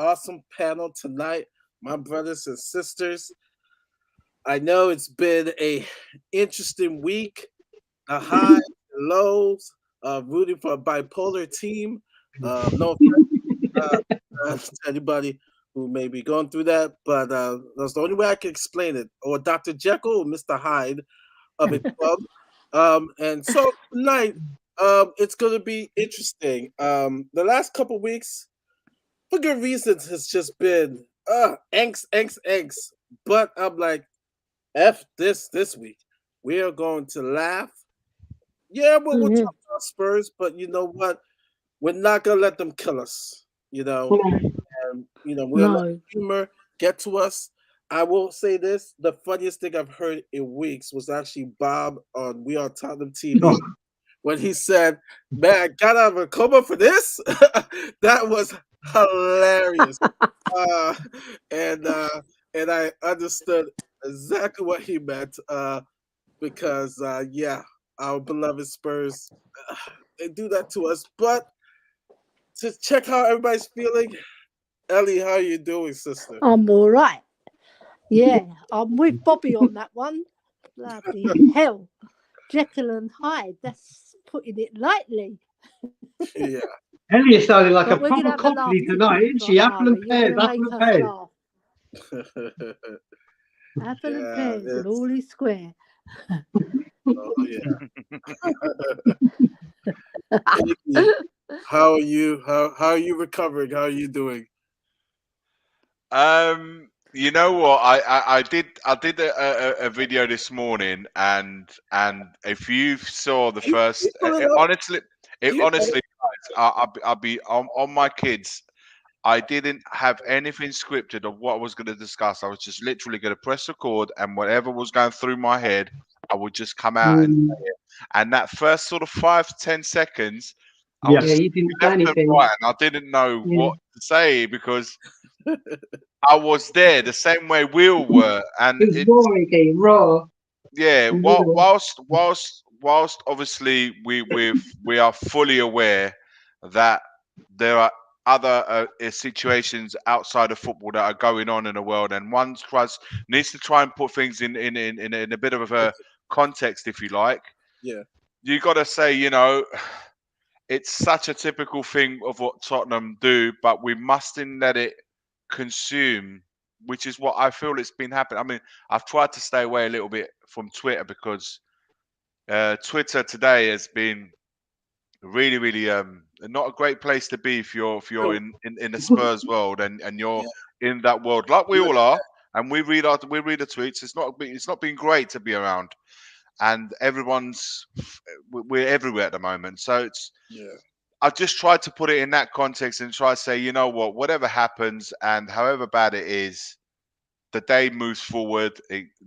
awesome panel tonight, my brothers and sisters. I know it's been a interesting week, the highs and lows, rooting for a bipolar team. No to anybody who may be going through that, but that's the only way I can explain it. Or Dr. Jekyll or Mr. Hyde of a club. And so tonight, it's going to be interesting. The last couple weeks, for good reasons, has just been angst. But I'm like, F this week. We are going to laugh. Yeah, we'll talk about Spurs, but you know what? We're not gonna let them kill us. And we're gonna let humor get to us. I will say this: the funniest thing I've heard in weeks was actually Bob on We Are Tottenham TV when he said, "Man, I got out of a coma for this." That was hilarious, and I understood exactly what he meant because yeah, our beloved Spurs, they do that to us. But to check how everybody's feeling, Ellie, how are you doing, sister? I'm all right. Yeah, I'm with Bobby on that one. Bloody hell. Jekyll and Hyde, that's putting it lightly. Yeah. Ellie is sounding like But a proper cockney tonight, isn't she? Apple and pears, apple and pears. Apple and pears and all is square. Oh yeah. How are you? How are you recovering? How are you doing? You know what? I did a video this morning, and if you saw the first, honestly, I'll be on my kids. I didn't have anything scripted of what I was going to discuss. I was just literally going to press record, and whatever was going through my head, I would just come out and say it. And that first sort of 5-10 seconds, I was you didn't say anything. right, and I didn't know what to say because I was there the same way we all were, and it's boring, raw. Yeah, whilst obviously we are fully aware that there are other situations outside of football that are going on in the world, and one needs to try and put things in a bit of a context, if you like. Yeah, you got to say, it's such a typical thing of what Tottenham do, but we mustn't let it consume, which is what I feel it's been happening. I mean, I've tried to stay away a little bit from Twitter because Twitter today has been really not a great place to be if you're in the Spurs world and you're in that world like we all are, and we read the tweets. It's not been great to be around, and we're everywhere at the moment. So it's I've just tried to put it in that context and try to say, you know what, whatever happens and however bad it is, the day moves forward,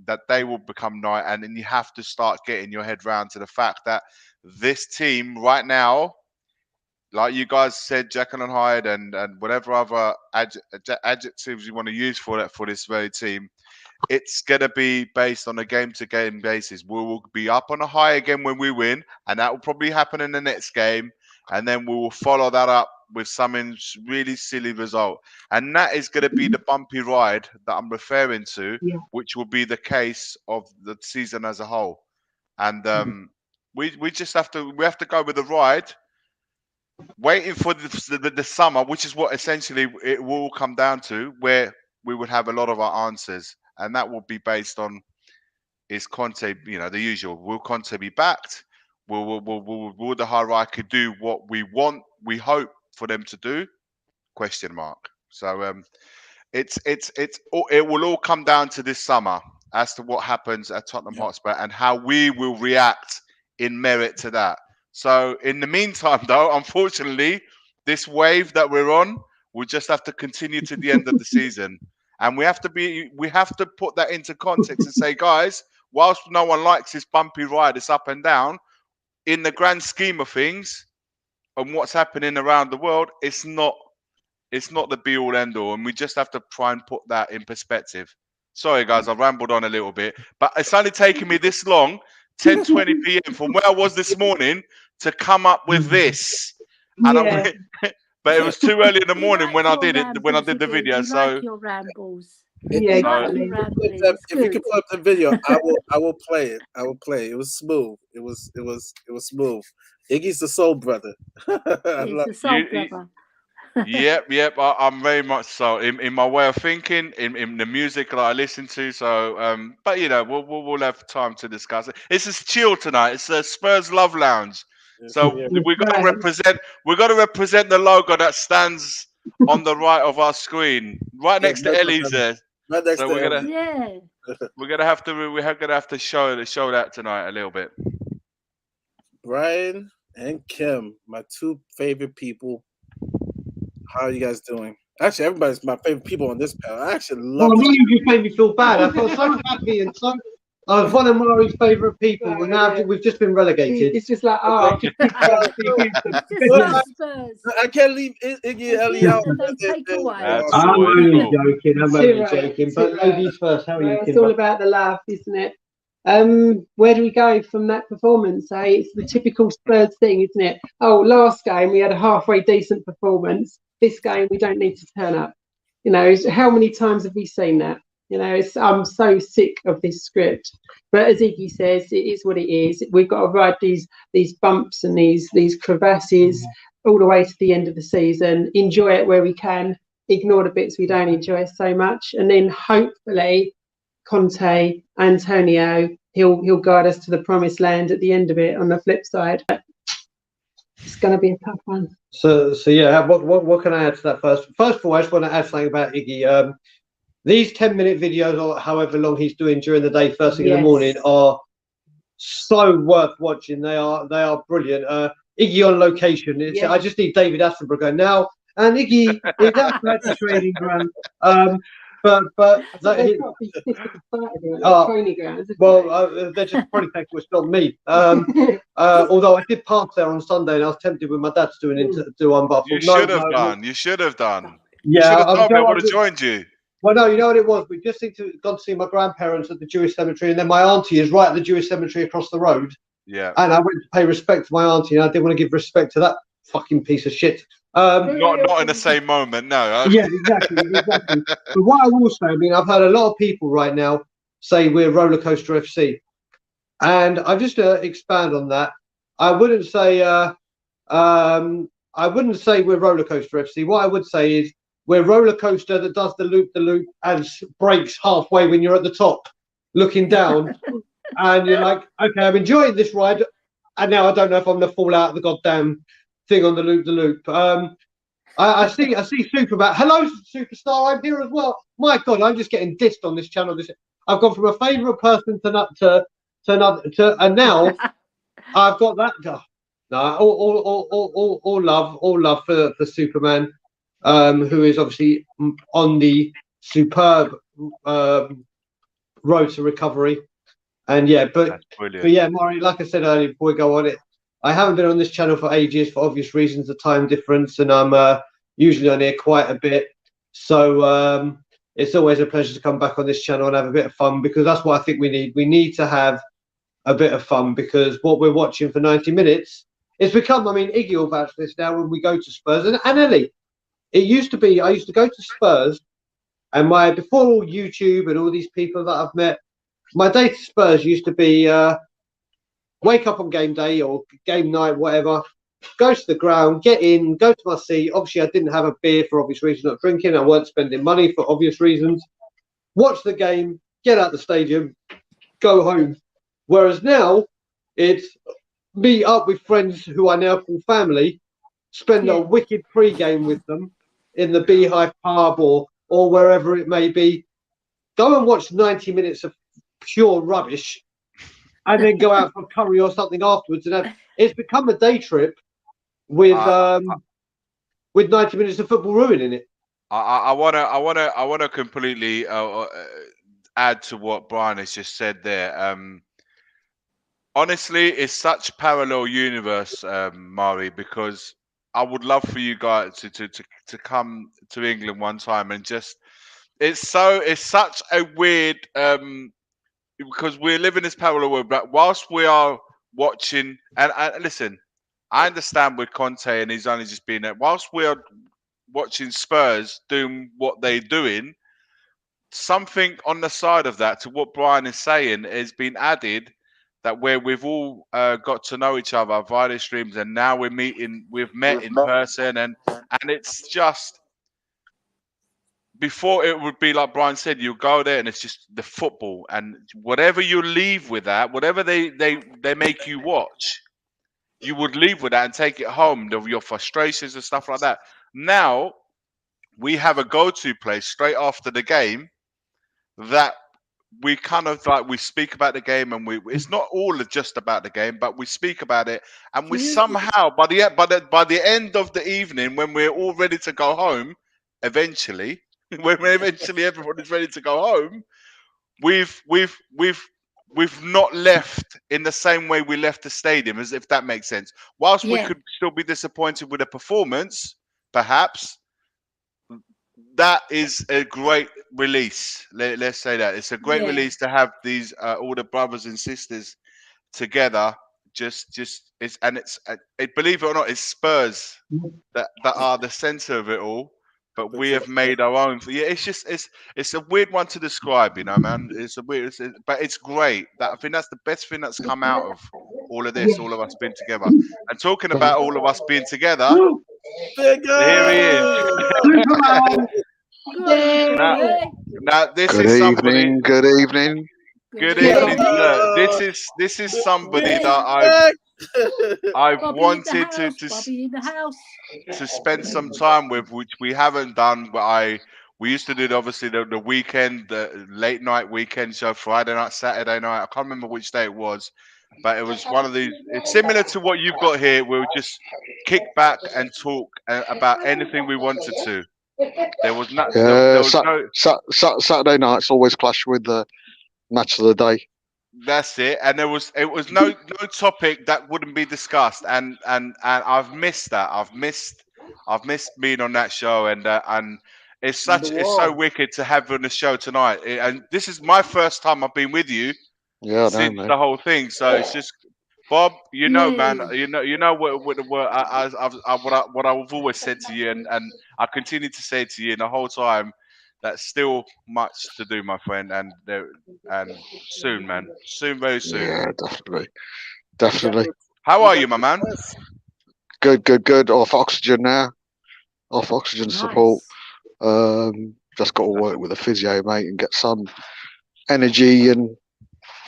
that day will become night. And then you have to start getting your head round to the fact that this team right now, like you guys said, Jekyll and Hyde and whatever other adjectives you want to use for this very team, it's going to be based on a game-to-game basis. We will be up on a high again when we win, and that will probably happen in the next game. And then we will follow that up with some really silly result. And that is going to be the bumpy ride that I'm referring to, which will be the case of the season as a whole. And we just have to go with the ride, waiting for the summer, which is what essentially it will come down to, where we would have a lot of our answers. And that will be based on, is Conte, the usual. Will Conte be backed? Will the hierarchy do what we want, we hope for them to do? Question mark. So it will all come down to this summer as to what happens at Tottenham Hotspur and how we will react in merit to that. So in the meantime, though, unfortunately, this wave that we're on, we'll just have to continue to the end of the season. And we have to put that into context and say, guys, whilst no one likes this bumpy ride, it's up and down, in the grand scheme of things and what's happening around the world, it's not the be all end all. And we just have to try and put that in perspective. Sorry, guys, I rambled on a little bit, but it's only taken me this long, 10:20 p.m. from where I was this morning to come up with this. And but it was too early in the We morning like when I your did it. When I rambles, did the Iggy. video, We so like your rambles. Yeah, We like so your exactly. rambling. It's If you good. can put up the video, I will play it. I will play it. It was smooth. It was smooth. Iggy's the soul brother. I He's love a soul you brother. yep. I'm very much so in my way of thinking, in the music that I listen to. So, but you know, we'll have time to discuss it. It's just chill tonight. It's a Spurs Love Lounge. it. So Yeah. we got to represent. We got to represent the logo that stands on the right of our screen, right Yeah, next to Ellie's there. right next So to Ellie. Yeah. we're gonna have to show that tonight a little bit. Brian and Kim, my two favorite people. How are you guys doing? Actually, everybody's my favorite people on this panel. I actually Well, love I this. know you made me feel bad. I felt so happy and so. I was one of Mari's favourite people, and now we've just been relegated. It's just like, oh, It's just Well, like Spurs. I can't leave Iggy and Ellie Give out. and they take away. That's I'm always only cool. joking. I'm Too only right, joking. too But right. ladies first. How are you, it's Kimber? all about the laugh, isn't it? Where do we go from that performance? It's the typical Spurs thing, isn't it? Oh, last game we had a halfway decent performance. This game we don't need to turn up. You know, how many times have we seen that? You know, I'm so sick of this script. But as Iggy says, it is what it is. We've got to ride these bumps and these crevasses all the way to the end of the season. Enjoy it where we can. Ignore the bits we don't enjoy so much, and then hopefully Conte, Antonio, he'll guide us to the promised land at the end of it. On the flip side, it's going to be a tough one. So yeah. What can I add to that first? First of all, I just want to add something about Iggy. These 10-minute videos, or however long he's doing during the day, first thing in the morning, are so worth watching. They are brilliant. Iggy on location. I just need David Attenborough going now. And Iggy is outside the training ground. But They've got to be training grounds. they're just probably thinking it's not me. Although I did park there on Sunday, and I was tempted with my dad to do one, but I You thought, should have done. You should have done. Yeah, you should have told me. I I would have joined you. Well, no, you know what it was? We just gone to see my grandparents at the Jewish cemetery, and then my auntie is right at the Jewish cemetery across the road. Yeah. And I went to pay respect to my auntie, and I didn't want to give respect to that fucking piece of shit. Not in the same moment, no. Yeah, exactly. But what I will say, I mean, I've heard a lot of people right now say we're roller coaster FC, and I just expand on that. I wouldn't say we're roller coaster FC. What I would say is we're roller coaster that does the loop and breaks halfway when you're at the top, looking down, and you're like, okay, I'm enjoying this ride, and now I don't know if I'm gonna fall out of the goddamn thing on the loop. I see Superman. Hello, superstar. I'm here as well. My God, I'm just getting dissed on this channel. I've gone from a favourite person to and now I've got that. No, all love for Superman, who is obviously on the superb road to recovery. And yeah, but yeah, Maury, like I said earlier before we go on it, I haven't been on this channel for ages for obvious reasons, the time difference, and I'm usually on here quite a bit. So it's always a pleasure to come back on this channel and have a bit of fun, because that's what I think we need. We need to have a bit of fun, because what we're watching for 90 minutes, it's become, I mean, Iggy will vouch for this now when we go to Spurs, and Ellie. It used to be, I used to go to Spurs, and before all YouTube and all these people that I've met, my day to Spurs used to be wake up on game day or game night, whatever, go to the ground, get in, go to my seat. Obviously, I didn't have a beer for obvious reasons, not drinking. I weren't spending money for obvious reasons. Watch the game, get out the stadium, go home. Whereas now, it's meet up with friends who I now call family, spend a wicked pre-game with them in the Beehive pub or wherever it may be. Go and watch 90 minutes of pure rubbish, and then go out for curry or something afterwards. And it's become a day trip with 90 minutes of football ruining it. I wanna completely add to what Brian has just said there. Honestly, it's such parallel universe, Mari, because I would love for you guys to come to England one time and just it's such a weird because we're living this parallel world, but whilst we are watching and listen, I understand with Conte and he's only just been there. Whilst we're watching Spurs doing what they're doing, something on the side of that to what Brian is saying has been added, that where we've all got to know each other via the streams, and now we've met in person, and it's just, before it would be like Brian said, you go there and it's just the football, and whatever you leave with that, whatever they make you watch, you would leave with that and take it home, your frustrations and stuff like that. Now we have a go-to place straight after the game that we kind of like, we speak about the game, and it's not all just about the game, but we speak about it, and we somehow by the end of the evening, when we're all ready to go home, eventually everyone is ready to go home, we've not left in the same way we left the stadium, as if that makes sense. Whilst we could still be disappointed with the performance, perhaps, that is a great release. Let's say that it's a great release to have these all the brothers and sisters together. Believe it or not, it's Spurs that are the center of it all. But we have made our own. Yeah, it's a weird one to describe, man. It's a weird, but it's great. I think that's the best thing that's come out of all of this. All of us being together. And talking about all of us being together, here he is. Now this is somebody. Good evening. Good evening, sir. This is somebody that I've wanted to spend some time with, which we haven't done. But we used to do obviously the weekend, the late night weekend show, Friday night, Saturday night. I can't remember which day it was, but it was one of these. It's similar to what you've got here. We'll just kick back and talk about anything we wanted to. There was no. Saturday nights always clash with the match of the day. That's it, and it was no topic that wouldn't be discussed, and I've missed that. I've missed being on that show, and it's so wicked to have you on the show tonight. And this is my first time I've been with you since the whole thing. So it's just, Bob, man, you know what I've always said to you, and I continue to say to you the whole time. That's still much to do, my friend, and soon, man. Soon, very soon. Yeah, definitely. How are you, my man? Good. Off oxygen now. Off oxygen support. Just got to work with a physio, mate, and get some energy and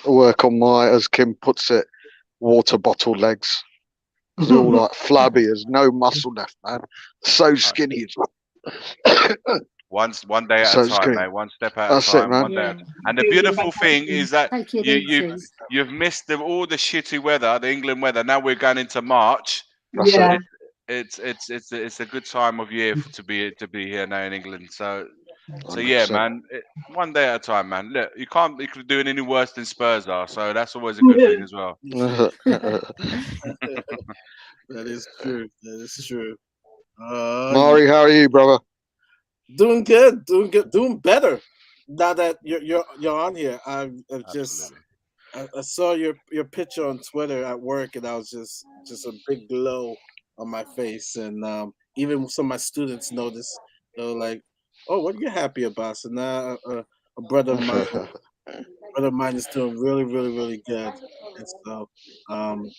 work on my, as Kim puts it, water bottle legs. They're all like flabby. There's no muscle left, man. So skinny. One day at a time, mate. One step at a time. One day. And the beautiful thing is that you've missed all the shitty weather, the England weather. Now we're going into March. It's a good time of year to be here now in England. So yeah, man. One day at a time, man. Look, you can't be doing any worse than Spurs are. So that's always a good thing as well. That is true. Mari, how are you, brother? Doing good, doing better. Now that you're on here, I saw your picture on Twitter at work, and I was just a big glow on my face, and even some of my students noticed. They were like, "Oh, what are you happy about?" So now a brother of mine is doing really, really, really good, and so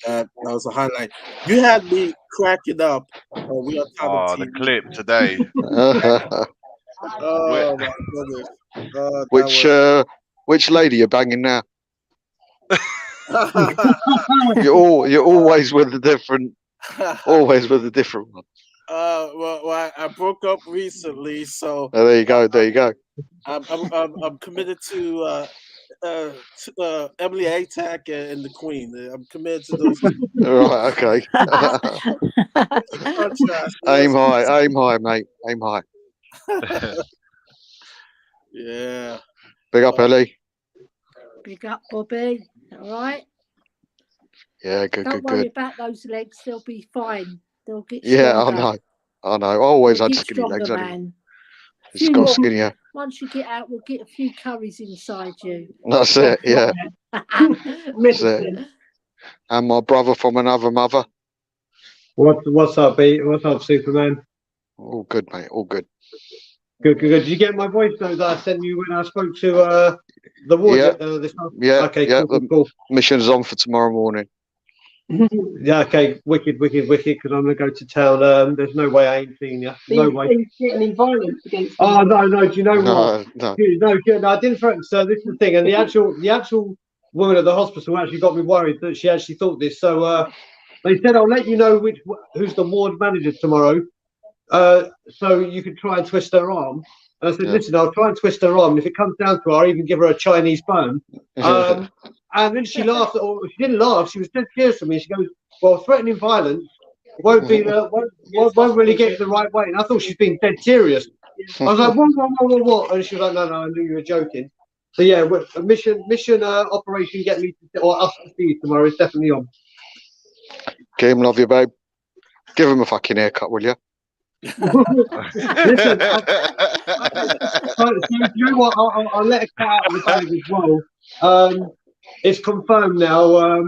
that was a highlight. You had me cracking up. We are talking the clip today. Oh my goodness! Which lady you're banging now? You're always with a different one. Well, I broke up recently, so there you go. I'm committed to Emily Atack and the Queen. I'm committed to those. Right, okay. Aim high, mate. Aim high. Yeah. Big up, Ellie. Big up, Bobby. All right. Yeah, good. Don't worry about those legs; they'll be fine. They'll get stronger. I know. I always had skinny legs. Man. It's got skinnier. Once you get out, we'll get a few curries inside you. That's it. Yeah. That's it. And my brother from another mother. What's up, B? What's up, Superman? All good, mate. All good. Good. Did you get my voice note that I sent you when I spoke to the ward? Yeah. This Yeah. Okay. Yeah. Cool. Mission's on for tomorrow morning. Yeah. Okay. Wicked. Because I'm gonna go to town. There's no way I ain't seen you. No way. Getting in violence against. Oh no. Do you know what? No. No, I didn't threaten. So this is the thing, and the actual woman at the hospital actually got me worried that she actually thought this. So they said I'll let you know who's the ward manager tomorrow. So you can try and twist her arm. And I said, listen, I'll try and twist her arm. And if it comes down to it, I'll even give her a Chinese bone. And then she laughed, or she didn't laugh. She was dead serious to me. She goes, well, threatening violence won't really get you the right way. And I thought she's being dead serious. I was like, what? And she was like, no, I knew you were joking. So yeah, a mission operation get me or us to see you tomorrow is definitely on. Kim, love you, babe. Give him a fucking haircut, will you? Listen, so you know what? I'll let it cut out of the bag as well. It's confirmed now.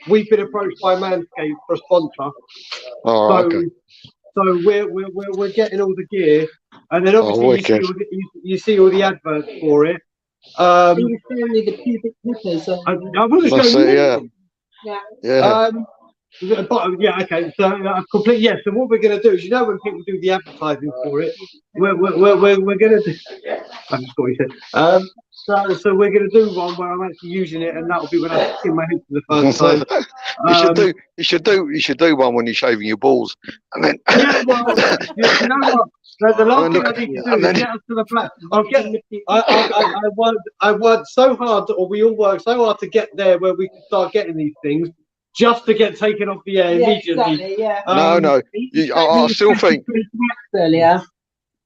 We've been approached by Manscaped for a sponsor. Oh, okay. So we're getting all the gear, and then obviously you see all the adverts for it. He was showing me the pubic clippers. I wasn't showing you. Yeah. But yeah, okay. So complete. Yeah. So what we're going to do is, you know, when people do the advertising for it, we're going to do. I just what he said. So we're going to do one where I'm actually using it, and that'll be when I stick my head for the first time. You should do one when you're shaving your balls, and then. Yeah, well, you know what? The last thing I need to do is get us to the flat. I worked so hard, or we all worked so hard to get there where we can start getting these things. Just to get taken off the air immediately. Exactly, yeah. No. I still think. Earlier.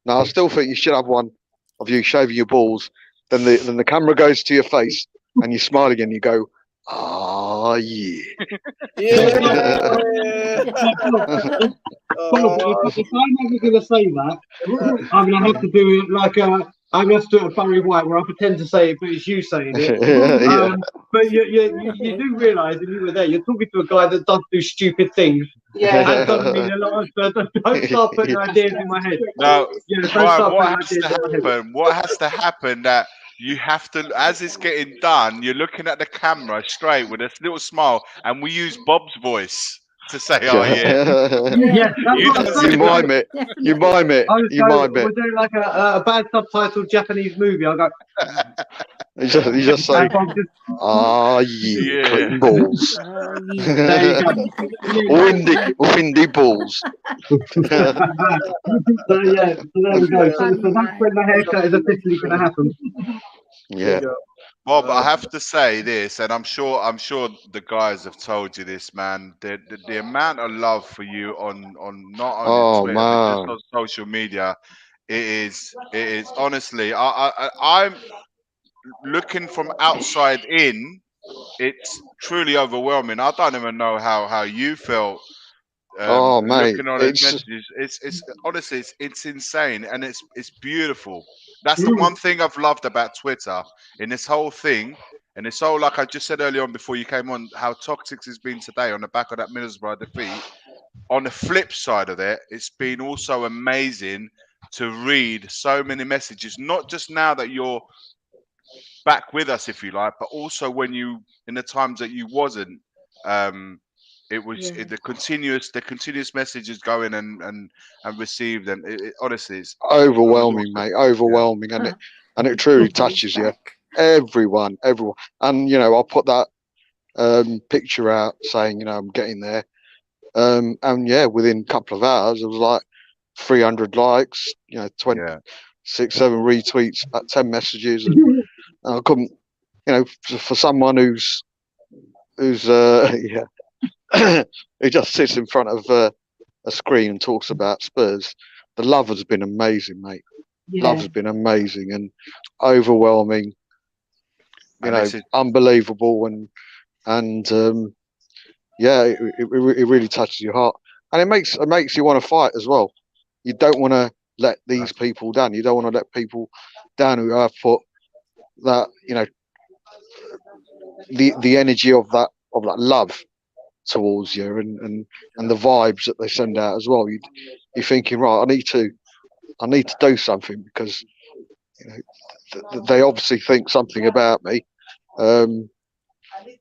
No, I still think you should have one of you shaving your balls. Then the camera goes to your face, and you smile again. You go, ah, yeah. If I'm ever going to say that, I'm going to have to do it like I'm going to have to do it at Barry White, where I pretend to say it, but it's you saying it. But you do realise, and you were there, you're talking to a guy that does do stupid things. Yeah. That doesn't mean a lot. Don't start putting ideas in my head. No, what has to happen that you have to, as it's getting done, you're looking at the camera straight with a little smile, and we use Bob's voice to say, "Oh yeah." You mime it. You mime it. Was there like a bad subtitled Japanese movie? I go. You just say, yeah, clean balls. windy balls. So there we go. So that's when the haircut is officially going to happen. Yeah. Bob, I have to say this, and I'm sure the guys have told you this, man. The amount of love for you on not only Twitter but just on social media, it is honestly. I'm looking from outside in. It's truly overwhelming. I don't even know how you felt. Mate, looking on his messages, it's honestly it's insane, and it's beautiful. That's the one thing I've loved about Twitter in this whole thing, and it's all like I just said earlier on before you came on, how toxic it's been today on the back of that Middlesbrough defeat. On the flip side of it, it's been also amazing to read so many messages, not just now that you're back with us, if you like, but also when you in the times that you wasn't. It was the continuous messages going and received, and it honestly it's overwhelming, mate. Overwhelming, and it truly touches you. Everyone, and I'll put that picture out saying I'm getting there, and within a couple of hours it was like 300 likes, 26, 7 retweets, 10 messages, and I couldn't, for someone who's who just sits in front of a screen and talks about Spurs. The love has been amazing, mate. Yeah. Love has been amazing and overwhelming. Unbelievable, and it really touches your heart, and it makes you want to fight as well. You don't want to let these people down. You don't want to let people down who have put that, the energy of that love towards you, and the vibes that they send out as well. You're thinking, right, I need to do something, because they obviously think something about me.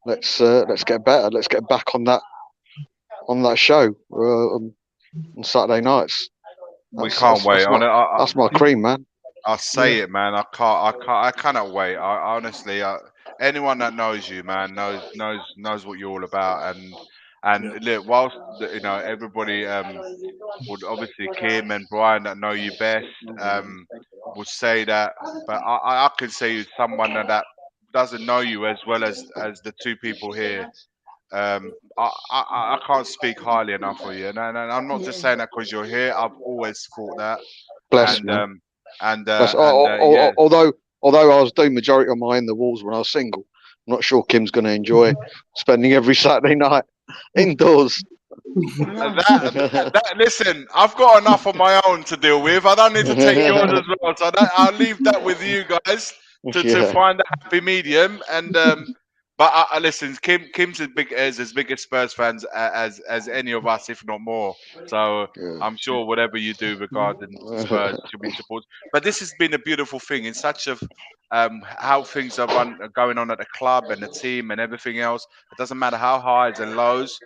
Let's get better. Let's get back on that show on Saturday nights. We can't wait. That's my cream, man. I say it, man. I cannot wait. I honestly, anyone that knows you, man, knows what you're all about. And look, whilst everybody would obviously, Kim and Brian that know you best would say that, but I can say you someone that doesn't know you as well as the two people here. I can't speak highly enough of you, and I'm not just saying that because you're here. I've always thought that. Bless me. Although I was doing majority of my In the Walls when I was single, I'm not sure Kim's going to enjoy spending every Saturday night indoors. Listen, I've got enough of my own to deal with. I don't need to take yours as well. So I'll leave that with you guys to find a happy medium. And but listen, Kim's as big a Spurs fans as any of us, if not more. So I'm sure whatever you do regarding Spurs should be supported. But this has been a beautiful thing in such of how things are going on at the club and the team and everything else. It doesn't matter how highs and lows.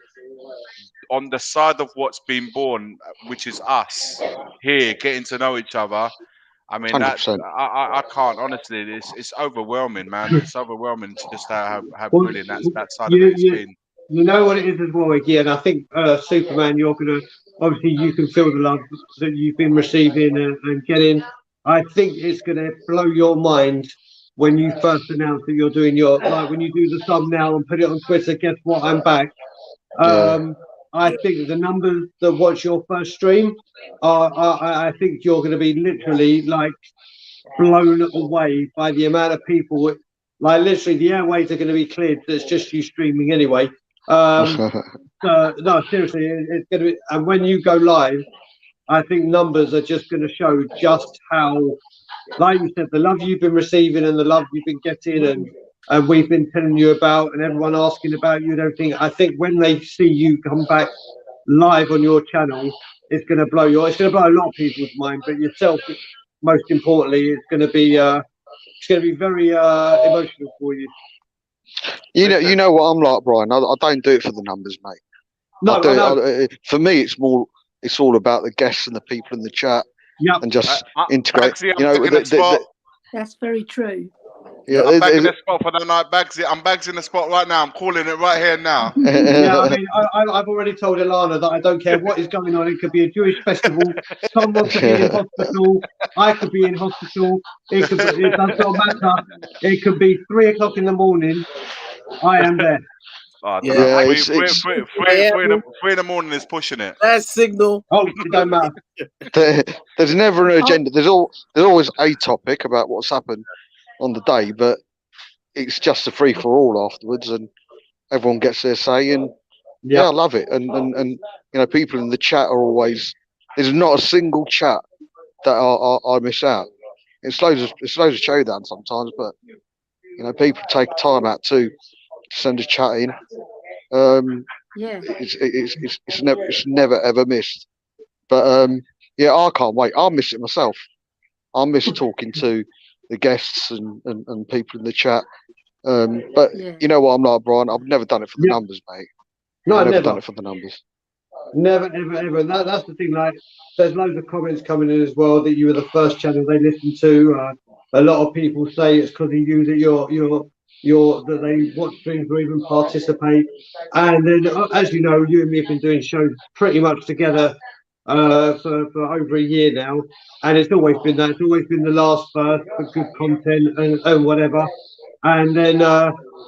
On the side of what's been born, which is us here getting to know each other. I mean, I can't honestly. It's overwhelming, man. It's overwhelming to just how brilliant that side of it's been. You know what it is as well, Iggy, and I think Superman, you're gonna obviously you can feel the love that you've been receiving and getting. I think it's gonna blow your mind when you first announce that you're doing when you do the thumbnail and put it on Twitter. Guess what? I'm back. I think the numbers that watch your first stream I think you're going to be literally like blown away by the amount of people. Like literally, the airways are going to be cleared. That's just you streaming anyway. No, seriously, it's going to be. And when you go live, I think numbers are just going to show just how, like you said, the love you've been receiving and the love you've been getting, and we've been telling you about, and everyone asking about you and everything. I think when they see you come back live on your channel, it's going to blow a lot of people's mind. But yourself, most importantly, it's going to be very emotional for you. You know what I'm like, Brian. I don't do it for the numbers, mate. No, for me, it's all about the guests and the people in the chat, and just integrate. That's very true. Yeah, I'm back in the spot for the night. I'm bags in the spot right now. I'm calling it right here now. Yeah, I mean, I've already told Ilana that I don't care what is going on. It could be a Jewish festival. Someone could be in hospital. I could be in hospital. It does not matter. It could be 3 o'clock in the morning. I am there. Oh, yeah, 3 in the morning is pushing it. That signal. Oh, it don't matter. There's never an agenda. There's always a topic about what's happened on the day, but it's just a free for all afterwards, and everyone gets their say. And I love it. And people in the chat are always. There's not a single chat that I miss out. It's loads of showdown sometimes, but people take time out to send a chat in. It's never ever missed. But I can't wait. I'll miss it myself. I'll miss talking to the guests and people in the chat. But you know what I'm like, Brian? I've never done it for the numbers, mate. No, I've never done it for the numbers. Never, ever. And that's the thing. Like, there's loads of comments coming in as well that you were the first channel they listened to. A lot of people say it's because of you that that they watch streams or even participate. And then, as you know, you and me have been doing shows pretty much together for over a year now, and it's always been that. It's always been the last first for good content and whatever. And then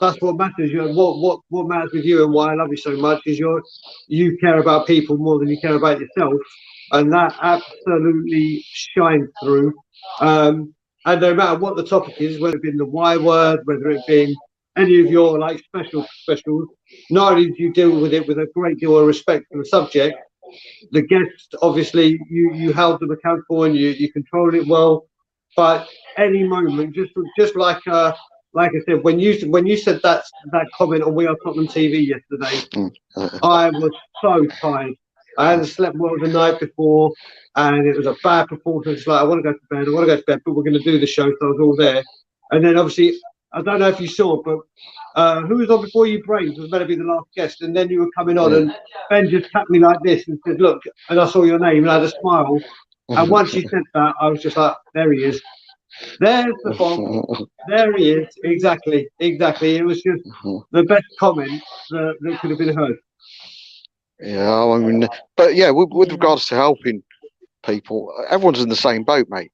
that's what matters. What matters with you and why I love you so much is you care about people more than you care about yourself, and that absolutely shines through. And no matter what the topic is, whether it be the Y word, whether it be any of your like specials, not only do you deal with it with a great deal of respect for the subject, the guests obviously you held them accountable and you controlled it well. But any moment, just like like I said, when you said that comment on We Are Tottenham TV yesterday, I was so tired. I hadn't slept well the night before, and it was a bad performance. Like, I want to go to bed, but we're going to do the show, so I was all there. And then obviously, I don't know if you saw, but who was on before you, Brains, was meant to be the last guest, and then you were coming on, and Ben just tapped me like this and said, "Look," and I saw your name, and I had a smile. And once you said that, I was just like, "There he is. There's the Bob. There he is. Exactly. It was just the best comment that could have been heard." Yeah, I mean, but yeah, with regards to helping people, everyone's in the same boat, mate.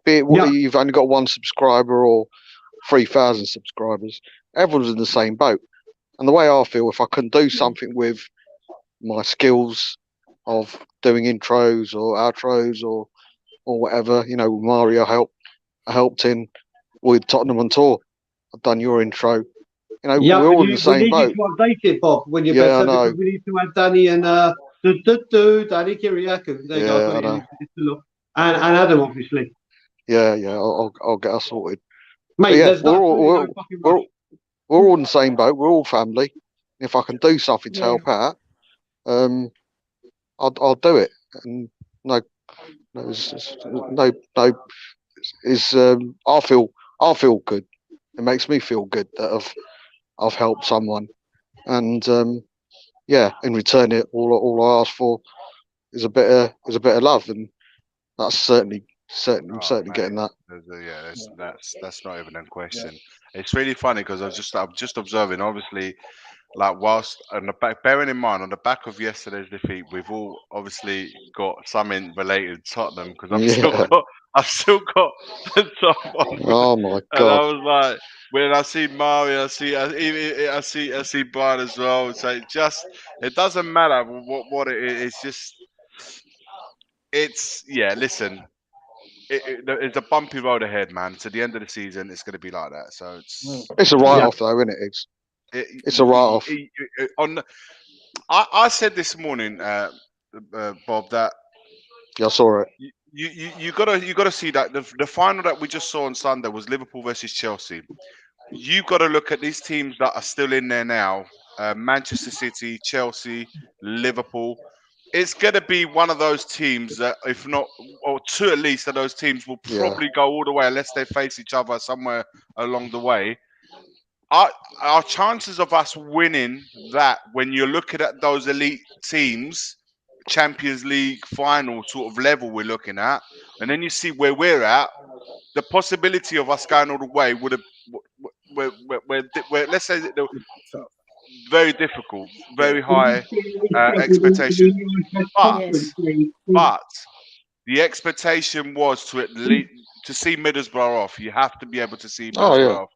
Be it you've only got 1 subscriber or 3,000 subscribers, everyone's in the same boat. And the way I feel, if I can do something with my skills of doing intros or outros or whatever, Mario I helped in with Tottenham on tour. I've done your intro. We're all in the same boat. We need you to update it, Bob, when you're better. Because we need to add Danny and Danny Kiriakou. There you go. And Adam, obviously. Yeah. I'll get us sorted. Mate, we're all in the same boat. We're all family. If I can do something to help out, I'll do it. And I feel good. It makes me feel good that I've helped someone, and in return, all I ask for is a bit of love, and that's certainly I'm certainly getting that. That's not even a question. It's really funny because I'm just observing. Obviously, like whilst on the back, bearing in mind on the back of yesterday's defeat, we've all obviously got something related to Tottenham because I've still got the top on. Oh my god! And I was like, when I see Mario, I see Brian as well. So it doesn't matter what it is. Listen. It's a bumpy road ahead, man. To the end of the season, it's going to be like that. So it's a write-off, though, isn't it? It's a write-off. I said this morning, Bob, that I saw it. You gotta see that the final that we just saw on Sunday was Liverpool versus Chelsea. You got to look at these teams that are still in there now: Manchester City, Chelsea, Liverpool. It's going to be one of those teams that, if not, or 2 at least of those teams will probably go all the way unless they face each other somewhere along the way. Our chances of us winning that, when you're looking at those elite teams, Champions League final sort of level we're looking at, and then you see where we're at, the possibility of us going all the way would have, let's say, very difficult, very high expectation. But the expectation was to at least to see Middlesbrough off. You have to be able to see Middlesbrough off.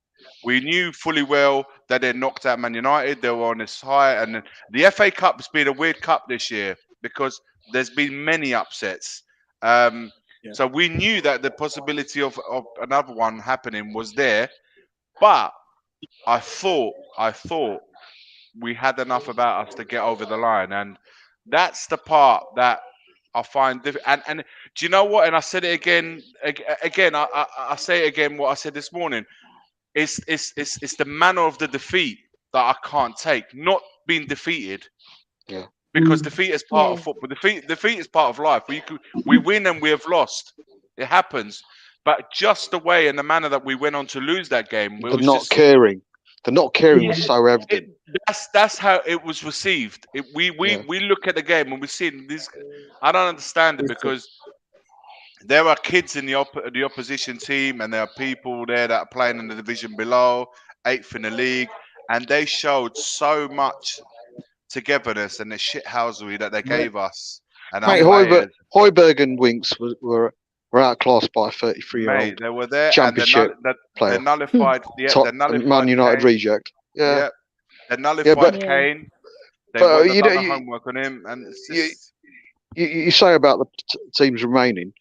We knew fully well that they knocked out Man United. They were on this high, and the FA Cup has been a weird cup this year because there's been many upsets. So we knew that the possibility of another one happening was there, but I thought we had enough about us to get over the line, and that's the part that I find difficult. And do you know what? And I said it again. I say it again. What I said this morning. It's the manner of the defeat that I can't take. Not being defeated. Yeah. Because defeat is part of football. Defeat is part of life. We win and we have lost. It happens. But just the way and the manner that we went on to lose that game, the not caring was so evident. That's how it was received. We look at the game and we see this. I don't understand it because there are kids in the opposition team, and there are people there that are playing in the division below, 8th in the league, and they showed so much togetherness and the shithousery that they gave us. And mate, Højbjerg and Winks were outclassed by a 33-year-old. They were there, championship player. They nullified Man United reject. Yeah. They nullified Kane. They done the homework on him, and it's just... you say about the teams remaining.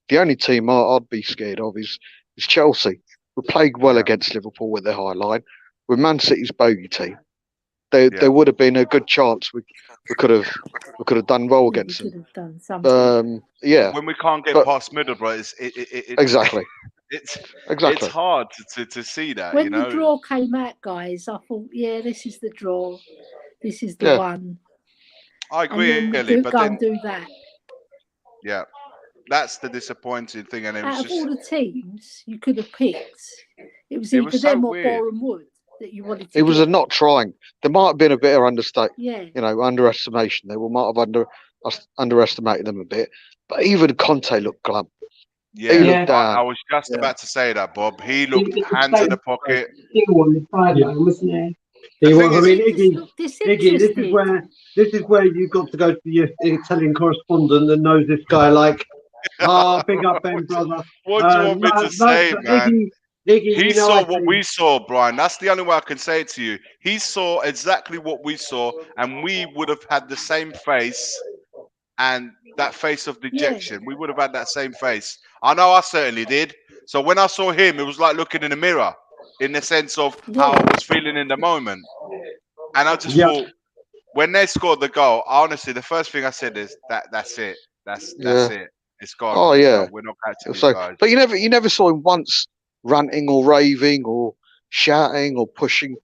The only team I'd be scared of is Chelsea. We played well against Liverpool with their high line. With Man City's bogey team, there would have been a good chance we could have done well against them. Could have done something. When we can't get past Middlesbrough, exactly. it's hard to see that. When the draw came out, guys, I thought, yeah, this is the draw. This is the one. I agree, and then Ellie, but then and do that. Yeah, that's the disappointing thing. And it was out of all the teams you could have picked, it was either so them or weird. Boreham Wood that you wanted to. It was a not trying. There might have been a bit of underestimation. They might have underestimated them a bit. But even Conte looked glum. Yeah, he looked down. I was just about to say that, Bob. He looked hands in the pocket. He on the sideline, wasn't he? He was. I mean, Iggy, this is where you got to go to your Italian correspondent that knows this guy. Like, big up Ben, brother. What do you want me to say, man? Iggy, he saw what we saw, Brian. That's the only way I can say it to you. He saw exactly what we saw, and we would have had the same face, and that face of dejection. We would have had that same face. I know I certainly did. So when I saw him, it was like looking in a mirror, in the sense of how I was feeling in the moment. And I just thought, when they scored the goal, honestly, the first thing I said is that's it. That's it. It's gone. Oh yeah, we're not catching these guys. But you never saw him once ranting or raving or shouting or pushing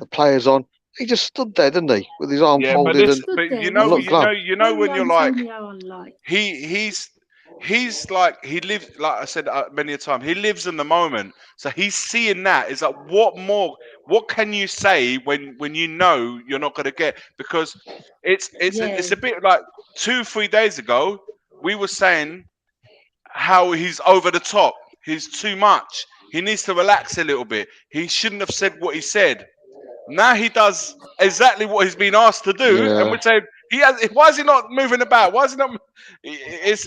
the players on. He just stood there, didn't he, with his arm folded? But you know when you're like, he's like, he lives, like I said many a time, he lives in the moment. So he's seeing that. It's like, what can you say when you know you're not going to get? Because it's a bit like 2-3 days ago, we were saying how he's over the top. He's too much. He needs to relax a little bit. He shouldn't have said what he said. Now he does exactly what he's been asked to do, and we're saying why is he not moving about? Why is he not? It's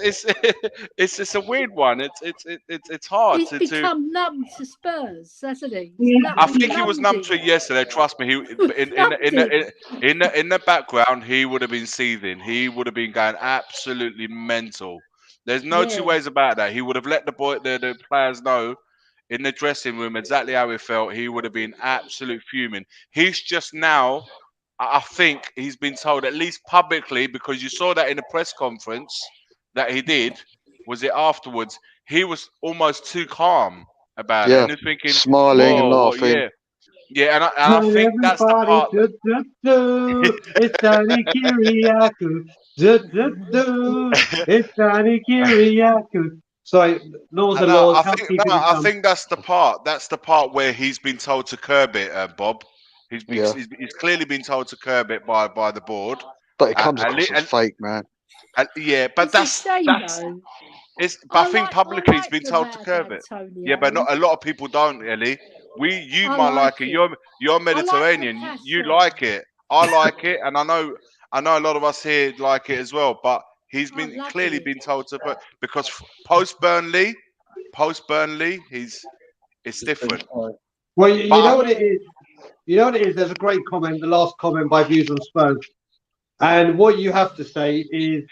just a weird one. It's hard. He's become numb to Spurs, hasn't he? I think he was numb to it yesterday. Trust me. In the background, he would have been seething. He would have been going absolutely mental. There's no two ways about that. He would have let the players know in the dressing room exactly how he felt. He would have been absolute fuming. He's just now, I think he's been told, at least publicly, because you saw that in the press conference that he did, was it afterwards, he was almost too calm about it. And he's thinking, smiling and laughing. And I think that's the part. It's Danny Kiriakou. It's Danny Kiriakou. Sorry, laws and laws. I think that's the part. That's the part where he's been told to curb it, Bob. He's clearly been told to curb it by the board. But it comes across as fake, man. But that's. I think publicly he's been told to curb it. Yeah, but not a lot of people don't, Ellie. You might like it. You're Mediterranean. You like it. I like it, and I know a lot of us here like it as well. But he's been clearly been told to, because post Burnley, it's different. Well, you know what it is. You know what it is. There's a great comment, the last comment by Views on Spurs, and what you have to say is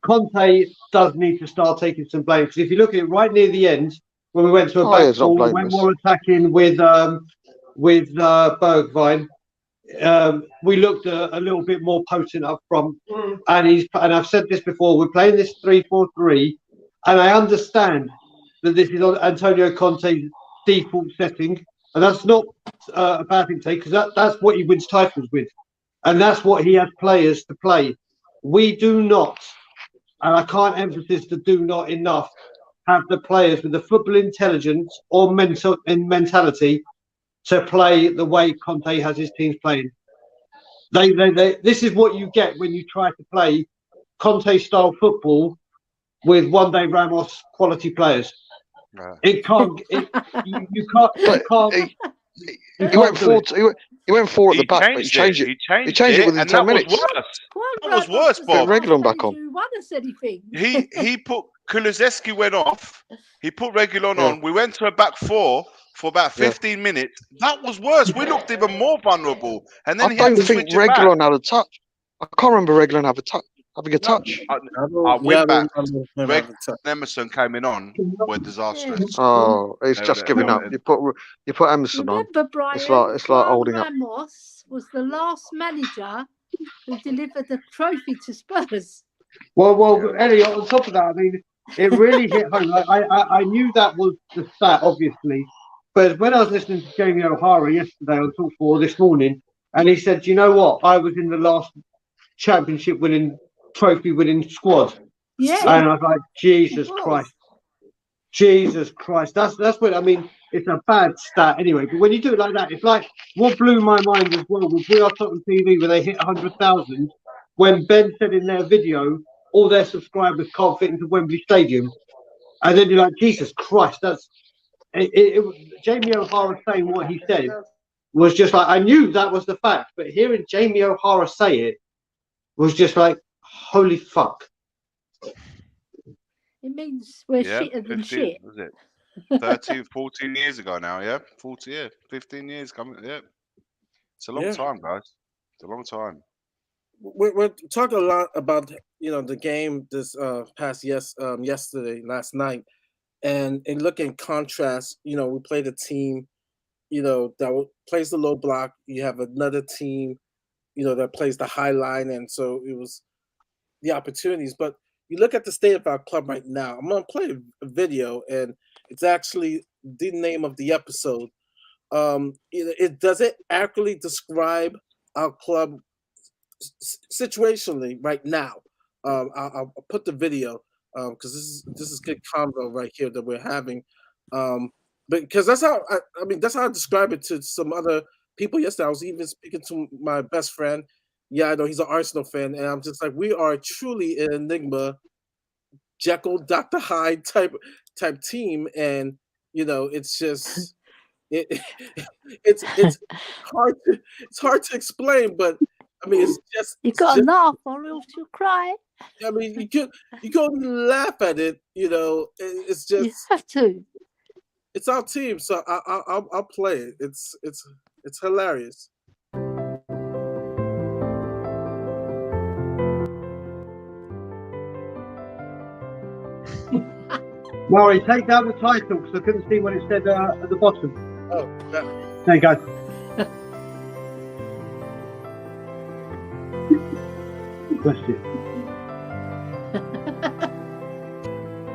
Conte does need to start taking some blame, because if you look at it right near the end, when we went to a back ball, when we were attacking with Bergwijn, we looked a little bit more potent up front. And I've said this before, we're playing this 3-4-3, and I understand that this is Antonio Conte's default setting, and that's not a bad thing to take, because that's what he wins titles with, and that's what he has players to play. We do not, and I can't emphasize the do not enough, have the players with the football intelligence or mentality to play the way Conte has his teams playing. This is what you get when you try to play Conte-style football with one-day Ramos quality players. Right. It can't. You can't. He went four at the back, but he changed it. He changed it within 10 minutes. That was worse, Bob. Reguilon back on. He put Kulusevski went off. He put Reguilon on. We went to a back four for about 15 minutes. That was worse. We looked even more vulnerable. And then I don't think Reguilon had a touch. I can't remember Reguilon having a touch. I went back. Greg and Emerson came on were disastrous. Oh, he's just giving up. You put Emerson on. Brian, it's like holding up. Ramos was the last manager who delivered the trophy to Spurs. Well, Elliot, on top of that, I mean, It really hit home. I knew that was the stat, obviously, but when I was listening to Jamie O'Hara yesterday on Talk 4 this morning, and he said, "You know what? I was in the last championship-winning, trophy-winning squad." Yeah. And I was like, Jesus Christ. That's what I mean. It's a bad stat anyway. But when you do it like that, it's like what blew my mind as well was We Are Tottenham TV when they hit 100,000. When Ben said in their video, all their subscribers can't fit into Wembley Stadium, and then you're like, Jesus Christ, that's Jamie O'Hara saying what he said was just like I knew that was the fact, but hearing Jamie O'Hara say it was just like, holy fuck. It means we're shitter than shit. Was it 13, 14 years ago now? Yeah, 15 years coming. Yeah, it's a long time, guys. It's a long time. We're talking a lot about the game this last night, and look in contrast. We played a team, that plays the low block. You have another team, that plays the high line, and so it was the opportunities. But you look at the state of our club right now. I'm gonna play a video, and it's actually the name of the episode. It does it accurately describe our club situationally right now. I'll put the video because this is good convo right here that we're having. Because that's how that's how I describe it to some other people yesterday. I was even speaking to my best friend. Yeah, I know he's an Arsenal fan, and I'm just like, we are truly an enigma, Jekyll, Dr. Hyde type team, and it's just it's hard to explain, but I mean, it's just you got to laugh or else you'll cry. I mean, you go laugh at it. It's just you have to. It's our team, so I'll play it. It's hilarious. Maury, take down the title because I couldn't see what it said at the bottom. Oh, there you go. Question.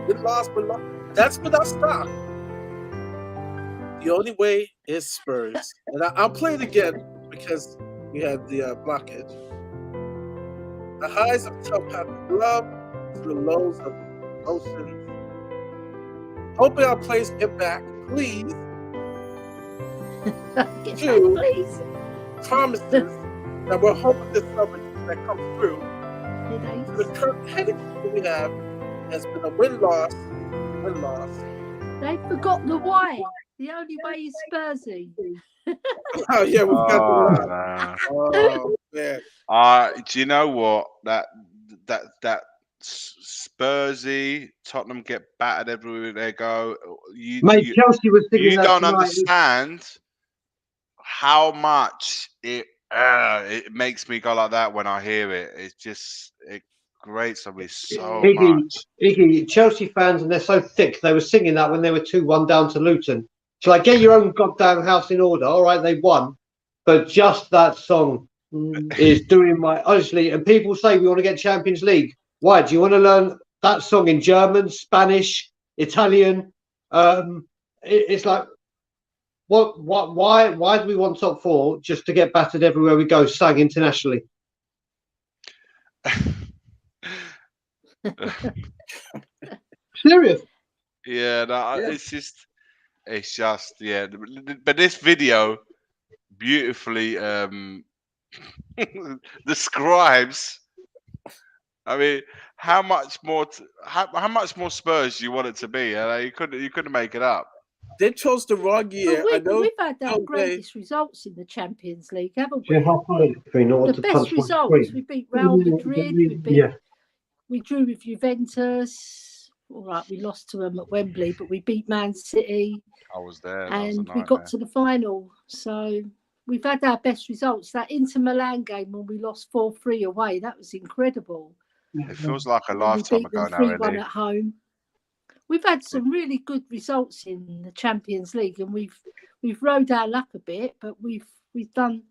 We lost. That's with our stock. The only way is Spurs, and I'll play it again because we had the blockage. The highs of telepathic love to the lows of emotions. Hoping our players get back, please. Please. Promises that we're hoping this summer that comes through. The current headache we have has been a win-loss. They forgot the why. The only way is Spursy. Oh yeah, we've got the Oh man. Do you know what? That Spursy, Tottenham get battered everywhere they go. Chelsea was thinking you don't understand how much it makes me go like that when I hear it. It's just it grates on me so much. Iggy, Chelsea fans, and they're so thick. They were singing that when they were 2-1 down to Luton. So like, get your own goddamn house in order. All right, they won, but just that song is doing my honestly. And people say we want to get Champions League. Why? Do you want to learn that song in German, Spanish, Italian? It's like, what? Why do we want top four just to get battered everywhere we go, sang internationally? Serious? Yeah, no, it's just yeah. But this video beautifully describes. I mean, how much more Spurs do you want it to be? You couldn't make it up. They chose the wrong year. We've had our greatest results in the Champions League, haven't we? The best results. We beat Real Madrid. We drew with Juventus. All right, we lost to them at Wembley, but we beat Man City. I was there, and we got to the final. So we've had our best results. That Inter Milan game when we lost 4-3 away, that was incredible. It feels like a lifetime ago now. 3-1 at home. We've had some really good results in the Champions League, and we've rode our luck a bit, but we've done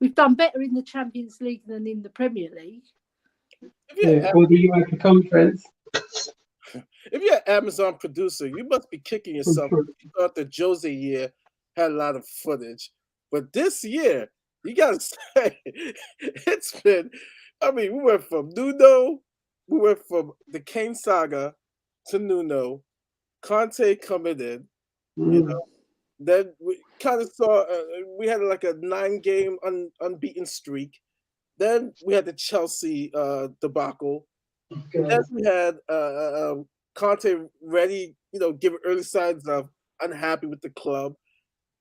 better in the Champions League than in the Premier League. Or the UEFA Conference. if you're an Amazon producer, you must be kicking yourself. You thought the Jose year had a lot of footage, but this year, you gotta say, it's been. I mean, we went from Nuno, we went from the Kane saga to Nuno, Conte coming in, you know. Then we kind of saw we had like a 9-game unbeaten streak. Then we had the Chelsea debacle. Then we had Conte ready, giving early signs of unhappy with the club.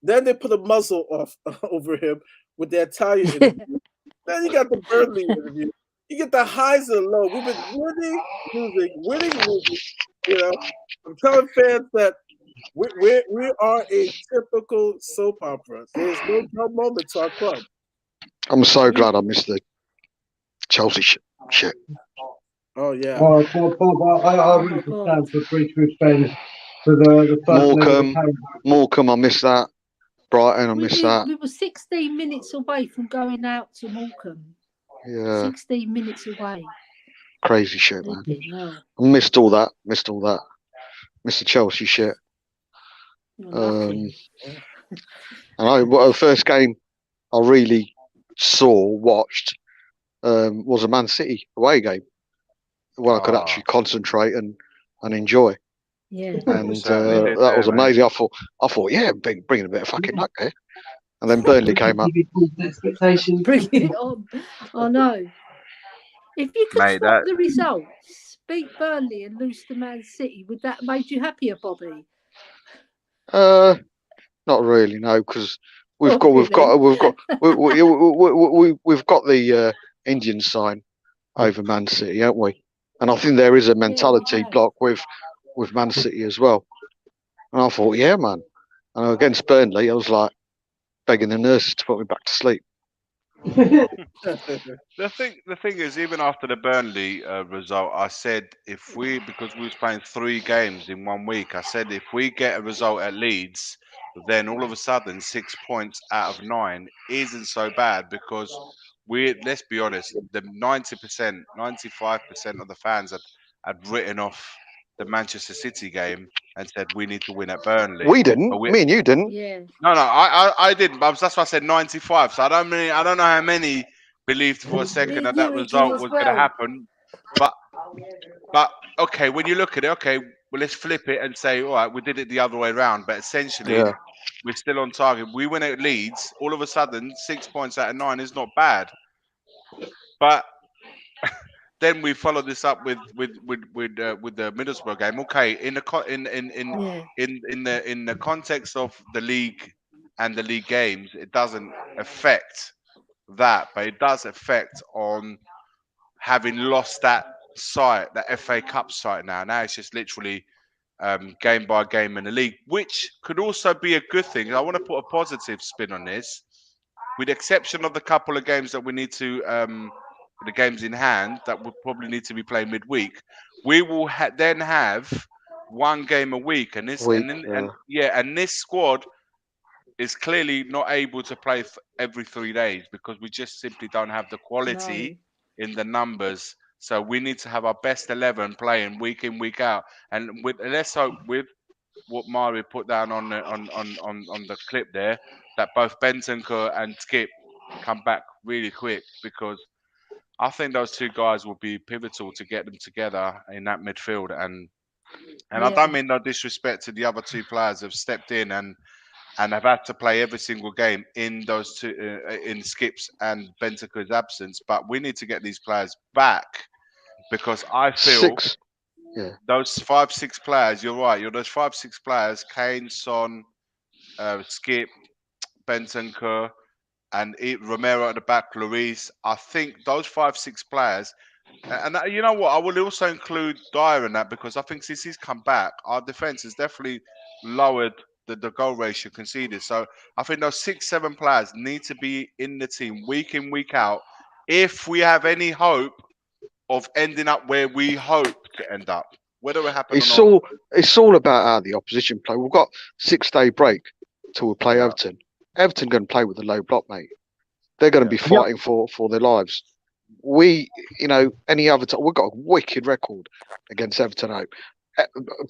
Then they put a muzzle off over him with the Italian interview. Then you got the Burnley interview. You get the highs and lows. We've been winning, losing, winning, losing. I'm telling fans that we are a typical soap opera. There's no dull moment to our club. I'm so glad I missed the Chelsea shit. Oh yeah. Oh, I really stand for Bridge with Ben for the first Morecambe, I missed that. Brighton, I missed that. We were 16 minutes away from going out to Morecambe. Yeah. 16 minutes away. Crazy shit, man. No. I missed all that. Missed the Chelsea shit. And the first game I really watched was a Man City away game where I could actually concentrate and enjoy. Yeah, and that was amazing. I thought, yeah, bringing a bit of fucking luck there. And then Burnley came up. Bring it on. I know. If you could swap the results, beat Burnley and lose to Man City, would that have made you happier, Bobby? Not really, no, because we've got the Indian sign over Man City, haven't we? And I think there is a mentality block with Man City as well. And I thought, yeah, man. And against Burnley, I was like begging the nurses to put me back to sleep. The thing is, even after the Burnley result, I said because we was playing 3 games in 1 week, I said if we get a result at Leeds, then all of a sudden 6 points out of 9 isn't so bad, because let's be honest, the 90%, 95% of the fans had written off the Manchester City game and said we need to win at Burnley. We didn't. Me and you didn't. Yeah. No, I didn't. But that's why I said 95. So I don't know how many believed for a second that result was going to happen. But okay, when you look at it, okay, well, let's flip it and say, all right, we did it the other way around. But essentially, we're still on target. We win at Leeds. All of a sudden, 6 points out of 9 is not bad. But then we follow this up with the Middlesbrough game. Okay, in the context of the league and the league games, it doesn't affect that, but it does affect on having lost that site, that FA Cup site now. Now it's just literally game by game in the league, which could also be a good thing. I want to put a positive spin on this, with the exception of the couple of games that we need to. The games in hand that will probably need to be played midweek, we will then have 1 game a week, and this and this squad is clearly not able to play every 3 days because we just simply don't have the quality in the numbers. So we need to have our best 11 playing week in, week out, and let's hope with what Mario put down on the clip there, that both Bentancur and Skip come back really quick, because I think those 2 guys will be pivotal to get them together in that midfield. And I don't mean no disrespect to the other 2 players who have stepped in and have had to play every single game in those 2 in Skip's and Bentancur's absence, but we need to get these players back, because I feel those 5-6 players. You're right. You're those 5-6 players: Kane, Son, Skip, Bentancur, and Romero at the back, Lloris. I think those 5-6 players, and you know what, I will also include Dyer in that, because I think since he's come back, our defense has definitely lowered the goal ratio conceded. So I think those 6-7 players need to be in the team week in, week out, if we have any hope of ending up where we hope to end up, whether it happens or not. It's all about how the opposition play. We've got 6-day break till we play Everton. Everton going to play with the low block, mate. They're going to be fighting for their lives. We, any other time, we've got a wicked record against Everton.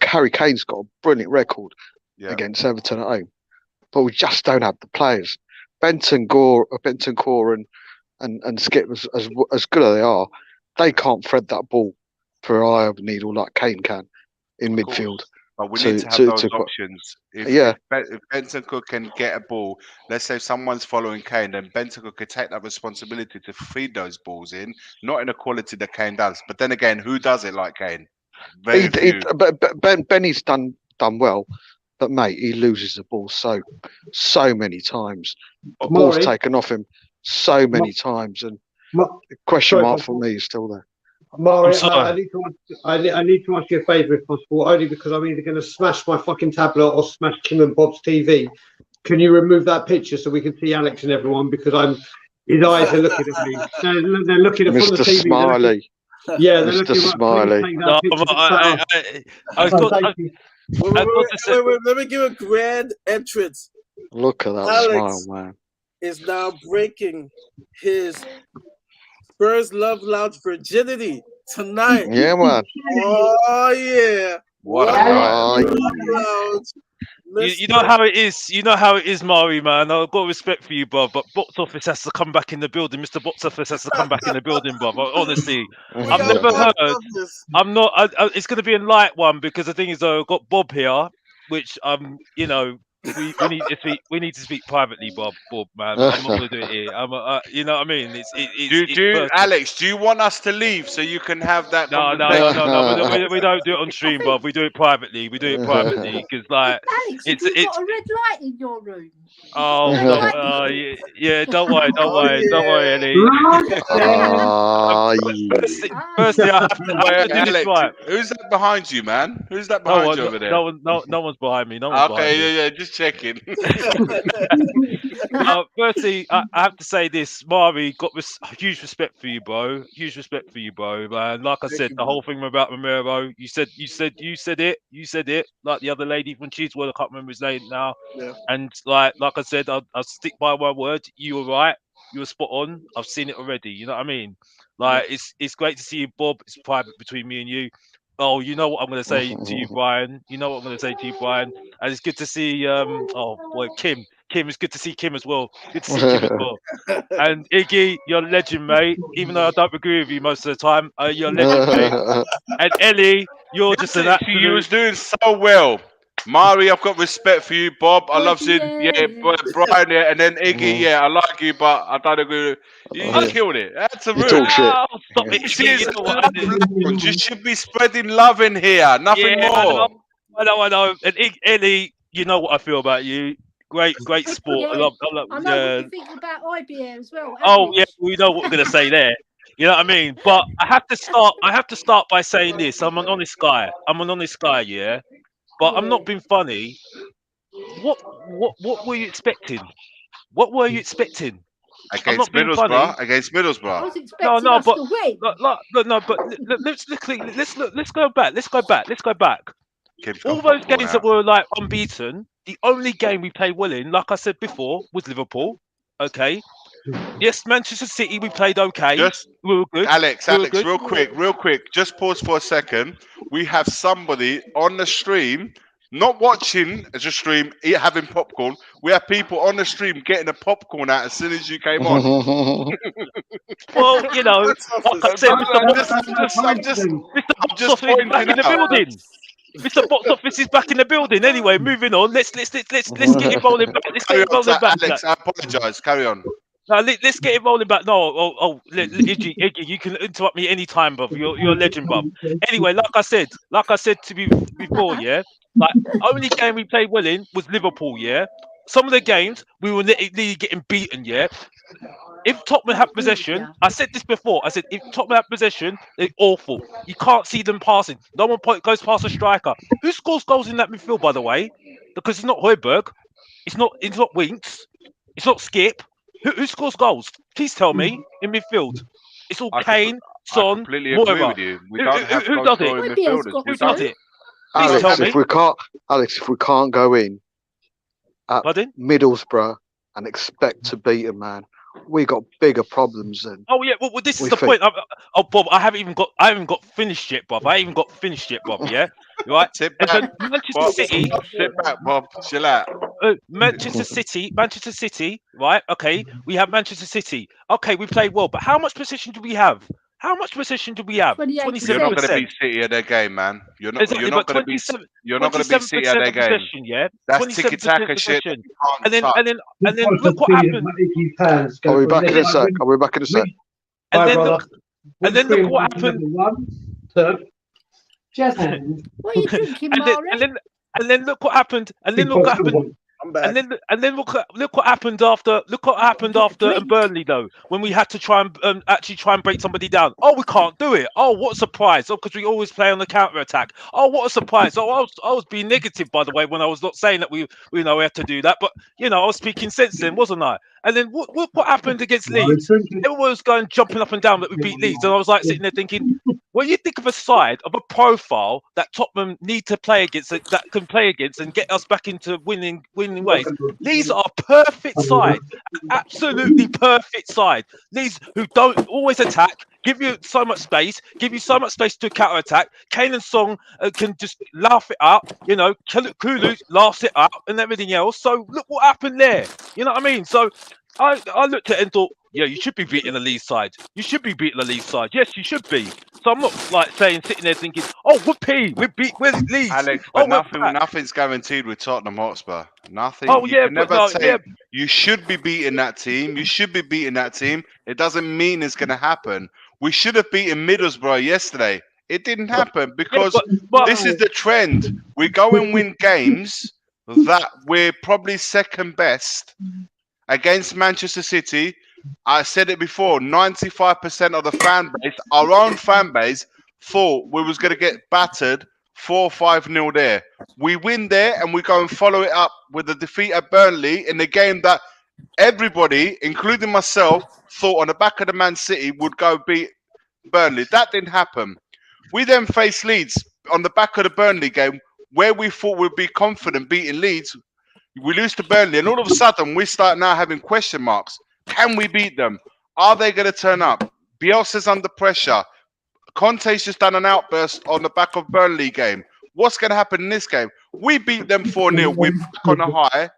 Harry Kane's got a brilliant record against Everton at home, but we just don't have the players. Bentancur and Skip, as good as they are, they can't thread that ball through an eye of a needle like Kane can in midfield. But we need to have those options. If Bentancur can get a ball, let's say someone's following Kane, then Bentancur could take that responsibility to feed those balls in, not in a quality that Kane does. But then again, who does it like Kane? But Benny's done well, but mate, he loses the ball so many times. The ball's taken off him so many times, and the question mark for me is still there. Mari, I need to ask you a favour if possible, only because I'm either going to smash my fucking tablet or smash Kim and Bob's TV. Can you remove that picture so we can see Alex and everyone? Because his eyes are looking at me. They're looking at Mr. the TV. Smiley. They're Mr. Smiley. Wait, let me give a grand entrance. Look at that Alex smile, man. Is now breaking his Spurs Love Lounge virginity tonight. Yeah, man. Oh, yeah. What you know how it is. You know how it is, Mari, man. I've got respect for you, bruv. But box office has to come back in the building. Mr. Box Office has to come back in the building, bruv. Honestly, I've never heard. I'm not. It's going to be a light one because the thing is, though, I've got Bob here, which you know. We need to speak privately, Bob, man. I'm not gonna do it here. You know what I mean? Alex, do you want us to leave so you can have that? No. We don't do it on stream, Bob. We do it privately. We do it privately because, like, Alex, it's got a red light in your room. Oh, yeah. Don't worry, Ellie. Firstly, I have to do this right. Who's that behind you, man? Who's that behind you over there? No one's behind me. No one's behind me. Yeah, just checking. Firstly, I have to say this, Mari, got huge respect for you, bro. Huge respect for you, bro, man. Like I said, the whole thing about Romero, you said it, like the other lady from Cheeseworld, I can't remember his name now. Yeah. And like I said, I'll stick by my word. You were right. You were spot on. I've seen it already. You know what I mean? Like it's great to see you, Bob. It's private between me and you. Oh, you know what I'm going to say to you, Brian. And it's good to see, Kim. Kim, it's good to see Kim as well. Good to see Kim as well. And Iggy, you're a legend, mate. Even though I don't agree with you most of the time, you're a legend, mate. And Ellie, you're just an absolute... You was doing so well. Mari, I've got respect for you. Bob, I love seeing Brian, and then Iggy, I like you, but I don't agree with you. You killed it. That's a real Stop it. You should be spreading love in here, nothing more. I know. And Ellie, you know what I feel about you. Great sport. I love. I know what you think about IBA as well. Oh yeah, we know what we're gonna say there. You know what I mean? But I have to start by saying this. I'm an honest guy, yeah. But I'm not being funny. What were you expecting? Against Middlesbrough. I was expecting us to win. But let's go back. All those games that were like unbeaten, the only game we played well in, like I said before, was Liverpool. Okay. Yes, Manchester City, we played okay. We were good. Alex, real quick. Just pause for a second. We have somebody on the stream, not watching as a stream, having popcorn. We have people on the stream getting the popcorn out as soon as you came on. Well, you know, like I said, I'm just pointing back in the building. Mr. Box Office is back in the building. Anyway, moving on. Let's get it rolling back. Alex, I apologise. Carry on. No, let's get it rolling back. No, Iggy, you can interrupt me anytime, bruv. You're a legend, bruv. Anyway, like I said to you before, yeah. Like only game we played well in was Liverpool, yeah. Some of the games we were literally getting beaten, yeah. If Tottenham have possession, I said this before. I said if Tottenham have possession, they're awful. You can't see them passing. No one goes past a striker. Who scores goals in that midfield, by the way? Because it's not Højbjerg, it's not Winks, it's not Skip. Who scores goals? Please tell me in midfield. It's all Kane, Son, I completely agree with you. We don't have who does it? midfielders. Who does it? Alex, if we can't go in at Middlesbrough and expect to beat them, man, we got bigger problems than. Oh yeah, well this is the point. Bob, I haven't even got finished yet, Bob. Yeah. right? Sit And back, then Manchester Bob. City, Sit back, Bob. Chill out. Manchester City, right? Okay, we have Manchester City. Okay, we played well, but how much possession do we have? How much possession do we have? 28%. You're not going to 27%. beat City at their game, man. You're not. Exactly, You're not but going to beat. 27, You're not going to beat City at 27% their of game. possession, yeah? That's tiki 27% taka shit that possession. you can't And then, touch. and then look what happened. I'll be back in a sec. I'll be back in a sec. And Bye, then brother. look, and then look what happened. One, two. Jazz hands. What are you drinking, And then, Mari? and then look what happened. And then look what happened. I'm back. And then look what happened after. Look what happened after Burnley though, when we had to try and actually try and break somebody down. Oh, we can't do it. Oh, what a surprise! Oh, because we always play on the counter attack. Oh, what a surprise! Oh, I was being negative, by the way, when I was not saying that we had to do that, but I was speaking sense then, wasn't I? And then what happened against Leeds? Everyone was going jumping up and down that we beat Leeds, and I was like sitting there thinking, when you think of a side of a profile that Tottenham need to play against, that can play against and get us back into winning ways, Leeds are a perfect side, an absolutely perfect side. Leeds who don't always attack, give you so much space to counter attack. Kane and Song can just laugh it up, Kulu laughs it up and everything else. So look what happened there. You know what I mean? So I looked at it and thought, yeah, you should be beating the Leeds side. You should be beating the Leeds side. Yes, you should be. So I'm not like sitting there thinking, oh, whoopee, we're Leeds. Alex, but nothing's guaranteed with Tottenham Hotspur. Nothing. Oh, You yeah, can but never say yeah. you should be beating that team. You should be beating that team. It doesn't mean it's going to happen. We should have beaten Middlesbrough yesterday. It didn't happen because but this is the trend. We go and win games that we're probably second best against Manchester City. I said it before, 95% of the fan base, our own fan base, thought we was going to get battered 4-5-0 there. We win there and we go and follow it up with a defeat at Burnley in the game that everybody, including myself, thought on the back of the Man City would go beat Burnley. That didn't happen. We then faced Leeds on the back of the Burnley game where we thought we'd be confident beating Leeds. We lose to Burnley and all of a sudden we start now having question marks. Can we beat them? Are they going to turn up? Bielsa's under pressure. Conte's just done an outburst on the back of Burnley game. What's going to happen in this game? We beat them 4-0. We're back on a high.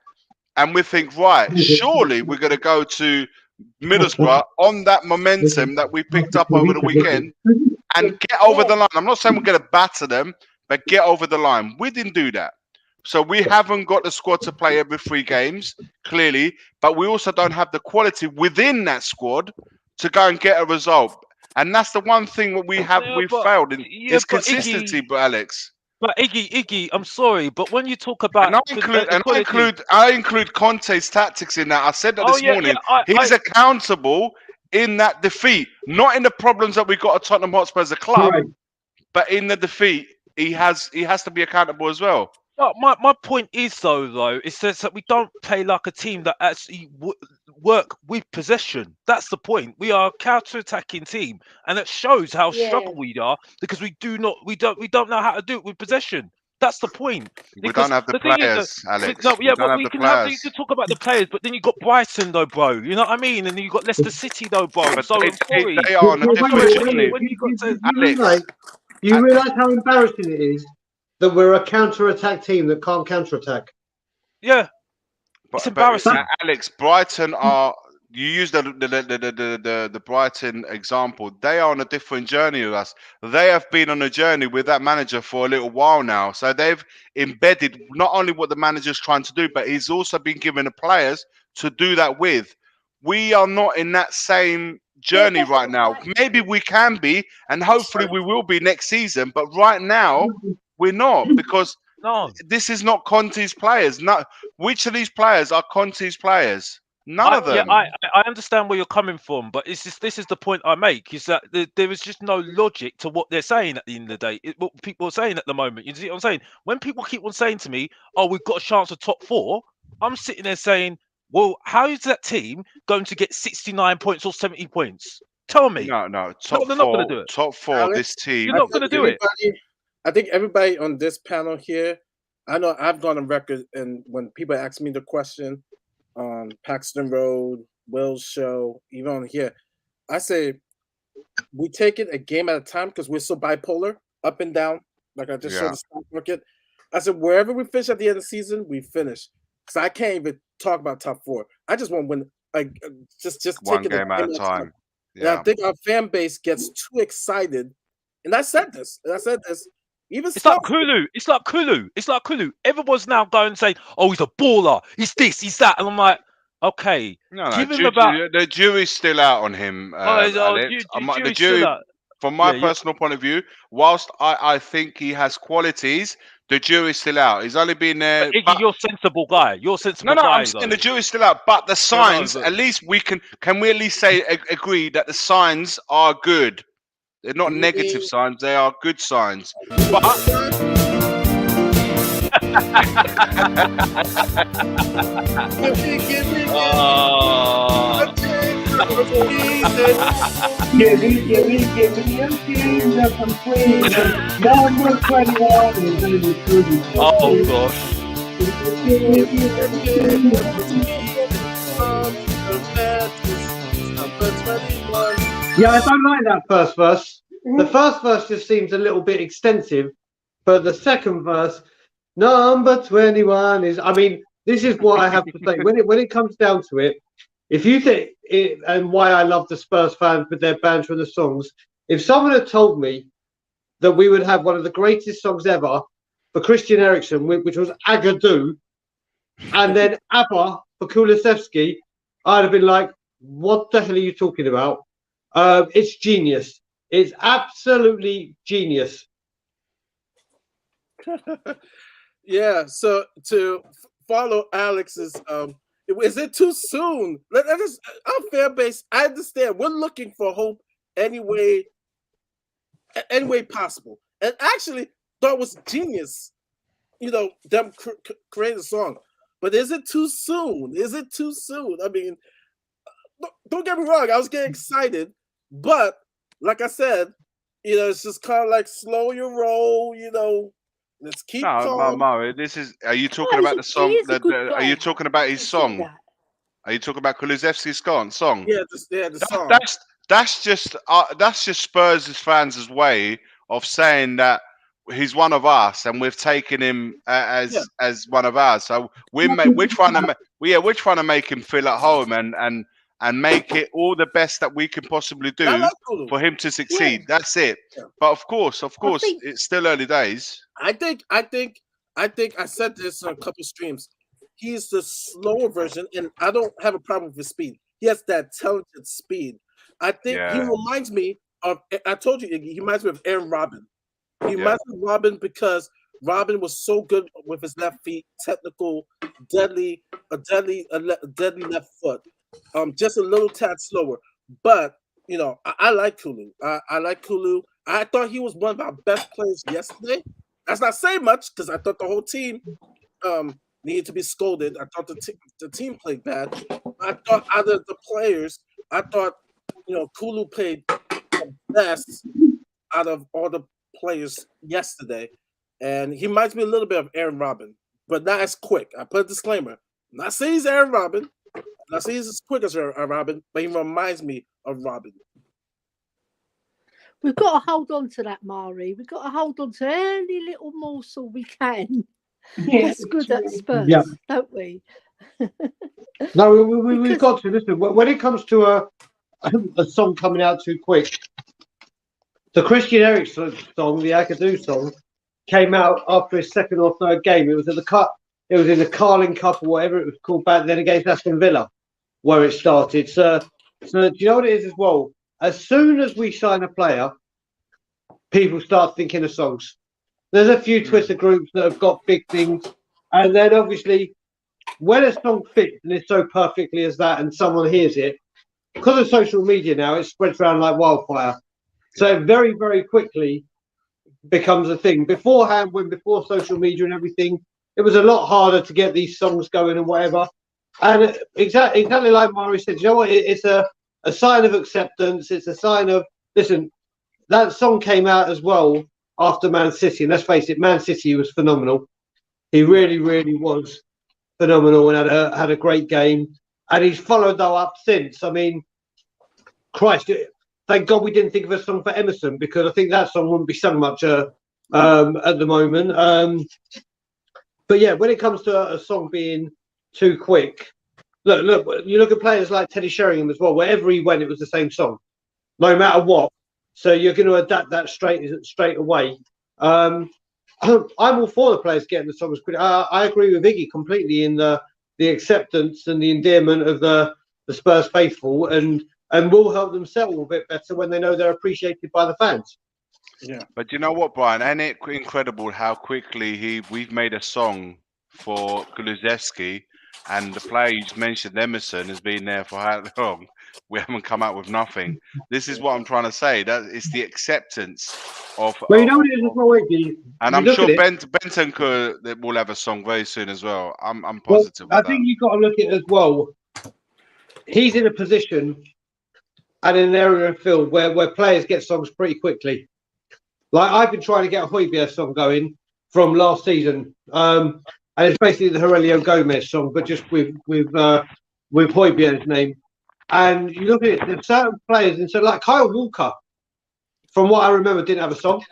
And we think, right, surely we're going to go to Middlesbrough on that momentum that we picked up over the weekend and get over the line. I'm not saying we're going to batter them, but get over the line. We didn't do that. So we haven't got the squad to play every 3 games, clearly, but we also don't have the quality within that squad to go and get a result. And that's the one thing that we failed in is consistency, but Alex. But Iggy, I'm sorry, but when you talk about I include Conte's tactics in that. I said that this morning. He's accountable in that defeat, not in the problems that we got at Tottenham Hotspur as a club, but in the defeat, he has to be accountable as well. But my point is though, it says that we don't play like a team that actually work with possession. That's the point. We are a counter-attacking team, and it shows how struggle we are because we don't know how to do it with possession. That's the point. We don't have the players, Alex. No, yeah, but you can talk about the players, but then you got Brighton though, bro. You know what I mean? And then you got Leicester City though, bro. But so they are on a different journey. Alex, you realise how embarrassing it is that we're a counter-attack team that can't counter-attack. Yeah, it's embarrassing. But Alex, Brighton are. You use the Brighton example. They are on a different journey with us. They have been on a journey with that manager for a little while now. So they've embedded not only what the manager's trying to do, but he's also been given the players to do that with. We are not in that same journey right now. Maybe we can be, and hopefully we will be next season. But right now, we're not, because this is not Conte's players. No, which of these players are Conte's players? None of them. Yeah, I understand where you're coming from, but this is the point I make, is that there is just no logic to what they're saying at the end of the day. What people are saying at the moment. You see what I'm saying? When people keep on saying to me, oh, we've got a chance of top 4, I'm sitting there saying, well, how is that team going to get 69 points or 70 points? Tell me. No. They're not going to do it. Top 4, Alex, this team. You're not going to do it. I think everybody on this panel here, I know I've gone on record, and when people ask me the question on Paxton Road, Will's show, even on here, I say we take it a game at a time because we're so bipolar, up and down. Like I just showed the stock market. I said, wherever we finish at the end of the season, we finish. Because I can't even talk about top 4. I just want to win. Like just one taking game at a time. And I think our fan base gets too excited. And I said this. Even it's like Kulu. It's like Kulu. Everyone's now going and saying, "Oh, he's a baller. He's this. He's that." And I'm like, okay, give him the jury's still out on him. The jury, from my personal point of view, whilst I think he has qualities, the jury's still out. He's only been there. Iggy, you're a sensible guy. You're a sensible guy. No, I'm saying the jury's still out. But the signs, at least we can we at least say agree that the signs are good. They're not negative signs; they are good signs. But oh gosh. Yeah, I don't like that first verse. The first verse just seems a little bit extensive, but the second verse, number 21 is. I mean, this is what I have to say. When it comes down to it, if you think it, and why I love the Spurs fans with their banter and the songs, if someone had told me that we would have one of the greatest songs ever for Christian Eriksen, which was Agadoo, and then ABBA for Kulusevski, I'd have been like, what the hell are you talking about? It's genius. It's absolutely genius. Yeah, so to follow Alex's, is it too soon? Our fan base, I understand. We're looking for hope any way possible. And actually, thought it was genius, them create a song. But is it too soon? I mean, don't get me wrong. I was getting excited, but like I said, it's just kind of like slow your roll. Let's keep calm. No, this is. Are you talking about the song? Are you talking about his song? Are you talking about Kulusevski's song? Yeah, the song. That's just Spurs' fans' way of saying that he's one of us, and we've taken him as one of ours. So we're trying to make him feel at home and make it all the best that we can possibly do for him to succeed. Yeah. That's it. Yeah. But of course, it's still early days. I think I said this on a couple streams. He's the slower version, and I don't have a problem with his speed. He has that talented speed. I think he reminds me of. I told you, Iggy, he reminds me of Aaron Robin. He reminds me of Robin because Robin was so good with his left feet, technical, deadly left foot. Just a little tad slower, but I like Kulu. I like Kulu. I thought he was one of our best players yesterday. That's not saying much because I thought the whole team needed to be scolded. I thought the team played bad. I thought out of the players, Kulu played the best out of all the players yesterday, and he reminds me a little bit of Aaron Robin, but not as quick. I put a disclaimer. I'm not saying he's Aaron Robin. Now, see, he's as quick as Robin, but he reminds me of Robin. We've got to hold on to that, Mari. We've got to hold on to any little morsel we can. That's good at Spurs, don't we? No, we've got to. Listen, when it comes to a song coming out too quick, the Christian Eriksen song, the Agadoo song, came out after his second or third game. It was at the Cup. It was in the Carling Cup or whatever it was called back then against Aston Villa, where it started. So do you know what it is as well? As soon as we sign a player, people start thinking of songs. There's a few Twitter groups that have got big things. And then obviously, when a song fits and it's so perfectly as that and someone hears it, because of social media now, it spreads around like wildfire. So it very, very quickly becomes a thing. Beforehand, before social media and everything, it was a lot harder to get these songs going and whatever. And exactly like Mari said, you know what? It's a sign of acceptance. It's a sign of, listen, that song came out as well after Man City. And let's face it, Man City was phenomenal. He really, really was phenomenal and had a great game. And he's followed that up since. I mean, Christ, thank God we didn't think of a song for Emerson, because I think that song wouldn't be sung much at the moment. But yeah, when it comes to a song being too quick, look, you look at players like Teddy Sheringham as well. Wherever he went, it was the same song, no matter what. So you're going to adapt that straight away. I'm all for the players getting the songs quick. I agree with Iggy completely in the acceptance and the endearment of the Spurs faithful, and will help them settle a bit better when they know they're appreciated by the fans. Yeah. But you know what, Brian? Ain't it incredible how quickly we've made a song for Kulusevski, and the player you just mentioned, Emerson, has been there for how long? We haven't come out with nothing. This is what I'm trying to say. That it's the acceptance of. Well, you know what it is as well, Iggy. And I'm sure Benton will have a song very soon as well. I'm positive. Well, I think you've got to look at it as well. He's in a position and in an area of field where players get songs pretty quickly. Like I've been trying to get a Højbjerg song going from last season, and it's basically the Aurelio Gomez song, but just with Højbjerg's name. And you look at it, there's certain players, and so like Kyle Walker, from what I remember, didn't have a song.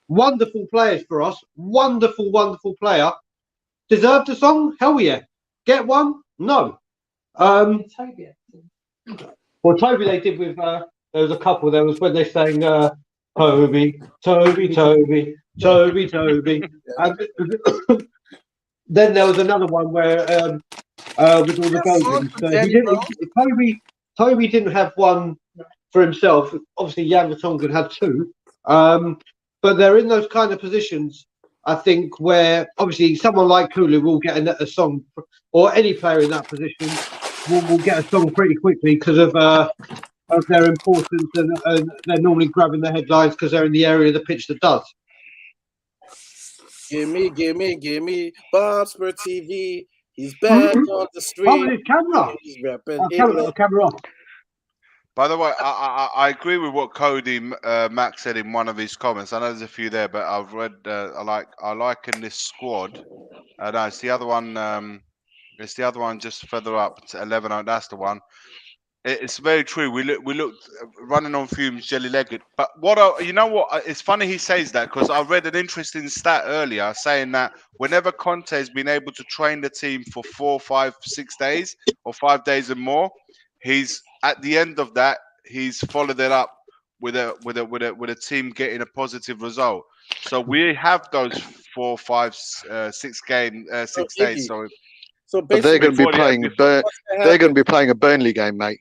Wonderful players for us, wonderful player. Deserved a song? Hell yeah. Get one? No. Well, Toby they did with. There was a couple. There was when they sang Toby. And then there was another one where with all the golden. Toby didn't have one for himself. Obviously, Jan Vertonghen had two. But they're in those kind of positions, I think, where obviously someone like Kulu will get a song, or any player in that position will get a song pretty quickly because of their importance, and they're normally grabbing the headlines because they're in the area of the pitch that does. Gimme, Bob Spur TV. He's back on the street. Oh, his camera. He's repping camera off. By the way, I agree with what Cody Max said in one of his comments. I know there's a few there, but I've read. I like in this squad. No, it's the other one. It's the other one just further up to 11. That's the one. It's very true. We looked running on fumes, jelly-legged. But you know what? It's funny he says that because I read an interesting stat earlier saying that whenever Conte has been able to train the team for 4, 5, 6 days or 5 days and more, he's at the end of that he's followed it up with a team getting a positive result. So we have those 4, 5, 6 days. So but they're going to be playing. They're going to be playing a Burnley game, mate.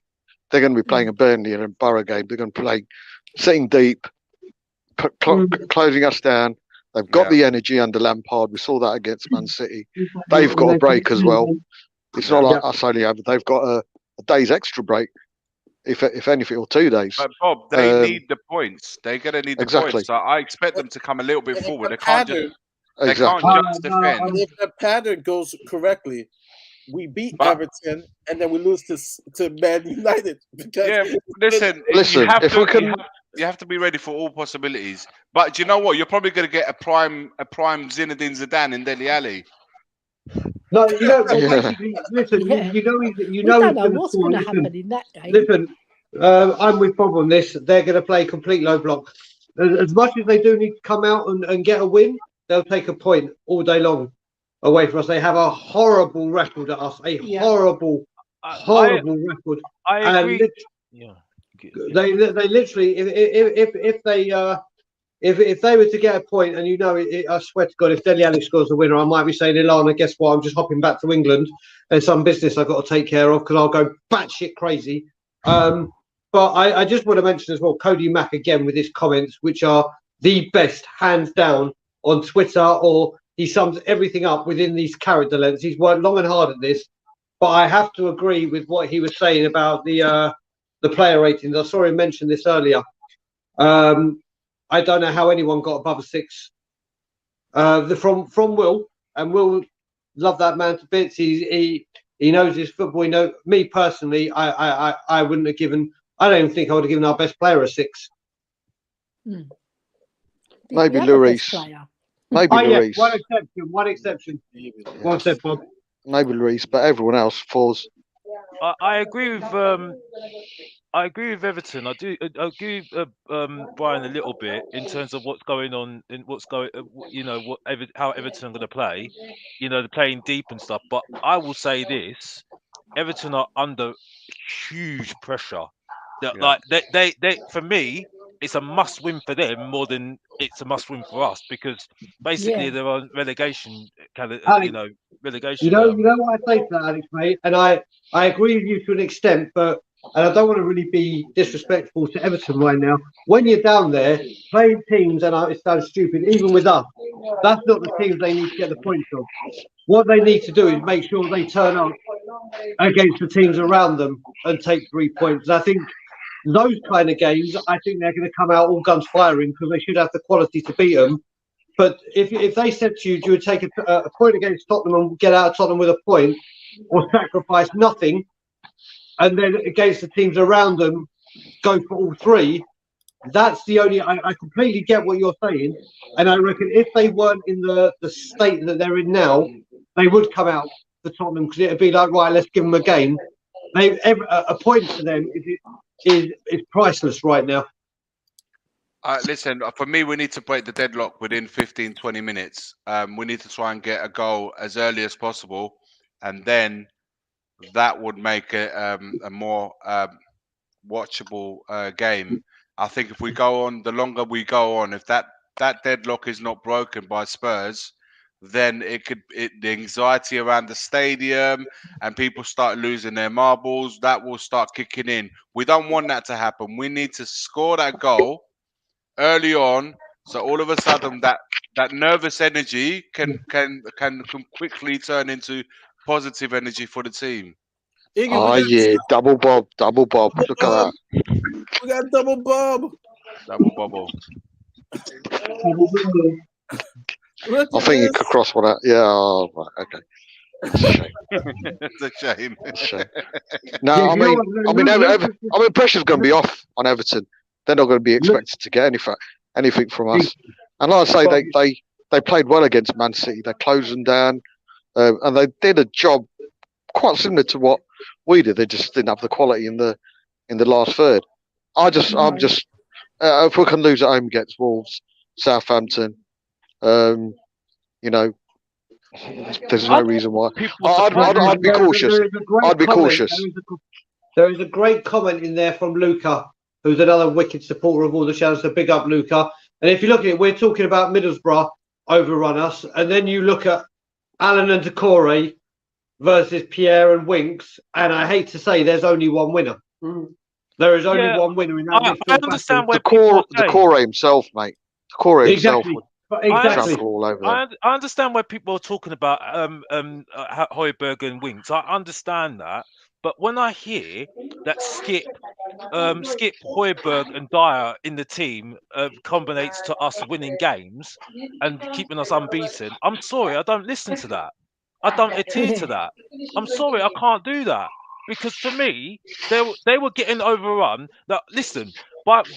They're going to be playing a Burnley and a Borough game. They're going to play sitting deep, closing us down. They've got the energy under Lampard. We saw that against Man City. They've got a break as well. It's not like us only have. They've got a day's extra break, if anything, or 2 days. But Bob, they need the points. They're going to need the points. So I expect them to come a little bit forward. They can't just defend. And if the pattern goes correctly, we beat Everton and then we lose to Man United. Because listen. You have to be ready for all possibilities. But you know what? You're probably going to get a prime Zinedine Zidane in Dele Alli. No, you know. Listen, you know don't know what's going to happen in that game. Listen, I'm with Bob on this. They're going to play complete low block. As much as they do need to come out and get a win, they'll take a point all day long away from us. They have a horrible record at us. Horrible record. I agree. They literally, if they were to get a point, and I swear to God, if Dele Alli scores a winner, I might be saying, Ilana, guess what? I'm just hopping back to England. There's some business I've got to take care of because I'll go batshit crazy. But I just want to mention as well, Cody Mack again with his comments, which are the best, hands down, on Twitter, or he sums everything up within these character lengths. He's worked long and hard at this, but I have to agree with what he was saying about the player ratings. I saw him mention this earlier. I don't know how anyone got above a 6. From Will, and Will love that man to bits. He knows his football. Me personally, I wouldn't have given. I don't even think I would have given our best player a 6. Maybe Lloris. Maybe Lloris. One exception. One step, Bob. Maybe Lloris, but everyone else 4s. I agree with Everton. I do. I agree with Brian a little bit in terms of what's going on and what's going. How Everton are going to play. They're playing deep and stuff. But I will say this: Everton are under huge pressure. Like they for me, it's a must win for them more than it's a must win for us because basically they're on relegation kind of Alex, relegation. you know what I say to that, Alex, mate, and I agree with you to an extent, but and I don't want to really be disrespectful to Everton right now. When you're down there playing teams, and it sounds stupid, even with us, that's not the teams they need to get the points of. What they need to do is make sure they turn up against the teams around them and take 3 points. And I think those kind of games, I think they're going to come out all guns firing because they should have the quality to beat them. But if they said to you, do you would take a point against Tottenham and get out of Tottenham with a point, or sacrifice nothing, and then against the teams around them, go for all 3, that's the only. I completely get what you're saying, and I reckon if they weren't in the state that they're in now, they would come out for Tottenham because it'd be like, right, let's give them a game. A point to them is priceless right now. Listen, for me, we need to break the deadlock within 15, 20 minutes. We need to try and get a goal as early as possible. And then that would make it a more watchable game. I think if we go on, the longer we go on, if that deadlock is not broken by Spurs, then the anxiety around the stadium and people start losing their marbles, that will start kicking in. We don't want that to happen. We need to score that goal early on, so all of a sudden that nervous energy can quickly turn into positive energy for the team. Yeah, double bob. Look at that. We got double bob. Double bubble. I think you could cross one out. Yeah, right, okay. It's a shame. It's a shame. It's a shame. No, I mean, pressure's going to be off on Everton. They're not going to be expected to get anything from us. And like I say, they played well against Man City. They closed them down, and they did a job quite similar to what we did. They just didn't have the quality in the last third. I'm just if we can lose at home against Wolves, Southampton, there's no reason why. I'd be cautious. I'd be cautious. There is a great comment in there from Luca, who's another wicked supporter of all the shadows. So big up, Luca. And if you look at it, we're talking about Middlesbrough overrun us, and then you look at Alan and Decore versus Pierre and Winks, and I hate to say, there's only one winner. There is only one winner in that. I understand where Decore himself, mate. Decore himself. Exactly. All over them. I understand why people are talking about Højbjerg and Winks. I understand that, but when I hear that Skip, Højbjerg, and Dyer in the team combinates to us winning games and keeping us unbeaten, I'm sorry, I don't listen to that. I don't adhere to that. I'm sorry, I can't do that because for me, they were getting overrun. Now, listen.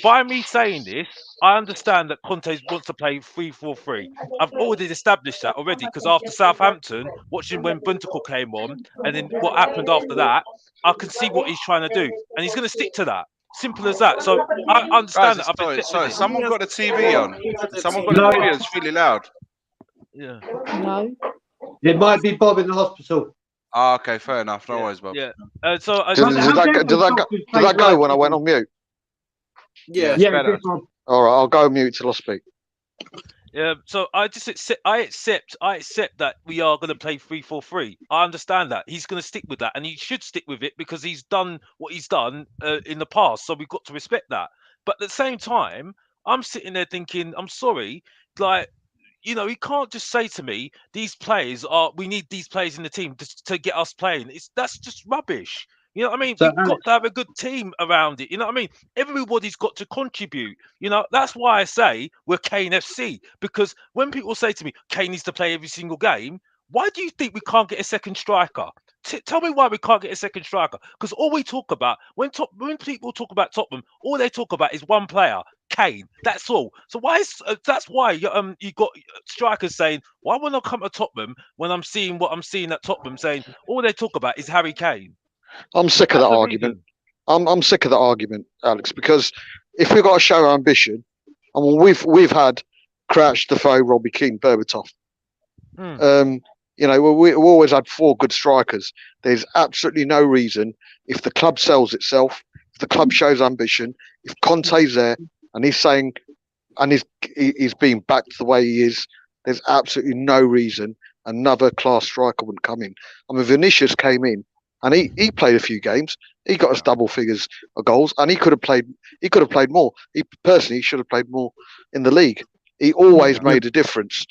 By me saying this, I understand that Conte wants to play 3-4-3. I've already established that already because after Southampton, watching when Bunticle came on, and then what happened after that, I can see what he's trying to do, and he's going to stick to that. Simple as that. So I understand that. Sorry, someone got the TV on. Someone got the TV on. It's really loud. Yeah. No. It might be Bob in the hospital. Oh, okay, fair enough. No worries, Bob. Yeah. Did that go when I went on mute? Yeah. All right, I'll go on mute till I speak. Yeah, so I accept that we are going to play 3-4-3. I understand that he's going to stick with that, and he should stick with it because he's done what he's done in the past. So we've got to respect that. But at the same time, I'm sitting there thinking, I'm sorry, like, you know, he can't just say to me, we need these players in the team to get us playing. That's just rubbish. You know what I mean? We've got to have a good team around it. You know what I mean? Everybody's got to contribute. You know, that's why I say we're Kane FC. Because when people say to me, Kane needs to play every single game, why do you think we can't get a second striker? Tell me why we can't get a second striker. Because all we talk about, when people talk about Tottenham, all they talk about is one player, Kane. That's all. So that's why you got strikers saying, why won't I come to Tottenham when I'm seeing what I'm seeing at Tottenham saying, all they talk about is Harry Kane. I'm sick of that argument. I'm sick of that argument, Alex, because if we've got to show ambition, I mean, we've had Crouch, Defoe, Robbie Keane, Berbatov. You know, we've always had 4 good strikers. There's absolutely no reason, if the club sells itself, if the club shows ambition, if Conte's there and he's saying, and he's being backed the way he is, there's absolutely no reason another class striker wouldn't come in. I mean, Vinicius came in and he played a few games. He got us double figures of goals, and he could have played more. He personally should have played more in the league. He always made a difference.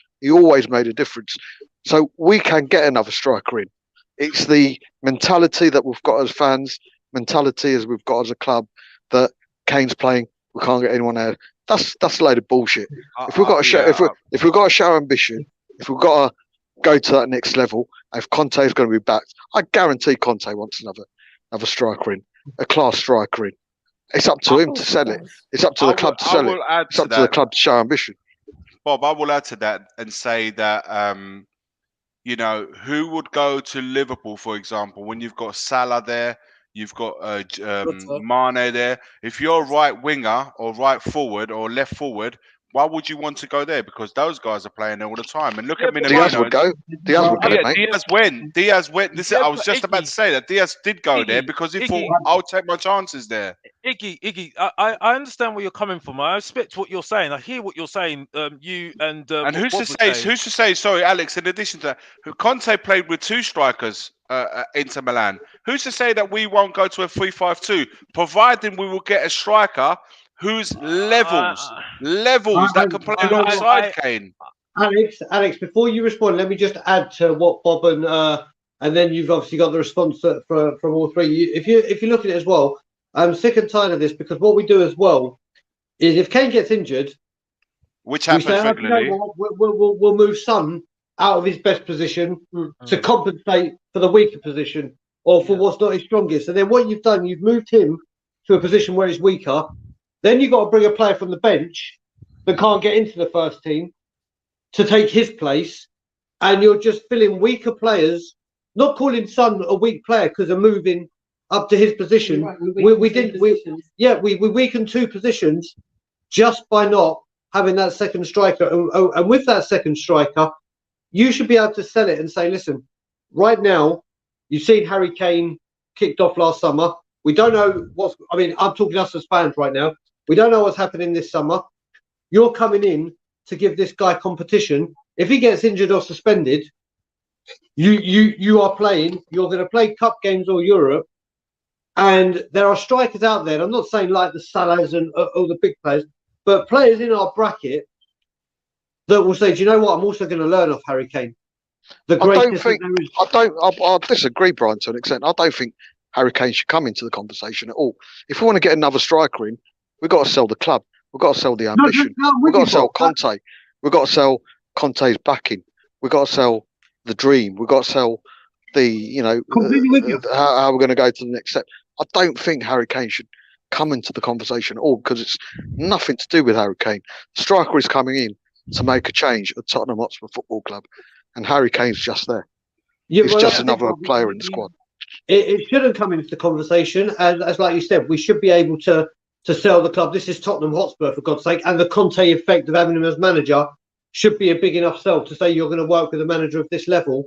So we can get another striker in. It's the mentality that we've got as fans, mentality as we've got as a club, that Kane's playing, we can't get anyone out. That's a load of bullshit. If we've got to show, if we've got to show ambition, if we've got to go to that next level, if Conte is going to be backed, I guarantee Conte wants another striker in, a class striker in. It's up to him to sell it. It's up to the club to sell it. It's up to the club to show ambition. Bob, I will add to that and say that, you know, who would go to Liverpool, for example, when you've got Salah there, you've got Mane there. If you're a right winger or right forward or left forward, why would you want to go there? Because those guys are playing there all the time. And look at Minamino. Diaz would go. Diaz would go, mate. Diaz went. I was just about to say that Diaz did go there because he thought, I'll take my chances there. Iggy, I understand where you're coming from. I respect what you're saying. I hear what you're saying. You and who's to say? Sorry, Alex. In addition to that, Conte played with 2 strikers. Inter Milan. Who's to say that we won't go to a 3-5-2, providing we will get a striker who's levels that can play alongside Kane? Alex, before you respond, let me just add to what Bob and then you've obviously got the response from all 3. If you look at it as well, I'm sick and tired of this, because what we do as well is if Kane gets injured, which happens regularly, we'll move Son out of his best position to compensate for the weaker position or for what's not his strongest. And then what you've done, you've moved him to a position where he's weaker. Then you've got to bring a player from the bench that can't get into the first team to take his place. And you're just filling weaker players, not calling Son a weak player because they're moving up to his position. Right, we weakened 2 positions just by not having that second striker. And with that second striker, you should be able to sell it and say, listen, right now, you've seen Harry Kane kicked off last summer. We don't know I'm talking us as fans right now. We don't know what's happening this summer. You're coming in to give this guy competition. If he gets injured or suspended, you are playing. You're going to play cup games or Europe. And there are strikers out there. I'm not saying like the Salahs and all the big players, but players in our bracket that will say, do you know what? I'm also going to learn off Harry Kane. I disagree, Brian, to an extent. I don't think Harry Kane should come into the conversation at all. If we want to get another striker in, we've got to sell the club. We've got to sell the ambition. We've got to sell Conte. We've got to sell Conte's backing. We've got to sell the dream. We've got to sell the, how we're going to go to the next step. I don't think Harry Kane should come into the conversation at all, because it's nothing to do with Harry Kane. The striker is coming in to make a change at Tottenham Hotspur Football Club, and Harry Kane's just there. He's just another player in the squad. It shouldn't come into the conversation, and as like you said, we should be able to sell the club. This is Tottenham Hotspur, for God's sake, and the Conte effect of having him as manager should be a big enough sell to say you're going to work with a manager of this level.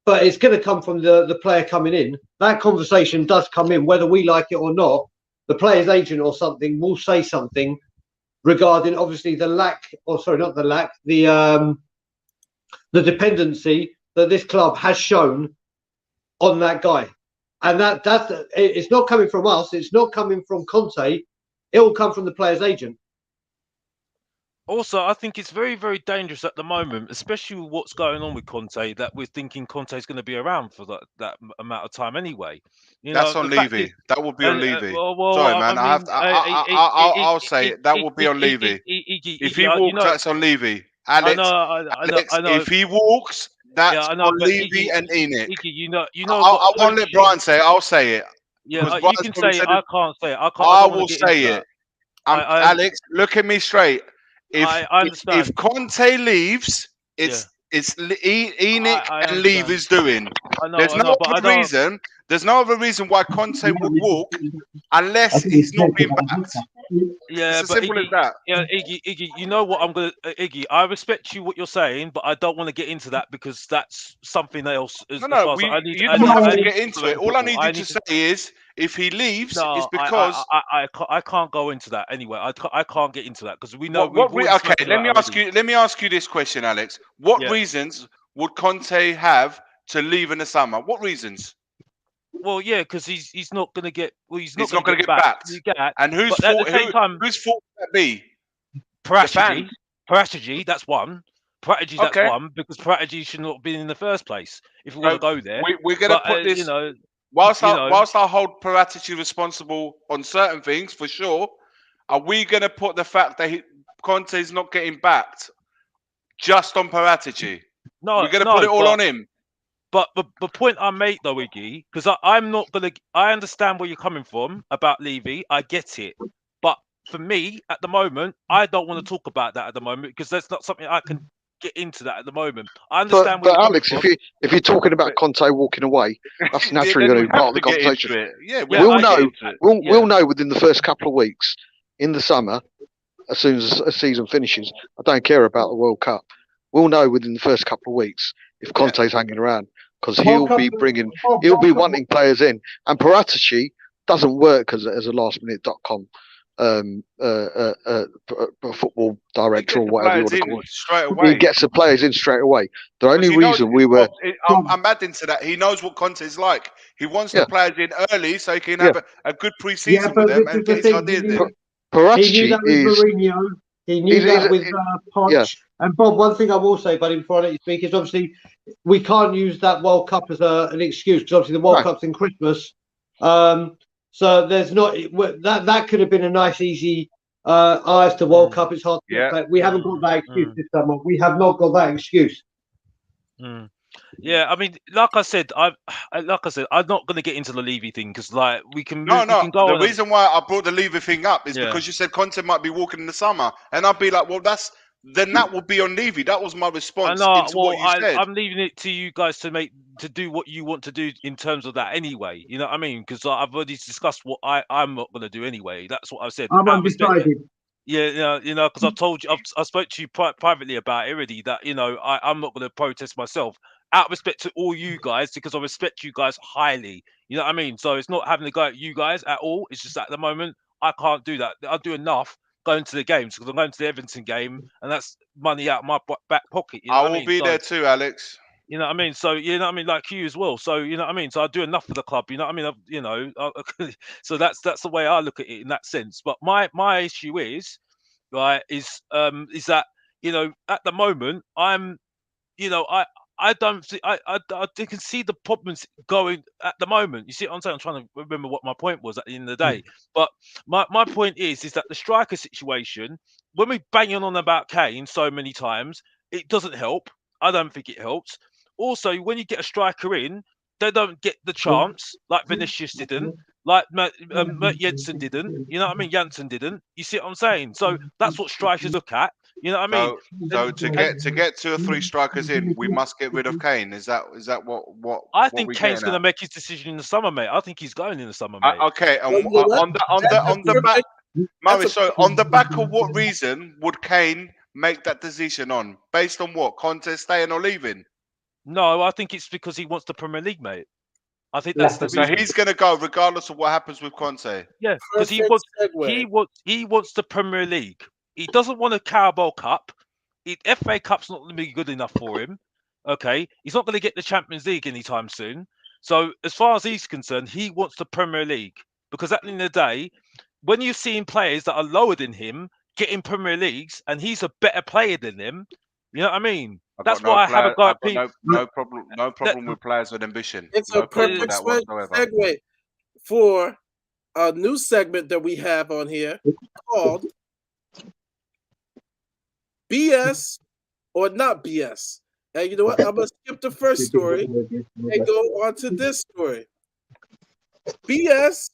But it's going to come from the player coming in. That conversation does come in, whether we like it or not. The player's agent or something will say something regarding, obviously, the dependency that this club has shown on that guy. And that's it's not coming from us. It's not coming from Conte. It will come from the player's agent. Also, I think it's very, very dangerous at the moment, especially with what's going on with Conte, that we're thinking Conte's going to be around for that amount of time anyway. That's on Levy. That will be on Levy. Sorry, man. I'll say it. That will be on Levy. If he walks, that's on Levy. Alex, if he walks, that's on Levy and Enoch. I won't let Brian say it. I'll say it. Yeah, you can say it. I can't say it. I will say it. Alex, look at me straight. If Conte leaves, it's Enoch and Levy's doing. there's no other reason. There's no other reason why Conte would walk unless he's not being backed. Yeah, it's as but simple Iggy, as that. yeah, Iggy, you know what I'm gonna, Iggy. I respect you what you're saying, but I don't want to get into that because that's something else. As far as I need, you don't have to need get into it. All I need you to say is, if he leaves, it's because I can't go into that anyway. I can't get into that because we know we've okay, let me ask you this question, Alex. What reasons would Conte have to leave in the summer? What reasons? Well, yeah, because he's not going to get. Well, he's not going to get backed. And whose fault? Whose fault would that be? Paratici, that's one. Paratici, that's one because Paratici should not have been in the first place. If we want to go there, we're going to put this. You know, whilst I hold Paratici responsible on certain things for sure, are we going to put the fact that Conte is not getting backed just on Paratici? No, we're going to put it all on him. But the point I make though, Iggy, because I'm not gonna. I understand where you're coming from about Levy. I get it, but for me at the moment, I don't want to talk about that at the moment because that's not something I can get into that at the moment. I understand. But Alex, if you're talking about Conte walking away, that's naturally going to be part of the conversation. We'll know within the first couple of weeks in the summer, as soon as a season finishes. I don't care about the World Cup. We'll know within the first couple of weeks if Conte's hanging around because he'll be wanting players in. And Paratici doesn't work as a lastminute.com football director or whatever you want to call it. Straight away. He gets the players in straight away. The only reason I'm adding to that. He knows what Conte's like. He wants the players in early so he can have a good pre-season with them and get his ideas in. Paratici he knew that with Mourinho. He knew that with Poch. Yeah. And Bob, one thing I will say, buddy, before I let you speak, is obviously we can't use that World Cup as an excuse because obviously the World Cup's in Christmas. So there's not that could have been a nice, easy eyes to World Cup. It's hard to get back. We haven't got that excuse this summer. We have not got that excuse. Yeah, I mean, like I said, I'm not going to get into the Levy thing because, like, we can. The reason why I brought the Levy thing up is because you said Conte might be walking in the summer, and I'd be like, well, that will be on Levy. That was my response into what you said. I'm leaving it to you guys to do what you want to do in terms of that anyway. You know what I mean? Because I've already discussed what I'm not going to do anyway. That's what I've said. I'm undecided. Yeah, because I've told you, I spoke to you privately about it already. That I'm not going to protest myself out of respect to all you guys because I respect you guys highly. You know what I mean? So it's not having to go at you guys at all. It's just at the moment I can't do that. I'll do enough going to the games because I'm going to the Everton game and that's money out of my back pocket. You know I will be there too, Alex. You know what I mean? So you know what I mean, like you as well. So you know what I mean. So I do enough for the club. You know what I mean? So that's the way I look at it in that sense. But my issue is is that at the moment I don't see I can see the problems going at the moment. You see what I'm saying? I'm trying to remember what my point was at the end of the day. But my point is that the striker situation, when we bang on about Kane so many times, it doesn't help. I don't think it helps. Also, when you get a striker in, they don't get the chance like Vinicius didn't, like Jensen didn't. You know what I mean? Janssen didn't. You see what I'm saying? So that's what strikers look at. You know what I mean? So to get 2 or 3 strikers in, we must get rid of Kane. Is that what? I think Kane's going to make his decision in the summer, mate. I think he's going in the summer, mate. Okay, and on the back, Murray. So on the back of what reason would Kane make that decision on? Based on what? Conte staying or leaving? No, I think it's because he wants the Premier League, mate. I think that's the reason. So he's going to go regardless of what happens with Conte. Yeah, because he wants the Premier League. He doesn't want a Carabao Cup. FA Cup's not going to be good enough for him. Okay, he's not going to get the Champions League anytime soon. So as far as he's concerned, he wants the Premier League because at the end of the day, when you're seeing players that are lower than him getting Premier Leagues and he's a better player than them, you know what I mean? That's why I have a go at people. No problem with players with ambition. It's a perfect segue for a new segment that we have on here called BS or not BS. And you know what? I'm going to skip the first story and go on to this story. BS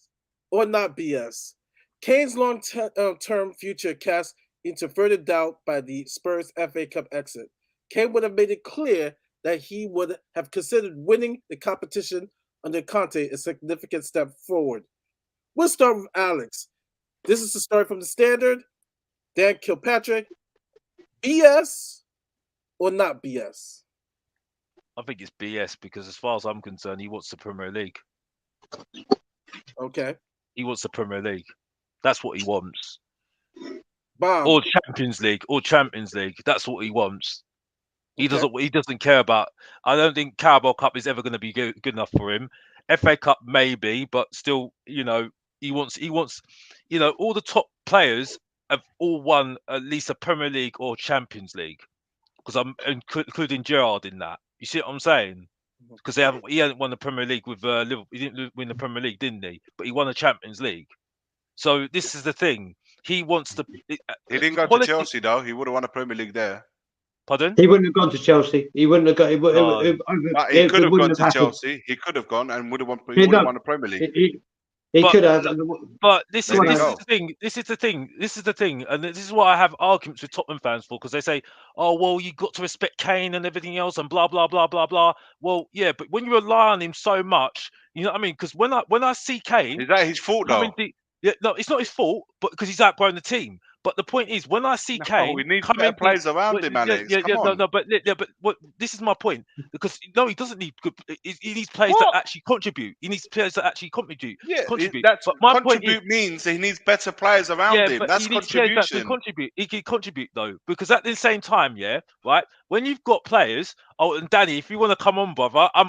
or not BS. Kane's long-term future cast into further doubt by the Spurs FA Cup exit. Kane would have made it clear that he would have considered winning the competition under Conte a significant step forward. We'll start with Alex. This is the story from the Standard. Dan Kilpatrick, BS or not BS? I think it's BS because, as far as I'm concerned, he wants the Premier League. Okay. He wants the Premier League. That's what he wants. Bob. Or Champions League. That's what he wants. He doesn't care about. I don't think Carabao Cup is ever going to be good enough for him. FA Cup maybe, but still, he wants. All the top players have all won at least a Premier League or Champions League, because I'm including Gerrard in that. You see what I'm saying? Because he hadn't won the Premier League with Liverpool. He didn't win the Premier League, didn't he? But he won the Champions League. So this is the thing. He wants to. He didn't go to Chelsea though. He would have won a Premier League there. Pardon? He wouldn't have gone to Chelsea. He wouldn't have got. He could have gone to Chelsea. He could have gone and would have won. He would have won the Premier League. He could have. But this is the thing. This is the thing, and this is why I have arguments with Tottenham fans for, because they say, "Oh, well, you got to respect Kane and everything else, and blah blah blah blah blah." Well, yeah, but when you rely on him so much, you know what I mean? Because when I see Kane, is that his fault though? Yeah, no, it's not his fault, but because he's outgrown the team. But the point is, when I see Kane, we need better players around him, Alex. But this is my point, because he doesn't need good. He needs players that actually contribute. He needs players that actually contribute. Yeah, contribute. That's but my contribute point means he needs better players around him. That's contribution. He can contribute though, because at the same time, right. When you've got players, and Danny, if you want to come on, brother, I'm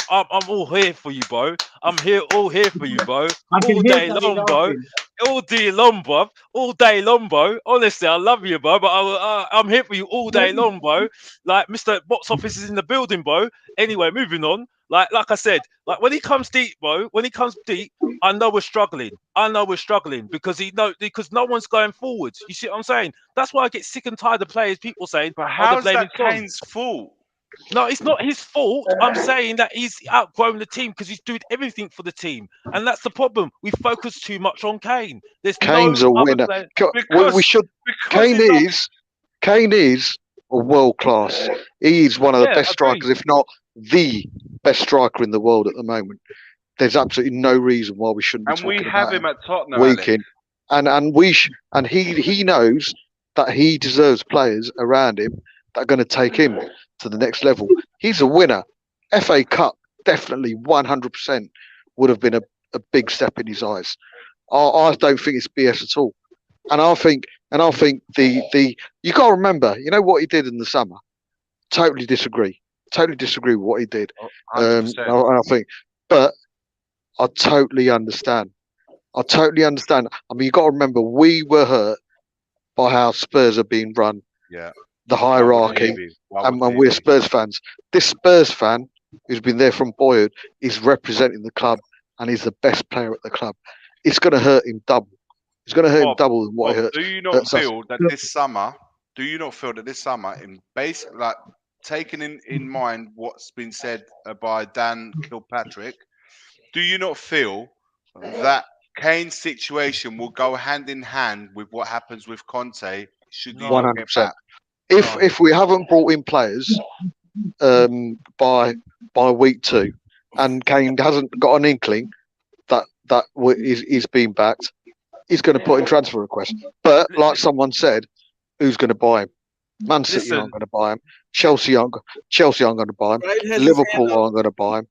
all here for you, bro. I'm all here for you, bro. All day long, bro. All day long, bro. All day long, bro. Honestly, I love you, bro. But I'm here for you all day long, bro. Like Mr. Box Office is in the building, bro. Anyway, moving on. Like I said, like when he comes deep, bro. When he comes deep, I know we're struggling. Because no one's going forwards. You see what I'm saying? That's why I get sick and tired of players. People saying, "But how's that Kane's fault?" No, it's not his fault. I'm saying that he's outgrown the team because he's doing everything for the team, and that's the problem. We focus too much on Kane. Kane's a winner. Kane is a world class. He's one of the best strikers, if not the best striker in the world at the moment. There's absolutely no reason why we shouldn't. And we have him at Tottenham week in, and he knows that he deserves players around him that are going to take him to the next level. He's a winner. FA Cup definitely 100% would have been a big step in his eyes. I don't think it's BS at all. And I think the you got to remember, you know what he did in the summer. Totally disagree with what he did. And I think, but I totally understand. I mean, you got to remember, we were hurt by how Spurs are being run. Yeah. The hierarchy, and we're Spurs fans. This Spurs fan who's been there from boyhood is representing the club, and he's the best player at the club. It's going to hurt him double. It's going to hurt him double than what it hurts. Do you not feel that this summer, in base, like taking in mind what's been said by Dan Kilpatrick, do you not feel that Kane's situation will go hand in hand with what happens with Conte? Should you 100%. If we haven't brought in players by week 2, and Kane hasn't got an inkling that is being backed, he's going to put in transfer requests. But like someone said, who's going to buy him? Man City aren't going to buy him. Chelsea aren't going to buy him. Liverpool aren't going to buy him.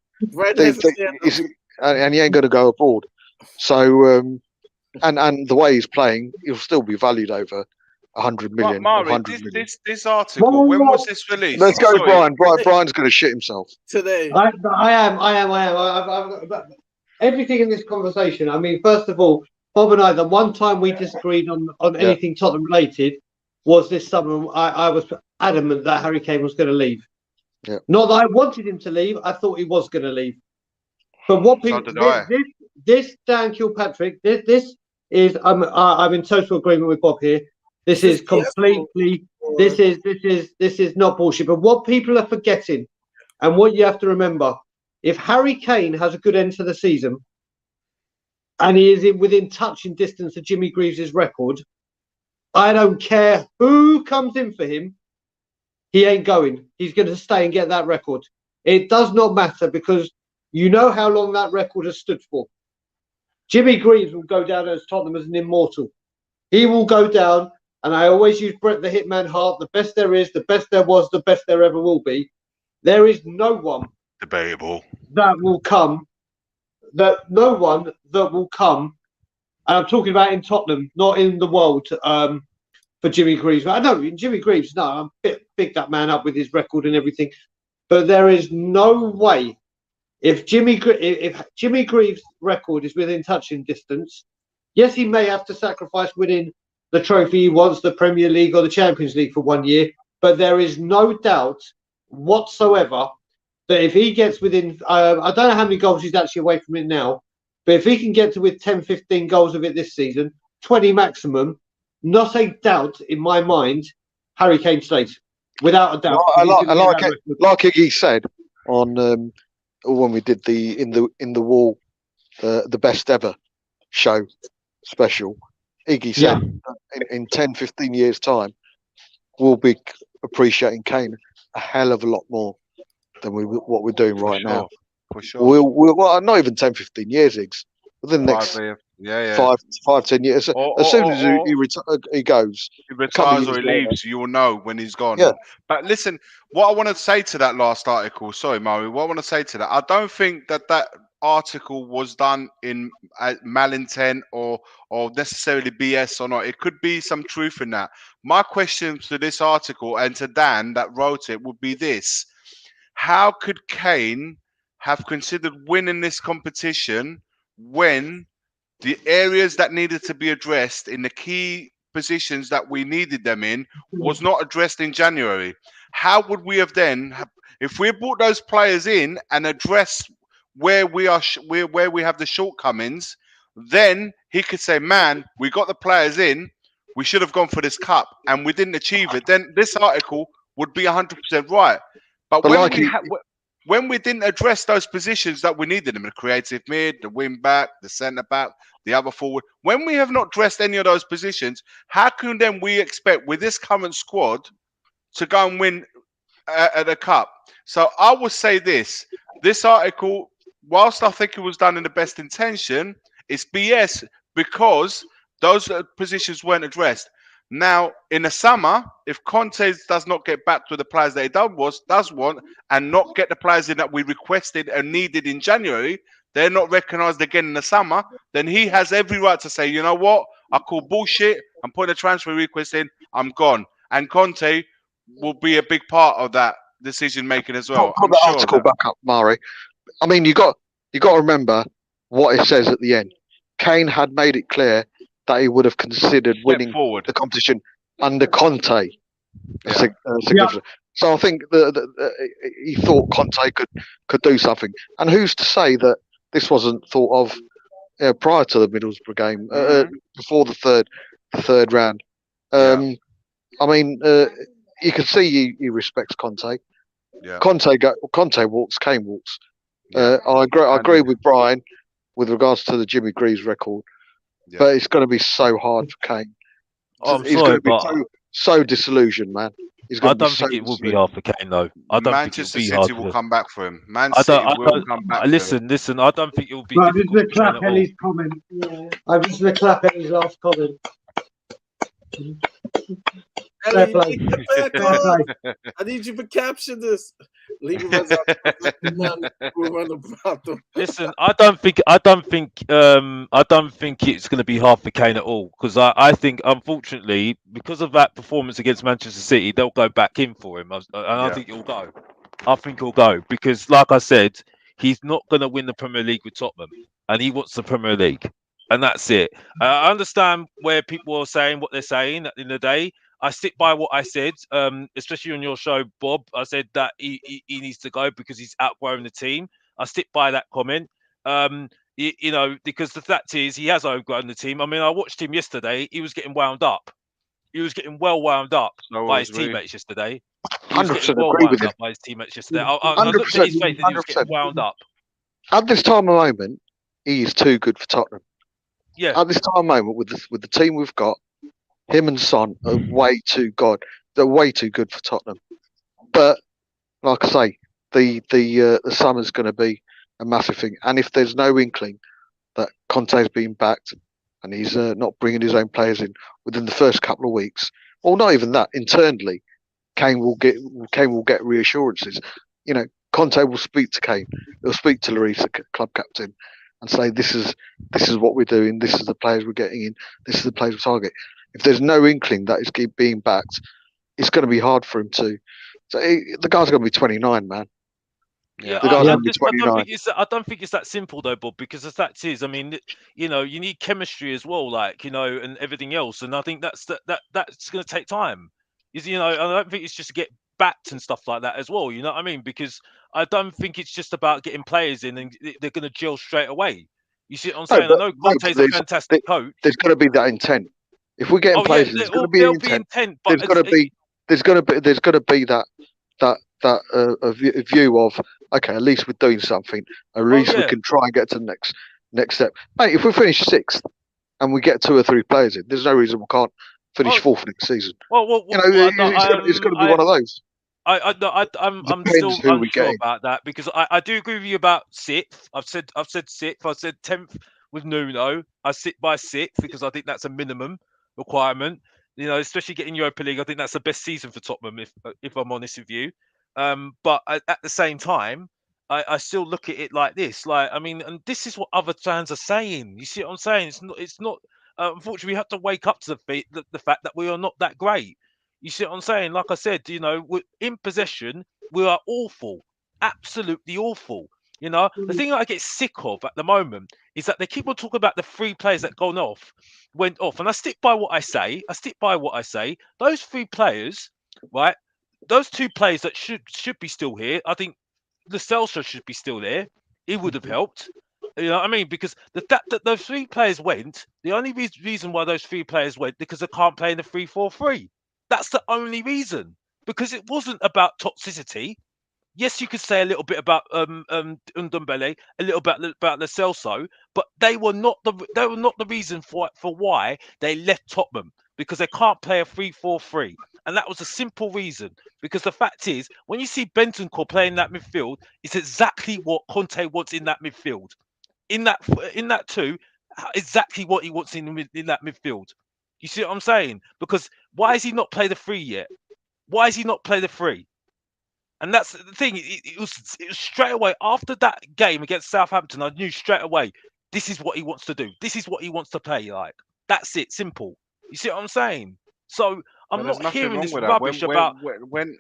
And he ain't going to go abroad. So and the way he's playing, he'll still be valued over 100 million. This article, when was this released? Let's go, Brian. Brian's going to shit himself today. I am. I've everything in this conversation. I mean, first of all, Bob and I, the one time we disagreed on anything Tottenham related was this summer. I was adamant that Harry Kane was going to leave. Yeah. Not that I wanted him to leave. I thought he was going to leave. But what people, this Dan Kilpatrick, this is. I'm in total agreement with Bob here. This is completely. This is not bullshit. But what people are forgetting, and what you have to remember, if Harry Kane has a good end to the season, and he is within touching distance of Jimmy Greaves' record, I don't care who comes in for him. He ain't going. He's going to stay and get that record. It does not matter because you know how long that record has stood for. Jimmy Greaves will go down as Tottenham as an immortal. He will go down, and I always use Brett the Hitman Hart, the best there is, the best there was, the best there ever will be. There is no one debatable that will come, and I'm talking about in Tottenham, not in the world, for Jimmy Greaves. I know in Jimmy Greaves, no, I'm big that man up with his record and everything, but there is no way if Jimmy Greaves' record is within touching distance. Yes, he may have to sacrifice winning the trophy he wants, the Premier League or the Champions League for 1 year, but there is no doubt whatsoever that if he gets within, I don't know how many goals he's actually away from it now, but if he can get to with 10, 15 goals of it this season, 20 maximum, not a doubt in my mind, Harry Kane stays, without a doubt. Like Iggy said on when we did the in the wall, the best ever show special, Iggy said in 10, 15 years time, we'll be appreciating Kane a hell of a lot more than what we're doing right now. For sure. Well, not even 10, 15 years, Iggs. Within the next 5, 10 years. As soon as he goes. He retires or he leaves, you will know when he's gone. Yeah. But listen, what I want to say to that last article, sorry, Murray, what I want to say to that, I don't think that article was done in malintent or necessarily BS or not. It could be some truth in that. My question to this article and to Dan that wrote it would be this. How could Kane have considered winning this competition when the areas that needed to be addressed in the key positions that we needed them in was not addressed in January? How would we have then, if we brought those players in and addressed where we are, where we have the shortcomings, then he could say, man, we got the players in, we should have gone for this cup and we didn't achieve it. Then this article would be 100% right. But when we didn't address those positions that we needed them, the creative mid, the wing back, the centre back, the other forward, when we have not addressed any of those positions, how can then we expect with this current squad to go and win at a cup? So I would say this article, whilst I think it was done in the best intention, it's BS because those positions weren't addressed. Now, in the summer, if Conte does not get back to the players that he does want and not get the players in that we requested and needed in January, they're not recognised again in the summer, then he has every right to say, you know what, I call bullshit, I'm putting a transfer request in, I'm gone. And Conte will be a big part of that decision making as well. Put the article back up, Murray. I mean, you got to remember what it says at the end. Kane had made it clear that he would have considered winning the competition under Conte. So I think he thought Conte could do something. And who's to say that this wasn't thought of prior to the Middlesbrough game, before the third round? I mean, you can see he respects Conte. Yeah. Conte walks, Kane walks. I agree with Brian with regards to the Jimmy Greaves record. Yeah. But it's going to be so hard for Kane. He's going to be so disillusioned, man. I don't think it will be hard for Kane, though. I don't Manchester think it'll be City hard will come back for him. Man City will come back. Listen. I don't think it will be. I'm just going to clap Ellie's comment. Yeah. I'm just going to clap Ellie's last comment. Ellie, I need you to capture this. Listen, I don't think it's going to be hard for Kane at all, because I think, unfortunately, because of that performance against Manchester City, they'll go back in for him, and I think he'll go. I think he'll go because, like I said, he's not going to win the Premier League with Tottenham, and he wants the Premier League, and that's it. I understand where people are saying what they're saying at the end of the day. I stick by what I said, especially on your show, Bob. I said that he needs to go because he's outgrown the team. I stick by that comment, because the fact is he has outgrown the team. I mean, I watched him yesterday. He was getting wound up. He was getting well wound up by his teammates yesterday. He was getting well wound up by his teammates yesterday. I looked at his face and he was getting wound up. At this time of moment, he is too good for Tottenham. Yeah. At this time of moment, with the team we've got, him and Son are way too good. They're way too good for Tottenham. But like I say, the summer's going to be a massive thing. And if there's no inkling that Conte's being backed and he's not bringing his own players in within the first couple of weeks, or not even that, internally, Kane will get reassurances. You know, Conte will speak to Kane. He'll speak to Lloris, the club captain, and say, "This is what we're doing. This is the players we're getting in. This is the players we target." If there's no inkling that is being backed, it's going to be hard for him to. So the guy's going to be 29, man. Yeah, The guy's I going to be 29. I don't think it's that simple though, Bob. Because the fact is, I mean, you know, you need chemistry as well, like, you know, and everything else. And I think that's going to take time. You know, I don't think it's just to get backed and stuff like that as well. You know what I mean? Because I don't think it's just about getting players in and they're going to gel straight away. You see what I'm saying? I know Conte's a fantastic coach. There's got to be that intent. If we're getting players, there's got to be intent. There's got to be that a view of, okay, at least we're doing something. At least we can try and get to the next step. Mate, if we finish 6th and we get 2 or 3 players in, there's no reason we can't finish 4th next season. It's going to be one of those. I'm still unsure about that, because I do agree with you about 6th. I've said 6th. I said 10th with Nuno. I sit by 6th because I think that's a minimum requirement. You know, especially getting Europa League, I think that's the best season for Tottenham, if I'm honest with you. But at the same time, I still look at it like this. Like, I mean, and this is what other fans are saying. You see what I'm saying? It's not. Unfortunately, we have to wake up to the fact that we are not that great. You see what I'm saying? Like I said, you know, in possession, we are awful, absolutely awful. You know, the thing that I get sick of at the moment is that they keep on talking about the 3 players that went off, and I stick by what I say. Those 3 players, right? Those 2 players that should be still here. I think Lo Celso should be still there. He would have helped. You know what I mean? Because the fact that those 3 players went, the only reason why those 3 players went, because they can't play in the 3-4-3. That's the only reason. Because it wasn't about toxicity. Yes, you could say a little bit about Ndombele, a little bit about Lo Celso, but they were not the reason for why they left Tottenham, because they can't play a 3-4-3. And that was a simple reason. Because the fact is, when you see Bentancur playing that midfield, it's exactly what Conte wants in that midfield. In that too, exactly what he wants in that midfield. You see what I'm saying? Because why has he not played the 3 yet? Why has he not played the 3? And that's the thing. It was straight away after that game against Southampton. I knew straight away, this is what he wants to do. This is what he wants to play like. That's it. Simple. You see what I'm saying? So I'm not hearing this rubbish about. When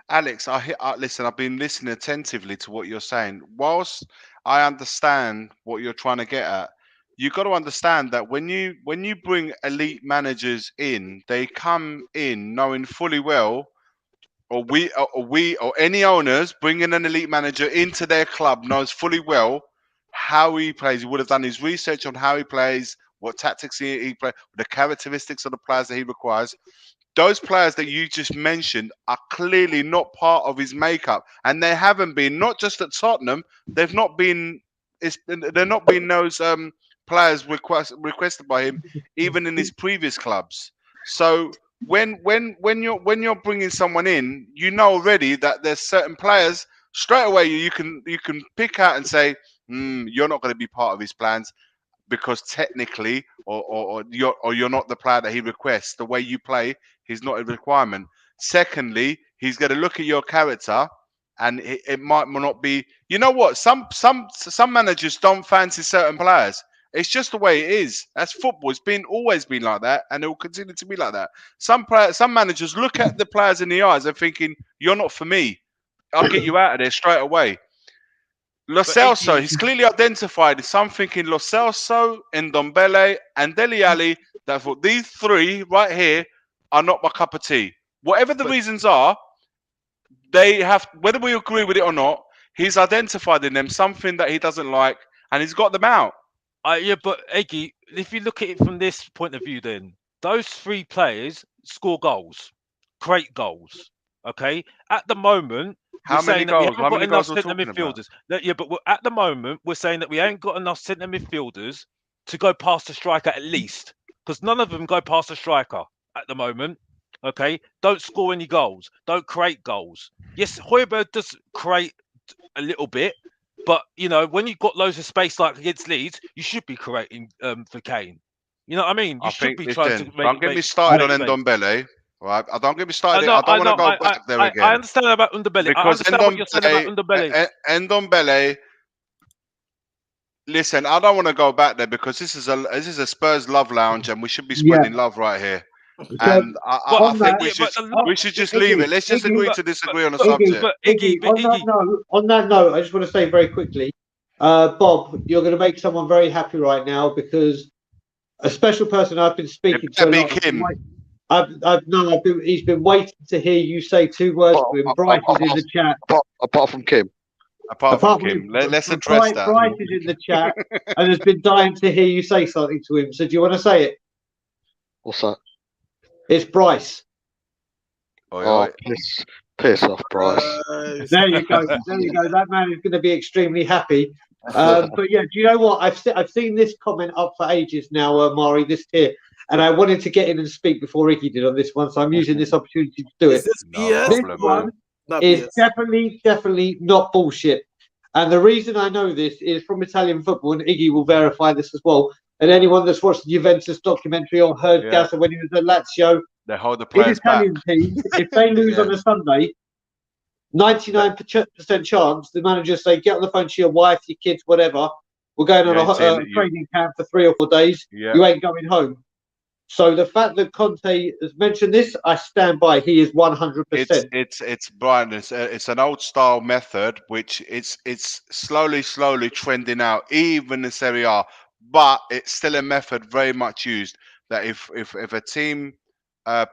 Alex, listen. I've been listening attentively to what you're saying. Whilst I understand what you're trying to get at, you got to understand that when you bring elite managers in, they come in knowing fully well. Or any owners bringing an elite manager into their club knows fully well how he plays. He would have done his research on how he plays, what tactics he plays, the characteristics of the players that he requires. Those players that you just mentioned are clearly not part of his makeup, and they haven't been. Not just at Tottenham, they've not been. They're not been those players requested by him, even in his previous clubs. So when you're bringing someone in, you know already that there's certain players straight away you can pick out and say, you're not going to be part of his plans, because technically or you're not the player that he requests. The way you play, he's not a requirement. Secondly, he's going to look at your character, and it might not be. You know what? Some managers don't fancy certain players. It's just the way it is. That's football. It's always been like that, and it will continue to be like that. Some managers look at the players in the eyes and thinking, "You're not for me. I'll get you out of there straight away." Lo Celso, he's clearly identified something in Lo Celso, Ndombele, and Dele Alli that for these 3 right here are not my cup of tea. Whatever the reasons are, they have, whether we agree with it or not, he's identified in them something that he doesn't like, and he's got them out. Yeah, but Eggy, if you look at it from this point of view, then those 3 players score goals, create goals. Okay, at the moment, how many goals? How many goals we're talking about? Yeah, but at the moment, we're saying that we ain't got enough centre midfielders to go past the striker at least, because none of them go past the striker at the moment. Okay, don't score any goals. Don't create goals. Yes, Højbjerg does create a little bit, but you know when you've got loads of space like against Leeds, you should be creating for Kane. You know what I mean? You should be trying to make. Don't get me started on Ndombele. Right? Don't get me started. I don't want to go back there again. I understand about Ndombele. Because I understand what you're saying about Ndombele. Ndombele. Listen, I don't want to go back there because this is a Spurs love lounge and we should be spreading love right here. And I think we should just leave it. Let's just agree to disagree on the subject. On that note, I just want to say very quickly, Bob, you're going to make someone very happy right now because a special person I've been speaking to. Kim. He's been waiting to hear you say two words to him. Bryce is in the chat. Apart from Kim. Apart from Kim, let's address that. Bryce is in the chat and has been dying to hear you say something to him. So do you want to say it? What's that? It's Bryce. Piss off, Bryce. There you go. There you go. That man is going to be extremely happy. But yeah, do you know what? I've seen this comment up for ages now, Mari, this here. And I wanted to get in and speak before Iggy did on this one, so I'm using this opportunity to do it. This one is definitely not bullshit. And the reason I know this is from Italian football, and Iggy will verify this as well. And anyone that's watched the Juventus documentary or heard Gazza when he was at Lazio, they hold the players Italian team, if they lose on a Sunday, 99% chance the managers say, get on the phone to your wife, your kids, whatever. We're going on a training camp for 3 or 4 days. You ain't going home. So the fact that Conte has mentioned this, I stand by. He is 100%. It's Brian. It's an old style method, which it's slowly trending out, even in Serie A. But it's still a method very much used. That if a team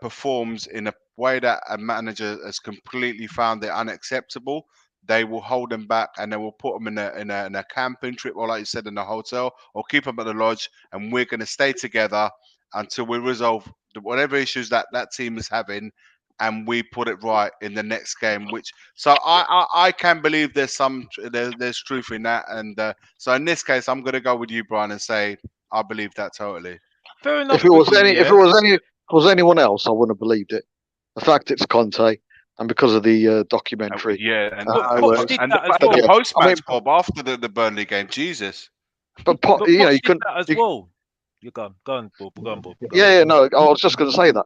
performs in a way that a manager has completely found it unacceptable, they will hold them back and they will put them in a camping trip, or like you said, in a hotel, or keep them at the lodge, and we're going to stay together until we resolve whatever issues that team is having, and we put it right in the next game. So I can believe there's truth in that, and so in this case, I'm going to go with you, Brian, and say I believe that totally. Fair enough. If it was anyone else, I wouldn't have believed it. The fact it's Conte, and because of the documentary, and the post-match, Bob, after the Burnley game, Jesus. But you couldn't as well. You're gone, Bob. Yeah, no, I was just going to say that.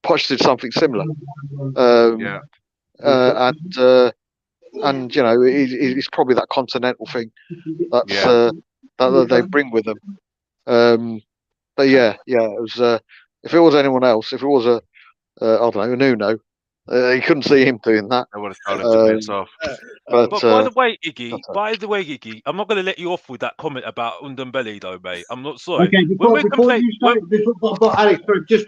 Poch did something similar. And it's probably that continental thing that they bring with them. But it was. If it was anyone else, if it was I don't know, Nuno, you couldn't see him doing that. I would have told him to piss off. But by the way, Iggy, I'm not going to let you off with that comment about Ndombele, though, mate. I'm not sorry. Okay, before you start, Alex, sorry, just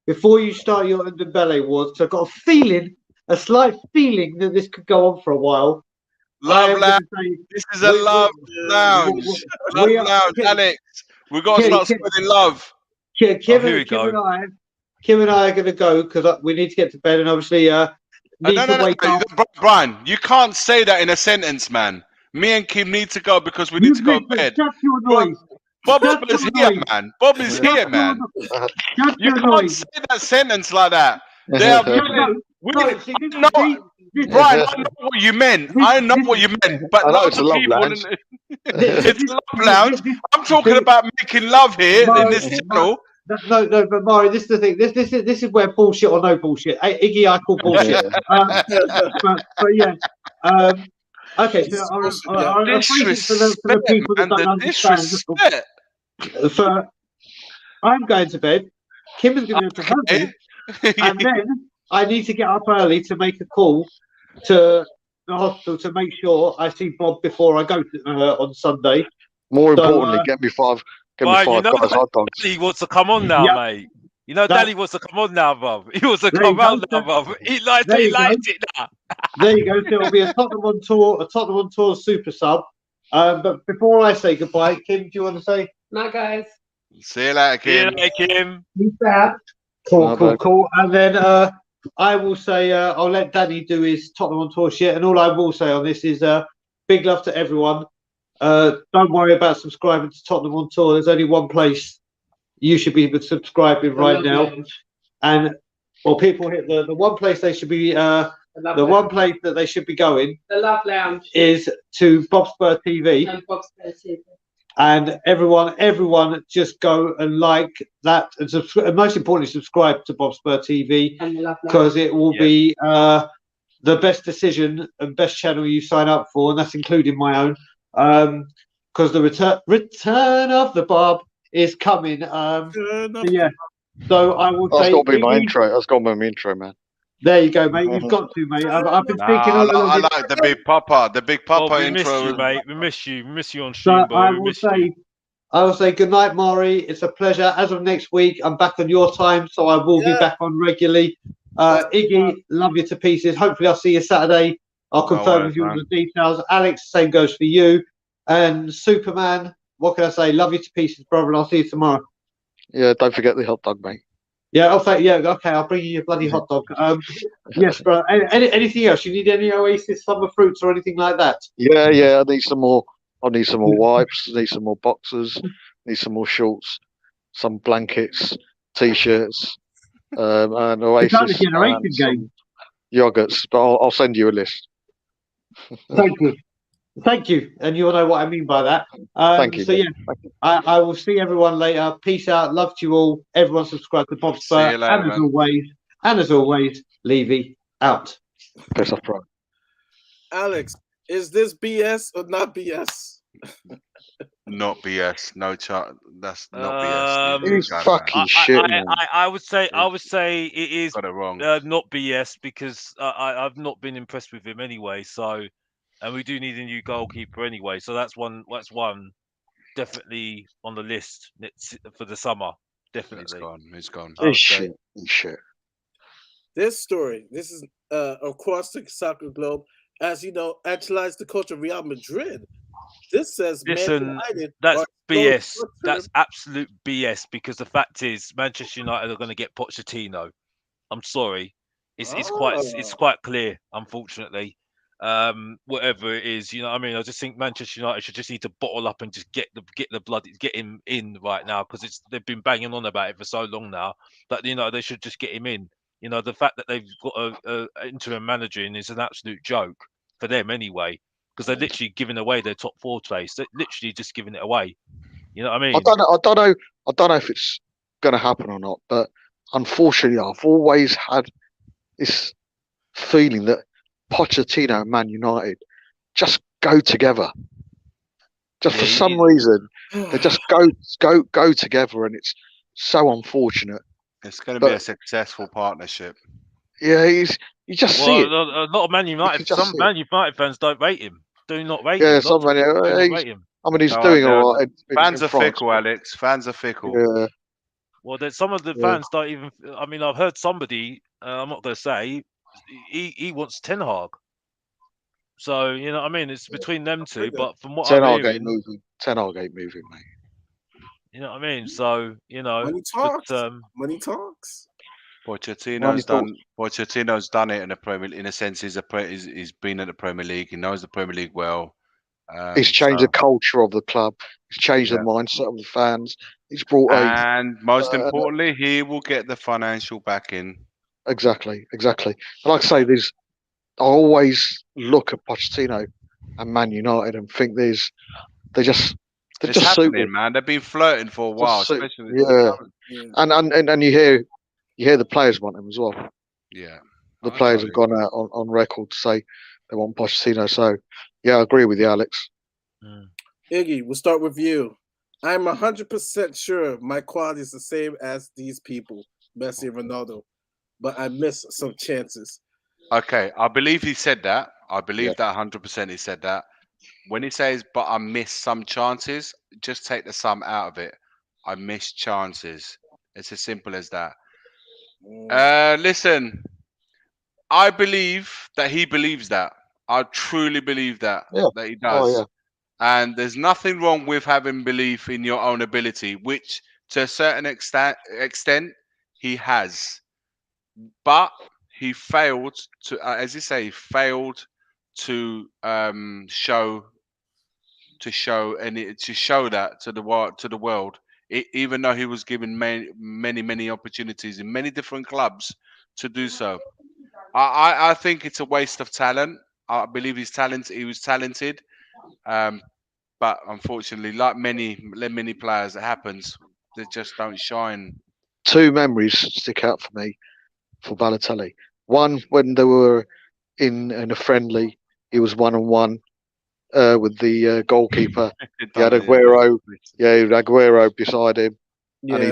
before you start your Ndombele wars, so I've got a slight feeling that this could go on for a while. Love lounge. This is a love lounge. Love lounge, Alex. We've got to start spreading love. Kim and I are going to go because we need to get to bed, and obviously no, Brian, you can't say that in a sentence, man. Me and Kim need to go because we need to go to bed. Shut your noise. Bob is here, man. Bob is here, man. You can't say that sentence like that. Brian, I know what you meant. I know what you meant, but lots of people. It's love lounge. I'm talking about making love here in this channel. No, but Mari, this is the thing. This is where bullshit or no bullshit. Iggy, I call bullshit. But yeah. Okay, so I'll phrase it for the people that don't understand. So I'm going to bed. Kim is going to her bed, and then I need to get up early to make a call to the hospital to make sure I see Bob before I go on Sunday. More importantly, get me five. Guys, hot dogs. He wants to come on now, mate. Danny wants to come on now, Bob. He wants to come out now, Bob. He likes it now. There you go. So it'll be a Tottenham on tour super sub. But before I say goodbye, Kim, do you want to say? Night, guys. See you later, Kim. See you later, Kim. Peace out. Cool. And then I will say I'll let Danny do his Tottenham on tour shit. And all I will say on this is big love to everyone. Don't worry about subscribing to Tottenham on Tour. There's only one place you should be subscribing right now, and Well, people hit the one place they should be one place that they should be going. The Love Lounge is to Bob Spur TV. And Bob Spur TV. And everyone just go and like that, and most importantly, subscribe to Bob Spur TV because it will be the best decision and best channel you sign up for, and that's including my own. Because the return of the Bob is coming. So I will. That's got to be my intro. That's got to be my intro, man. There you go, mate. You've got to, mate. I've been thinking all along. I like the Big Papa. The Big Papa intro. We miss you, mate. We miss you. We miss you on stream, So I will say good night, Maury. It's a pleasure. As of next week, I'm back on your time, so I will be back on regularly. Iggy, love you to pieces. Hopefully, I'll see you Saturday. I'll confirm with you all the details. Alex, same goes for you. And Superman, what can I say? Love you to pieces, brother, and I'll see you tomorrow. Yeah, don't forget the hot dog, mate. Yeah, I'll say, okay, I'll bring you your bloody hot dog. Yes, bro. Anything else? You need any Oasis summer fruits or anything like that? Yeah, I need some more. I need some more wipes. I need some more boxers. I need some more shorts, some blankets, t-shirts, and Oasis. It's not a generation game. Yogurts, but I'll send you a list. Thank you, and you'll know what I mean by that. Thank you. So yeah, I will see everyone later. Peace out. Love to you all. Everyone subscribe to Bob Spur. And as always, Levy out. Piss off, bro. Alex, is this BS or not BS? Not BS. No chart. That's not BS. It's fucking shit. I would say it is got it wrong. Not BS because I've not been impressed with him anyway. So. And we do need a new goalkeeper anyway, so that's one definitely on the list for the summer. Definitely, it's gone. It's shit. This story, this is across the soccer globe. As you know, Ancelotti's the coach of Real Madrid. This says, listen, that's BS. That's absolute BS because the fact is, Manchester United are going to get Pochettino. I'm sorry, it's quite clear, unfortunately. Whatever it is, you know what I mean? I just think Manchester United should just need to bottle up and just get him in right now because they've been banging on about it for so long now that they should just get him in. The fact that they've got a interim manager in is an absolute joke for them anyway because they're literally giving away their top 4 place. They're literally just giving it away. You know what I mean? I don't know if it's going to happen or not, but unfortunately, I've always had this feeling that Pochettino and Man United just go together. For some reason, they just go together, and it's so unfortunate. It's going to be a successful partnership. Yeah, you just see it. A lot of Man United, some Man United fans don't rate him. Do not rate him. Yeah, some Man United rate him. I mean, he's doing all right. Fans are fickle, Alex. Fans are fickle. Yeah. Well, then some of the fans don't even. I mean, I've heard somebody. I'm not going to say. He wants Ten Hag. So, you know what I mean? It's between them two, but from what I'm hearing... Ten Hag ain't moving, mate. You know what I mean? So, Money talks. Money talks. Pochettino's done it in the Premier League. In a sense, he's been in the Premier League. He knows the Premier League well. He's changed the culture of the club. He's changed the mindset of the fans. He's brought and most importantly, he will get the financial backing. Exactly. And like I say, I always look at Pochettino and Man United and think they're just happening, man. They've been flirting for a while, especially and you hear the players want him as well. Yeah, the players have gone out on record to say they want Pochettino. So yeah, I agree with you, Alex. Iggy, we'll start with you. I'm 100% sure my quality is the same as these people, Messi and Ronaldo, but I miss some chances. Okay, I believe he said that. I believe that 100% he said that. When he says, but I miss some chances, just take the sum out of it. I miss chances. It's as simple as that. Listen, I believe that he believes that. I truly believe that he does. Oh, yeah. And there's nothing wrong with having belief in your own ability, which to a certain extent he has. But he failed to, as you say, to show that to the world. Even though he was given many opportunities in many different clubs to do so. I think it's a waste of talent. I believe he's talented. He was talented, but unfortunately, like many players, it happens. They just don't shine. Two memories stick out for me for Balotelli. One when they were in a friendly, he was 1-on-1 with the goalkeeper. He had Aguero, he had Aguero beside him, and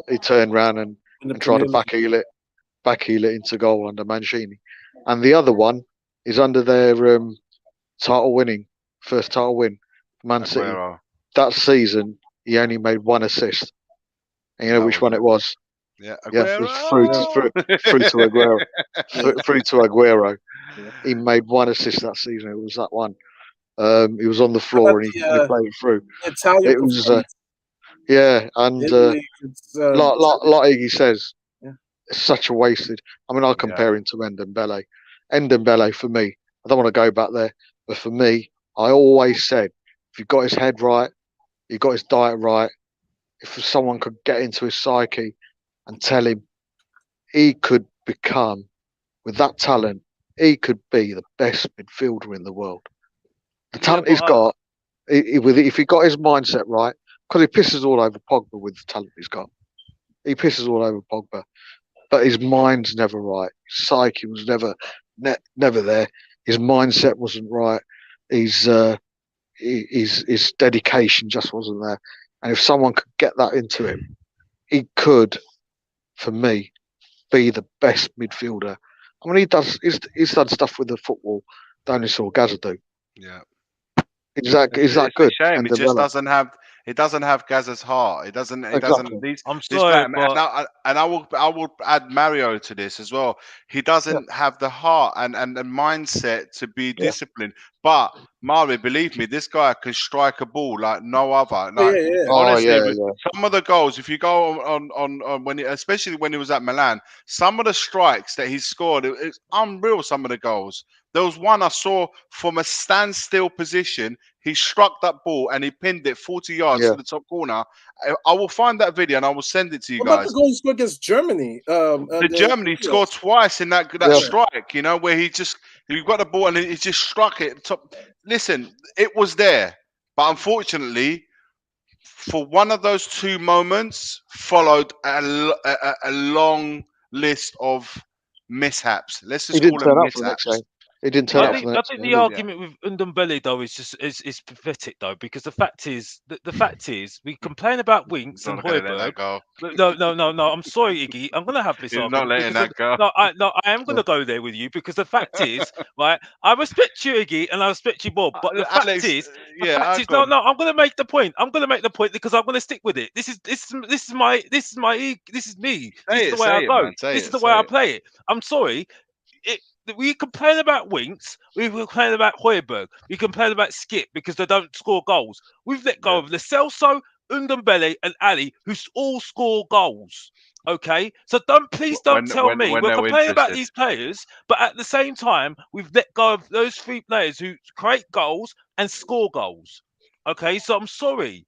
he turned around and tried to backheel it into goal under Mancini. And the other one is under their first title win, Man City. Aguero. That season, he only made one assist. And you know which one it was? Yeah, It was through to Aguero. Through to Aguero. Yeah. He made one assist that season. It was that one. He was on the floor and he played it through. Italian It was, and like Iggy says, it's such a wasted. I mean, I compare him to Ndombele. Ndombele, for me, I don't want to go back there, but for me, I always said, if you've got his head right, you've got his diet right, if someone could get into his psyche and tell him he could become, with that talent, he could be the best midfielder in the world. The talent he's got, if he got his mindset right, because he pisses all over Pogba with the talent he's got. He pisses all over Pogba, but his mind's never right. His psyche was never there. His mindset wasn't right. His dedication just wasn't there. And if someone could get that into him, he could, for me, be the best midfielder. I mean, he's done stuff with the football that only saw Gaza do. Yeah. Is that good? It's a shame. It just doesn't have. It doesn't have Gazza's heart. It doesn't. It doesn't. I'm sorry, and I will add Mario to this as well. He doesn't have the heart and the mindset to be disciplined. But Mario, believe me, this guy can strike a ball like no other. Like, honestly, some of the goals, if you go on when, especially when he was at Milan, some of the strikes that he scored, it's unreal. Some of the goals. There was one I saw from a standstill position. He struck that ball and he pinned it 40 yards to the top corner. I will find that video and I will send it to you guys. What about the goal he scored against Germany? Germany scored twice in that strike, you know, where he got the ball and he just struck it. Top. Listen, it was there. But unfortunately, for one of those two moments, followed a long list of mishaps. Let's just call them mishaps. He didn't turn up. I think the argument with Ndombele though is pathetic though, because the fact is we complain about Winks and Højbjerg. No. I'm sorry, Iggy. I'm gonna have this argument. Not letting that go. I am gonna go there with you because the fact is, right? I respect you, Iggy, and I respect you, Bob. But the fact is, no. I'm gonna make the point. I'm gonna make the point because I'm gonna stick with it. This is me. This is the way I go. This is the way I play it. I'm sorry. We complain about Winks, we complain about Højbjerg, we complain about Skip because they don't score goals. We've let go of Lo Celso, Ndombele, and Ali, who all score goals. Okay, so please don't tell me we're complaining about these players, but at the same time we've let go of those three players who create goals and score goals. Okay, so I'm sorry.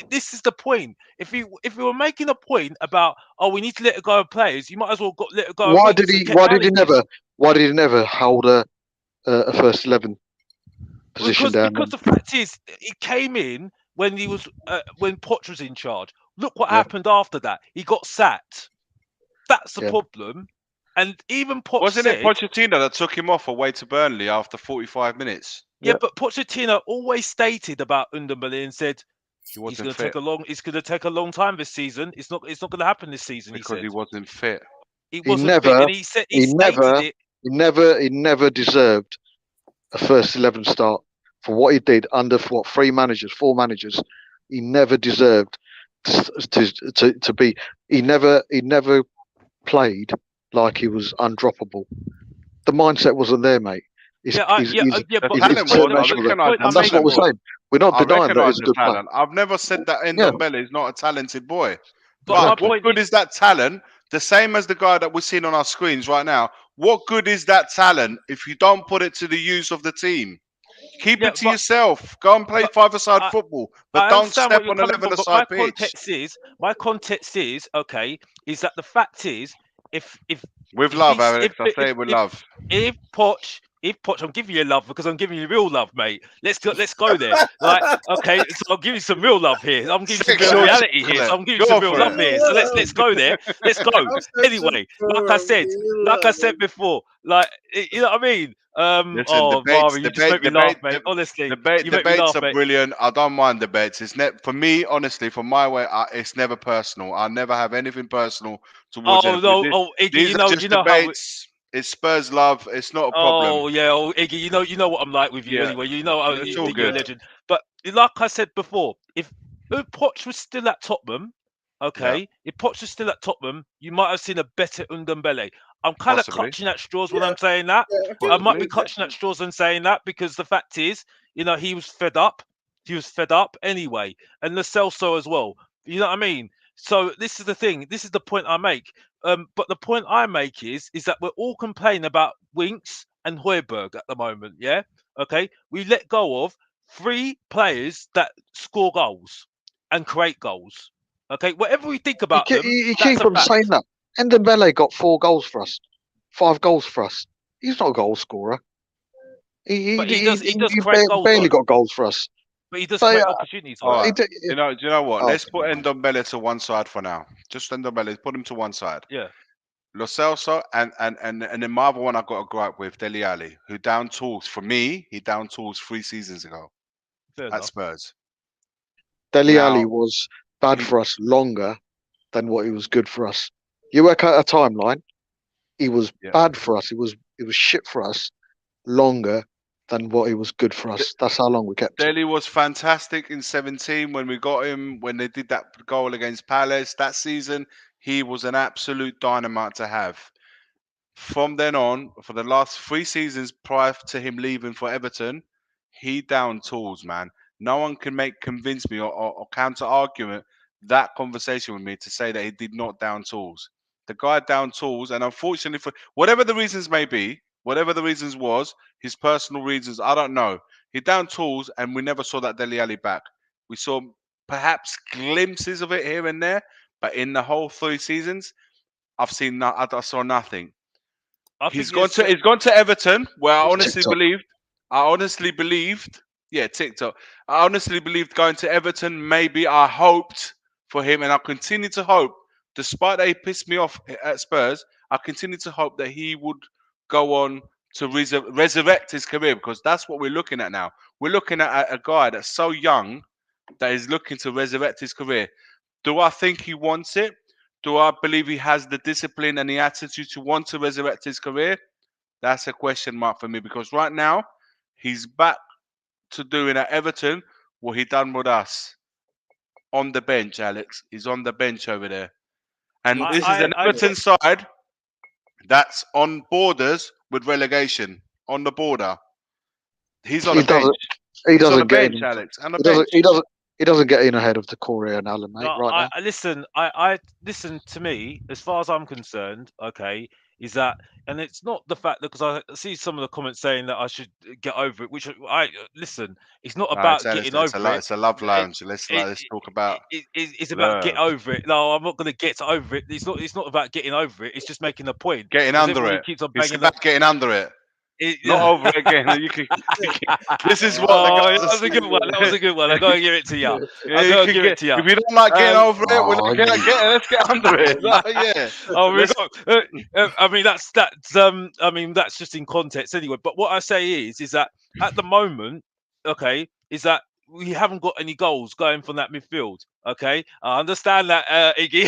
This is the point. If we were making a point about we need to let go of players, you might as well let go. Why did he never hold a first 11 position down? Because the fact is, he came in when he was when Poch was in charge. Look what happened after that. He got sacked. That's the problem. And even Poch wasn't it Pochettino that took him off away to Burnley after 45 minutes? Yeah, but Pochettino always stated about Ndombele and said he's going to take a long time this season. It's not going to happen this season. Because he wasn't fit. He wasn't fit, and he said he never deserved a first 11 start for what he did under four managers. He never deserved to be. He never played like he was undroppable. The mindset wasn't there, mate. And that's what we're saying. We're not denying that he's a good player. I've never said that Ndombele is not a talented boy. But what good is that talent? The same as the guy that we're seeing on our screens right now. What good is that talent if you don't put it to the use of the team? Keep it to yourself. Go and play five-a-side football, but don't step on 11-a-side pitch. My context is that the fact is, if With love, Alex. I say it with love. If Poch, I'm giving you love because I'm giving you real love, mate. Let's go there. Like, okay, so I'll give you some real love here. I'm giving you some real reality here. So I'm giving you some real love here. So let's go there. Let's go. Anyway, like I said before, like, you know what I mean? Listen, Mari, you just make me laugh, mate. Honestly, you make me debates laugh, are mate. brilliant. I don't mind debates. For me, honestly, from my way, it's never personal. I never have anything personal towards Oh anybody. no, Iggy, These are just debates. It's Spurs love. It's not a problem. Oh yeah, Iggy, you know what I'm like with you anyway. You know it's all you're good. a legend. But like I said before, if Poch was still at Tottenham, okay, if Poch was still at Tottenham, you might have seen a better Ndombele. I'm kind of clutching at straws when I'm saying that. I might be clutching at straws and saying that because the fact is, you know, he was fed up. He was fed up anyway, and Lo Celso as well. You know what I mean? So this is the thing. This is the point I make. But the point I make is that we're all complaining about Winks and Højbjerg at the moment. Yeah. Okay. We let go of 3 players that score goals and create goals. Okay. Whatever we think about them, You that's keep a on fact. saying that. Ndombele got 4 goals for us, 5 goals for us. He's not a goal scorer. He create goals, barely though. got goals for us. But he does create opportunities. All right. Do you know what? Let's put okay. Ndombele to one side for now. Just Ndombele, put him to one side. Yeah. Lo Celso and then my other one I got a gripe with, Dele Alli, who down tools for me. He down tools 3 seasons ago at Spurs. Dele Alli was bad for us longer than what he was good for us. You work out a timeline. He was bad for us. He was shit for us longer than what he was good for us. That's how long we kept him. Dele was fantastic in 17 when we got him, when they did that goal against Palace that season. He was an absolute dynamite to have. From then on, for the last 3 seasons prior to him leaving for Everton, he down tools, man. No one can convince me or counter argument that conversation with me to say that he did not down tools. The guy down tools, and unfortunately, for whatever the reasons may be, whatever the reasons was, his personal reasons, I don't know. He down tools, and we never saw that Dele Alli back. We saw perhaps glimpses of it here and there, but in the whole 3 seasons, I saw nothing. He's gone to Everton, where I honestly believed, TikTok. I honestly believed going to Everton. Maybe I hoped for him, and I continue to hope, despite that he pissed me off at Spurs. I continue to hope that he would go on to resurrect his career, because that's what we're looking at now. We're looking at a guy that's so young that is looking to resurrect his career. Do I think he wants it? Do I believe he has the discipline and the attitude to want to resurrect his career? That's a question mark for me, because right now he's back to doing at Everton what he done with us on the bench. Alex, he's on the bench over there, and this is an Everton side that's on borders with relegation, on the border. He's on the bench. He doesn't get bench, in. Alex. He doesn't get in ahead of the Corey and Allen, mate. Right now. Listen, listen to me. As far as I'm concerned, okay, is that, and it's not the fact that, because I see some of the comments saying that I should get over it. Which listen, it's not about getting over it. It's a love lounge. Let's talk about. It's about get over it. No, I'm not going to get over it. It's not about getting over it. It's just making a point. Getting under it. It's about getting under it. Not over again. This is what. That was a good one. That was a good one. I gotta give it to you. If you don't like getting over it, let's get under it. I mean, that's just in context anyway. But what I say is that at the moment, okay, is that we haven't got any goals going from that midfield. Okay, I understand that, Iggy.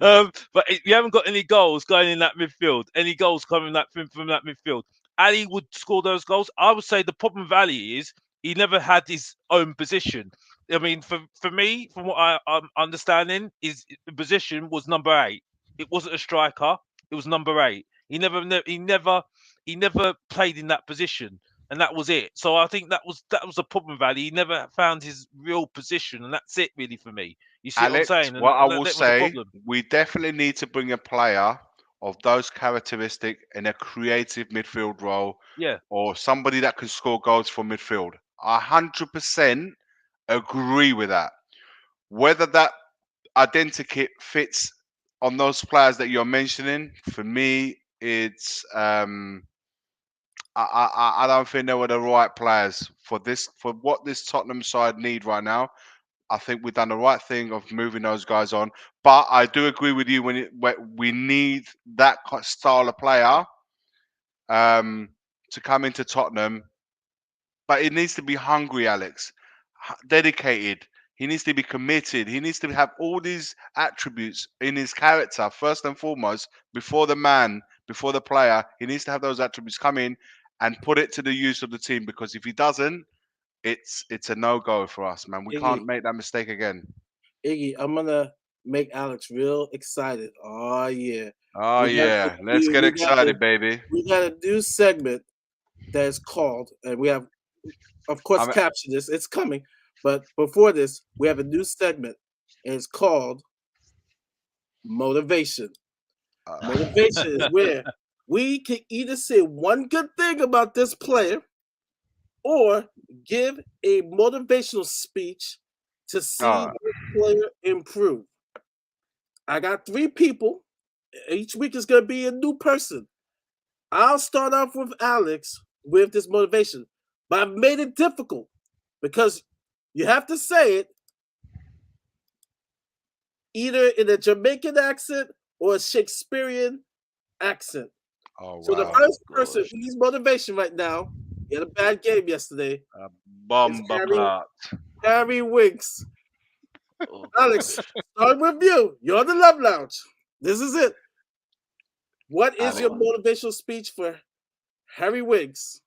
But you haven't got any goals going in that midfield. Any goals coming from that midfield? Ali would score those goals. I would say the problem with Ali is he never had his own position. I mean, for me, from what I'm understanding, his position was number 8. It wasn't a striker. It was number 8. He never played in that position, and that was it. So I think that was the problem with Ali. He never found his real position, and that's it really for me. You see Alex, what I'm saying? What I will say, we definitely need to bring a player of those characteristics in a creative midfield role, or somebody that can score goals from midfield. 100% agree with that. Whether that identikit fits on those players that you're mentioning, for me, it's I don't think they were the right players for what this Tottenham side need right now. I think we've done the right thing of moving those guys on, but I do agree with you when we need that style of player to come into Tottenham, but it needs to be hungry, Alex, dedicated. He needs to be committed. He needs to have all these attributes in his character, first and foremost, before the player. He needs to have those attributes come in and put it to the use of the team, because if he doesn't, it's a no-go for us, man. We can't make that mistake again. Iggy, I'm going to make Alex real excited. Oh, yeah. Let's get excited, baby. We got a new segment that's called, and we have, of course, captioned this. It's coming. But before this, we have a new segment, and it's called Motivation. Motivation is where we can either say one good thing about this player or give a motivational speech to see the player improve. I got 3 people. Each week is going to be a new person. I'll start off with Alex with this motivation, but I've made it difficult because you have to say it either in a Jamaican accent or a Shakespearean accent. Oh, so the first person who needs motivation right now, he had a bad game yesterday. Harry Winks. Alex, start with you. You're on the Love Lounge. This is it. What is your motivational speech for Harry Winks?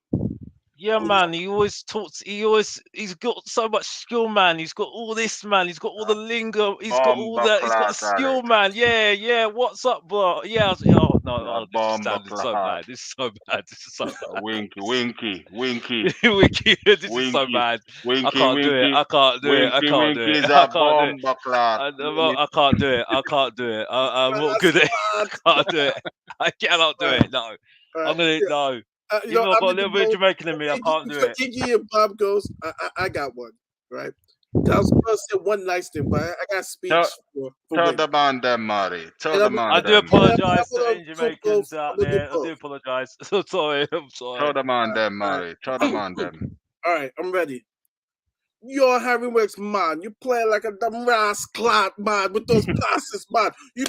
Yeah, man. He always talks. He's got so much skill, man. He's got all this, man. He's got all the lingo. He's got all that. He's got the skill, man. Yeah. What's up, bro? Yeah. Oh no, this is so bad. This is so bad. This is so bad. Winky. Winky. This is so bad. I can't do it. I can't do it. I can't do it. I can't do it. I can't do it. I'm not good at it. I can't do it. I cannot do it. No. I'm gonna no. I've got a little bit of Jamaican in me. I can't do it. Iggy and Bob goes, I got one, right? I was supposed to say one nice thing, but I got speech for tell the man them, Murray. I do apologize to any Jamaicans out there. I do apologize. I'm sorry. Tell the man them, Murray. Tell the man them. All right, I'm ready. You're Harry Winks, man. You play like a dumb rascal, man, with those passes, man. You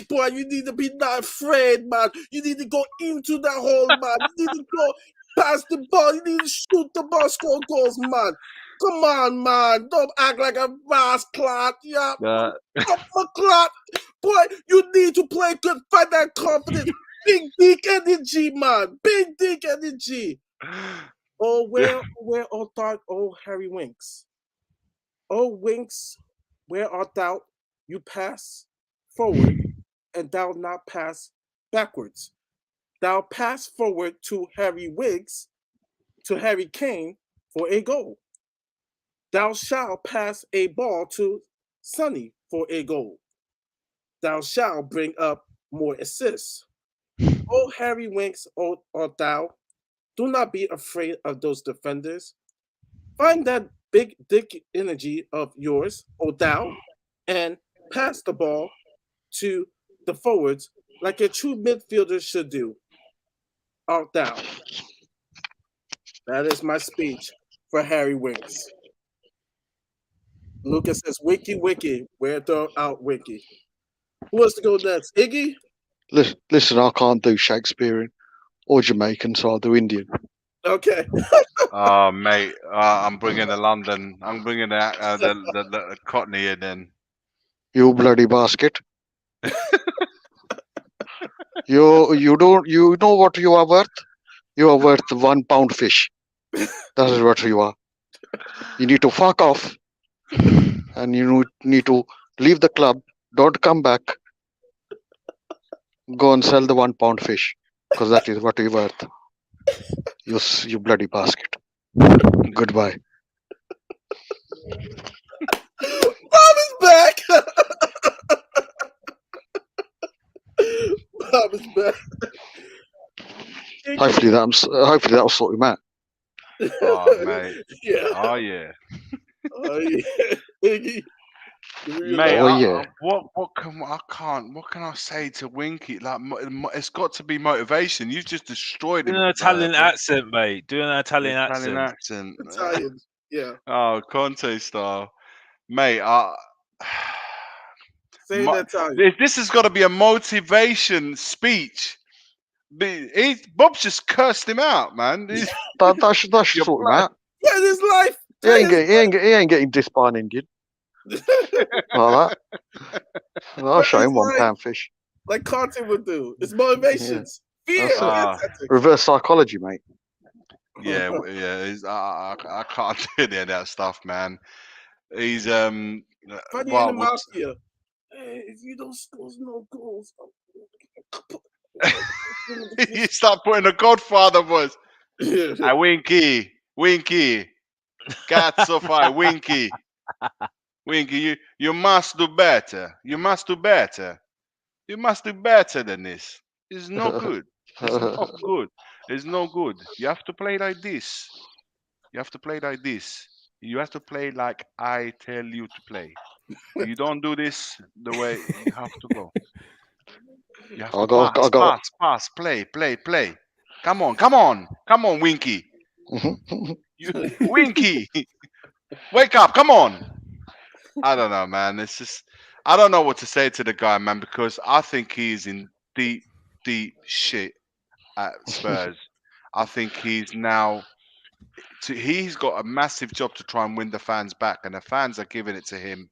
need to be not afraid, man. You need to go into the hole, man. You need to go pass the ball. You need to shoot the ball, score goals, man. Come on, man. Don't act like a rascal. Yeah. Clot. Boy, you need to play good, find that confidence. Big dick energy, man. Big dick energy. Oh, where Harry Winks? Oh, Winks, where art thou? You pass forward, and thou not pass backwards. Thou pass forward to Harry Winks, to Harry Kane for a goal. Thou shalt pass a ball to Sonny for a goal. Thou shalt bring up more assists. Oh, Harry Winks, art thou? Do not be afraid of those defenders. Find that big dick energy of yours, thou, and pass the ball to the forwards like a true midfielder should do. Art thou? That is my speech for Harry Winks. Lucas says, Wiki, where thou out, Wiki? Who wants to go next? Iggy? Listen, I can't do Shakespearean or Jamaican, so I'll do Indian. Okay. Oh, mate, I'm bringing the London. I'm bringing the Cockney in then. You bloody basket. You know what you are worth? You are worth £1 fish. That is what you are. You need to fuck off. And you need to leave the club. Don't come back. Go and sell the £1 fish. Because that is what you're worth. You bloody basket. Goodbye. Bob is back. Bob is back. Hopefully that'll sort him out. Oh, mate. Yeah. Oh, yeah. Oh, yeah. Iggy. Mate, Oh, yeah. what can I say to Winky? Like, it's got to be motivation. You've just destroyed him. Do an Italian accent, mate. Do an Italian accent. Italian, yeah. Oh, Conte style, mate. Say that Italian. This has got to be a motivation speech. Bob's just cursed him out, man. That should sort him out. Yeah, his life. He ain't getting dissed by an Indian. Like that. I'll show him £1 fish. Like Conte would do. It's motivations. Fear. Reverse psychology, mate. Yeah. I can't do any of that stuff, man. He's Funny in the mafia. Hey, if you don't score no goals, you start putting a Godfather voice. Winky, cazzo fai, Winky. Winky, you must do better. You must do better. You must do better than this. It's not good. It's not good. It's no good. You have to play like this. You have to play like this. You have to play like I tell you to play. You don't do this the way you have to go. You have to pass, play. Come on, Winky. Winky, wake up, come on. I don't know, man. It's just, I don't know what to say to the guy, man, because I think he's in deep shit at Spurs. I think he's got a massive job to try and win the fans back, and the fans are giving it to him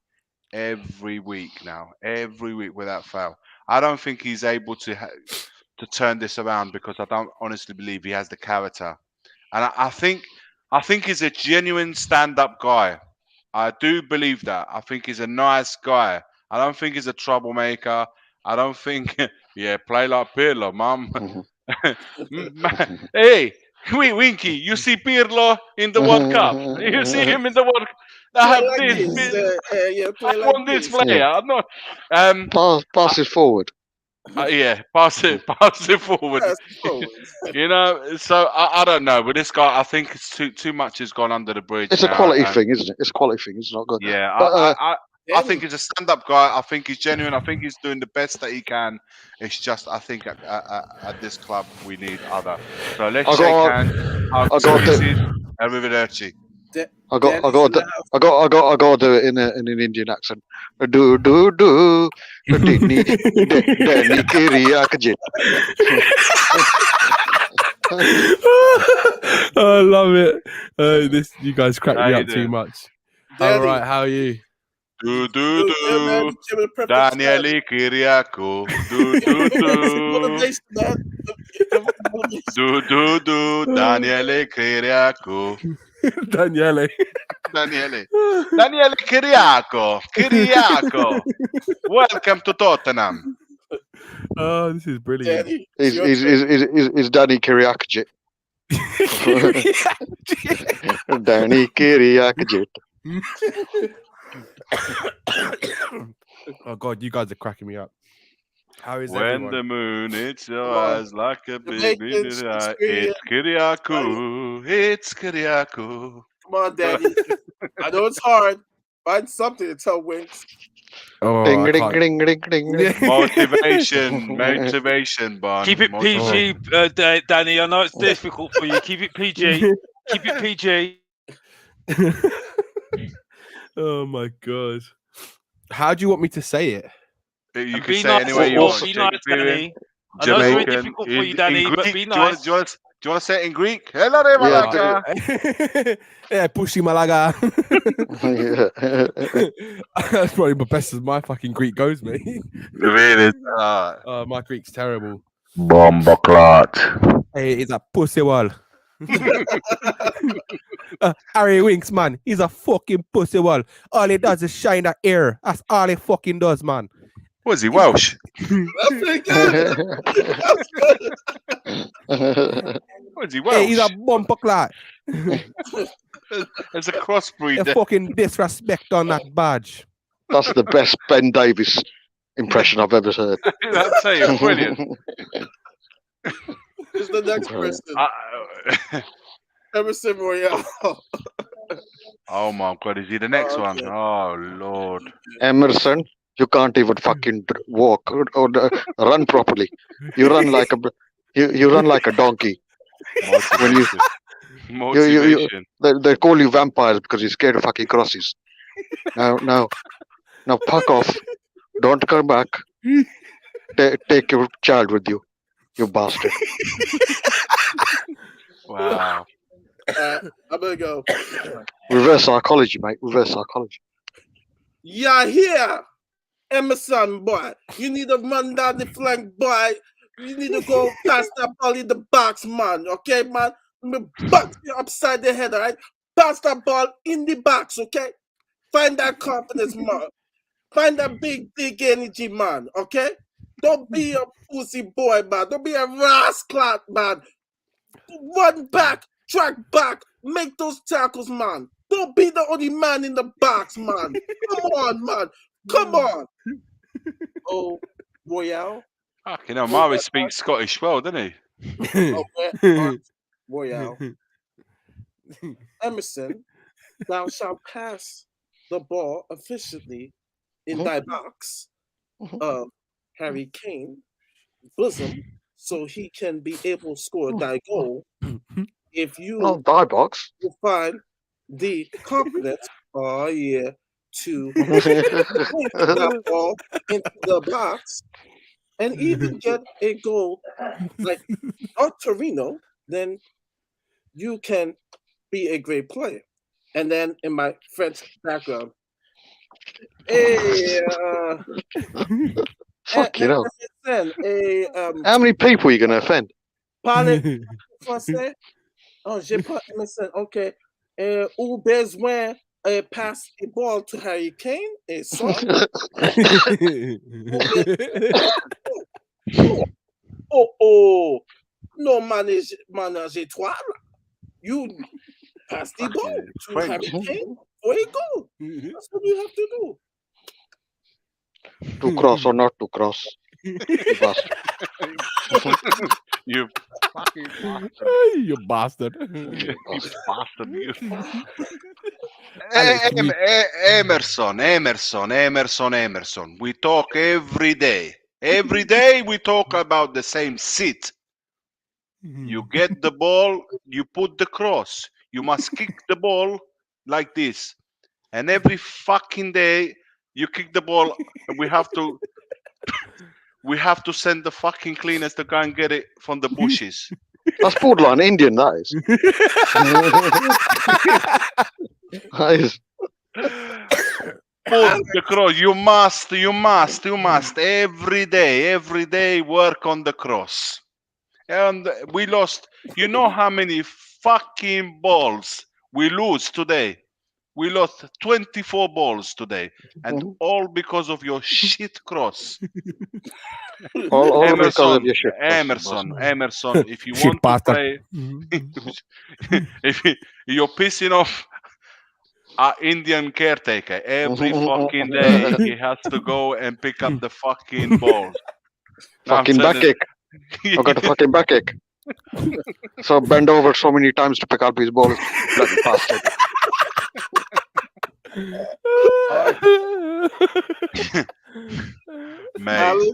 every week without fail. I don't think he's able to turn this around, because I don't honestly believe he has the character. And I think he's a genuine stand-up guy. I do believe that. I think he's a nice guy. I don't think he's a troublemaker. I don't think, play like Pirlo, mum. Hey, Winky, you see Pirlo in the World Cup? You see him in the World Cup? I have I want this player. I'm not. Pass it forward. Pass it forward. You know, so I don't know. With this guy, I think it's too much has gone under the bridge. It's a quality thing, isn't it? It's a quality thing. It's not good. Yeah, but, I think he's a stand-up guy. I think he's genuine. I think he's doing the best that he can. It's just, I think at this club we need other. So let's shake hands. Arrivederci. I got to do it in an Indian accent. Do Danny Kiriakajit. I love it. You guys crack me up too much. All right, how are you? Do Daniele Kiriakou. Do Daniele Kiriakou. Daniele Kiriakou. Welcome to Tottenham. Oh, this is brilliant. Is Danny Kiriakajit. Danny Kiriakajit. Oh God, you guys are cracking me up. How is when everyone? The moon hits your eyes like a big eye. It's Kiriakou. It's Kiriakou. Come on, Daddy. I know it's hard. Find something to tell Winks. Oh, ding, ding, ding, ding, ding. Motivation, Bond. Keep it PG, Danny. I know it's difficult for you. Keep it PG. Keep it PG. Oh my God. How do you want me to say it? You can say it any way you want. Be nice, Danny. I know it's very difficult for you, Danny, but be nice. Do you want to say it in Greek? Hello there, Malaga. Yeah, Pushi Malaga. That's probably the best as my fucking Greek goes, mate. Really? My Greek's terrible. Bomba clot. Hey, it's a pussy wall. Harry Winks, man, he's a fucking pussy wall. All he does is shine that air. That's all he fucking does, man. Was he Welsh? That's pretty good. That's good. Was he Welsh? Hey, he's a bumper clot. There's a crossbreed. A fucking disrespect on that badge. That's the best Ben Davies impression I've ever heard. I'd say it's brilliant. Who's the next person? Emerson Royale. Oh my God, is he the next one? Okay. Oh Lord. Emerson, you can't even fucking walk or run properly. You run like a you run like a donkey. When you Motivation. they call you vampires because you're scared of fucking crosses. Now, fuck off. Don't come back. Take your child with you, you bastard. Wow. I'm gonna go. Reverse psychology, mate. Reverse psychology. Yeah, here, Emerson, boy. You need to run down the flank, boy. You need to go pass that ball in the box, man. Okay, man. Let me box you upside the head, all right? Pass that ball in the box, okay? Find that confidence, man. Find that big energy, man. Okay? Don't be a pussy boy, man. Don't be a rascal, man. Run back, track back, make those tackles, man. Don't be the only man in the box, man. Come on, man. Come on. Oh, Royale. Fucking hell, Murray speaks Scottish well, doesn't he? Okay. Royale. Emerson, thou shalt pass the ball efficiently in thy box of Harry Kane bosom so he can be able to score thy goal if you die box will find the confidence to put that ball into the box and even get a goal like Torino, then you can be a great player. And then in my French background, fuck you know. How many people are you gonna offend? Parlez français? Oh, j'ai pas MSN. Okay. Ou besoin pass the ball to Harry Kane? Et ça. Oh. No manage étoile. You pass the ball to Harry Kane for a goal. That's what you have to do. To cross or not to cross. You bastard. You fucking bastard. You bastard. You bastard. You. Emerson. We talk every day. Every day we talk about the same sit. You get the ball, you put the cross. You must kick the ball like this. And every fucking day you kick the ball and we have to send the fucking cleaners to go and get it from the bushes. That's borderline Indian, that is. That is. Put the cross. You must every day work on the cross. And we lost. You know how many fucking balls we lose today? We lost 24 balls today, and all because of your shit cross. All because of your shit cross. Emerson, if you want to play, if you're pissing off our Indian caretaker every fucking day, he has to go and pick up the fucking balls. Fucking backache. I got a fucking backache. So bend over so many times to pick up his balls. Bloody bastard. Mate.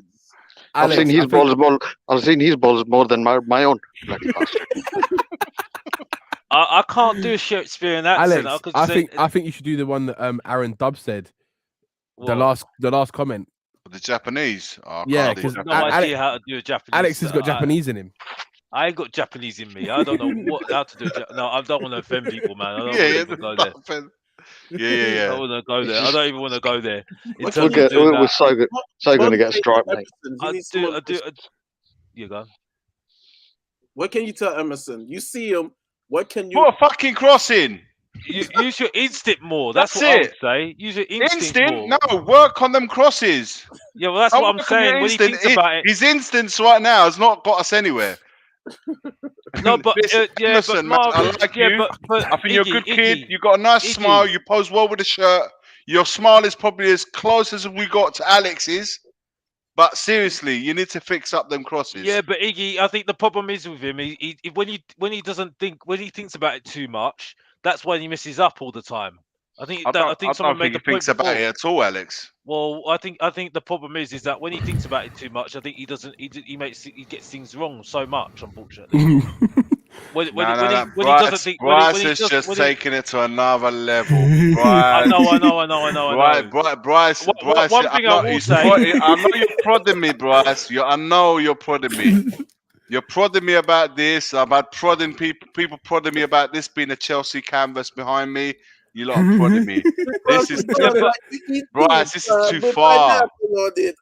I've seen his balls more than my own. Bloody bastard. I can't do a Shakespearean accent. Alex, I think you should do the one that Aaron Dubb said. What? The last comment. The Japanese. Oh, Yeah, because no idea how to do a Japanese. Alex has got Japanese in him. I ain't got Japanese in me. I don't know how to do. No, I don't want to offend people, man. I don't want to go there. Yeah. I don't want to go there. I don't even want to go there. We're so going to get striped, mate. You go. What can you tell Emerson? You see him. What can you? Put a fucking cross in. Use your instinct more. That's what I would say. Use your instinct more. No, work on them crosses. Yeah, well, that's what I'm saying. When he thinks about it, his instincts right now has not got us anywhere. No, but listen, Mark, I like you. But I think you're a good kid. You got a nice smile. You pose well with the shirt. Your smile is probably as close as we got to Alex's. But seriously, you need to fix up them crosses. Yeah, but Iggy, I think the problem is with him. When he thinks about it too much, that's when he messes up all the time. I think I someone don't made think the he point thinks about before. it at all, Alex. Well, I think the problem is that when he thinks about it too much, I think he doesn't. He gets things wrong so much, unfortunately. When he doesn't think Bryce when he is does just when he, taking it to another level. I Bryce, know. Bryce, One thing I will say. I know you're prodding me, Bryce. I know you're prodding me. You're prodding me about this, about prodding people prodding me about this being a Chelsea canvas behind me. You lot are prodding me. This is Bryce, this is too far. This is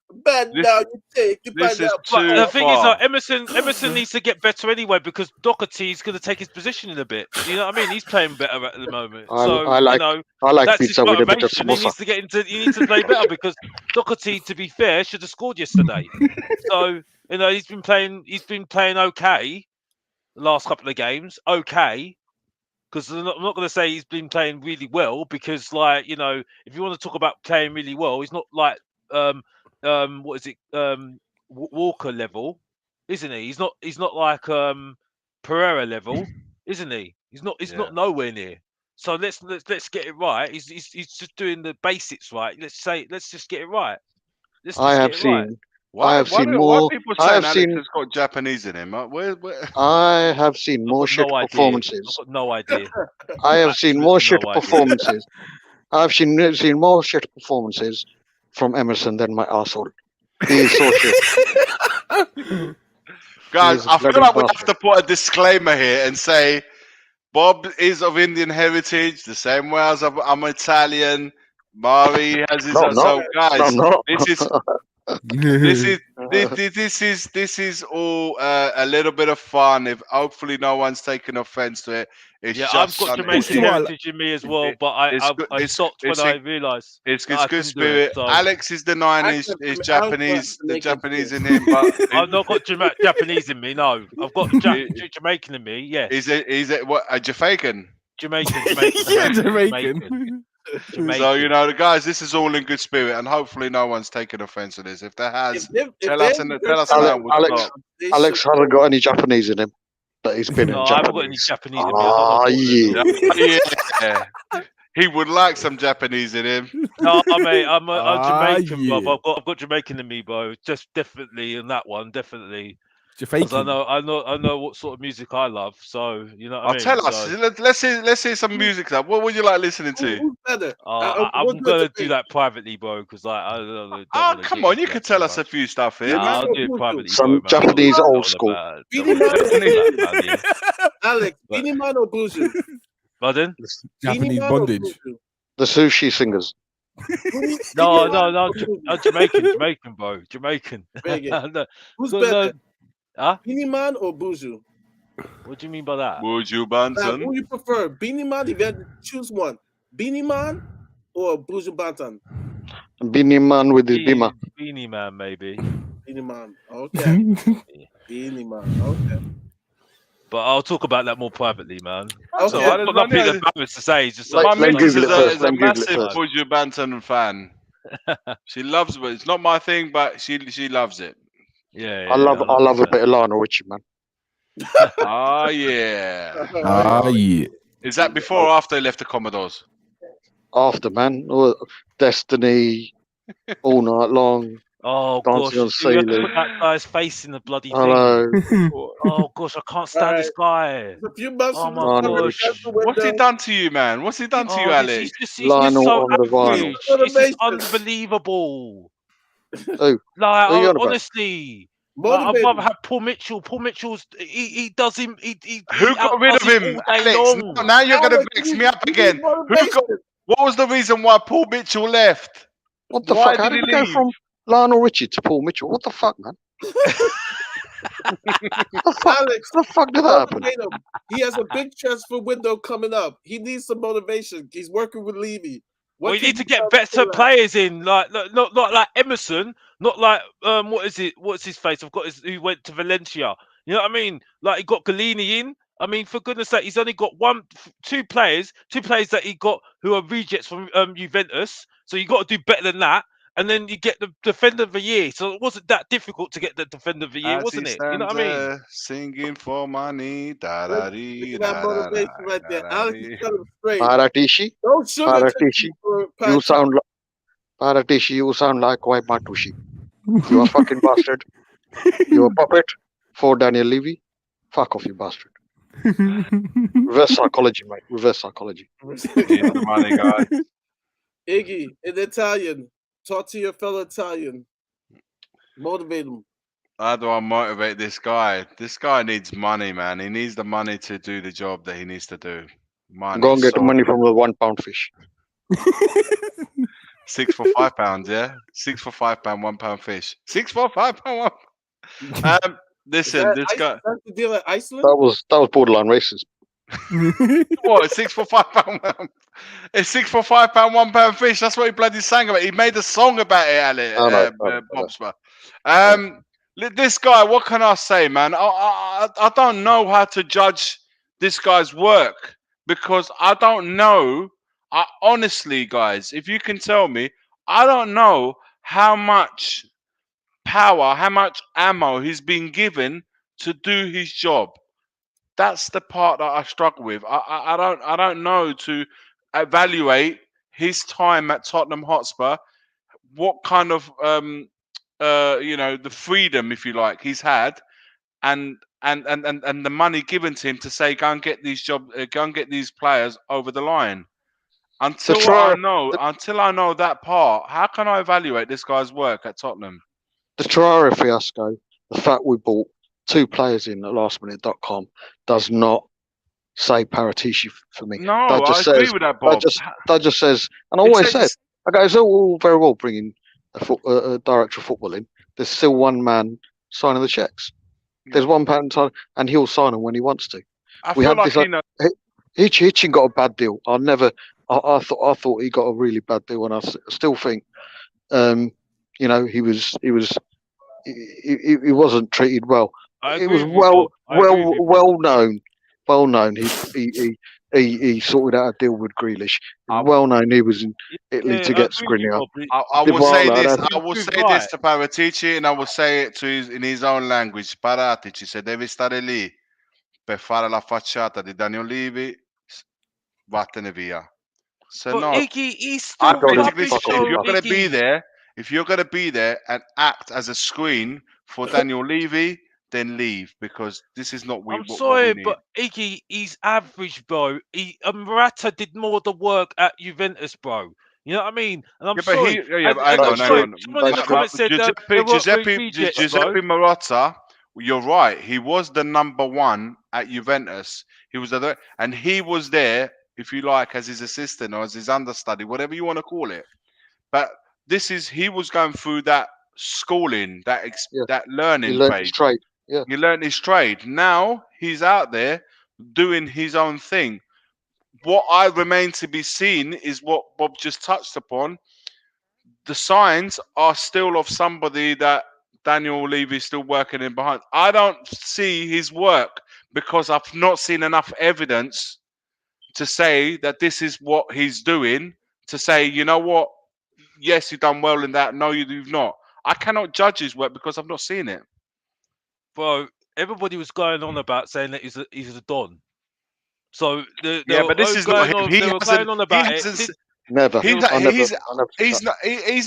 too The thing is, far. Emerson needs to get better anyway because Doherty's going to take his position in a bit. You know what I mean? He's playing better at the moment, so I like that's his pizza with a bit of motivation. He samosa. needs to get into. He needs to play better because Doherty, to be fair, should have scored yesterday. So he's been playing. He's been playing okay the last couple of games. Okay. Because I'm not going to say he's been playing really well because, if you want to talk about playing really well, he's not like what is it Walker level, isn't he? He's not like Pereira level, isn't he? He's not nowhere near. So let's get it right. He's just doing the basics right. Let's just get it right. I have seen Why people I saying have Alex seen. has got Japanese in him? Where? I have seen more shit performances. I've got no idea. I have seen more shit performances. I've seen more shit performances from Emerson than my arsehole. He is so shit. Guys, I feel like we have to put a disclaimer here and say Bob is of Indian heritage, the same way as I'm Italian. Mari has his own. So, guys, this is all a little bit of fun. If hopefully no one's taking offense to it. It's I've got Jamaican heritage in me as well, but I stopped when I realised it's good spirit. Alex is denying his Japanese, the Japanese in him, but I've not got Japanese in me. No, I've got Jamaican in me. Yes. Is it what a Jamaican? Jamaican. So guys, this is all in good spirit, and hopefully no one's taking offense to this. If there has, tell us now. Alex hasn't got any Japanese in him, but he's been in Japanese. I haven't got any Japanese in me. Yeah. He would like some Japanese in him. No, mate, I'm Jamaican, bro. I've got Jamaican in me, bro. Just definitely in that one, definitely. Because I know what sort of music I love. So you know what I mean. Tell us. Let's hear some music. What would you like listening to? Who's better? I'm gonna do that privately, bro. Because I don't. Oh, come on! You can tell us a few stuff here. I'll do it privately. Some Japanese old school. Alex, Beanie Man or Buju? Pardon? Japanese bondage. The sushi singers. No, Jamaican, bro. Jamaican. Who's better? Beanie Man or Buju? What do you mean by that? Buju Banton. Who you prefer? Beanie Man, if you had to choose one. Beanie Man or Buju Banton? Beanie Man with his bima. Beanie Man, maybe. Beanie Man, okay. Beanie Man, okay. But I'll talk about that more privately, man. Okay. So I've got nothing to say. Just my missus is a massive Buju Banton fan. She loves it. It's not my thing, but she loves it. Yeah, I love a bit of Lionel Richie, man. Oh yeah. Yeah. Is that before or after he left the Commodores? After, man. Destiny, all night long. Oh dancing on gosh, you have to ceiling. put that guy's face in the bloody thing. Oh gosh, I can't stand this guy. Oh my gosh. What's he done to you, man? What's he done to you, Alex? He's just so average. It's just unbelievable. Oh, honestly. I'd rather have Paul Mitchell. Paul Mitchell's he does him. Who got rid of him, Alex? Now you're gonna mix me up again. What was the reason why Paul Mitchell left? What the fuck? How did he go from Lionel Richie to Paul Mitchell? What the fuck, man? Alex, what the fuck did that happen? He has a big transfer window coming up. He needs some motivation. He's working with Levy. We need to get better players in, not like Emerson, not like what's his face? Who went to Valencia. You know what I mean? Like he got Galini in. I mean, for goodness sake, he's only got two players that he got who are rejects from Juventus. So you got to do better than that. and then you get the Defender of the Year. So it wasn't that difficult to get the Defender of the Year, As he wasn't it? You know stands what I mean? there, singing for money. Da Look da at dee, that da da da, motivation right da there. da Alex is dee. telling him straight. Paratishi, Don't sugarcoat for you sound like Paratishi. You sound like Wai Matushi. You a fucking bastard. You a puppet for Daniel Levy. Fuck off, you bastard. Reverse psychology, mate. Reverse psychology. Here's the money, guys. Iggy, in Italian, talk to your fellow Italian. Motivate him. How do I motivate this guy? This guy needs money, man. He needs the money to do the job that he needs to do. Money. Go and get the So money from the £1 fish. 6 for £5, yeah? 6 for £5, £1 fish. 6 for £5, £1. Listen, this guy. Is that the deal at Iceland? That was borderline racist. What? 6 for £5. It's 6 for £5, £1 fish. That's what he bloody sang about. He made a song about it, Ale, Bobsma. This guy, what can I say, man? I don't know how to judge this guy's work because I don't know. Honestly, guys, if you can tell me, I don't know how much power, how much ammo he's been given to do his job. That's the part that I struggle with. I don't know to evaluate his time at Tottenham Hotspur. What kind of the freedom, if you like, he's had, and the money given to him to say go and get these players over the line. Until I know that part, how can I evaluate this guy's work at Tottenham? The Traore fiasco, the fact we bought 2 players in at lastminute.com does not say Paratici for me. No, I agree with that, Bob. That just says, and I always said, okay, it's all very well bringing a director of football in. There's still one man signing the checks. There's one man, and he'll sign them when he wants to. Hitchin got a bad deal. I thought he got a really bad deal, and I still think, he wasn't treated well. It was well known. He sorted out a deal with Grealish. Well known he was in Italy to get Skriniar. I will say this. I will say this to Paratici, and I will say it in his own language. Paratici, se devi stare lì per fare la facciata di Daniel Levy, vattene via. So no, I basically said, if you're going to be there, if you're going to be there and act as a screen for Daniel Levy, then leave, because this is not what we need. I'm sorry, but Iggy, he's average, bro. Morata did more of the work at Juventus, bro. You know what I mean? And I'm sorry. Hang on. Someone in the comments said Giuseppe Morata, you're right. He was the number 1 at Juventus. He was and he was there, if you like, as his assistant or as his understudy, whatever you want to call it. But he was going through that schooling, that learning he learned his trade. Yeah. He learned his trade. Now he's out there doing his own thing. What I remain to be seen is what Bob just touched upon. The signs are still of somebody that Daniel Levy is still working in behind. I don't see his work because I've not seen enough evidence to say that this is what he's doing, to say, you know what, yes, you've done well in that. No, you've not. I cannot judge his work because I've not seen it. Bro, everybody was going on about saying that he's a Don. So but this is not him. He hasn't. Never. He's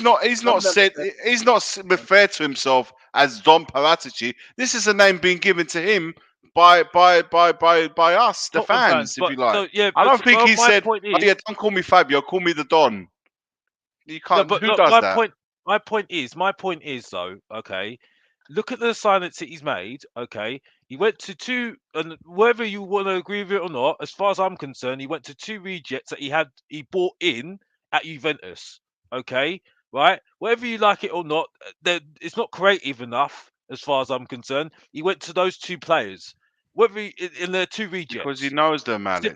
not referred to himself as Don Paratici. This is a name being given to him by us, the fans, if you like. So, I don't think he said, don't call me Fabio, call me the Don. You can't. Who does that? My point is though, okay, look at the signings that he's made, okay. He went to 2, and whether you want to agree with it or not, as far as I'm concerned, he went to 2 rejects that he bought in at Juventus, okay, right? Whether you like it or not, it's not creative enough as far as I'm concerned. He went to those 2 players. Whether in the 2 rejects, because he knows them, Alex.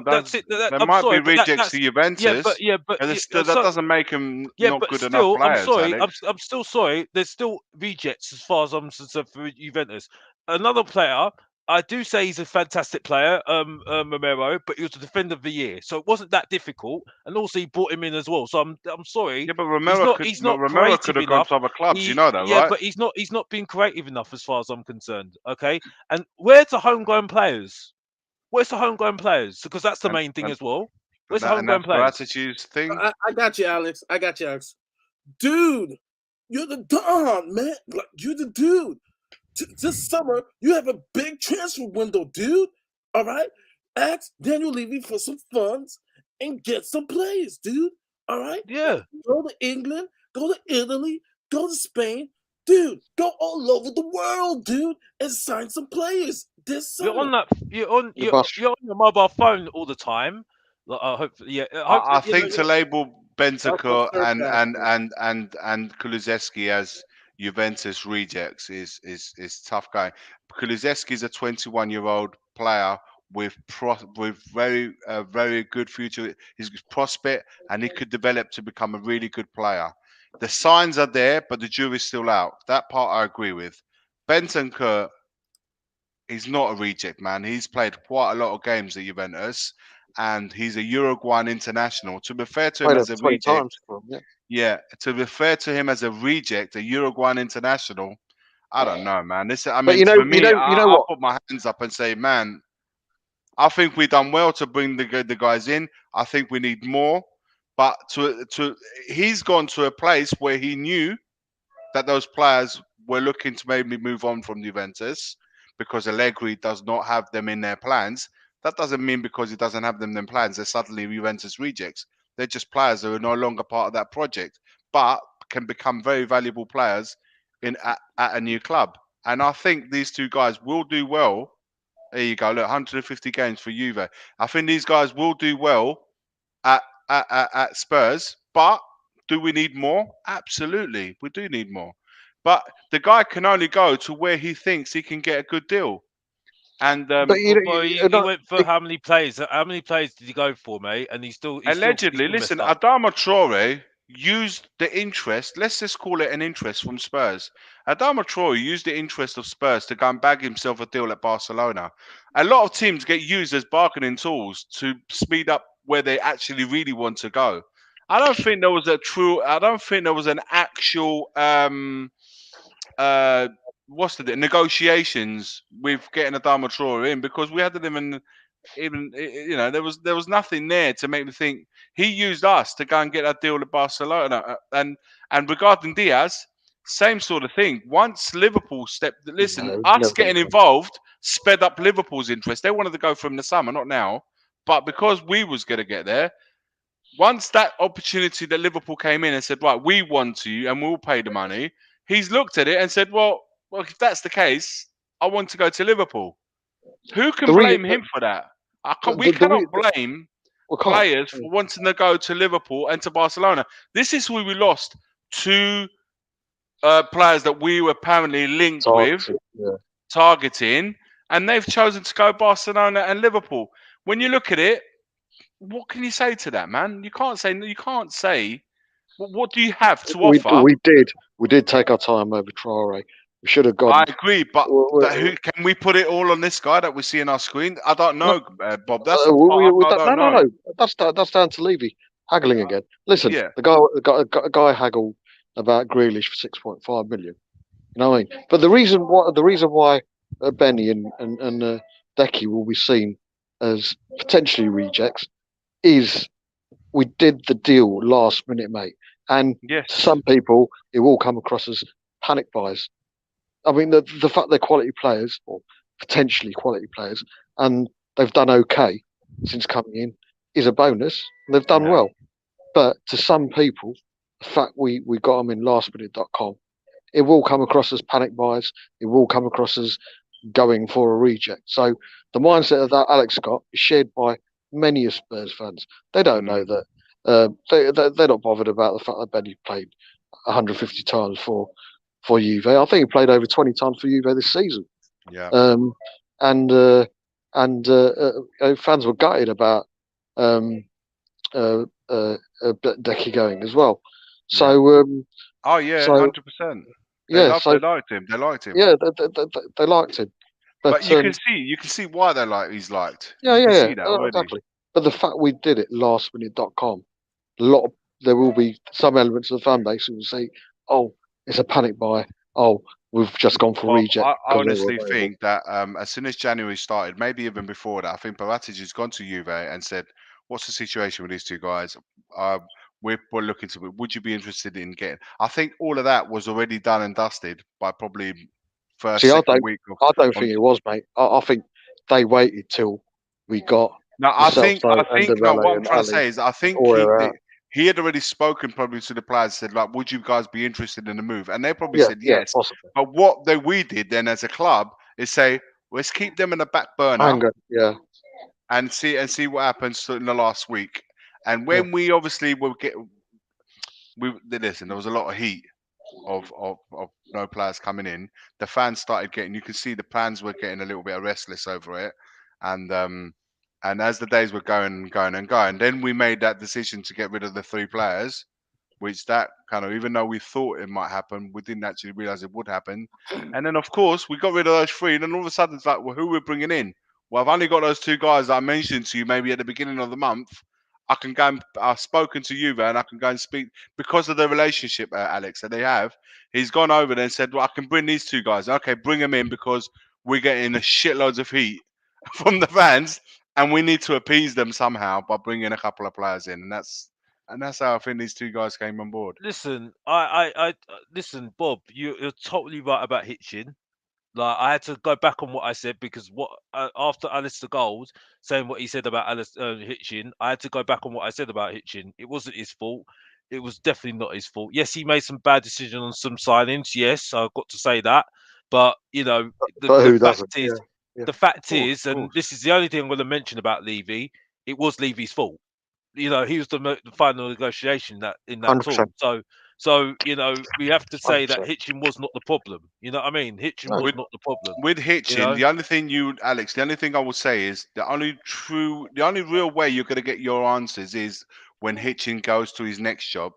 That's it. There might be rejects to Juventus. But that doesn't make him not good enough players. I'm still sorry. There's still rejects as far as I'm concerned for Juventus. Another player I do say he's a fantastic player, Romero, but he was the defender of the year, so it wasn't that difficult. And also, he brought him in as well. So I'm sorry. Yeah, but Romero could creative have gone enough. to other clubs. You know that, right? But he's not being creative enough as far as I'm concerned. Okay, and where's the homegrown players? Where's the homegrown players? Because that's the main thing as well. Where's the homegrown players? Attitudes thing. I got you, Alex. Dude, you're the Don, man. Like, you're the dude. This summer, you have a big transfer window, dude. All right? Ask Daniel Levy for some funds and get some players, dude. All right? Yeah. Go to England, go to Italy, go to Spain. Dude, go all over the world, dude, and sign some players this summer. You're on your mobile phone all the time. I think to label Bentancur and Kulusevski as Juventus rejects is tough going. Kulusevski is a 21-year-old player with very good future. He's a prospect, and he could develop to become a really good player. The signs are there, but the jury's still out. That part I agree with. Bentancur, he's not a reject, man. He's played quite a lot of games at Juventus, and he's a Uruguayan international. To be fair to him as a reject, to be fair to him as a reject, a Uruguayan international, I don't know, man. For me, I'll put my hands up and say, man, I think we've done well to bring the guys in. I think we need more, but he's gone to a place where he knew that those players were looking to maybe move on from Juventus, because Allegri does not have them in their plans. That doesn't mean because he doesn't have them in plans, they're suddenly Juventus rejects. They're just players who are no longer part of that project, but can become very valuable players at a new club. And I think these two guys will do well. There you go. Look, 150 games for Juve. I think these guys will do well at Spurs, but do we need more? Absolutely, we do need more. But the guy can only go to where he thinks he can get a good deal. And he went for how many players? How many players did he go for, mate? And he's allegedly. Listen, Adama Traore used the interest. Let's just call it an interest from Spurs. Adama Traore used the interest of Spurs to go and bag himself a deal at Barcelona. A lot of teams get used as bargaining tools to speed up where they actually really want to go. I don't think there was an actual negotiations with getting Adama Traore in, because we hadn't even there was nothing there to make me think. He used us to go and get that deal at Barcelona. And regarding Diaz, same sort of thing. Once Liverpool getting involved sped up Liverpool's interest. They wanted to go from the summer, not now, but because we was going to get there. Once that opportunity that Liverpool came in and said, right, we want you and we'll pay the money, he's looked at it and said, well, if that's the case, I want to go to Liverpool. Who can blame him for that? We cannot blame players for wanting to go to Liverpool and to Barcelona. This is who we lost two players that we were apparently linked with, targeting, and they've chosen to go Barcelona and Liverpool. When you look at it, what can you say to that, man? You can't say. What do you have to offer? We did take our time over Traore. We should have gone. I agree, but can we put it all on this guy that we see on our screen? I don't know, Bob. That's no. That's down to Levy haggling again. Listen, the guy haggled about Grealish for 6.5 million. You know what I mean? But the reason why Benny and Decky will be seen as potentially rejects is we did the deal last minute, mate. And to some people, it will come across as panic buys. I mean, the fact they're quality players, or potentially quality players, and they've done okay since coming in, is a bonus. And they've done well. But to some people, the fact we got them in lastminute.com, it will come across as panic buys. It will come across as going for a reject. So the mindset that Alex got is shared by many of Spurs fans. They don't know that they're not bothered about the fact that Benny played 150 times for Juve. I think he played over 20 times for Juve this season. Yeah. And fans were gutted about Decky going as well. So 100%. They liked him. Yeah, they liked him. But you can see why he's liked. Yeah, you yeah, see that already. exactly. But the fact we did it lastminute.com, there will be some elements of the fan base who will say, "Oh, it's a panic buy. Oh, we've just gone for reject." I honestly think that as soon as January started, maybe even before that, I think Baratic has gone to Juve and said, "What's the situation with these two guys? We're looking to. Would you be interested in getting?" I think all of that was already done and dusted by probably second week. I don't think it was, mate. I think they waited till we got. No, I think no. What I'm trying to say is, I think he had already spoken probably to the players, said like, "Would you guys be interested in the move?" And they probably said yes. Possibly. But what we did then as a club is say, let's keep them in the back burner, and see what happens in the last week. And when we obviously listen, there was a lot of heat of no players coming in. The fans started getting. You could see the fans were getting a little bit restless over it, and as the days were going, then we made that decision to get rid of the 3 players, which that kind of, even though we thought it might happen, we didn't actually realize it would happen. And then, of course, we got rid of those 3, and then all of a sudden it's like, well, who we're bringing in? Well, I've only got those 2 guys that I mentioned to you maybe at the beginning of the month. I can go and I've spoken to Juve and I can go and speak because of the relationship, Alex, that they have. He's gone over there and said, well, I can bring these 2 guys. Okay, bring them in because we're getting a shitloads of heat from the fans. And we need to appease them somehow by bringing a couple of players in, and that's how I think these 2 guys came on board. Listen, listen, Bob. You're totally right about Hitchin. Like I had to go back on what I said because after Alistair Gold saying what he said about Hitchin, I had to go back on what I said about Hitchin. It wasn't his fault. It was definitely not his fault. Yes, he made some bad decisions on some signings. Yes, I've got to say that. But the fact is. The fact is, and this is the only thing I'm going to mention about Levy, it was Levy's fault. He was the final negotiation in that 100%. tour. So we have to say 100%. That Hitchin was not the problem. You know what I mean? Hitchin was not the problem. With Hitchin, the only thing the only thing I will say is the only real way you're going to get your answers is when Hitchin goes to his next job.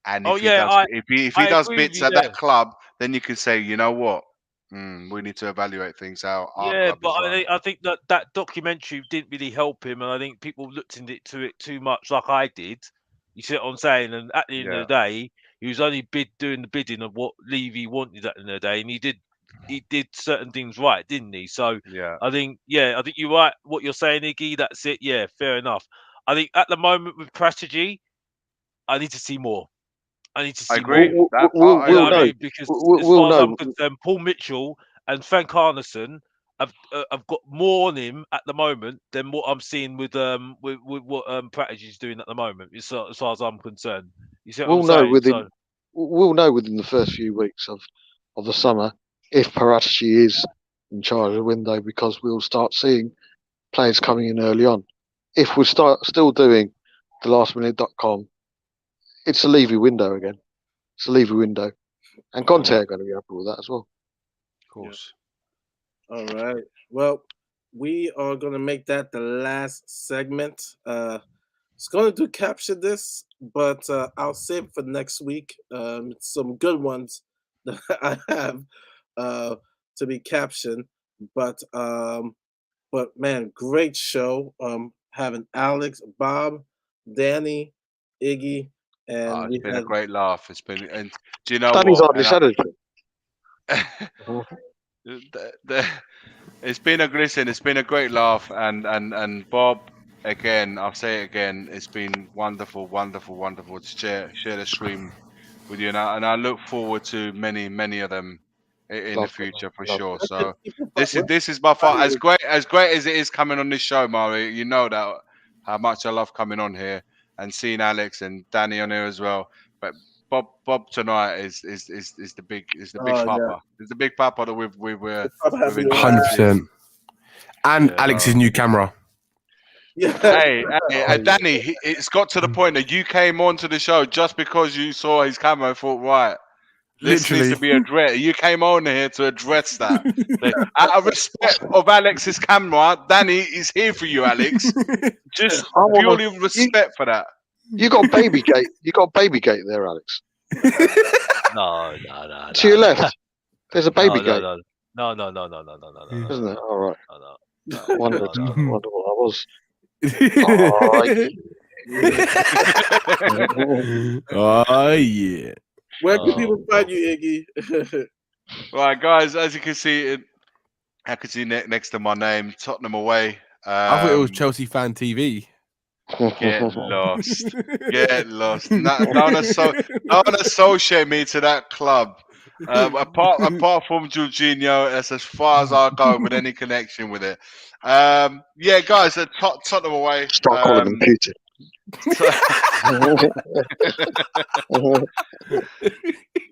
And if he does bits at that club, then you can say, you know what? We need to evaluate things out. But I think that documentary didn't really help him, and I think people looked into it too much, like I did. You see what I'm saying? And at the end of the day, he was only doing the bidding of what Levy wanted at the end of the day, and he did certain things right, didn't he? So I think you're right. What you're saying, Iggy, that's it. Yeah, fair enough. I think at the moment with strategy, I need to see more. I need to see more. We'll know. Because as far as I'm concerned, Paul Mitchell and Frank Arneson have got more on him at the moment than what I'm seeing with what Pratigy's doing at the moment. As far as I'm concerned, you see what I'm saying? We'll know within the first few weeks of the summer if Pratigy is in charge of the window, because we'll start seeing players coming in early on. If we still doing the lastminute.com, it's a Levy window again. It's a Levy window. And Conte are going to be happy with that as well. Of course. Yeah. All right. Well, we are going to make that the last segment. It's going to capture this, but I'll save for next week. Some good ones that I have to be captioned. But man, great show. Having Alex, Bob, Danny, Iggy, and it's been a great laugh. It's been, and do you know Danny's what? It's been a great laugh, and Bob, again, I'll say it again. It's been wonderful to share the stream with you, and I look forward to many of them in the future for sure. So this is by far as great as it is coming on this show, Mari. You know that how much I love coming on here and seeing Alex and Danny on here as well. But Bob tonight is the big papa. Yeah. It's the big papa that we've 100%. And Alex's new camera. Yeah. Hey, Danny, it's got to the point that you came onto the show just because you saw his camera and thought, right, this needs to be addressed. You came on here to address that. Out of respect of Alex's camera, Danny is here for you, Alex. Just purely respect for that. You got Babygate. You got Babygate there, Alex. No. To your left, there's a Babygate. No. Isn't it? All right. No. Wondered No. what I was. Oh, Oh yeah. Where can people find you, Iggy? Right, guys, as you can see, I can see next to my name, Tottenham away. I thought it was Chelsea Fan TV. Get lost. Get lost. Don't associate me to that club. Apart from Jorginho, that's as far as I'll go with any connection with it. Yeah, guys, Tottenham away. Start calling them Putin.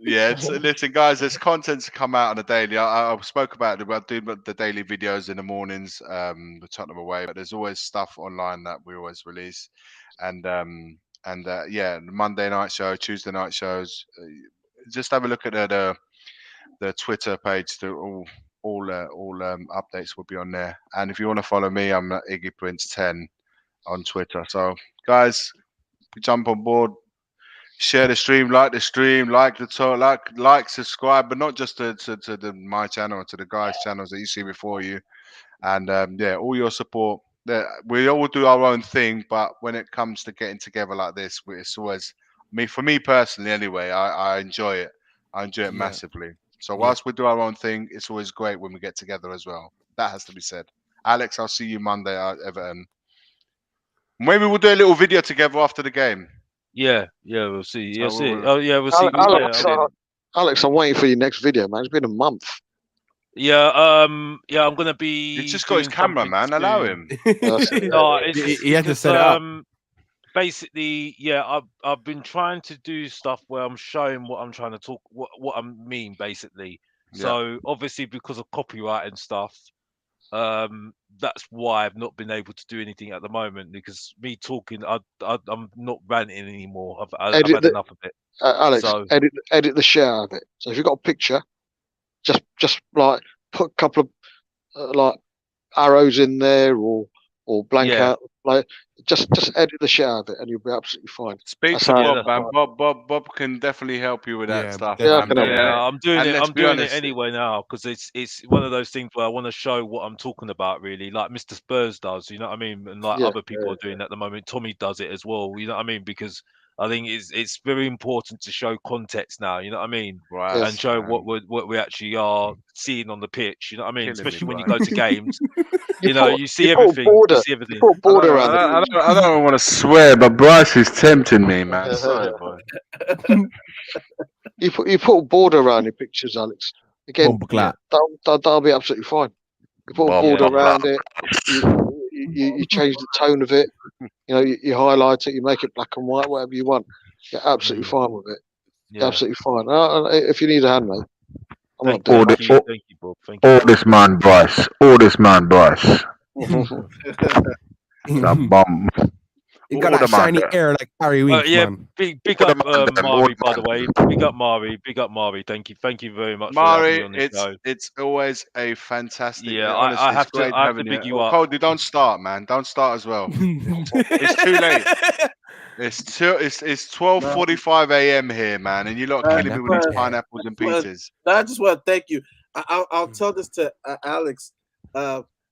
Yeah, listen, guys. There's content to come out on a daily. I spoke about it. I do the daily videos in the mornings. With Tottenham away, but there's always stuff online that we always release, and yeah, the Monday night show, Tuesday night shows. Just have a look at the Twitter page. All updates will be on there. And if you want to follow me, I'm at Iggy Prince 10 on Twitter. So, guys, jump on board. Share the stream, like the talk, like, subscribe, but not just to my channel, to the guys' channels that you see before you, and yeah, all your support. We all do our own thing, but when it comes to getting together like this, it's always for me personally, anyway. I enjoy it. I enjoy it massively. So whilst we do our own thing, it's always great when we get together as well. That has to be said. Alex, I'll see you Monday at Everton. Maybe we'll do a little video together after the game. Yeah, we'll see. You'll see. We'll Alex, see. Alex, I'm waiting for your next video, man. It's been a month. Yeah, I'm gonna be. He's just got his camera, man. Soon. Allow him. No, he had to set it up. Basically, yeah, I've been trying to do stuff where I'm showing what I'm trying to talk, what I mean, basically. So obviously, because of copyright and stuff, that's why I've not been able to do anything at the moment, because me talking, I'm not ranting anymore. I've had enough of it. Alex, so, edit the share of it. So if you've got a picture, just like put a couple of like arrows in there or blank out. Like just edit the share of it, and you'll be absolutely fine. Speak to Bob, man. Bob can definitely help you with that stuff. I'm doing it. I'm doing it anyway now, because it's one of those things where I want to show what I'm talking about, really, like Mr. Spurs does. You know what I mean? And like other people are doing at the moment. Tommy does it as well. You know what I mean? Because I think it's very important to show context now. You know what I mean? Right. And show what we actually are seeing on the pitch. You know what I mean? Especially when you go to games. You see everything. You see everything. I don't want to swear, but Bryce is tempting me, man. Sorry, boy. You put a border around your pictures, Alex. Again, that'll be absolutely fine. You put a border around it. You change the tone of it. You highlight it. You make it black and white, whatever you want. You're absolutely fine with it. You're absolutely fine. If you need a hand, mate. Thank you, Bob. Thank you. All this man, Bryce. Bum. You got that shiny hair like Harry Winks, man. Big up Mari, by the way. Big up Mari. Thank you very much. Mari, for having me on the it's always a fantastic. Yeah, honestly, I have to big you up. Cody, don't start, man. Don't start as well. It's too late. It's 12:45 a.m. here, man, and you're not killing me with these pineapples and pizzas. I just want to thank you. I'll tell this to Alex.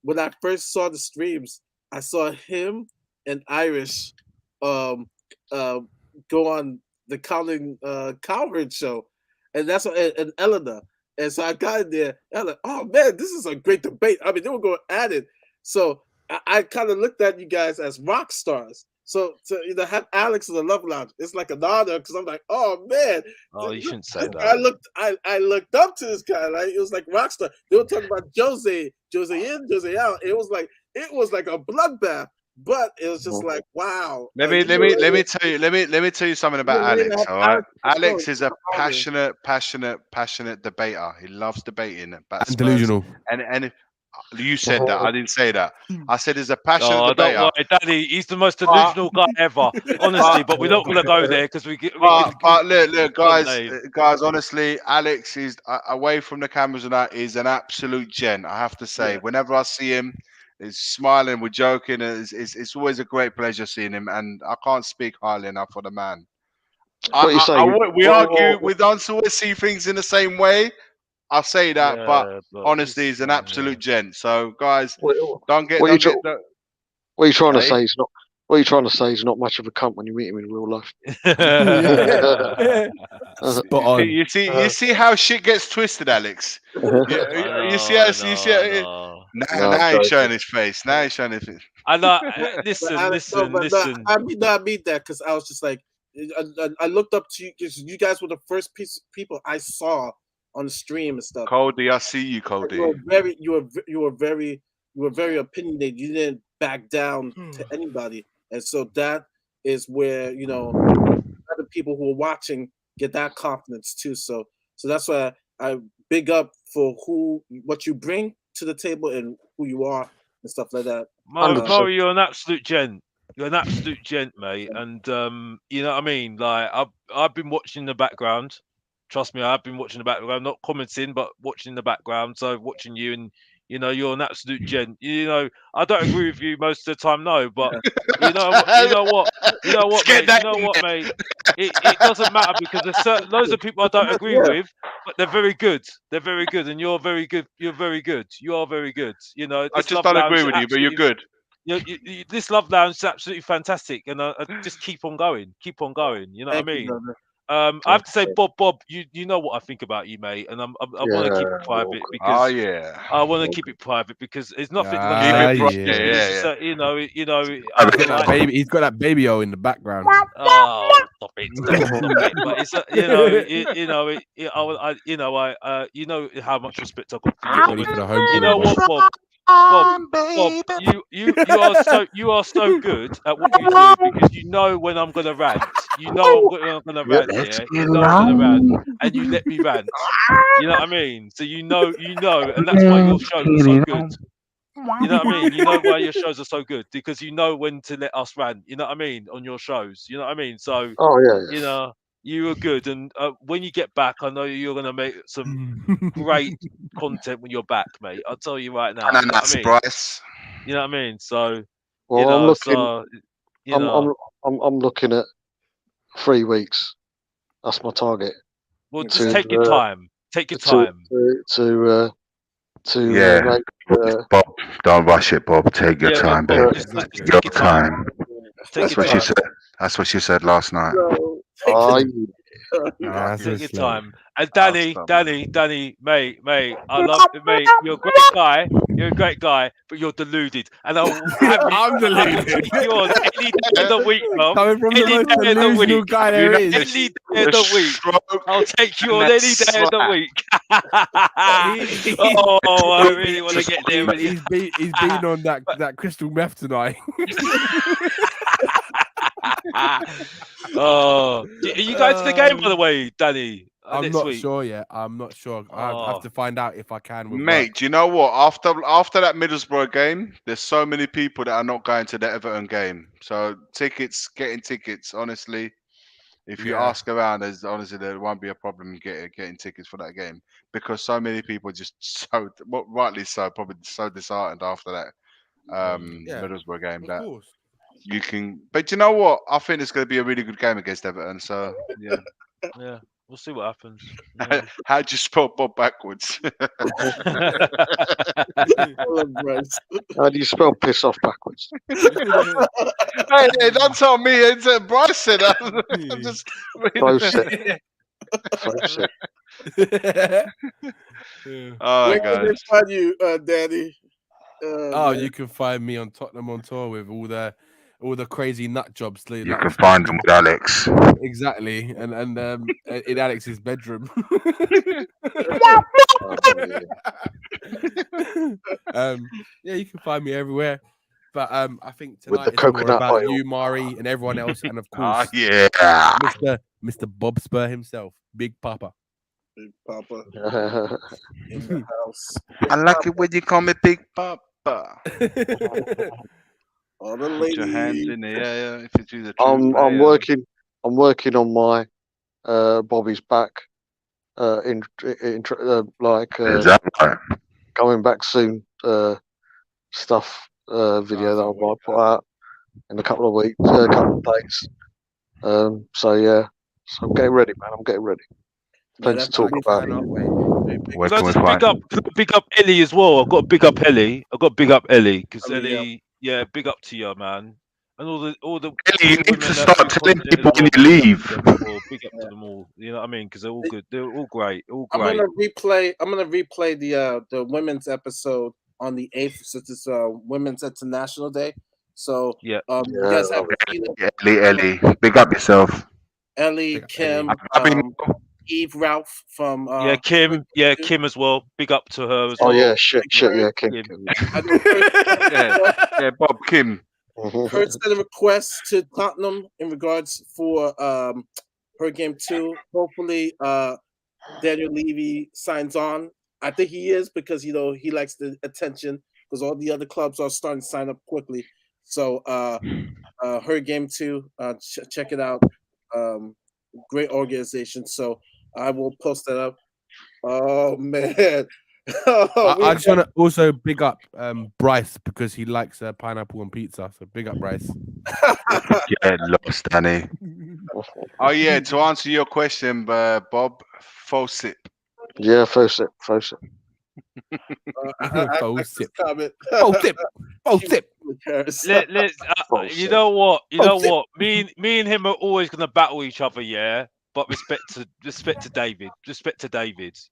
When I first saw the streams, I saw him and Irish go on the Colin Cowherd show, and that's and Eleanor. And so I got in there, and I'm like, oh man, this is a great debate. I mean, they were going at it. So I kind of looked at you guys as rock stars. So to have Alex in the Love Lounge, it's like an honor, because I'm like, oh man. Oh, you shouldn't say that. I looked up to this guy. Like, it was like rock star. They were talking about Jose in, Jose out. It was like a bloodbath. But it was just like, wow. Let me tell you something about Alex. All right, Alex is a passionate debater. He loves debating. And delusional. And you said that. I didn't say that. I said he's a passionate debater. Don't worry, Daddy. He's the most delusional guy ever, honestly. But we're not going to go there because we get. But look, guys. Honestly, Alex is away from the cameras and that is an absolute gent. I have to say. Whenever I see him, he's smiling, we're joking. It's always a great pleasure seeing him, and I can't speak highly enough for the man. We argue. We don't always see things in the same way. I say that, Yeah, but but honestly, he's an absolute gent. So, guys, What don't are you get. what are you trying to Hey? say? He's not. What are you trying to say? He's not much of a cunt when you meet him in real life. Spot on. You see how shit gets twisted, Alex. You see how now he's showing his face. Now he's showing his face. I know. I mean that because I was just like, I looked up to you because you guys were the first people I saw on the stream and stuff. Cody, I see you, Cody. You were very opinionated. You didn't back down to anybody, and so that is where other people who are watching get that confidence too. So that's why I big up for what you bring to the table and who you are and stuff like that. Murray, you're an absolute gent. You're an absolute gent, mate. And you know what I mean? Like I've been watching in the background. Trust me, I've been watching the background, not commenting, but watching the background. So watching you, and you're an absolute gent. I don't agree with you most of the time, no, but you know what, mate. It doesn't matter because there's loads of people I don't agree with, but they're very good. They're very good, and you're very good. You're very good. You are very good. I just don't agree with you, but you're good. This Love Lounge is absolutely fantastic, and I just keep on going. Keep on going. You know what I mean? I have to say, Bob, you know what I think about you, mate, and I want to keep it private because I want to keep it private because there's nothing going to say. He's got that baby O in the background. Oh, stop it! But it's you know how much respect I've got for you. You know what, Bob, you are so good at what you do because you know when I'm gonna rant. You know when I'm gonna rant. Yeah, you know I'm gonna rant, and you let me rant. You know what I mean? So you know, and that's why your shows are so good. You know what I mean? You know why your shows are so good because you know when to let us rant. You know what I mean on your shows. You know what I mean? So you are good, and when you get back, I know you're gonna make some great content when you're back, mate. I'll tell you right now. You know what I mean? Bryce. You know what I mean? So I'm looking at 3 weeks. That's my target. Well, just take your time. Take your time. Make, Bob, don't rush it, Bob. Take your time, babe. Your time. That's what she said. That's what she said last night. Take your time. And Danny, mate, I love you, mate. You're a great guy. You're a great guy, but you're deluded. And I'm deluded. Yours any day of the week, bro. Coming from the most delusional guy there is. Any day of the week. I'll take you on any day of the week. I really want to get there with you. He's been on that crystal meth tonight. Are you going to the game, by the way, Danny? I'm not sure yet. I'm not sure. I have to find out if I can. Mate, do you know what? After that Middlesbrough game, there's so many people that are not going to the Everton game. So getting tickets, honestly, if you ask around, there won't be a problem getting tickets for that game because so many people just rightly so, probably so disheartened after that Middlesbrough game that you can. But you know what? I think it's going to be a really good game against Everton. So yeah. We'll see what happens. How'd you spell Bob backwards? How do you spell piss off backwards? Hey, don't tell me. It's Bryce said that. I'm just Where can they find you, Danny? You can find me on Tottenham on tour with all the crazy nut jobs. You can find them with Alex. Exactly, and in Alex's bedroom. You can find me everywhere. But I think tonight it's more about you, Mari, and everyone else, and of course, Mr. Bob Spur himself, Big Papa. Big Papa in the house. I like it when you call me Big Papa. All the ladies. Put your hands in the air if you do the I'm working on my Bobby's back going back soon stuff video that I might put out in a couple of weeks, couple of days. So I'm getting ready, man. I'm getting ready. Plenty to talk about. Where Can I can we just find? big up Ellie as well? I've got to big up Ellie. Because I mean, Ellie, yeah, big up to you, man. And all the Ellie, you need women to that start do telling content as people when well, you big up leave. to them as well. Big up to them all. You know what I mean? Because they're all good. They're all great. All I'm great. gonna replay the women's episode on the 8th, since it's Women's International Day. So Yeah. you guys have seen it. Ellie, big up yourself. Ellie, Kim, Eve, Ralph from Yeah, Kim. Yeah, Kim as well. Big up to her as Oh well. yeah, shit, yeah, Kim. yeah, Bob Kim. Kurt sent a request to Tottenham in regards for her game 2. Hopefully, Daniel Levy signs on. I think he is, because he likes the attention, because all the other clubs are starting to sign up quickly. So her game 2, check it out. Great organization. So I will post that up. Oh man. I just want to also big up Bryce, because he likes pineapple on pizza. So big up Bryce. Yeah, lost, Danny. Oh yeah, to answer your question, Bob, Fawcett. Yeah, Fawcett. You know what? Me and him are always gonna battle each other, yeah. But respect to David,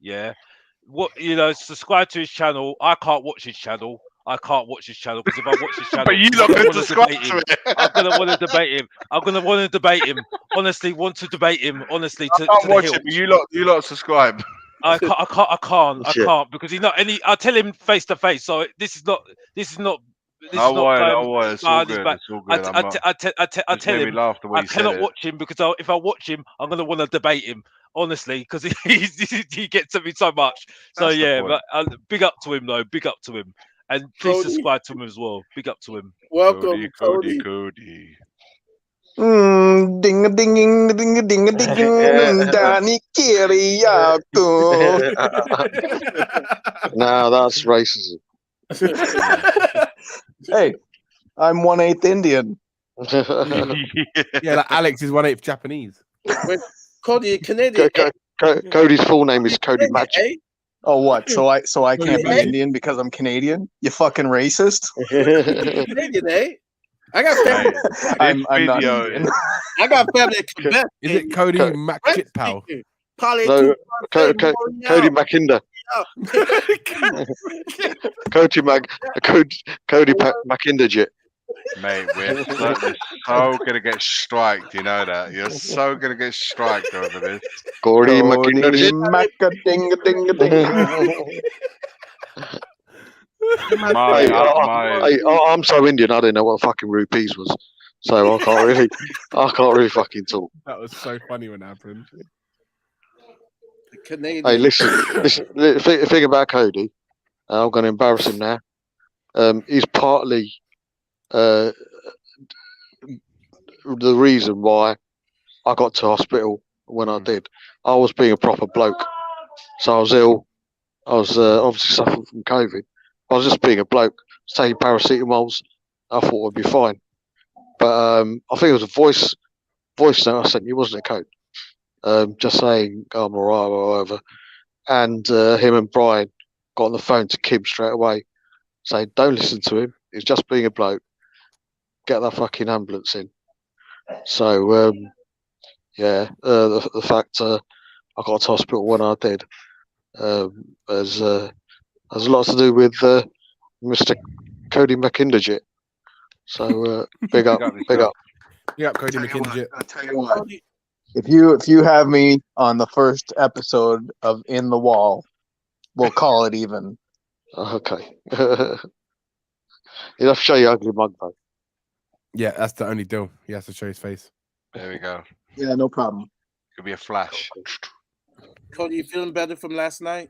yeah. What subscribe to his channel. I can't watch his channel. Because if I watch his channel, But you not going to subscribe to it. I'm gonna want to debate him. Honestly, want to debate him. Honestly, I can't watch it. But you lot subscribe. I can't because he's not any. I tell him face to face. So this is not. It's all good. I tell him I cannot watch him, because if I watch him, I'm gonna want to debate him. Honestly, because he gets at me so much. So That's yeah, but big up to him though. Big up to him, and please subscribe to him as well. Big up to him. Welcome, Cody. Ding a ding ding ding a ding a ding Danny Kiriakou. Nah, that's racism. Hey, I'm 1/8 Indian. Yeah, like Alex is 1/8 Japanese. Wait, Cody, Canadian. Cody's full name is Cody Magic. Oh, what? So I can't be Indian because I'm Canadian? You fucking racist. Canadian, eh? I got family. I'm not Indian. I got family in Quebec. Is it Cody McChitpow? No, Cody McInder. Cody McInderjit. Mate, we're so gonna get striked. You know that. You're so gonna get striked over this. Cody McInderjit. I'm so Indian. I didn't know what fucking rupees was, so I can't really fucking talk. That was so funny when it happened. Hey, listen. Think about Cody. I'm going to embarrass him now. He's partly the reason why I got to hospital when I did. I was being a proper bloke, so I was ill. I was obviously suffering from COVID. I was just being a bloke, taking paracetamols. I thought I'd be fine, but I think it was a voice note I sent you, wasn't it, Code? Just saying I'm alright or whatever. And him and Brian got on the phone to Kim straight away, saying, "Don't listen to him. He's just being a bloke. Get that fucking ambulance in." So the fact I got to hospital when I did has a lot to do with Mr. Cody McInderjit. So big up. Yeah, Cody McInderjit. I'll tell you what. If you have me on the first episode of In the Wall, we'll call it even. Okay. You'll have to show your ugly mug though. Yeah, that's the only deal. He has to show his face. There we go. Yeah, no problem. Could be a flash. Cody, you feeling better from last night?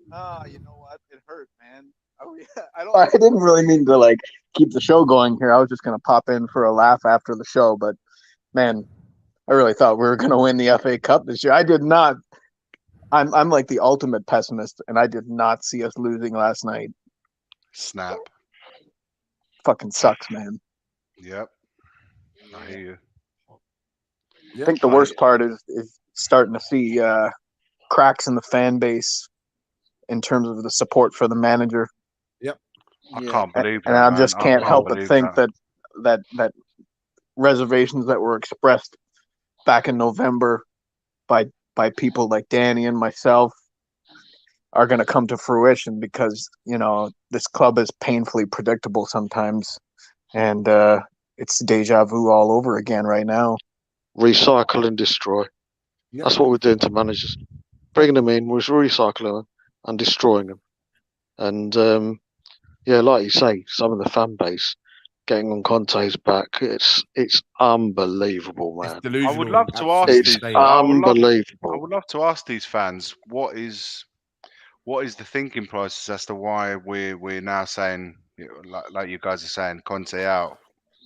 You know what? It hurt, man. I didn't really mean to keep the show going here. I was just gonna pop in for a laugh after the show, but man, I really thought we were gonna win the FA Cup this year. I did not. I'm like the ultimate pessimist, and I did not see us losing last night. Snap. Fucking sucks, man. Yep. I hear you. I think the worst part is starting to see cracks in the fan base in terms of the support for the manager. Yep. I can't believe that. And I man. just can't help but think that reservations that were expressed back in November by people like Danny and myself are going to come to fruition, because this club is painfully predictable sometimes, and it's deja vu all over again right now. Recycle and destroy. Yep. That's what we're doing to managers. Bringing them in, we're recycling them and destroying them. And like you say, some of the fan base getting on Conte's back, it's unbelievable, man. I would love to ask these. Unbelievable. I would love to ask these fans what is the thinking process as to why we're now saying, like you guys are saying, Conte out.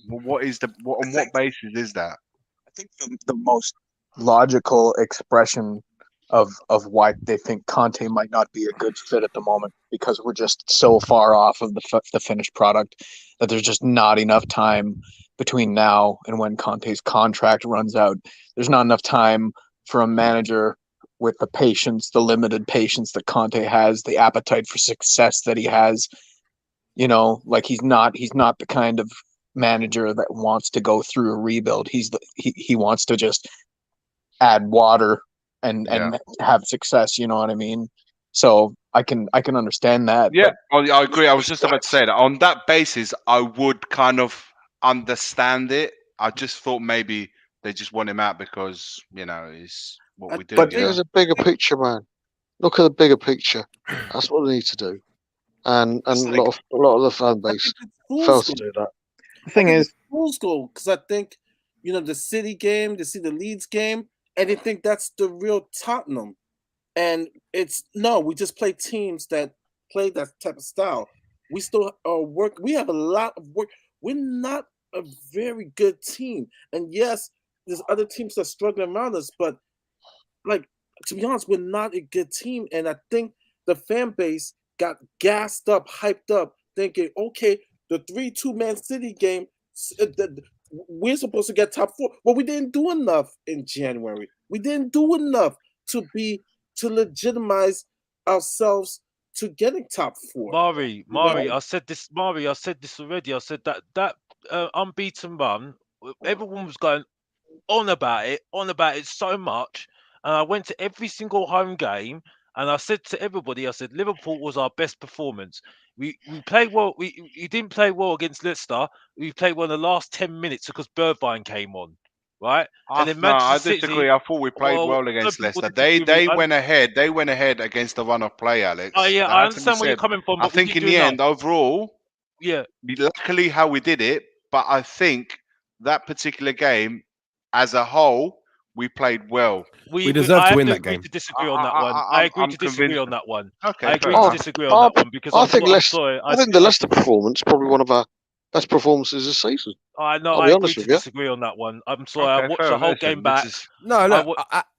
What on what basis is that? I think the most logical expression of why they think Conte might not be a good fit at the moment, because we're just so far off of the finished product that there's just not enough time between now and when Conte's contract runs out. There's not enough time for a manager with the patience, the limited patience that Conte has, the appetite for success that he has. Like he's not the kind of manager that wants to go through a rebuild. He wants to just add water and have success. You know what I mean? So I can understand that. Yeah, I agree. I was just about to say that. On that basis, I would kind of understand it. I just thought maybe they just want him out because it's what we do. But there's a bigger picture, man. Look at the bigger picture. That's what they need to do. And a lot of the fan base fails to do that. The thing is, fool's gold, because I think the City game, the Leeds game, and they think that's the real Tottenham. And we just play teams that play that type of style. We still are work. We have a lot of work. We're not a very good team. And yes, there's other teams that are struggling around us, but to be honest, we're not a good team. And I think the fan base got gassed up, hyped up, thinking, okay, the 3-2 Man City game, we're supposed to get top 4. Well, we didn't do enough in January. We didn't do enough to legitimize ourselves to getting top 4. Mari, I said this already. I said that unbeaten run, everyone was going on about it so much. And I went to every single home game and I said to everybody, I said, Liverpool was our best performance. We played well. We didn't play well against Leicester. We played well in the last 10 minutes because Bergwijn came on. Right? I disagree. I thought we played well against Leicester. They went ahead. They went ahead against the run of play, Alex. Oh yeah, I understand where you're coming from. I think in the end, overall, luckily how we did it. But I think that particular game, as a whole, we played well. We deserve to win that game. To disagree on that one. I agree to disagree on that one. Okay, I agree to disagree on that one because I think the Leicester performance probably one of our best performances this season. I know. I agree to disagree on that one. I'm sorry. I watched the whole game back.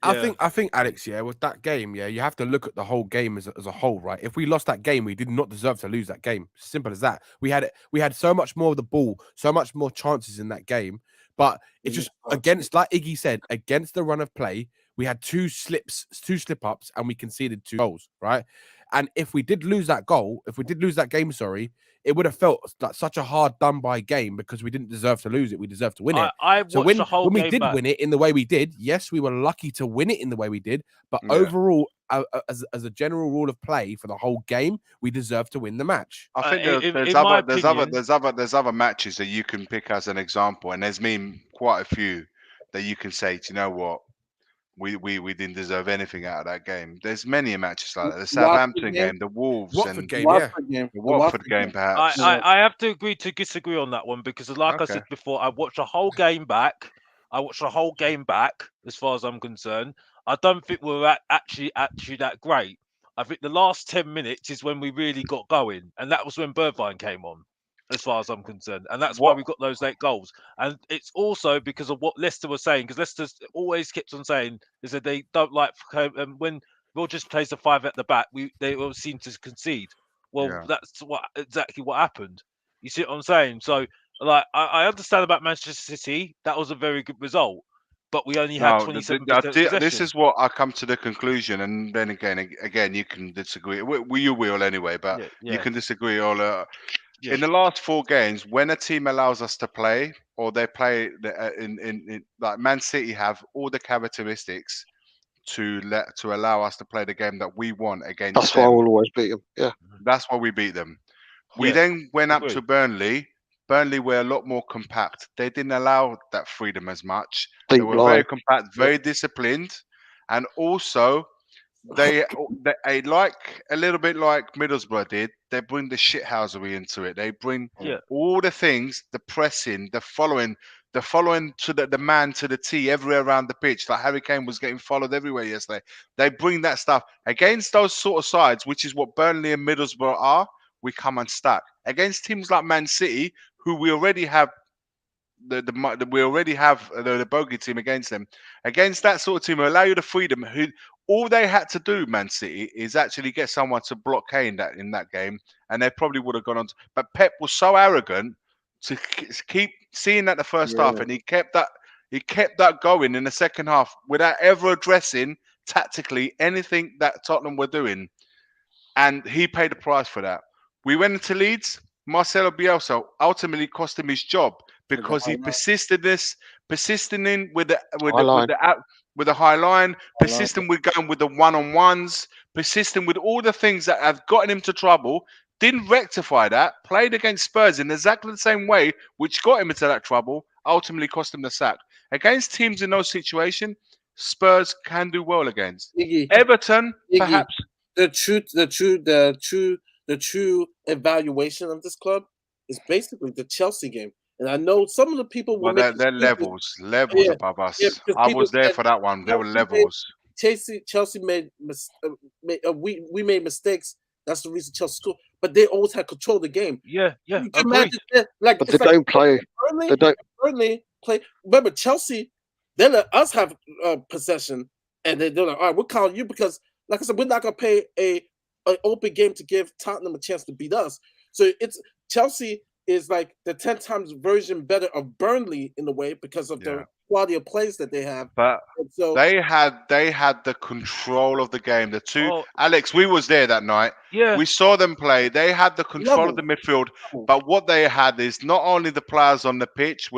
I think Alex, with that game, you have to look at the whole game as a whole, right? If we lost that game, we did not deserve to lose that game. Simple as that. We had so much more of the ball, so much more chances in that game. But it's just against, like Iggy said, against the run of play, we had two slip-ups, and we conceded 2 goals, right? And if we did lose that game, it would have felt like such a hard done-by game because we didn't deserve to lose it. We deserved to win it. When we did win it in the way we did, yes, we were lucky to win it in the way we did. But overall, as a general rule of play for the whole game, we deserve to win the match. I think there's other matches that you can pick as an example, and there's been quite a few that you can say, do you know what? We didn't deserve anything out of that game. There's many matches like that. The Southampton game, the Wolves, Watford game, the Watford game, perhaps. I have to agree to disagree on that one because, like I said before, I watched the whole game back. As far as I'm concerned, I don't think we're actually that great. I think the last 10 minutes is when we really got going, and that was when Bergwijn came on. As far as I'm concerned, and that's why we got those late goals. And it's also because of what Leicester was saying, because Leicester always kept on saying is that they don't like when Rodgers plays the 5 at the back. They always seem to concede. Well, that's exactly what happened. You see what I'm saying? So, like, I understand about Manchester City. That was a very good result, but we only had 27% possession. This is what I come to the conclusion, and then again, you can disagree. You will anyway, but you can disagree all. In the last 4 games, when a team allows us to play, or they play in like Man City have all the characteristics to allow us to play the game that we want against That's them. why we'll always beat them. Yeah. That's why we beat them. We then went up to Burnley. Burnley were a lot more compact. They didn't allow that freedom as much. They were very compact, very disciplined, and also they like a little bit like Middlesbrough did. They bring the shithousery into it. They bring all the things, the pressing, the following to the man to the T everywhere around the pitch. Like Harry Kane was getting followed everywhere yesterday. They bring that stuff against those sort of sides, which is what Burnley and Middlesbrough are. We come unstuck against teams like Man City, who we already have the bogey team against them. Against that sort of team who allow you the freedom, who all they had to do, Man City, is actually get someone to block Kane in that game, and they probably would have gone on. But Pep was so arrogant to keep seeing that the first half, and he kept that going in the second half without ever addressing tactically anything that Tottenham were doing, and he paid the price for that. We went into Leeds. Marcelo Bielsa ultimately cost him his job because he persisted in with the high line, persisting with going with the one-on-ones, persisting with all the things that have gotten him to trouble. Didn't rectify that. Played against Spurs in exactly the same way, which got him into that trouble. Ultimately, cost him the sack. Against teams in those situations, Spurs can do well against. Everton, perhaps. The true evaluation of this club is basically the Chelsea game. And I know some of the people will they're levels above us. I was there for that one. There were levels. Chelsea made we made mistakes. That's the reason Chelsea scored. But they always had control of the game. Yeah. But they don't play. Burnley play. Remember, Chelsea, they let us have possession, and they're like, all right, we're calling you because, like I said, we're not gonna play an open game to give Tottenham a chance to beat us. So it's Chelsea is like the 10 times version better of Burnley in a way because of the quality of plays that they have. But so they had the control of the game. Alex, we was there that night. Yeah. We saw them play. They had the control of the midfield. But what they had is not only the players on the pitch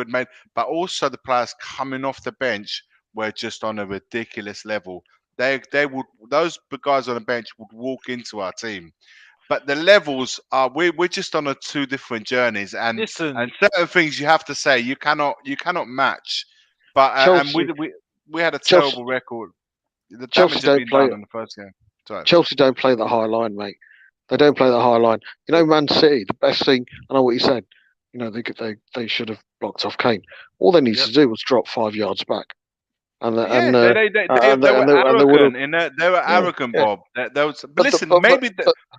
but also the players coming off the bench were just on a ridiculous level. Those guys on the bench would walk into our team. But the levels are we're just on 2 different journeys, and certain things you have to say you cannot match. But Chelsea, and we had a terrible record. The damage had been done in the first game. Sorry. Chelsea don't play the high line, mate. They don't play the high line. You know, Man City, the best thing. I know what you said. You know, they should have blocked off Kane. All they needed to do was drop 5 yards back. They were arrogant. They were arrogant, Bob. Maybe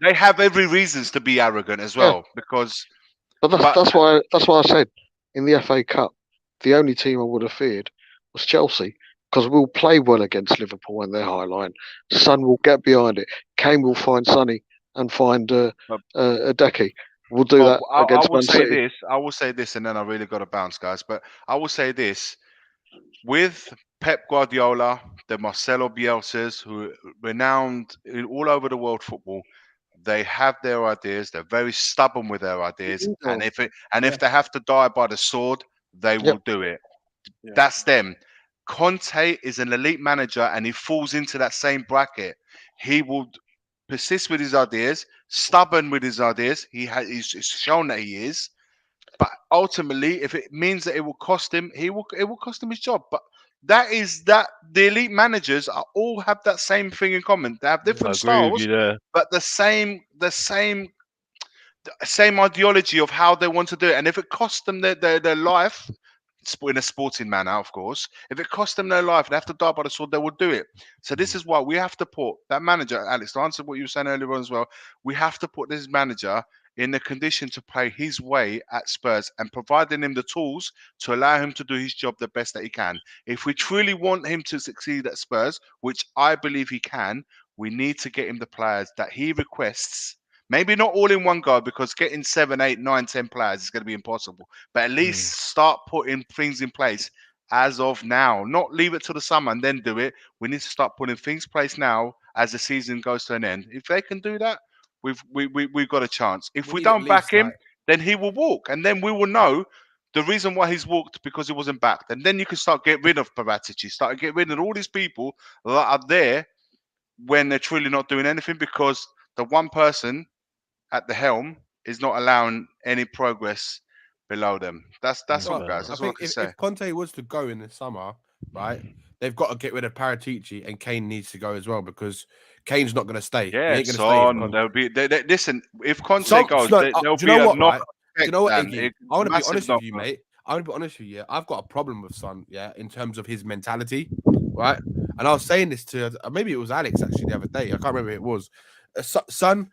they have every reasons to be arrogant as well, because. But that's why I said in the FA Cup, the only team I would have feared was Chelsea, because we'll play well against Liverpool and their high line. Son will get behind it. Kane will find Sonny and find Adeki. We'll do that against Man City. I will say this, and then I really got to bounce, guys. But I will say this. With Pep Guardiola, the Marcelo Bielsas, who are renowned all over the world football, they have their ideas. They're very stubborn with their ideas, and if they have to die by the sword, they will do it. That's them. Conte is an elite manager, and he falls into that same bracket. He will persist with his ideas, stubborn with his ideas. He's shown that he is. But ultimately, if it means that it will cost him, it will cost him his job. But the elite managers all have that same thing in common. They have different styles, but the same ideology of how they want to do it. And if it costs them their life, in a sporting manner, of course, if it costs them their life, they have to die by the sword, they will do it. So this is why we have to put that manager, Alex, to answer what you were saying earlier on as well, we have to put this manager in the condition to play his way at Spurs and providing him the tools to allow him to do his job the best that he can. If we truly want him to succeed at Spurs, which I believe he can, we need to get him the players that he requests. Maybe not all in one go, because getting 7, 8, 9, 10 players is going to be impossible. But at least start putting things in place as of now. Not leave it till the summer and then do it. We need to start putting things in place now as the season goes to an end. If they can do that, we've got a chance. If we don't back him, then he will walk, and then we will know the reason why he's walked, because he wasn't backed. And then you can start get rid of Paratici, start get rid of all these people that are there when they're truly not doing anything, because the one person at the helm is not allowing any progress below them. That's all, guys. That's I what think I can say. if Conte was to go in the summer, right, they've got to get rid of Paratici, and Kane needs to go as well, because Kane's not going to stay. Yeah, he ain't going to stay. There'll be. Listen, if Conte goes, there'll be a knock. Do you know what, Iggy? I want to be honest with you, mate. I want to be honest with you. I've got a problem with Son, yeah, in terms of his mentality, right? And I was saying this to maybe it was Alex actually the other day. I can't remember who it was. Son,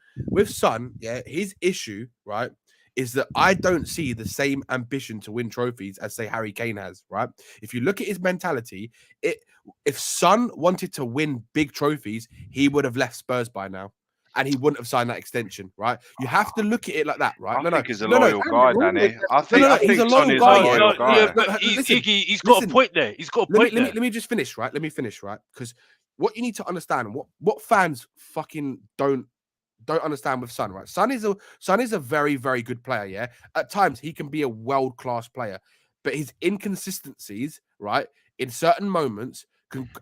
yeah, his issue, right, is that I don't see the same ambition to win trophies as, say, Harry Kane has, right? If you look at his mentality, if Son wanted to win big trophies, he would have left Spurs by now. And he wouldn't have signed that extension, right? You have to look at it like that, right? I think he's a loyal guy, Danny. I think he's a loyal guy. Yeah, but he's got a point there. He's got a point there. Let me just finish, right? Let me finish, right? Because what you need to understand, what fans fucking don't understand with Son, right? Son is a very, very good player, yeah? At times, he can be a world-class player, but his inconsistencies, right, in certain moments,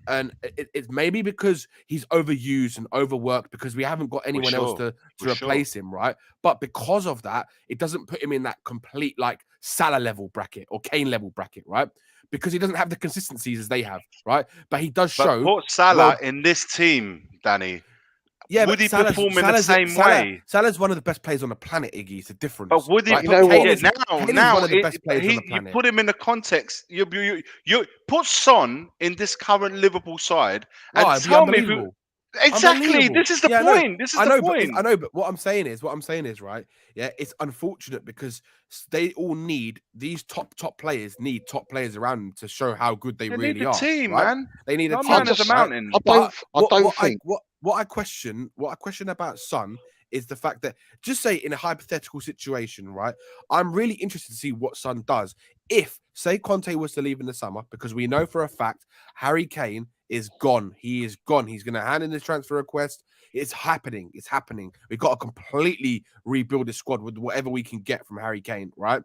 and it's maybe because he's overused and overworked, because we haven't got anyone else to replace him, right? But because of that, it doesn't put him in that complete like Salah level bracket or Kane level bracket, right? Because he doesn't have the consistencies as they have, right? But he does show. Put Salah in this team, Danny. Yeah, would he perform in the same way? Salah's one of the best players on the planet, Iggy. It's a difference. But would he? Right? Now, Kane is one of the best players on the planet. You put him in the context. You put Son in this current Liverpool side and tell me who. Exactly. This is the point. This is the point. I know, but what I'm saying is, right? Yeah, it's unfortunate because they all need these top players. Need top players around them to show how good they really are. Team, right? man. They need a team. Man of the mountain. I don't think. What I question about Son is the fact that, just say in a hypothetical situation, right? I'm really interested to see what Son does if, say, Conte was to leave in the summer, because we know for a fact Harry Kane is gone. He is gone. He's going to hand in his transfer request. It's happening. It's happening. We've got to completely rebuild the squad with whatever we can get from Harry Kane, right?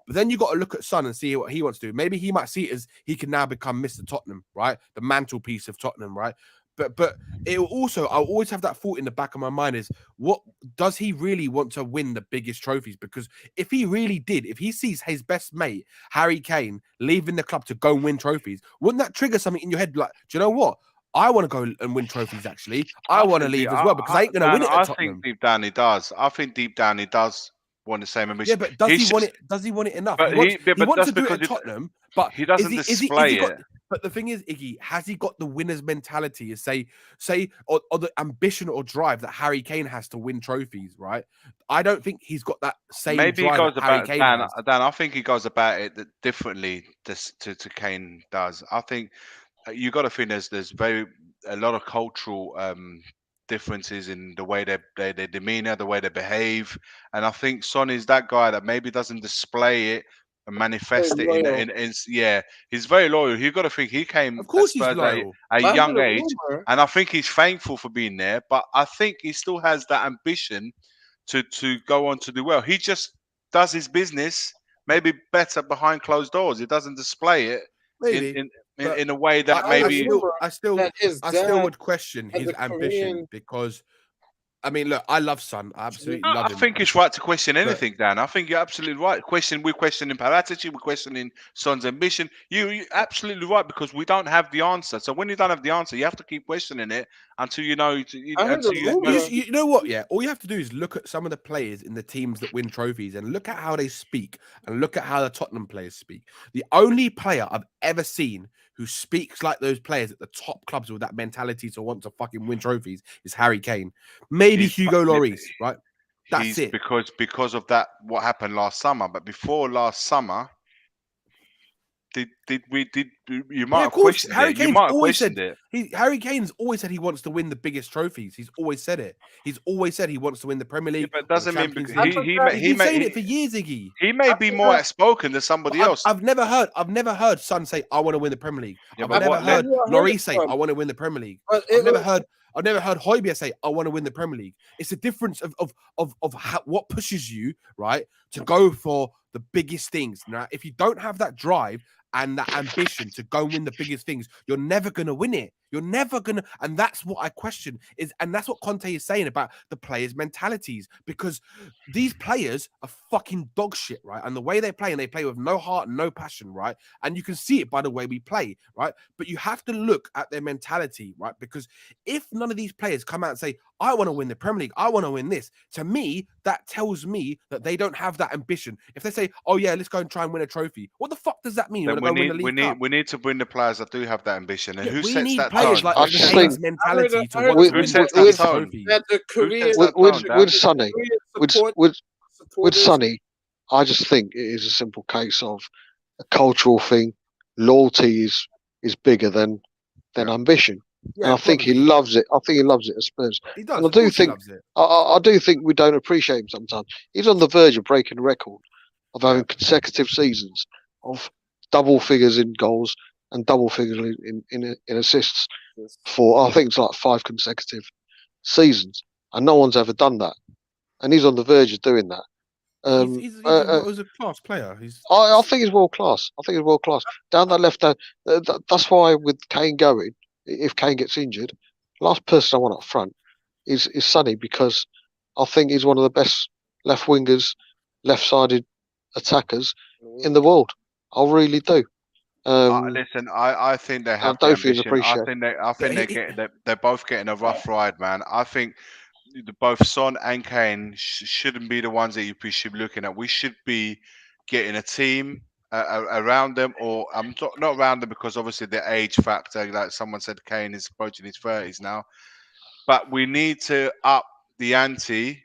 But then you got to look at Son and see what he wants to do. Maybe he might see it as he can now become Mr. Tottenham, right? The mantelpiece of Tottenham, right? But it will also, I'll always have that thought in the back of my mind is, what does he really want to win the biggest trophies? Because if he really did, if he sees his best mate, Harry Kane, leaving the club to go and win trophies, wouldn't that trigger something in your head? Like, do you know what? I want to go and win trophies, actually. I want to leave as well, because I ain't going to win it at Tottenham. I think deep down he does. I think deep down he does want the same ambition. Yeah, but does he want it? Does he want it enough? He wants to do it at Tottenham, but he doesn't display it. But the thing is, Iggy, has he got the winner's mentality? Is say, or the ambition or drive that Harry Kane has to win trophies? Right? I don't think he's got that same. Maybe drive he goes that about Harry Kane Dan. has. Dan, I think he goes about it differently to Kane does. I think you got to think there's a lot of cultural differences in the way their demeanor, the way they behave, and I think Son is that guy that maybe doesn't display it and manifest it in he's very loyal. You've got to think he came, of course, he's loyal at a young age, and I think he's thankful for being there. But I think he still has that ambition to go on to do well. He just does his business maybe better behind closed doors. He doesn't display it in a way that maybe I still would question his ambition, because I mean, look, I love Son. I absolutely love him. I think it's right to question anything, Dan. I think you're absolutely right. We're questioning Paratici, we're questioning Son's ambition. You're absolutely right, because we don't have the answer. So when you don't have the answer, you have to keep questioning it until you know. You know what? Yeah, all you have to do is look at some of the players in the teams that win trophies and look at how they speak and look at how the Tottenham players speak. The only player I've ever seen who speaks like those players at the top clubs with that mentality to want to fucking win trophies is Harry Kane. Maybe Hugo Lloris, right? That's it. Because of that, what happened last summer. But before last summer, you might have questioned it. You might have questioned it. Harry Kane's always said he wants to win the biggest trophies. He's always said it. He's always said he wants to win the Premier League. Yeah, but doesn't mean he's been saying it for years, Iggy. He may be more outspoken than somebody else. I've never heard Son say I want to win the Premier League. Yeah, I've never heard Lloris say I want to win the Premier League. I've never heard Højbjerg say I want to win the Premier League. It's a difference of what pushes you, right, to go for the biggest things. Now, if you don't have that drive and that ambition to go and win the biggest things, you're never going to win it. You're never going to. And that's what I question and that's what Conte is saying about the players' mentalities, because these players are fucking dog shit, right? And the way they play, and they play with no heart and no passion, right? And you can see it by the way we play, right? But you have to look at their mentality, right? Because if none of these players come out and say, I want to win the Premier League, I want to win this, to me, that tells me that they don't have that ambition. If they say, oh yeah, let's go and try and win a trophy, what the fuck does that mean? We need to bring the players that do have that ambition. And who sets that tone? Like I just think mentality who sets that tone? With Sonny, I just think it is a simple case of a cultural thing. Loyalty is bigger than ambition. Yeah, and I think he loves it. I think he loves it at Spurs. He does. And I do think we don't appreciate him sometimes. He's on the verge of breaking a record of having consecutive seasons of double figures in goals and double figures in assists for, I think it's like 5 consecutive seasons, and no one's ever done that. And he's on the verge of doing that. He's a class player. I think he's world class. Down that left hand. That's why with Kane going, if Kane gets injured, last person I want up front is Sonny, because I think he's one of the best left wingers, left-sided attackers in the world. I really do. Listen, I think they have. I think they're both getting a rough ride, man. I think both Son and Kane shouldn't be the ones that you should be looking at. We should be getting a team around them, or I'm not around them because obviously the age factor. Like someone said, Kane is approaching his 30s now, but we need to up the ante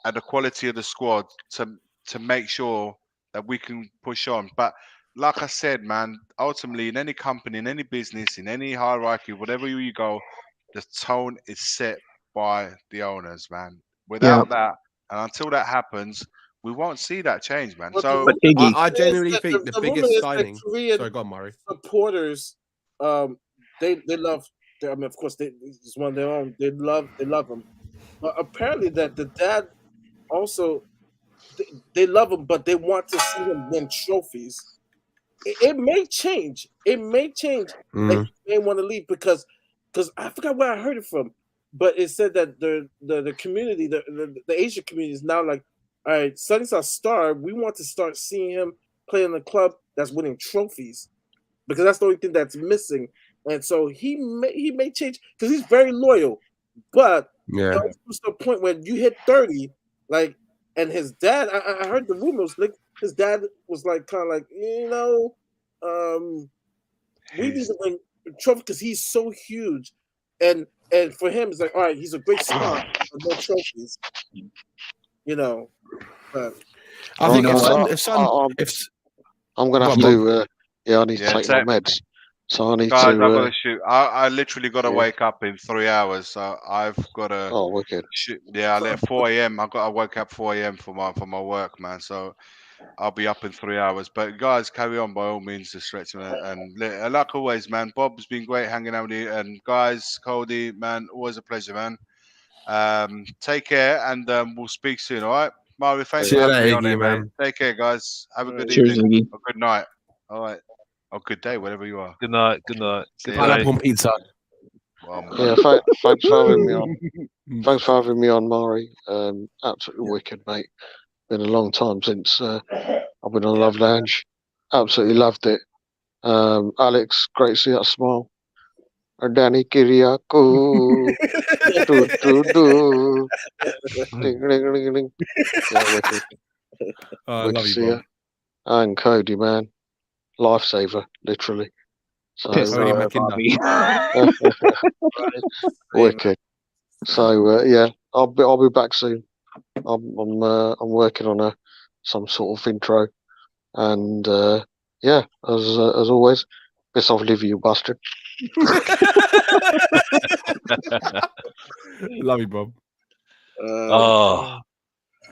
and the quality of the squad to make sure that we can push on. But like I said, man, ultimately in any company, in any business, in any hierarchy, whatever you go, the tone is set by the owners, man. Without that, and until that happens, we won't see that change, man. So I genuinely think the biggest signing. Sorry, go on, Murray. Supporters, they love. I mean, of course, it's one of their own. They love him. But apparently, that the dad also they love him, but they want to see him win trophies. It may change. That he may want to leave because I forgot where I heard it from, but it said that the community, the Asian community is now like, all right, Sonny's our star. We want to start seeing him play in a club that's winning trophies, because that's the only thing that's missing. And so he may change because he's very loyal, but to the point when you hit 30, like, and his dad, I heard the rumors, like his dad was like kind of like, we need to win trophy because he's so huge, and for him it's like, all right, he's a great star, but no trophies, But I think I'm gonna have to. I need to take my meds. So I need Guys, to. I've got to shoot. I literally got to wake up in 3 hours, so I've got to. Oh, wicked. Shoot. Yeah, I left 4 a.m. I woke up 4 a.m. for my work, man. So I'll be up in 3 hours. But guys, carry on by all means, to stretch and like always, man. Bob's been great hanging out with you, and guys, Cody, man, always a pleasure, man. Take care, and we'll speak soon. All right, Mario, thanks for having me on here, man. Take care, guys. Have a good evening, or good night. All right. Oh, good day, wherever you are. Good night. Pineapple pizza. Yeah, thanks for having me on. Thanks for having me on, Mari. Absolutely wicked, mate. Been a long time since I've been on Love Lounge. Absolutely loved it. Alex, great to see that smile. And Danny Kiriakou. do. Ding, ding, ding, ding. Yeah, wicked. I love you, Bob. And Cody, man. Lifesaver, literally. So wicked. So I'll be back soon. I'm working on some sort of intro, and Yeah, as always. Piss off, Livy, you bastard. Love you, Bob.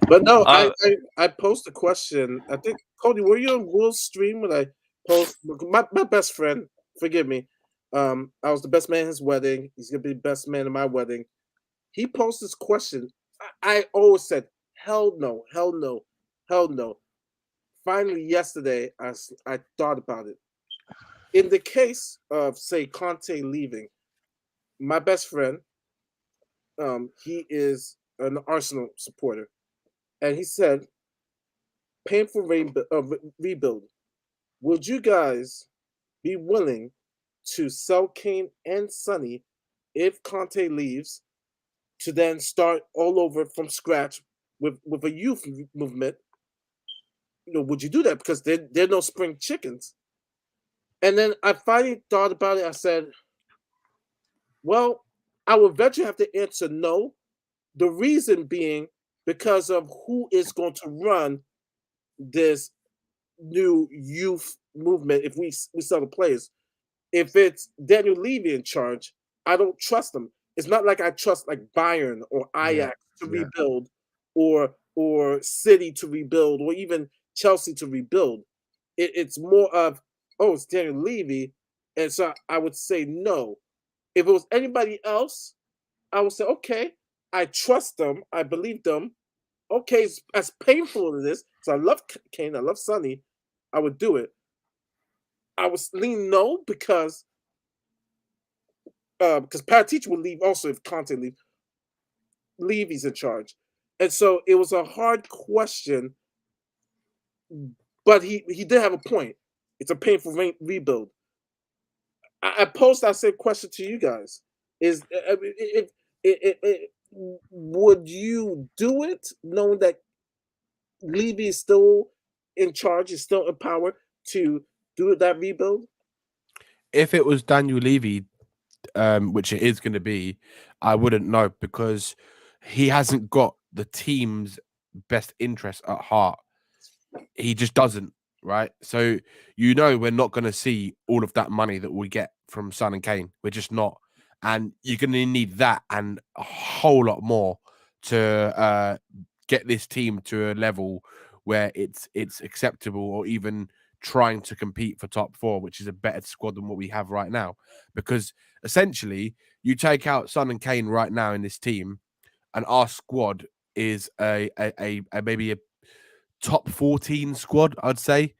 But no, I posed a question. I think Cody, were you on Will's stream when I posed my best friend? Forgive me. I was the best man at his wedding. He's gonna be the best man at my wedding. He posed this question. I always said, hell no, hell no, hell no. Finally, yesterday, I thought about it. In the case of, say, Conte leaving, my best friend, he is an Arsenal supporter, and he said, painful rebuild. Would you guys be willing to sell Kane and Sonny if Conte leaves to then start all over from scratch with a youth movement? Would you do that? Because they're no spring chickens. And then I finally thought about it. I said, well, I would eventually have to answer no. The reason being because of who is going to run this new youth movement if we sell the players. If it's Daniel Levy in charge, I don't trust him. It's not like I trust like Bayern or Ajax to rebuild or City to rebuild or even Chelsea to rebuild. It's more of, it's Daniel Levy. And so I would say no. If it was anybody else, I would say, okay, I trust them. I believe them. Okay, as painful as it is, because I love Kane, I love Sonny, I would do it. I would lean no because Paratici would leave also if Conte leave. Levy's in charge. And so it was a hard question, but he did have a point. It's a painful rebuild. I said question to you guys. Is would you do it knowing that Levy is still in charge, is still in power to do that rebuild? If it was Daniel Levy, which it is going to be, I wouldn't know because he hasn't got the team's best interest at heart. He just doesn't, right? So we're not going to see all of that money that we get from Son and Kane. We're just not, and you're going to need that and a whole lot more to get this team to a level where it's acceptable or even trying to compete for top four, which is a better squad than what we have right now. Because essentially, you take out Son and Kane right now in this team, and our squad is a maybe a top 14 squad, I'd say.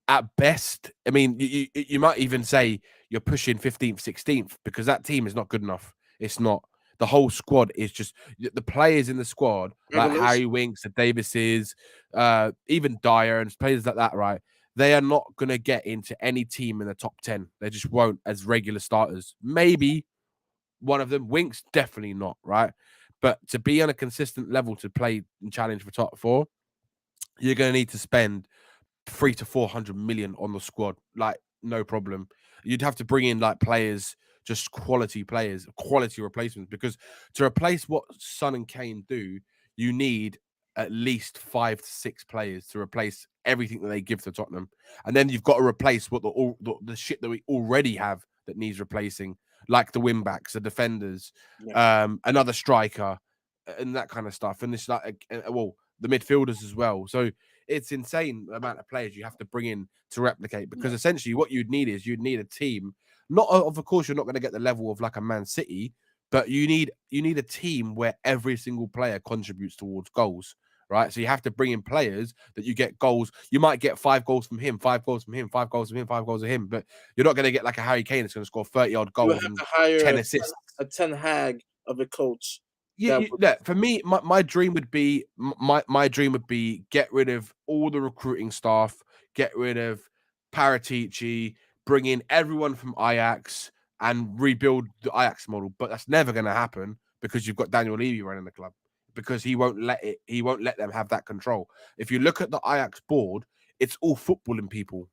At best, I mean, you might even say you're pushing 15th, 16th because that team is not good enough. It's not. The whole squad is just the players in the squad, like Harry Winks, the Davises, even Dyer and players like that, right? They are not going to get into any team in the top 10. They just won't as regular starters. Maybe one of them, Winks, definitely not, right? But to be on a consistent level to play and challenge for top four, you're going to need to spend 300 to 400 million on the squad, like no problem. You'd have to bring in like players, just quality players, quality replacements, because to replace what Son and Kane do, you need at least 5 to 6 players to replace everything that they give to Tottenham, and then you've got to replace what the shit that we already have that needs replacing, like the wing backs, the defenders, another striker, and that kind of stuff, and it's like the midfielders as well. So it's insane the amount of players you have to bring in to replicate, because essentially what you'd need a team. Not of course you're not going to get the level of like a Man City, but you need a team where every single player contributes towards goals, right? So you have to bring in players that you get goals. You might get 5 goals from him, 5 goals from him, 5 goals from him, 5 goals from him, but you're not going to get like a Harry Kane that's going to score 30-odd goals and 10 assists. A Ten Hag of a coach. For me, my dream would be get rid of all the recruiting staff, get rid of Paratici, bring in everyone from Ajax and rebuild the Ajax model. But that's never going to happen because you've got Daniel Levy running the club, because he won't let them have that control. If you look at the Ajax board, it's all footballing people.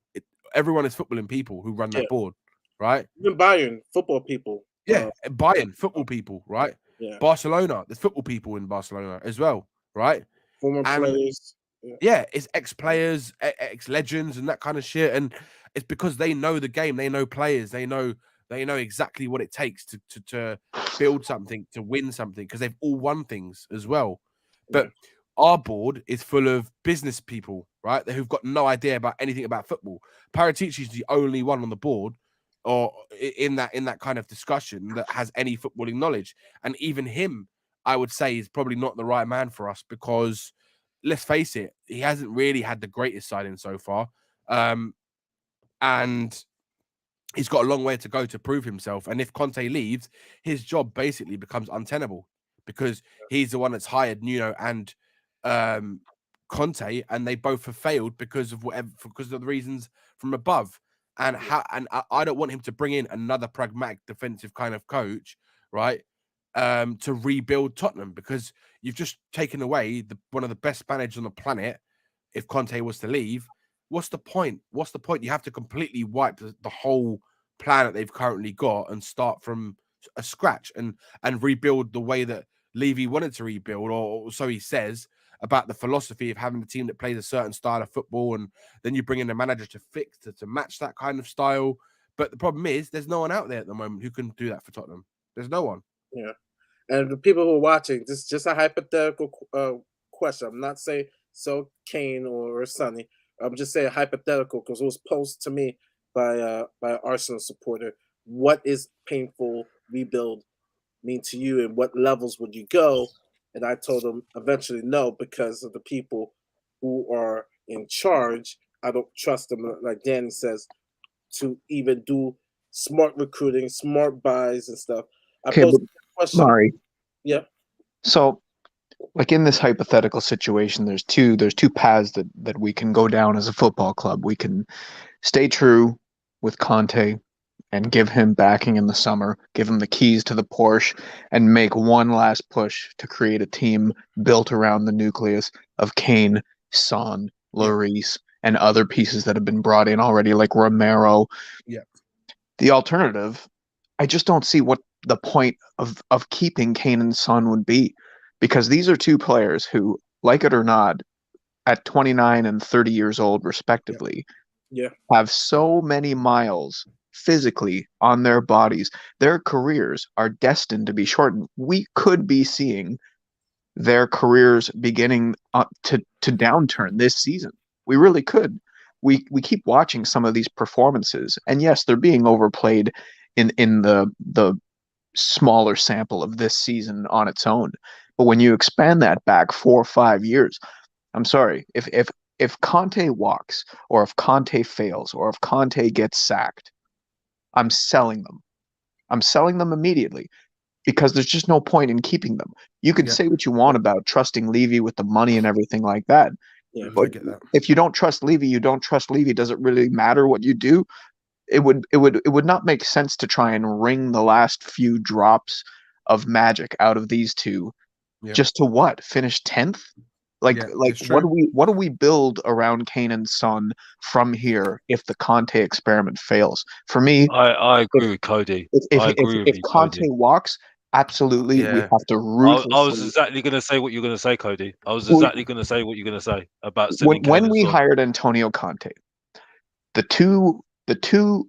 Everyone is footballing people who run that board, right? Even Bayern, football people. Yeah, Bayern, football people, right? Yeah. Barcelona, there's football people in Barcelona as well, right? Former players. Yeah, it's ex-players, ex-legends, and that kind of shit. And it's because they know the game, they know players, they know exactly what it takes to build something, to win something, because they've all won things as well. But our board is full of business people, right? Who've got no idea about anything about football. Paratici's the only one on the board, or in that kind of discussion, that has any footballing knowledge. And even him, I would say, is probably not the right man for us, because let's face it, he hasn't really had the greatest signing so far. And he's got a long way to go to prove himself. And if Conte leaves, his job basically becomes untenable, because he's the one that's hired Nuno and Conte, and they both have failed because of the reasons from above. And I don't want him to bring in another pragmatic defensive kind of coach, right? To rebuild Tottenham, because you've just taken away one of the best managers on the planet. If Conte was to leave, what's the point? You have to completely wipe the whole plan that they've currently got and start from a scratch and rebuild the way that Levy wanted to rebuild, or so he says, about the philosophy of having a team that plays a certain style of football, and then you bring in a manager to match that kind of style. But the problem is, there's no one out there at the moment who can do that for Tottenham. There's no one. Yeah. And the people who are watching, this is just a hypothetical question. I'm not saying so Kane or Sonny. I'm just saying hypothetical, because it was posed to me by an Arsenal supporter. What is painful rebuild mean to you, and what levels would you go? And I told him eventually no, because of the people who are in charge. I don't trust them, like Danny says, to even do smart recruiting, smart buys and stuff. Okay, but Mari. Yeah. So, like in this hypothetical situation, there's two paths that we can go down as a football club. We can stay true with Conte and give him backing in the summer, give him the keys to the Porsche, and make one last push to create a team built around the nucleus of Kane, Son, Lloris, and other pieces that have been brought in already, like Romero. Yeah. The alternative, I just don't see what the point of keeping Kane and Son would be, because these are two players who, like it or not, at 29 and 30 years old respectively, have so many miles physically on their bodies. Their careers are destined to be shortened. We could be seeing their careers beginning to downturn this season. We really could. We keep watching some of these performances, and yes, they're being overplayed in the smaller sample of this season on its own. But when you expand that back 4 or 5 years, I'm sorry, if Conte walks, or if Conte fails, or if Conte gets sacked, I'm selling them. I'm selling them immediately, because there's just no point in keeping them. You can say what you want about trusting Levy with the money and everything like that. Yeah, but if you don't trust Levy, you don't trust Levy. Does it really matter what you do? It would not make sense to try and wring the last few drops of magic out of these two, just to finish 10th? Like what do we build around Kane and Son from here if the Conte experiment fails? For me, I agree with Cody. If Conte walks, absolutely, we have to ruthlessly. I was exactly going to say what you're going to say, Cody. I was exactly going to say what you're going to say about selling Kane when and we Son. hired Antonio Conte. The two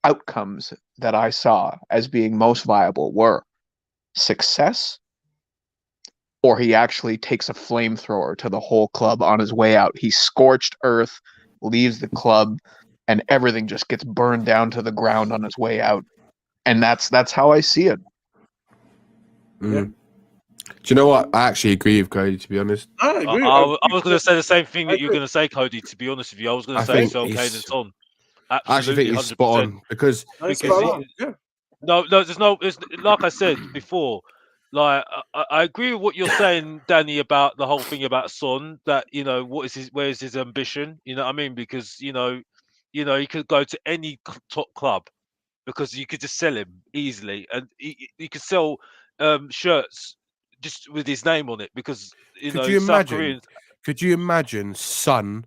outcomes that I saw as being most viable were success, or he actually takes a flamethrower to the whole club on his way out. He scorched earth, leaves the club, and everything just gets burned down to the ground on his way out. And that's how I see it. Do you know what? I actually agree with Cody, to be honest. I agree. I was going to say the same thing that you're going to say, Cody, to be honest with you. I was going to say sell Kane and Son. Absolutely, I actually think he's 100%. spot on, because No, there's no. It's like I said before. Like I agree with what you're saying, Danny, about the whole thing about Son. That where is his ambition? You know what I mean? Because he could go to any top club, because you could just sell him easily, and you could sell shirts just with his name on it, because Could you imagine Son,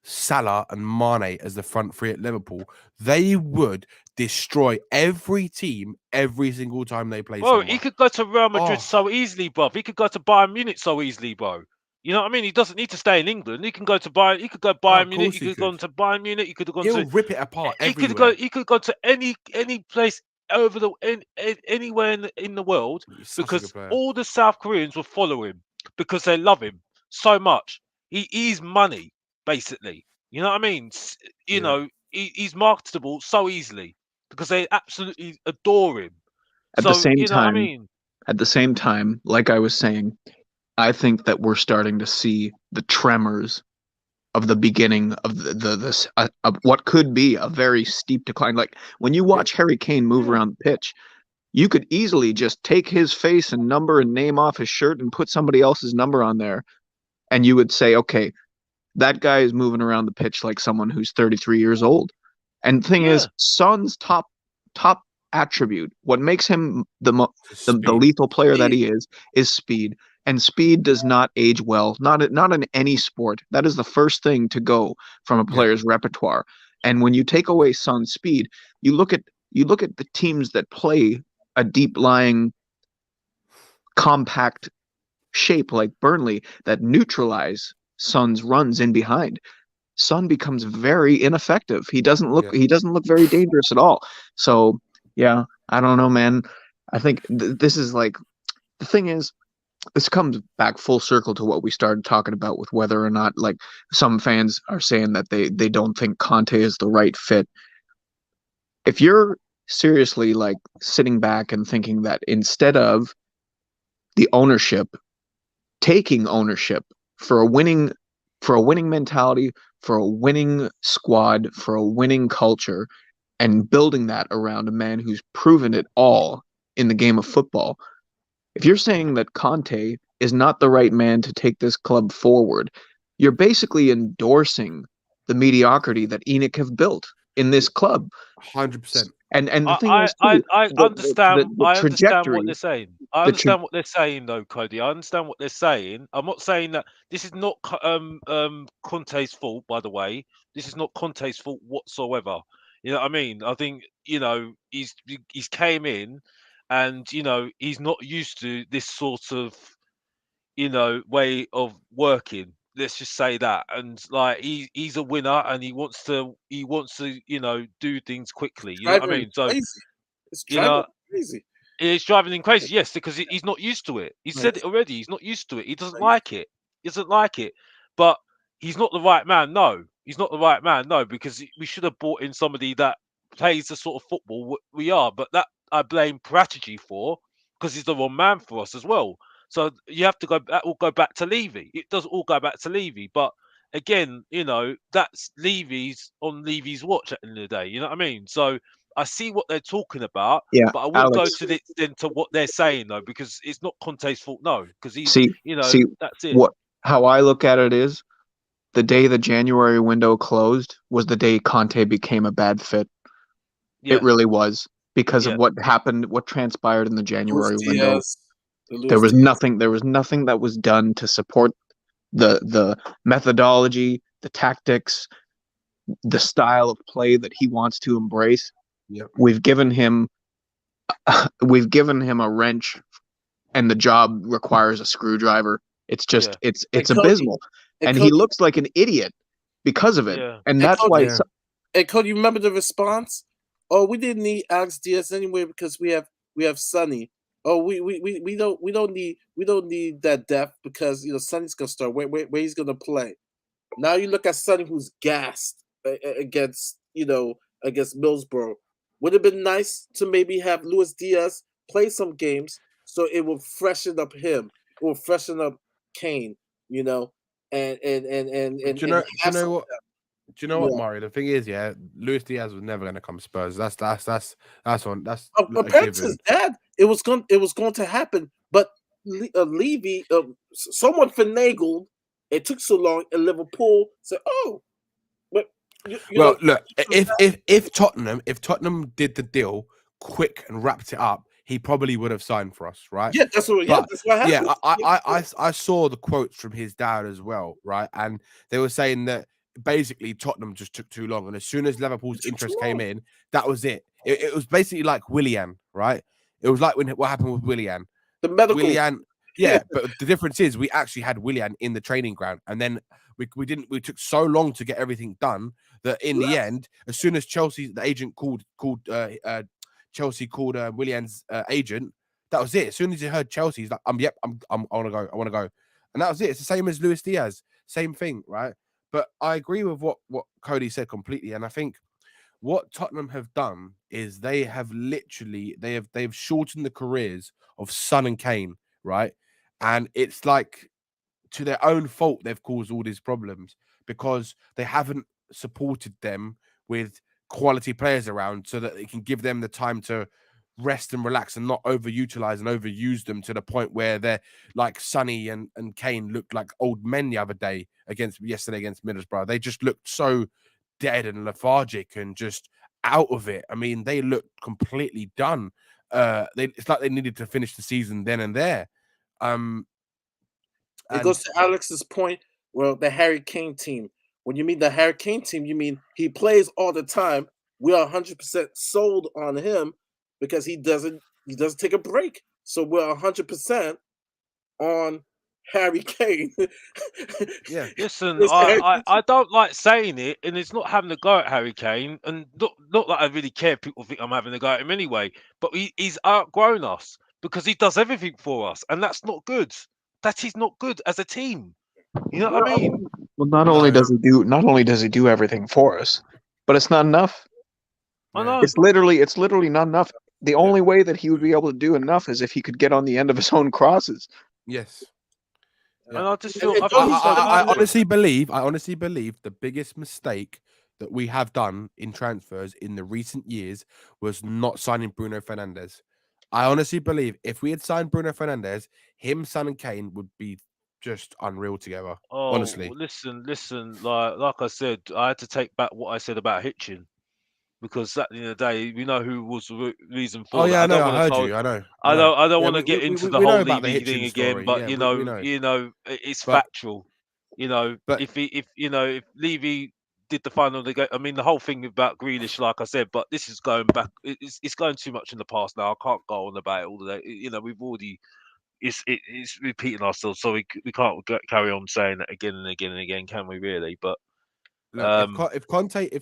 Salah, and Mane as the front three at Liverpool? They would destroy every team every single time they play. Bro, he could go to Real Madrid so easily, bro. He could go to Bayern Munich so easily, bro. You know what I mean? He doesn't need to stay in England. He can go to Bayern. He could go Bayern Munich. He could have gone to Bayern Munich. He could have gone He'll to. rip it apart He could everywhere. go. He could go to any place over the anywhere in the world, because all the South Koreans will follow him because they love him so much. He's money, basically. You know what I mean? You know, he's marketable so easily because they absolutely adore him. At the same you know time, what I mean? At the same time, like I was saying, I think that we're starting to see the tremors of the beginning of this of what could be a very steep decline. Like when you watch Harry Kane move around the pitch, you could easily just take his face and number and name off his shirt and put somebody else's number on there, and you would say, okay, that guy is moving around the pitch like someone who's 33 years old. And the thing is, Son's top attribute, what makes him the lethal player that he is speed. And speed does not age well, not in any sport. That is the first thing to go from a player's repertoire. And when you take away Son's speed, you look at the teams that play a deep lying, compact shape like Burnley that neutralize Son's runs in behind. Son becomes very ineffective. He doesn't look very dangerous at all. So yeah, I don't know, man. I think this is like, the thing is, this comes back full circle to what we started talking about with whether or not, like, some fans are saying that they don't think Conte is the right fit. If you're seriously like sitting back and thinking that instead of the ownership taking ownership for a winning mentality, for a winning squad, for a winning culture, and building that around a man who's proven it all in the game of football. If you're saying that Conte is not the right man to take this club forward, you're basically endorsing the mediocrity that ENIC have built in this club. 100%. And the thing is, too, I understand. I understand what they're saying. I the understand what they're saying, though, Cody. I understand what they're saying. I'm not saying that this is not Conte's fault. By the way, this is not Conte's fault whatsoever. You know what I mean? I think, you know, he's came in, and, you know, he's not used to this sort of, you know, way of working. Let's just say that. And like, he's a winner, and he wants to you know, do things quickly. You know what I mean? So it's you know, crazy. it's driving him crazy. Yes, because he's not used to it. He said it already. He's not used to it. He doesn't like it. He doesn't like it. But he's not the right man. No, he's not the right man. No, because we should have brought in somebody that plays the sort of football we are. But that I blame Pratigy for, because he's the wrong man for us as well. So you have to go. That will go back to Levy. It does all go back to Levy. But again, you know, that's Levy's on Levy's watch at the end of the day. You know what I mean? So I see what they're talking about. Yeah, but I wouldn't Alex, go to the extent to what they're saying, though, because it's not Conte's fault. No, because he's, you know, that's it. How I look at it is, the day the January window closed was the day Conte became a bad fit. Yeah. It really was, because of what happened, what transpired in the January window. There was nothing that was done to support the methodology, the tactics, the style of play that he wants to embrace. Yep. We've given him a wrench, and the job requires a screwdriver. It's just it's abysmal. And Cody, he looks like an idiot because of it. Yeah. And that's why. And Cody, you remember the response? Oh, we didn't need Alex Diaz anyway because we have Sonny. Oh, we don't need that depth because, you know, Sonny's gonna start where he's gonna play. Now you look at Sonny, who's gassed against Middlesbrough. Would have been nice to maybe have Luis Diaz play some games so it will freshen up him. It will freshen up Kane, you know, and do you know what, Mario? The thing is, Luis Diaz was never going to come to Spurs. That's compared to his dad. It was going to happen, but Levy, someone finagled. It took so long, and Liverpool said, "Oh, but look, if Tottenham did the deal quick and wrapped it up, he probably would have signed for us, right?" Yeah, that's what happened. Yeah, I saw the quotes from his dad as well, right? And they were saying that basically Tottenham just took too long, and as soon as Liverpool's interest came in, that was it. It was basically like Willian, right? It was like what happened with Willian. The medical. Yeah, but the difference is we actually had Willian in the training ground, and then we didn't. We took so long to get everything done that in the end, as soon as the agent called Chelsea called Willian's agent, that was it. As soon as he heard Chelsea, he's like, I want to go, and that was it. It's the same as Luis Diaz, same thing, right? But I agree with what Cody said completely, and I think what Tottenham have done is they've shortened the careers of Son and Kane, right? And it's like to their own fault they've caused all these problems because they haven't supported them with quality players around so that they can give them the time to rest and relax and not overutilize and overuse them to the point where they're like Sonny and Kane looked like old men the other day yesterday against Middlesbrough. They just looked so dead and lethargic and just out of it. I mean, they looked completely done. It's like they needed to finish the season then and there. It goes to Alex's point. Well, the Harry Kane team. When you mean the Harry Kane team, you mean he plays all the time. We are 100% sold on him because he doesn't take a break. So we're 100% on Harry Kane. Yeah. Listen, I don't like saying it, and it's not having a go at Harry Kane, and not that I really care. People think I'm having a go at him anyway, but he's outgrown us because he does everything for us, and that's not good. That is not good as a team. You know what I mean? Well, not only does he do everything for us, but it's not enough. I know. It's literally not enough. The only way that he would be able to do enough is if he could get on the end of his own crosses. Yes. Yeah. And I just feel I honestly believe the biggest mistake that we have done in transfers in the recent years was not signing Bruno Fernandes. I honestly believe if we had signed Bruno Fernandes, him, Son, and Kane would be just unreal together. Oh, honestly. Listen. Like I said, I had to take back what I said about Hitchin. Because at the end of the day, we know who was the reason for that. I know. I heard you. I know. I don't want to get into the whole Levy thing again, but we know, it's factual. You know, but if Levy did the final, I mean, the whole thing about Grealish, like I said, but this is going back. It's going too much in the past now. I can't go on about it all the day. You know, we've already. It's repeating ourselves, so we can't carry on saying that again and again and again, can we really? But. Look, if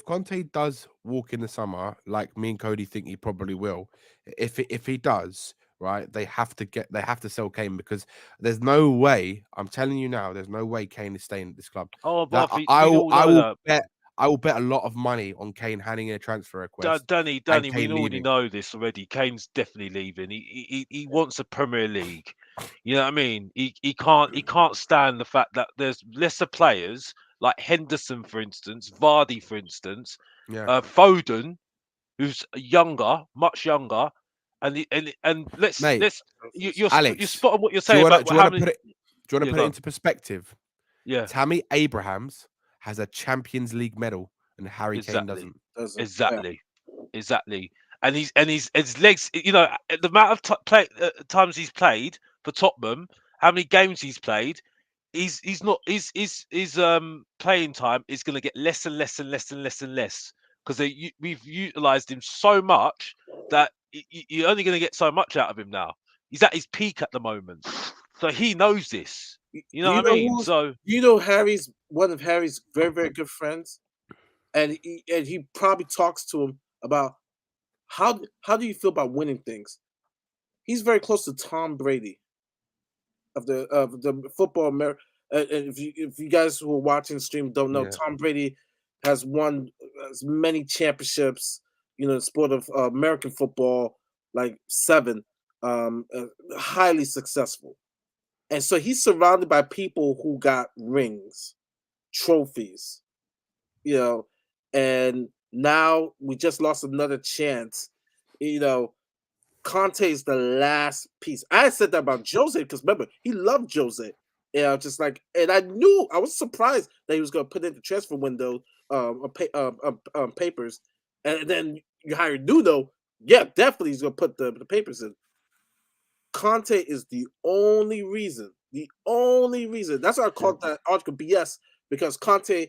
Conte does walk in the summer, like me and Cody think he probably will, if he does, right, they have to sell Kane because there's no way. I'm telling you now, there's no way Kane is staying at this club. Oh, but I will bet a lot of money on Kane handing in a transfer request. Danny, we already know this already. Kane's definitely leaving. He wants a Premier League. You know what I mean? He can't stand the fact that there's lesser players like Henderson, for instance, Vardy, for instance, Foden, who's younger, much younger, and Alex, you're spot on what you're saying. Do you want to put it into perspective? Yeah, Tammy Abrahams has a Champions League medal, and Harry Kane doesn't. Exactly. And his legs. You know, the amount of times he's played for Tottenham, how many games he's played. His playing time is going to get less and less and less and less and less because we've utilized him so much that you're only going to get so much out of him now. He's at his peak at the moment, so he knows this. You know what I mean? So Harry's one of Harry's very, very good friends, and he probably talks to him about how do you feel about winning things. He's very close to Tom Brady of the football America. And if you guys who are watching the stream don't know, Tom Brady has won as many championships, the sport of American football, like 7, highly successful. And so he's surrounded by people who got rings, trophies, and now we just lost another chance. Conte is the last piece. I said that about Jose because remember, he loved Jose. Just like, and I was surprised that he was going to put in the transfer window papers, and then you hired Nuno. Yeah, definitely he's going to put the papers in. Conte is the only reason. That's why I called that article BS because Conte,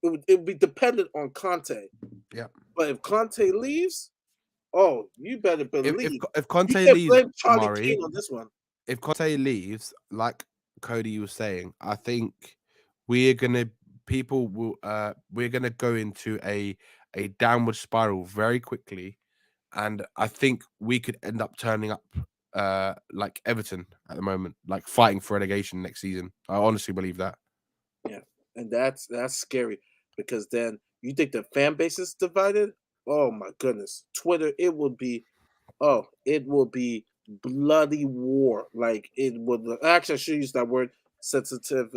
it would be dependent on Conte. Yeah. But if Conte leaves, oh, you better believe. If Conte leaves, Charlie King on this one. if Conte leaves, like Cody was saying, I think we're gonna go into a downward spiral very quickly, and I think we could end up turning up like Everton at the moment, like fighting for relegation next season. I honestly believe that. Yeah, and that's scary because then you think the fan base is divided. Oh my goodness, Twitter! It will be bloody war. Like it would. Actually, I should use that word sensitive.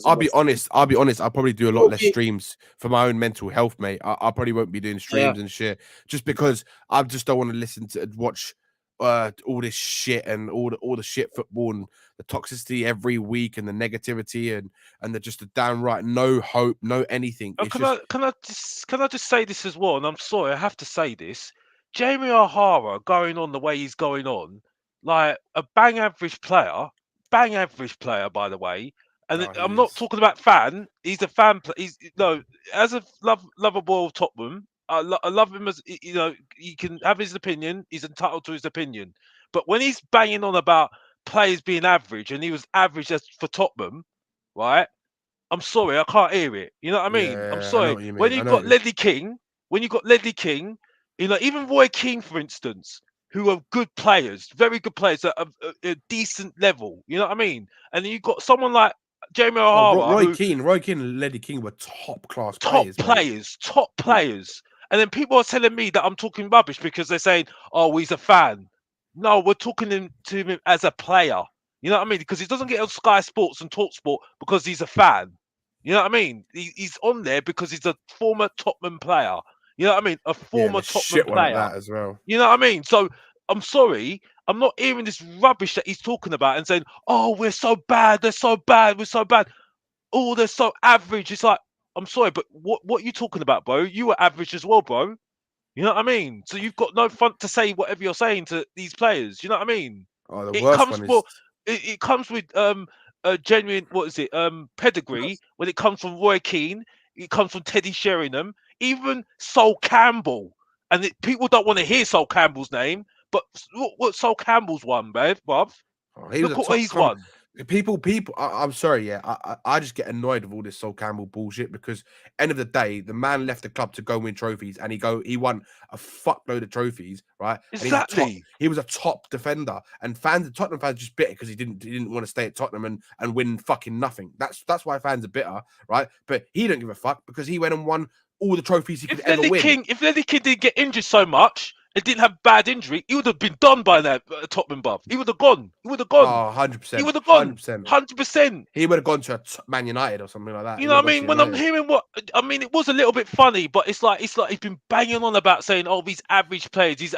I'll be honest. I'll probably do a lot less Okay. streams for my own mental health, mate. I probably won't be doing streams and shit just because I just don't want to listen to watch all this shit and all the shit football and the toxicity every week and the negativity and the just the downright no hope, no anything. Oh, can I just say this as well? And I'm sorry, I have to say this. Jamie O'Hara going on the way he's going on, like a bang average player, by the way. And I'm not talking about fan. He's a fan. He's no, as a lover boy of Tottenham. I love him as he can have his opinion. He's entitled to his opinion. But when he's banging on about players being average, and he was average for Tottenham, right? I'm sorry, I can't hear it. You know what I mean? I'm sorry. When you've got Ledley King, even Roy Keane, for instance, who are good players, very good players at a decent level. You know what I mean? And then you've got someone like Jamie O'Hara. Roy Keane and Ledley King were top class players. Top players. And then people are telling me that I'm talking rubbish because they're saying, "Oh, he's a fan." No, we're talking to him as a player. You know what I mean? Because he doesn't get on Sky Sports and Talk Sport because he's a fan. You know what I mean? He's on there because he's a former Tottenham player. You know what I mean? A former Tottenham player. Like that as well. You know what I mean? So I'm sorry, I'm not hearing this rubbish that he's talking about and saying, "Oh, we're so bad. They're so bad. We're so bad. Oh, they're so average." It's like, I'm sorry, but what are you talking about, bro? You were average as well, bro. You know what I mean? So you've got no fun to say whatever you're saying to these players. You know what I mean? Oh, the worst one is it comes with a genuine pedigree when it comes from Roy Keane, it comes from Teddy Sheringham, even Sol Campbell. And people don't want to hear Sol Campbell's name, but what Sol Campbell's won, bruv. Look what he's won. People. I'm sorry, yeah. I just get annoyed with all this Sol Campbell bullshit because end of the day, the man left the club to go win trophies, and he won a fuckload of trophies, right? Exactly. He was a top defender, and Tottenham fans just bitter because he didn't want to stay at Tottenham and win fucking nothing. That's why fans are bitter, right? But he don't give a fuck because he went and won all the trophies he could ever win. If Ledley King didn't get injured so much, it didn't have bad injury, he would have been done by that Tottenham buff. He would have gone. Oh, 100%. He would have gone. 100%. He would have gone to Man United or something like that. You know what I mean? When I'm hearing it was a little bit funny, but it's like he's been banging on about saying, "Oh, these average players,"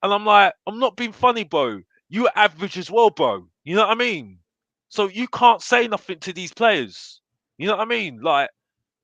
and I'm like, I'm not being funny, bro. You are average as well, bro. You know what I mean? So you can't say nothing to these players. You know what I mean? Like,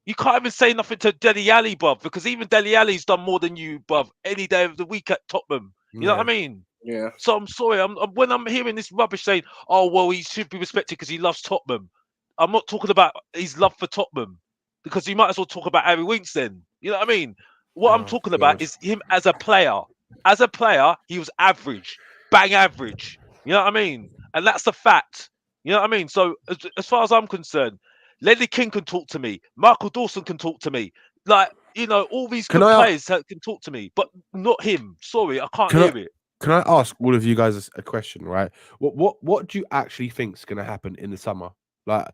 you can't even say nothing to Dele Alli, bruv, because even Dele Alli's done more than you, bruv, any day of the week at Tottenham. You know what I mean? Yeah. So I'm sorry. When I'm hearing this rubbish saying, "Oh, well, he should be respected because he loves Tottenham," I'm not talking about his love for Tottenham, because you might as well talk about Harry Winks then. You know what I mean? What I'm talking about is him as a player. As a player, he was average, bang average. You know what I mean? And that's the fact. You know what I mean? So as far as I'm concerned, Ledley King can talk to me. Michael Dawson can talk to me. Like, all these good players can talk to me, but not him. Sorry, I can't hear it. Can I ask all of you guys a question, right? What do you actually think is going to happen in the summer? Like,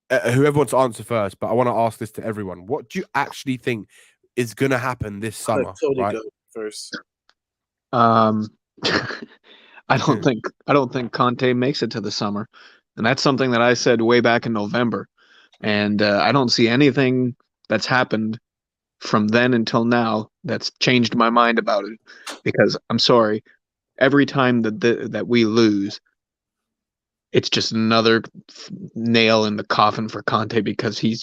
whoever wants to answer first, but I want to ask this to everyone. What do you actually think is going to happen this summer? Totally go first. I don't think Conte makes it to the summer, and that's something that I said way back in November. And I don't see anything that's happened from then until now that's changed my mind about it. Because I'm sorry, every time that we lose, it's just another nail in the coffin for Conte because he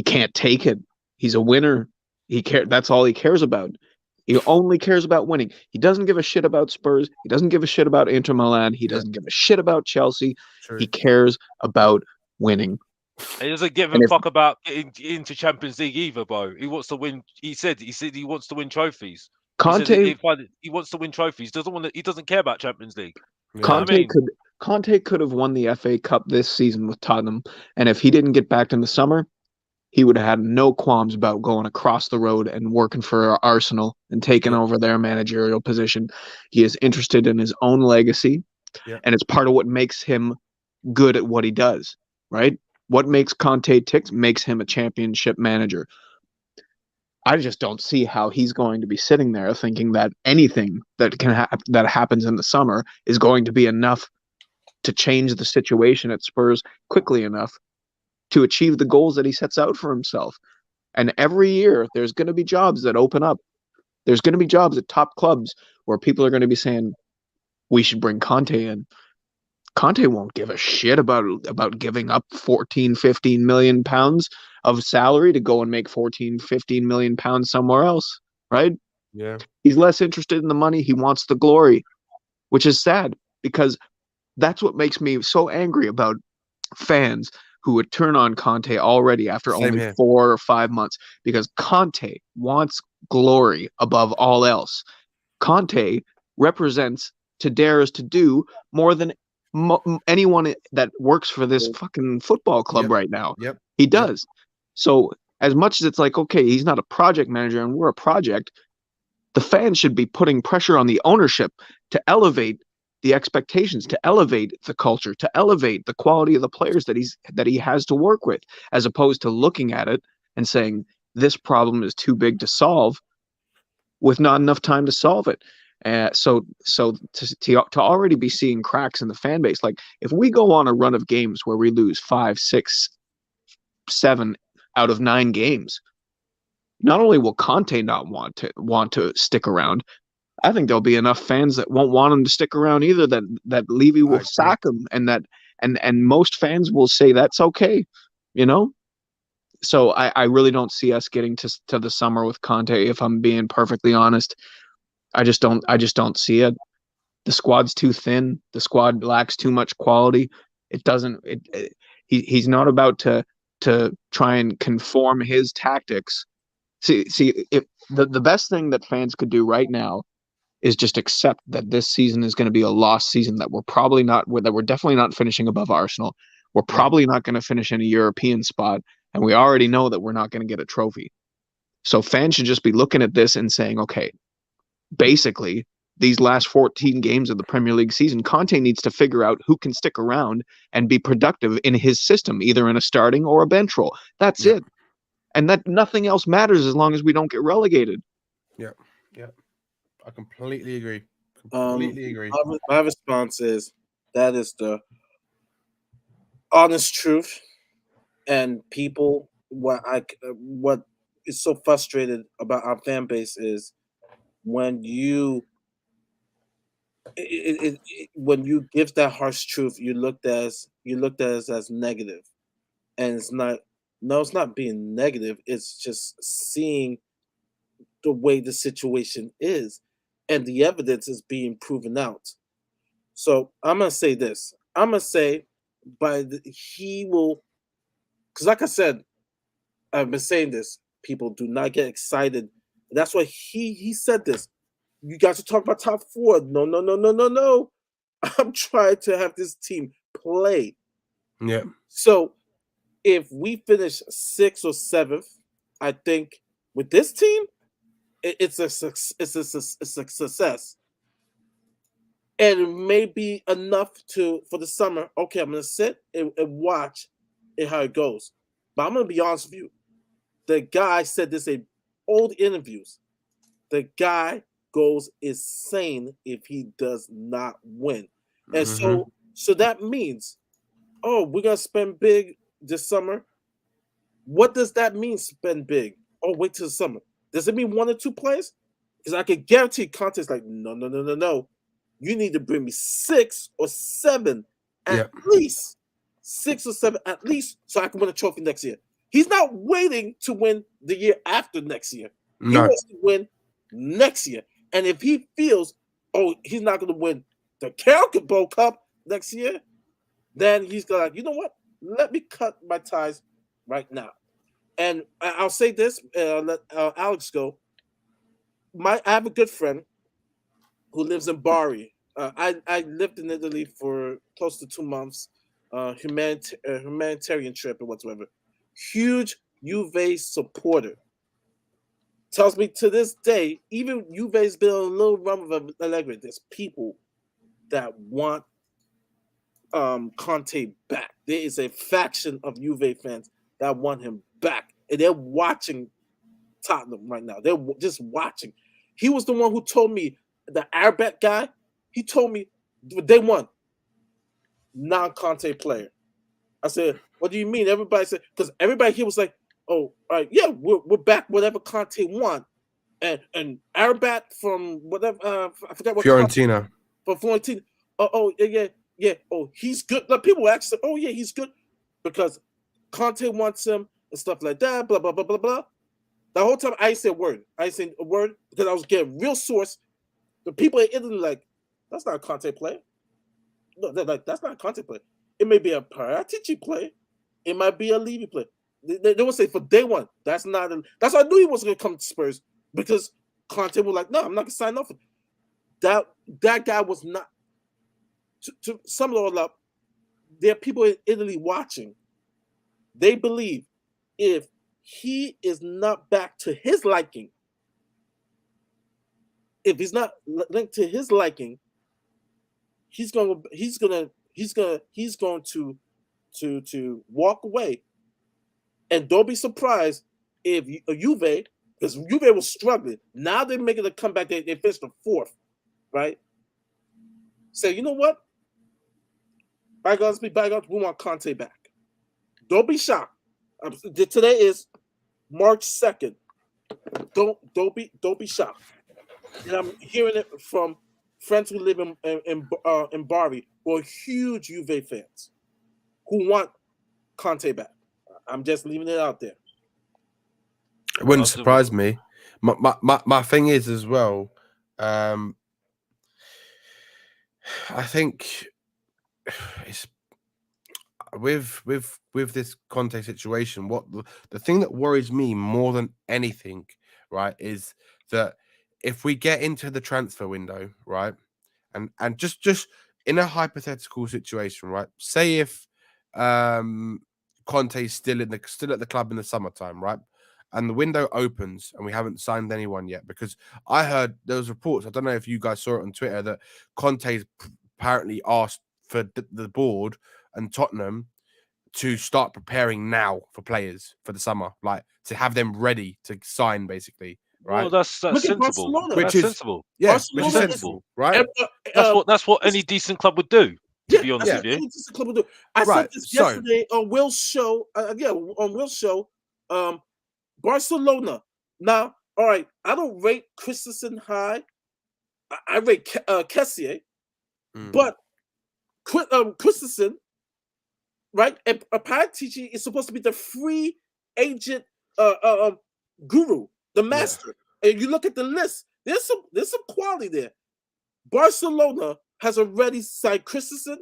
can't take it. He's a winner. That's all he cares about. He only cares about winning. He doesn't give a shit about Spurs. He doesn't give a shit about Inter Milan. He doesn't give a shit about Chelsea. True. He cares about winning. He doesn't give a fuck about getting into Champions League either, bro. He wants to win. He said he wants to win trophies. Conte, he wants to win trophies. He doesn't care about Champions League. Yeah. Conte could have won the FA Cup this season with Tottenham, and if he didn't get back in the summer, he would have had no qualms about going across the road and working for Arsenal and taking over their managerial position. He is interested in his own legacy, and it's part of what makes him good at what he does, right? What makes Conte tick makes him a championship manager. I just don't see how he's going to be sitting there thinking that anything that that happens in the summer is going to be enough to change the situation at Spurs quickly enough to achieve the goals that he sets out for himself. And every year there's going to be jobs that open up. There's going to be jobs at top clubs where people are going to be saying, we should bring Conte in. Conte won't give a shit about giving up 14, 15 million pounds of salary to go and make 14, 15 million pounds somewhere else, right? Yeah. He's less interested in the money. He wants the glory, which is sad because that's what makes me so angry about fans who would turn on Conte already after only 4 or 5 months, because Conte wants glory above all else. Conte represents to dare us to do more than anyone that works for this fucking football club right now. He does. So as much as it's like, okay, he's not a project manager and we're a project, the fans should be putting pressure on the ownership to elevate the expectations, to elevate the culture, to elevate the quality of the players that he has to work with, as opposed to looking at it and saying this problem is too big to solve with not enough time to solve it. So to already be seeing cracks in the fan base, like if we go on a run of games where we lose 5, 6, 7 out of 9 games, not only will Conte not want to stick around, I think there'll be enough fans that won't want him to stick around either. That Levy will sack him, and most fans will say that's okay, you know. So I really don't see us getting to the summer with Conte. If I'm being perfectly honest, I just don't see it. The squad's too thin. The squad lacks too much quality. It doesn't. He's not about to try and conform his tactics. See, if the best thing that fans could do right now is just accept that this season is going to be a lost season, that we're definitely not finishing above Arsenal. We're probably not going to finish in a European spot, and we already know that we're not going to get a trophy. So fans should just be looking at this and saying, okay, basically, these last 14 games of the Premier League season, Conte needs to figure out who can stick around and be productive in his system, either in a starting or a bench role. That's it. And that nothing else matters as long as we don't get relegated. Yeah. I completely agree. Agree. My response is that is the honest truth, and people what is so frustrated about our fan base is when you when you give that harsh truth, you looked at as negative, and it's not. No, it's not being negative. It's just seeing the way the situation is, and the evidence is being proven out. So I'm gonna say this. I'm gonna say, he will, because like I said, I've been saying this. People do not get excited. That's why he said this. You guys are talking about top 4. No. I'm trying to have this team play. Yeah. So if we finish 6th or 7th, I think with this team, it's a success, and it may be enough for the summer. Okay, I'm gonna sit and watch how it goes. But I'm gonna be honest with you. The guy said this in old interviews. The guy goes insane if he does not win, and so that means, oh, we're gonna spend big this summer. What does that mean? Spend big? Oh, wait till the summer. Does it mean 1 or 2 players? Because I can guarantee Conte's like, no. You need to bring me 6 or 7 at least. 6 or 7 at least, so I can win a trophy next year. He's not waiting to win the year after next year. He wants to win next year. And if he feels, oh, he's not going to win the Carabao Cup next year, then he's going to like, you know what? Let me cut my ties right now. And I'll say this, let Alex go. I have a good friend who lives in Bari. I lived in Italy for close to 2 months, humanitarian trip or whatsoever. Huge Juve supporter. Tells me to this day, even Juve's been on a little run of Allegri. There's people that want Conte back. There is a faction of Juve fans that want him back, and they're watching Tottenham right now. They're just watching. He was the one who told me, the Arabic guy, he told me they won non-Conte player. I said, what do you mean? Everybody said, because everybody here was like, oh, all right, yeah, we're back whatever Conte won. And Arabat from whatever, I forgot what Fiorentina. From Fiorentina. Oh, yeah. Oh, he's good. Like, people ask, oh, yeah, he's good because Conte wants him and stuff like that, blah, blah, blah, blah, blah. The whole time I ain't said a word. I ain't said a word because I was getting real source. The people in Italy like, that's not a Conte player. No, they're like, that's not a Conte player. It may be a Paratici player. It might be a Levy player. They would say for day one, that's not. That's why I knew he wasn't going to come to Spurs because Conte was like, no, I'm not going to sign off. That guy was not. To sum it all up, there are people in Italy watching. They believe if he is not back to his liking, if he's not linked to his liking, he's going to walk away. And don't be surprised if Juve, because Juve was struggling. Now they're making a comeback. They finished the 4th, right? Say, you know what? Bygones be bygones. We want Conte back. Don't be shocked. Today is March 2nd. Don't be shocked. And I'm hearing it from friends who live in Bari who are huge Juve fans who want Conte back. I'm just leaving it out there. It wouldn't surprise me. My thing is as well. I think it's with this Conte situation. What the thing that worries me more than anything, right, is that if we get into the transfer window, right, and just in a hypothetical situation, right, say if Conte's still at the club in the summertime, right, and the window opens and we haven't signed anyone yet, because I heard there was reports, I don't know if you guys saw it on Twitter, that Conte's apparently asked for the board and Tottenham to start preparing now for players for the summer, like to have them ready to sign, basically. Right. Well, that's sensible. Which is sensible. Yeah, which is sensible, right? That's what any decent club would do. To be honest with you, any decent club would do. I said this yesterday on Will's show. On Will's show. Barcelona. Now, all right, I don't rate Christensen high. I rate Kessié, but Christensen, right? And Paratici is supposed to be the free agent guru, the master. Yeah. And you look at the list. There's some quality there. Barcelona has already signed Christensen,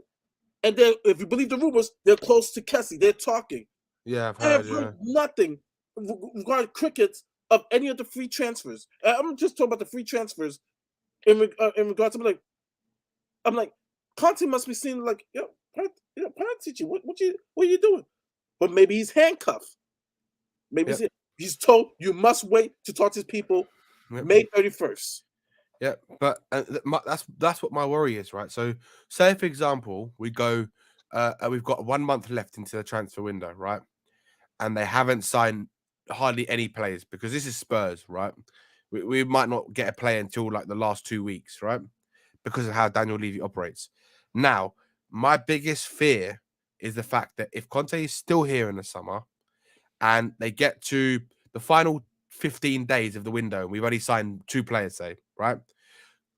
and then, if you believe the rumors, they're close to Kessie. They're talking. Yeah, I've heard nothing regarding crickets of any of the free transfers. I'm just talking about the free transfers in regards to I'm like, Conte must be seeing like, Paratici, what are you doing? But maybe he's handcuffed. Maybe he's told you must wait to talk to his people May 31st. Yeah, but that's what my worry is, right? So, say for example, we go, we've got 1 month left into the transfer window, right? And they haven't signed hardly any players because this is Spurs, right? We might not get a player until like the last 2 weeks, right? Because of how Daniel Levy operates. Now, my biggest fear is the fact that if Conte is still here in the summer and they get to the final 15 days of the window, and we've only signed 2 players, say, right?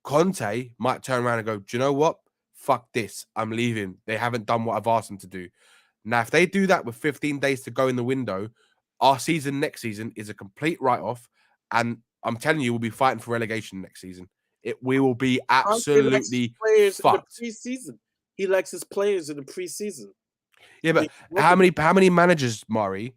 Conte might turn around and go, do you know what? Fuck this. I'm leaving. They haven't done what I've asked them to do. Now, if they do that with 15 days to go in the window, our season next season is a complete write-off. And I'm telling you, we'll be fighting for relegation next season. We will be absolutely fucked. He likes his players in the preseason. Yeah, but how many managers, Mari,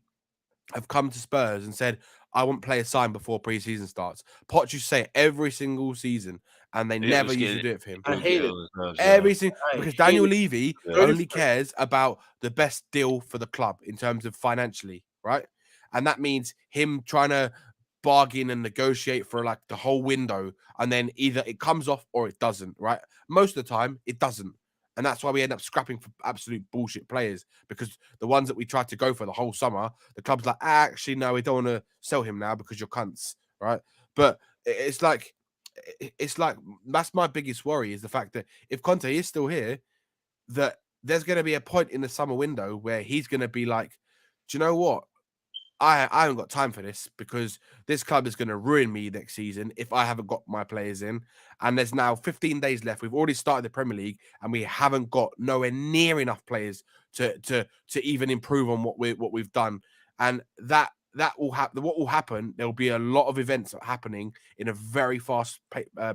have come to Spurs and said, I want players signed before preseason starts. Poch used to say it every single season, and they never used to do it for him. I hate it. Every single because Daniel it. Levy only cares about the best deal for the club in terms of financially, right? And that means him trying to bargain and negotiate for like the whole window, and then either it comes off or it doesn't, right? Most of the time, it doesn't. And that's why we end up scrapping for absolute bullshit players, because the ones that we tried to go for the whole summer, the club's like, actually, no, we don't want to sell him now because you're cunts, right? But it's like that's my biggest worry, is the fact that if Conte is still here, that there's going to be a point in the summer window where he's going to be like, do you know what? I haven't got time for this, because this club is going to ruin me next season if I haven't got my players in. And there's now 15 days left. We've already started the Premier League, and we haven't got nowhere near enough players to even improve on what we've done. And that will happen. What will happen? There will be a lot of events happening in a very fast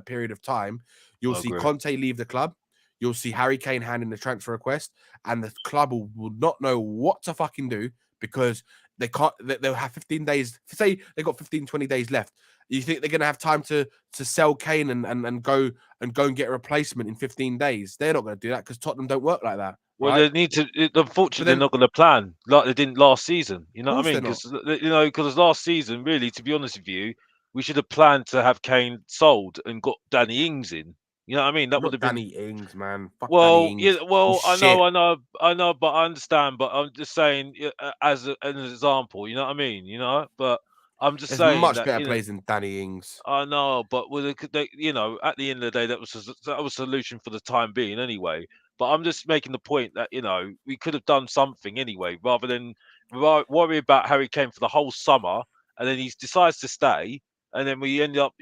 period of time. You'll see Conte leave the club. You'll see Harry Kane hand in the transfer request, and the club will not know what to fucking do, because they can't. They'll have 15 days. Say they got 15, 20 days left. You think they're going to have time to sell Kane and go and get a replacement in 15 days? They're not going to do that, because Tottenham don't work like that. Well, right? they need to. Unfortunately, they're not going to plan like they didn't last season. You know what I mean? Because last season, really, to be honest with you, we should have planned to have Kane sold and got Danny Ings in. You know what I mean? That would have been Danny Ings, man. Fuck well, Danny Ings. yeah, well, I know, but I understand. But I'm just saying, as an example, you know what I mean? But I'm just There's saying much that, better players than Danny Ings. I know, but with at the end of the day, that was a solution for the time being, anyway. But I'm just making the point that we could have done something anyway, rather than worry about Harry Kane for the whole summer, and then he decides to stay, and then we end up,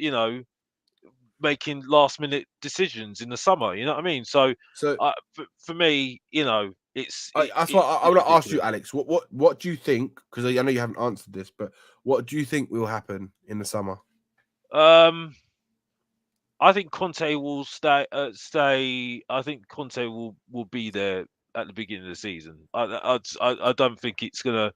making last minute decisions in the summer. You know what I mean? So for me, it's. That's what I want to ask you, Alex. What do you think? Because I know you haven't answered this, but what do you think will happen in the summer? I think Conte will stay. I think Conte will be there at the beginning of the season. I don't think it's gonna.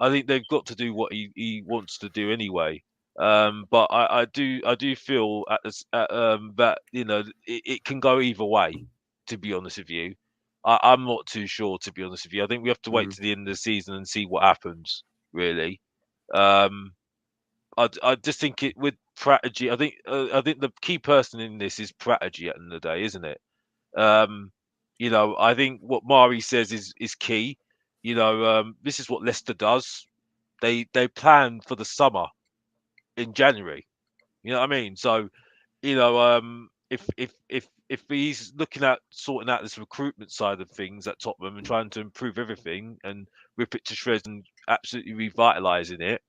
I think they've got to do what he wants to do anyway. But I do feel that it can go either way. To be honest with you, I'm not too sure. To be honest with you, I think we have to wait to the end of the season and see what happens. Really, I just think it with strategy. I think the key person in this is strategy at the end of the day, isn't it? I think what Mari says is key. This is what Leicester does. They plan for the summer in January. You know what I mean? So, if he's looking at sorting out this recruitment side of things at Tottenham and trying to improve everything and rip it to shreds and absolutely revitalizing it,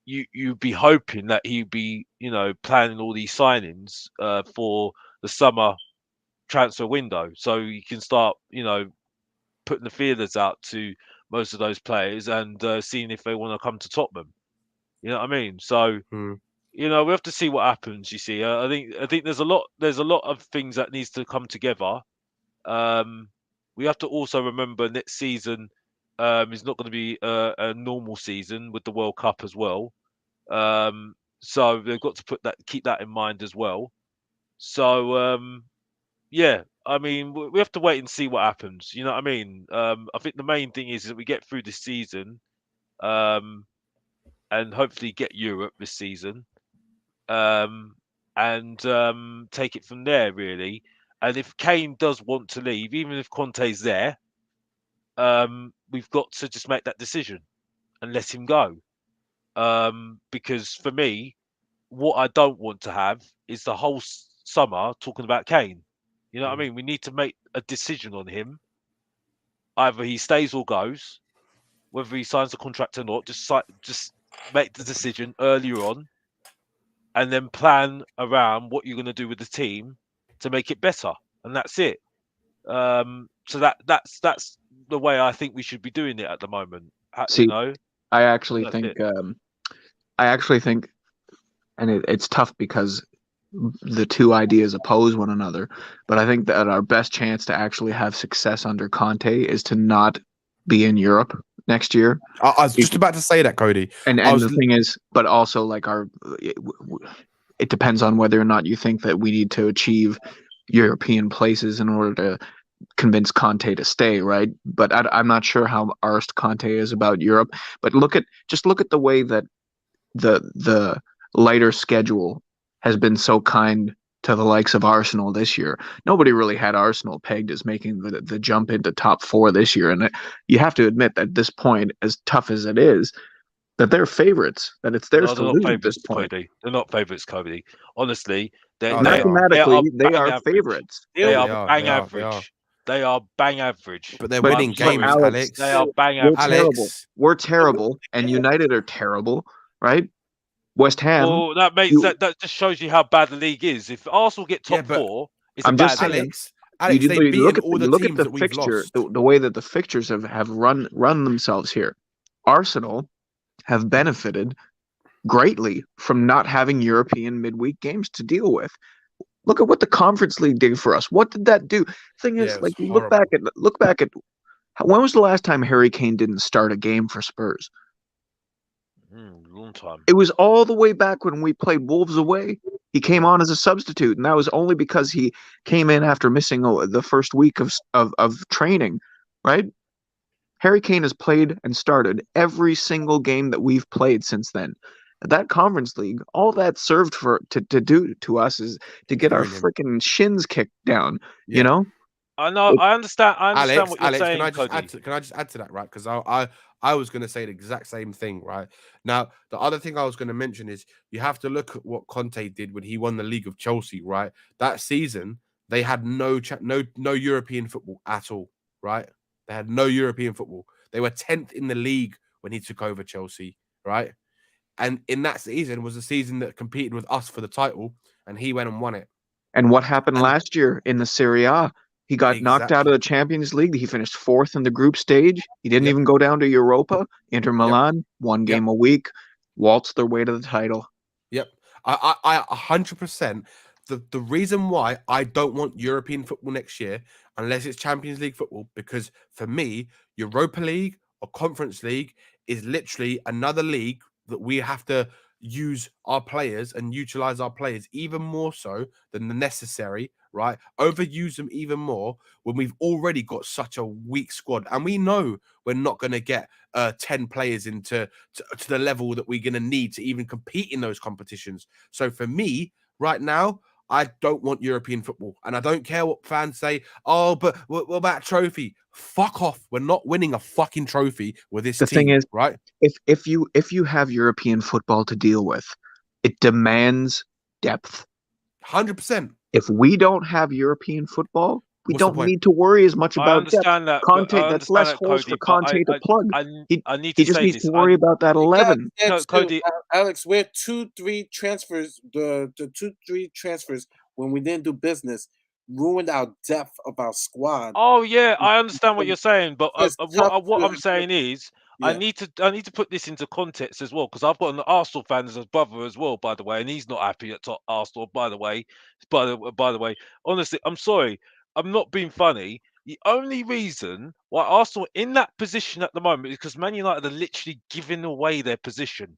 you'd be hoping that he'd be, planning all these signings for the summer transfer window, so you can start, putting the feelers out to most of those players and seeing if they want to come to Tottenham. You know what I mean? So, we have to see what happens. You see, I think there's a lot of things that needs to come together. We have to also remember next season is not going to be a normal season with the World Cup as well. So they've got to keep that in mind as well. So yeah, I mean, we have to wait and see what happens. You know what I mean? I think the main thing is that we get through this season, and hopefully get Europe this season, and take it from there, really. And if Kane does want to leave, even if Conte's there, we've got to just make that decision and let him go. Because for me, what I don't want to have is the whole summer talking about Kane. You know what I mean? We need to make a decision on him. Either he stays or goes. Whether he signs a contract or not, just make the decision earlier on, and then plan around what you're going to do with the team to make it better, and that's it. So that's the way I think we should be doing it at the moment. See, I actually think, and it's tough because the two ideas oppose one another, but I think that our best chance to actually have success under Conte is to not be in Europe next year. I was just about to say that, Cody. And the thing is, but also like it depends on whether or not you think that we need to achieve European places in order to convince Conte to stay, right? But I'm not sure how arsed Conte is about Europe. But look at the way that the lighter schedule has been so kind to the likes of Arsenal this year. Nobody really had Arsenal pegged as making the jump into top 4 this year, and you have to admit that at this point, as tough as it is, that they're favorites, that it's theirs to lose at this point. Cody. They're not favorites, Cody. Honestly, mathematically they are favorites. They are bang average. They are bang average. But they're winning games, Alex. They are bang average. We're terrible, and United are terrible, right? West Ham. Well, that just shows you how bad the league is. If Arsenal get top 4, it's a bad league. Alex, you look at the fixture, the way that the fixtures have run themselves here. Arsenal have benefited greatly from not having European midweek games to deal with. Look at what the Conference League did for us. What did that do? Thing is, like, you look back at when was the last time Harry Kane didn't start a game for Spurs? Long time. It was all the way back when we played Wolves away. He came on as a substitute, and that was only because he came in after missing the first week of training, right? Harry Kane has played and started every single game that we've played since then. That Conference League, all that served to do to us is to get our freaking shins kicked down. Yeah. You know. I know. I understand. Alex, what you're saying. Can I just add to that, right? Because I was going to say the exact same thing, right? Now, the other thing I was going to mention is you have to look at what Conte did when he won the league of Chelsea, right? That season, they had no European football at all, right? They had no European football. They were 10th in the league when he took over Chelsea, right? And in that season was a season that competed with us for the title, and he went and won it. And what happened last year in the Serie A? He got knocked out of the Champions League. He finished 4th in the group stage. He didn't even go down to Europa. Inter Milan, one game a week, waltzed their way to the title. Yep. I 100%. The reason why I don't want European football next year, unless it's Champions League football, because for me, Europa League or Conference League is literally another league that we have to use our players and utilize our players even more so than the necessary, right? Overuse them even more when we've already got such a weak squad, and we know we're not going to get 10 players into the level that we're going to need to even compete in those competitions. So for me right now, I don't want European football, and I don't care what fans say. Oh, but what about trophy? Fuck off! We're not winning a fucking trophy with this team. The thing is, right? If you have European football to deal with, it demands depth. 100%. If we don't have European football, we don't need to worry as much about depth. Conte, that's less holes for Conte to plug. He just needs to worry about that 11. Cody, Alex, we're 2-3 transfers. The 2-3 transfers when we didn't do business ruined our depth of our squad. Oh yeah, I understand what you're saying, but what I'm saying is I need to put this into context as well, because I've got an Arsenal fan as a brother as well, by the way, and he's not happy at Arsenal. By the way, honestly, I'm sorry. I'm not being funny. The only reason why Arsenal are in that position at the moment is because Man United are literally giving away their position,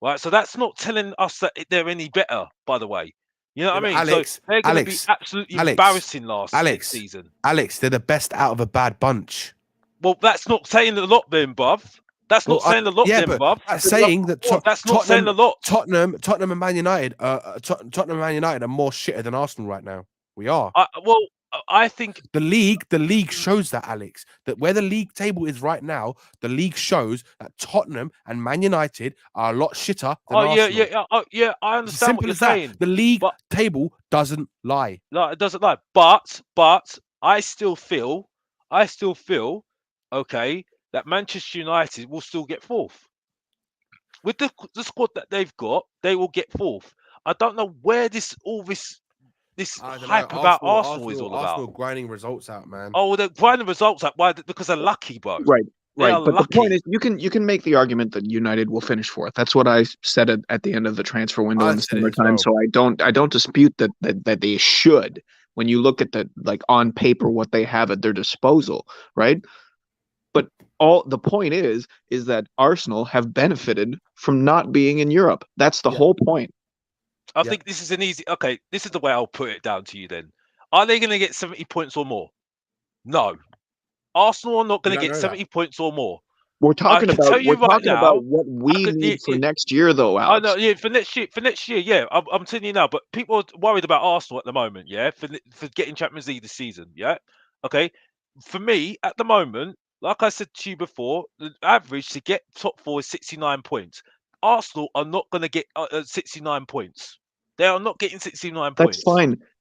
right? So that's not telling us that they're any better, by the way. You know what I mean? Alex, so they're going to be absolutely embarrassing last season. Alex, they're the best out of a bad bunch. Well, that's not saying a lot then, bruv. That's not saying a lot then, bruv. That's saying that that's not saying a lot. Tottenham and Man United are more shitter than Arsenal right now. We are. I think the league shows that, Alex, that where the league table is right now, the league shows that Tottenham and Man United are a lot shitter than Arsenal. I understand what you're saying. The league table doesn't lie. No, it doesn't lie. But I still feel, okay, that Manchester United will still get 4th. With the squad that they've got, they will get 4th. I don't know where this hype about Arsenal is all about. Arsenal grinding results out, man. Oh, they're grinding results out. Why? Because they're lucky, bro. Right. But the point is, you can make the argument that United will finish 4th. That's what I said at the end of the transfer window in the summertime. So I don't dispute that they should. When you look at on paper what they have at their disposal, right? But the point is that Arsenal have benefited from not being in Europe. That's the whole point. I think this is an easy. Okay, this is the way I'll put it down to you. Then, are they going to get 70 points or more? No, Arsenal are not going to get 70 points or more. We're talking about what we need for next year, though, Alex. I know, yeah, for next year, yeah. I'm telling you now, but people are worried about Arsenal at the moment, yeah, for getting Champions League this season, yeah. Okay, for me at the moment, like I said to you before, the average to get top 4 is 69 points. Arsenal are not going to get 69 points. They are not getting 69 points.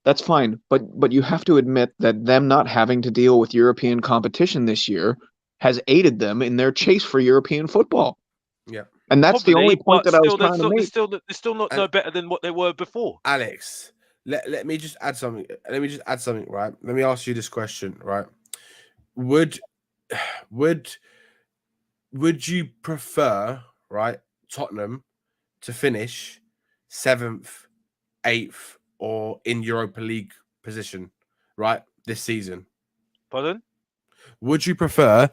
That's fine. But you have to admit that them not having to deal with European competition this year has aided them in their chase for European football. Yeah. And that's the only point that I was trying to make. They're still not no better than what they were before. Alex, let me just add something. Right? Let me ask you this question, right? Would you prefer, right, Tottenham to finish 7th, 8th, or in Europa League position, right, this season? Pardon? Would you prefer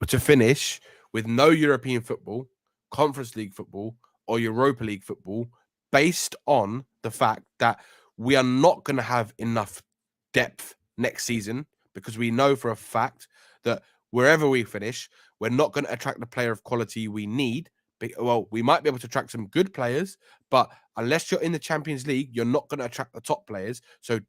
to finish with no European football, Conference League football, or Europa League football, based on the fact that we are not going to have enough depth next season, because we know for a fact that wherever we finish, we're not going to attract the player of quality we need. Well, we might be able to attract some good players, but unless you're in the Champions League, you're not going to attract the top players. So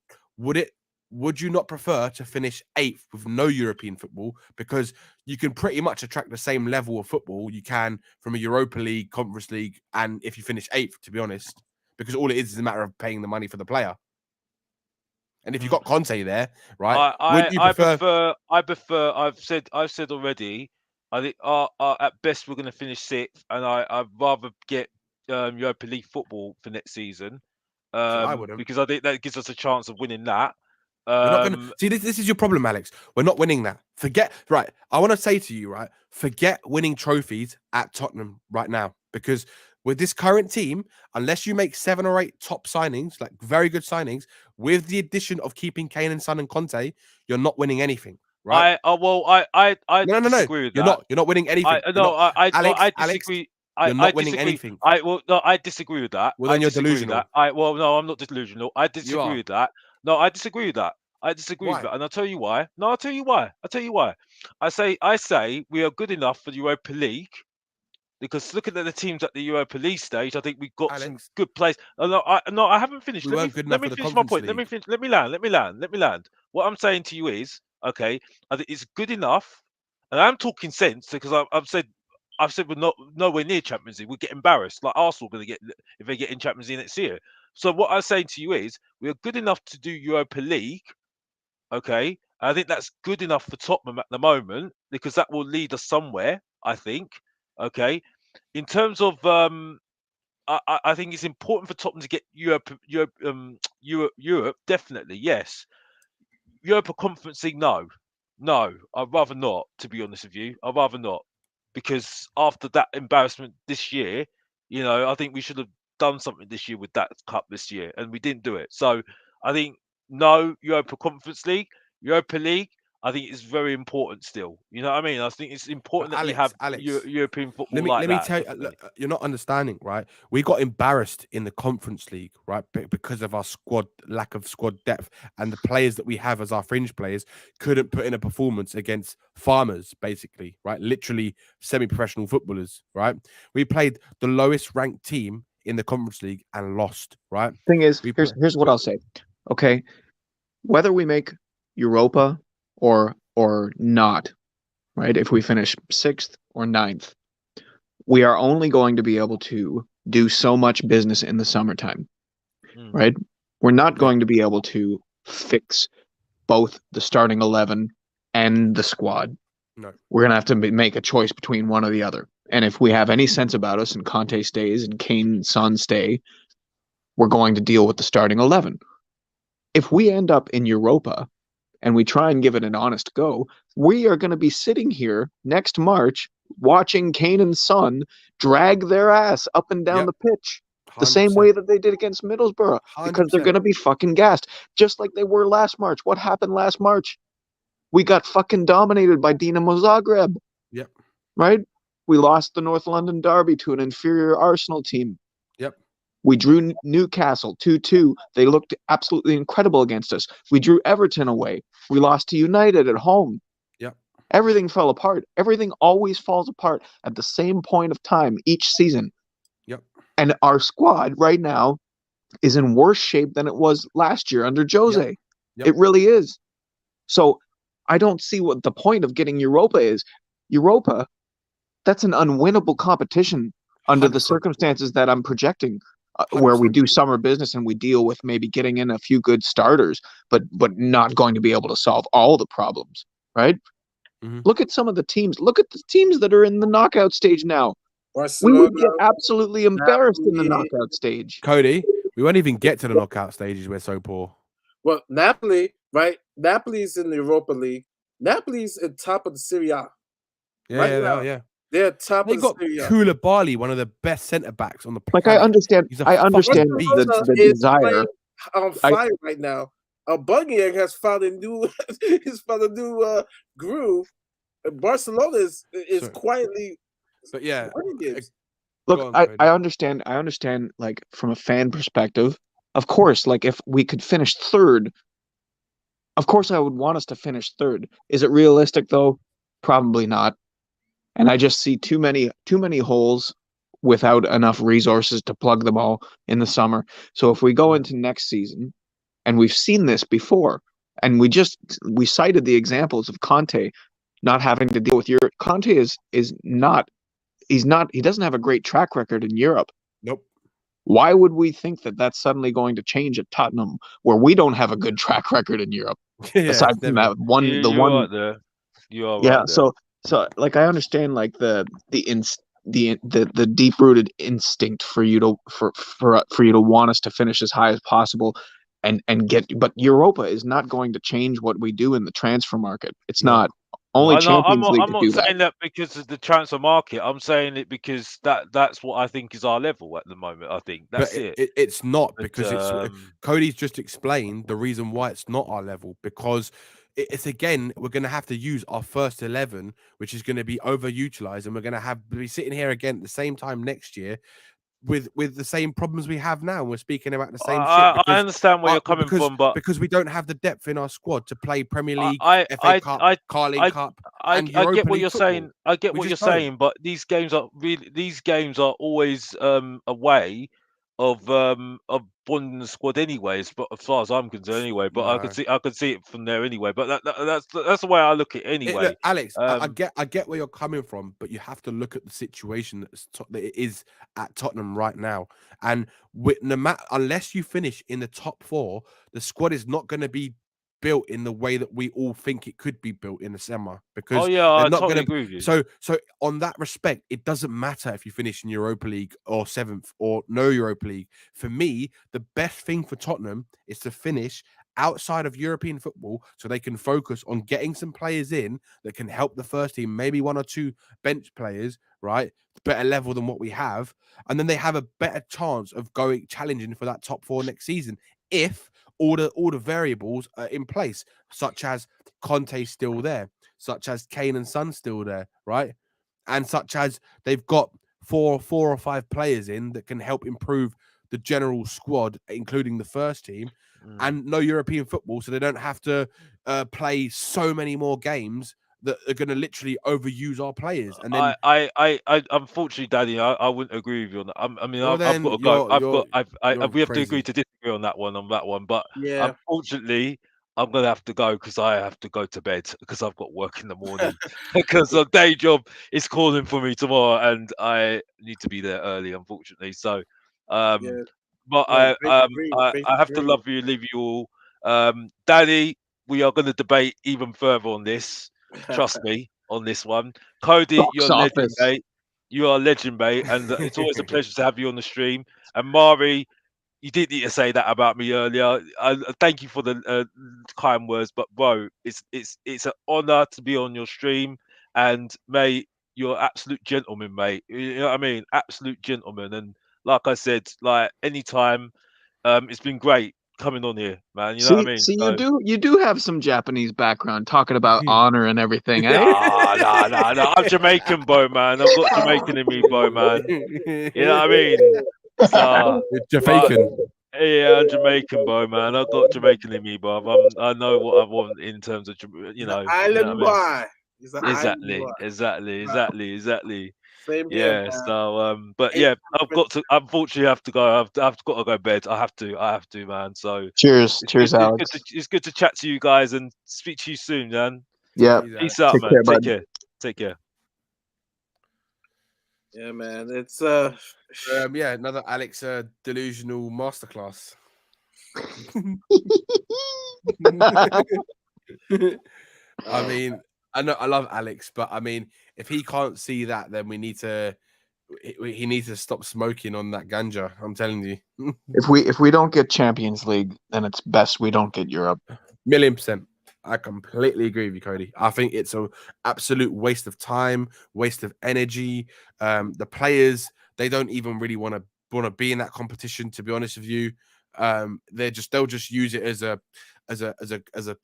would you not prefer to finish 8th with no European football, because you can pretty much attract the same level of football you can from a Europa League, Conference League, and if you finish 8th, to be honest, because all it is a matter of paying the money for the player. And if you've got Conte there, right? I prefer. I've said already. I think at best we're going to finish 6th, and I'd rather get Europa League football for next season. I wouldn't, because I think that gives us a chance of winning that. We're not gonna see this is your problem, Alex. We're not winning that. I want to say to you, right? Forget winning trophies at Tottenham right now, because with this current team, unless you make 7 or 8 top signings, like very good signings, with the addition of keeping Kane and Son and Conte, you're not winning anything, right? I disagree with that. You're not winning anything. I disagree. You're not winning anything. I disagree with that. Well, then you're delusional. No, I'm not delusional. I disagree with that. No, I disagree with that. I disagree with that, and I'll tell you why. No, I'll tell you why. I say we are good enough for the Europa League, because looking at the teams at the Europa League stage, I think we've got some good players. No, I haven't finished. Let me finish my point. Let me land. What I'm saying to you is, okay, I think it's good enough, and I'm talking sense, because I've said we're not nowhere near Champions League. We get embarrassed, like Arsenal going to get if they get in Champions League next year. So what I'm saying to you is, we are good enough to do Europa League. Okay, I think that's good enough for Tottenham at the moment, because that will lead us somewhere, I think. Okay, in terms of I think it's important for Tottenham to get Europe, definitely, yes. Europa Conference League, no, I'd rather not. To be honest with you, I'd rather not, because after that embarrassment this year, I think we should have done something this year with that cup this year, and we didn't do it. So I think no Europa Conference League, Europa League. I think it's very important still. You know what I mean? I think it's important that we have European football let me tell you, look, you're not understanding, right? We got embarrassed in the Conference League, right? Because of our lack of squad depth, and the players that we have as our fringe players couldn't put in a performance against farmers, basically, right? Literally semi-professional footballers, right? We played the lowest ranked team in the Conference League and lost, right? Thing is, here's what I'll say. Okay, whether we make Europa or not, right? If we finish 6th or 9th, we are only going to be able to do so much business in the summertime, right? We're not going to be able to fix both the starting 11 and the squad. No. We're going to have to make a choice between one or the other. And if we have any sense about us, and Conte stays and Kane and Son stay, we're going to deal with the starting 11. If we end up in Europa and we try and give it an honest go, we are going to be sitting here next March watching Kane and Son drag their ass up and down the pitch, 100%. The same way that they did against Middlesbrough, 100%. Because they're going to be fucking gassed, just like they were last March. What happened last March? We got fucking dominated by Dinamo Zagreb. Yep. right? We lost the North London derby to an inferior Arsenal team. Yep. We drew Newcastle 2-2. They looked absolutely incredible against us. We drew Everton away. We lost to United at home. Yep. Everything fell apart. Everything always falls apart at the same point of time each season. Yep. And our squad right now is in worse shape than it was last year under Jose. Yep. Yep. It really is. So I don't see what the point of getting Europa is. Europa, that's an unwinnable competition under 100%. the circumstances that I'm projecting, where we do summer business and we deal with maybe getting in a few good starters, but not going to be able to solve all the problems, right? Mm-hmm. Look at some of the teams. Look at the teams that are in the knockout stage now. Barcelona, We would get absolutely embarrassed in the Napoli. knockout stage. Cody, we won't even get to the knockout stages. We're so poor. Well, Napoli, right? Napoli's in the Europa League. Napoli's at top of the Serie A. Yeah, Right yeah, they now. are, yeah. They're top They of the got Serie A. Koulibaly, one of the best centre backs on the planet. Like I understand Barcelona the is desire. playing on fire right now. Aubameyang has found a new groove. And Barcelona is quietly but yeah. winning games. Look, I understand like from a fan perspective, of course, like if we could finish third, of course I would want us to finish third. Is it realistic though? Probably not. And I just see too many holes without enough resources to plug them all in the summer. So if we go into next season, and we've seen this before, and we cited the examples of Conte not having to deal with Europe. Conte he doesn't have a great track record in Europe. Nope. Why would we think that that's suddenly going to change at Tottenham, where we don't have a good track record in Europe? Aside from that you are yeah. right there. So like I understand like the deep rooted instinct for you to want us to finish as high as possible, and get. But Europa is not going to change what we do in the transfer market. It's not. Only Champions League I'm to do not saying that because of the transfer market. I'm saying it because that's what I think is our level at the moment. I think that's it. It's not because Cody's just explained the reason why it's not our level, because it's again we're going to have to use our first 11, which is going to be overutilized, and we're going to be sitting here again at the same time next year with the same problems we have now. We're speaking about the same shit. I understand where you're coming from, but because we don't have the depth in our squad to play Premier League, FA Cup, Carling Cup. I get what you're saying. I get what you're saying, but these games are always a way of bonding the squad anyways. But as far as I'm concerned, anyway. But I could see it from there anyway. But that's the way I look at it anyway. Look, Alex, I get where you're coming from, but you have to look at the situation that it is at Tottenham right now. And unless you finish in the top 4, the squad is not going to be built in the way that we all think it could be built in the summer, because I totally agree with you. So on that respect, it doesn't matter if you finish in Europa League or 7th or no Europa League. For me, the best thing for Tottenham is to finish outside of European football, so they can focus on getting some players in that can help the first team, maybe 1 or 2 bench players, right? Better level than what we have, and then they have a better chance of challenging for that top 4 next season if all the variables are in place, such as Conte still there, such as Kane and Son still there, right? And such as they've got 4 or 5 players in that can help improve the general squad, including the first team, and no European football, so they don't have to play so many more games that are going to literally overuse our players. And then I unfortunately, Daddy, I wouldn't agree with you on that. I've got to go. We have to agree to disagree on that one. But unfortunately, I'm gonna have to go because I have to go to bed because I've got work in the morning because the day job is calling for me tomorrow and I need to be there early, unfortunately. So, but I have to leave you all. Daddy, we are going to debate even further on this. Trust me on this one. Cody, you're a legend, mate. You are a legend, mate, and it's always a pleasure to have you on the stream. And Mari, you did need to say that about me earlier. I thank you for the kind words, but bro, it's an honor to be on your stream, and mate, you're an absolute gentleman, mate. You know what I mean? Absolute gentleman. And like I said, like anytime, it's been great coming on here, man. You know what I mean? See, you do have some Japanese background talking about honor and everything, eh? Nah. I'm Jamaican, boy, man. I've got Jamaican in me, boy, man. You know what I mean? So, Jamaican. Yeah, I'm Jamaican, boy, man. I've got Jamaican in me, bro. I know what I want in terms of, Island boy. He's an exactly, island boy. exactly. Same here, Yeah. man. So, but yeah, I've got to. Unfortunately, have to go. I've got to go to bed. I have to, man. So cheers, Alex. Alex. It's good to chat to you guys and speak to you soon, man. Yeah. Peace out, man. Take care. Yeah, man. It's yeah, another Alex delusional masterclass. I mean, I know I love Alex, but I mean, if he can't see that, then he needs to stop smoking on that ganja. I'm telling you. if we don't get Champions League, then it's best we don't get Europe. 1,000,000%. I completely agree with you, Cody. I think it's an absolute waste of time, waste of energy. The players, they don't even really want to be in that competition. To be honest with you, they'll just use it as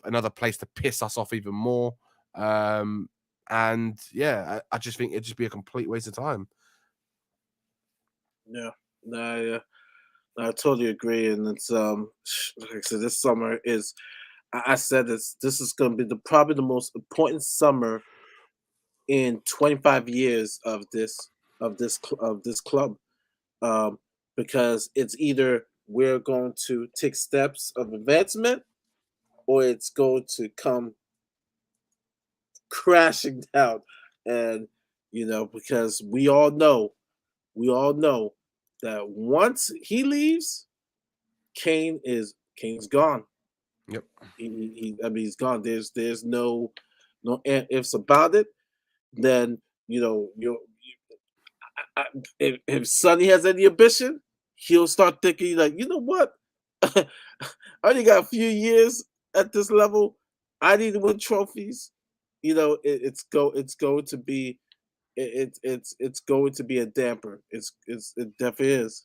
another place to piss us off even more. And yeah, I just think it'd just be a complete waste of time. Yeah, I totally agree. And it's like I said, this summer is. I said this is going to be probably the most important summer in 25 years of this club, because it's either we're going to take steps of advancement or it's going to come crashing down. And because we all know that once he leaves, Kane's gone. Yep. He's gone. There's no ifs about it. Then if Sonny has any ambition, he'll start thinking like, you know what? I only got a few years at this level. I need to win trophies. It's going to be a damper. It definitely is.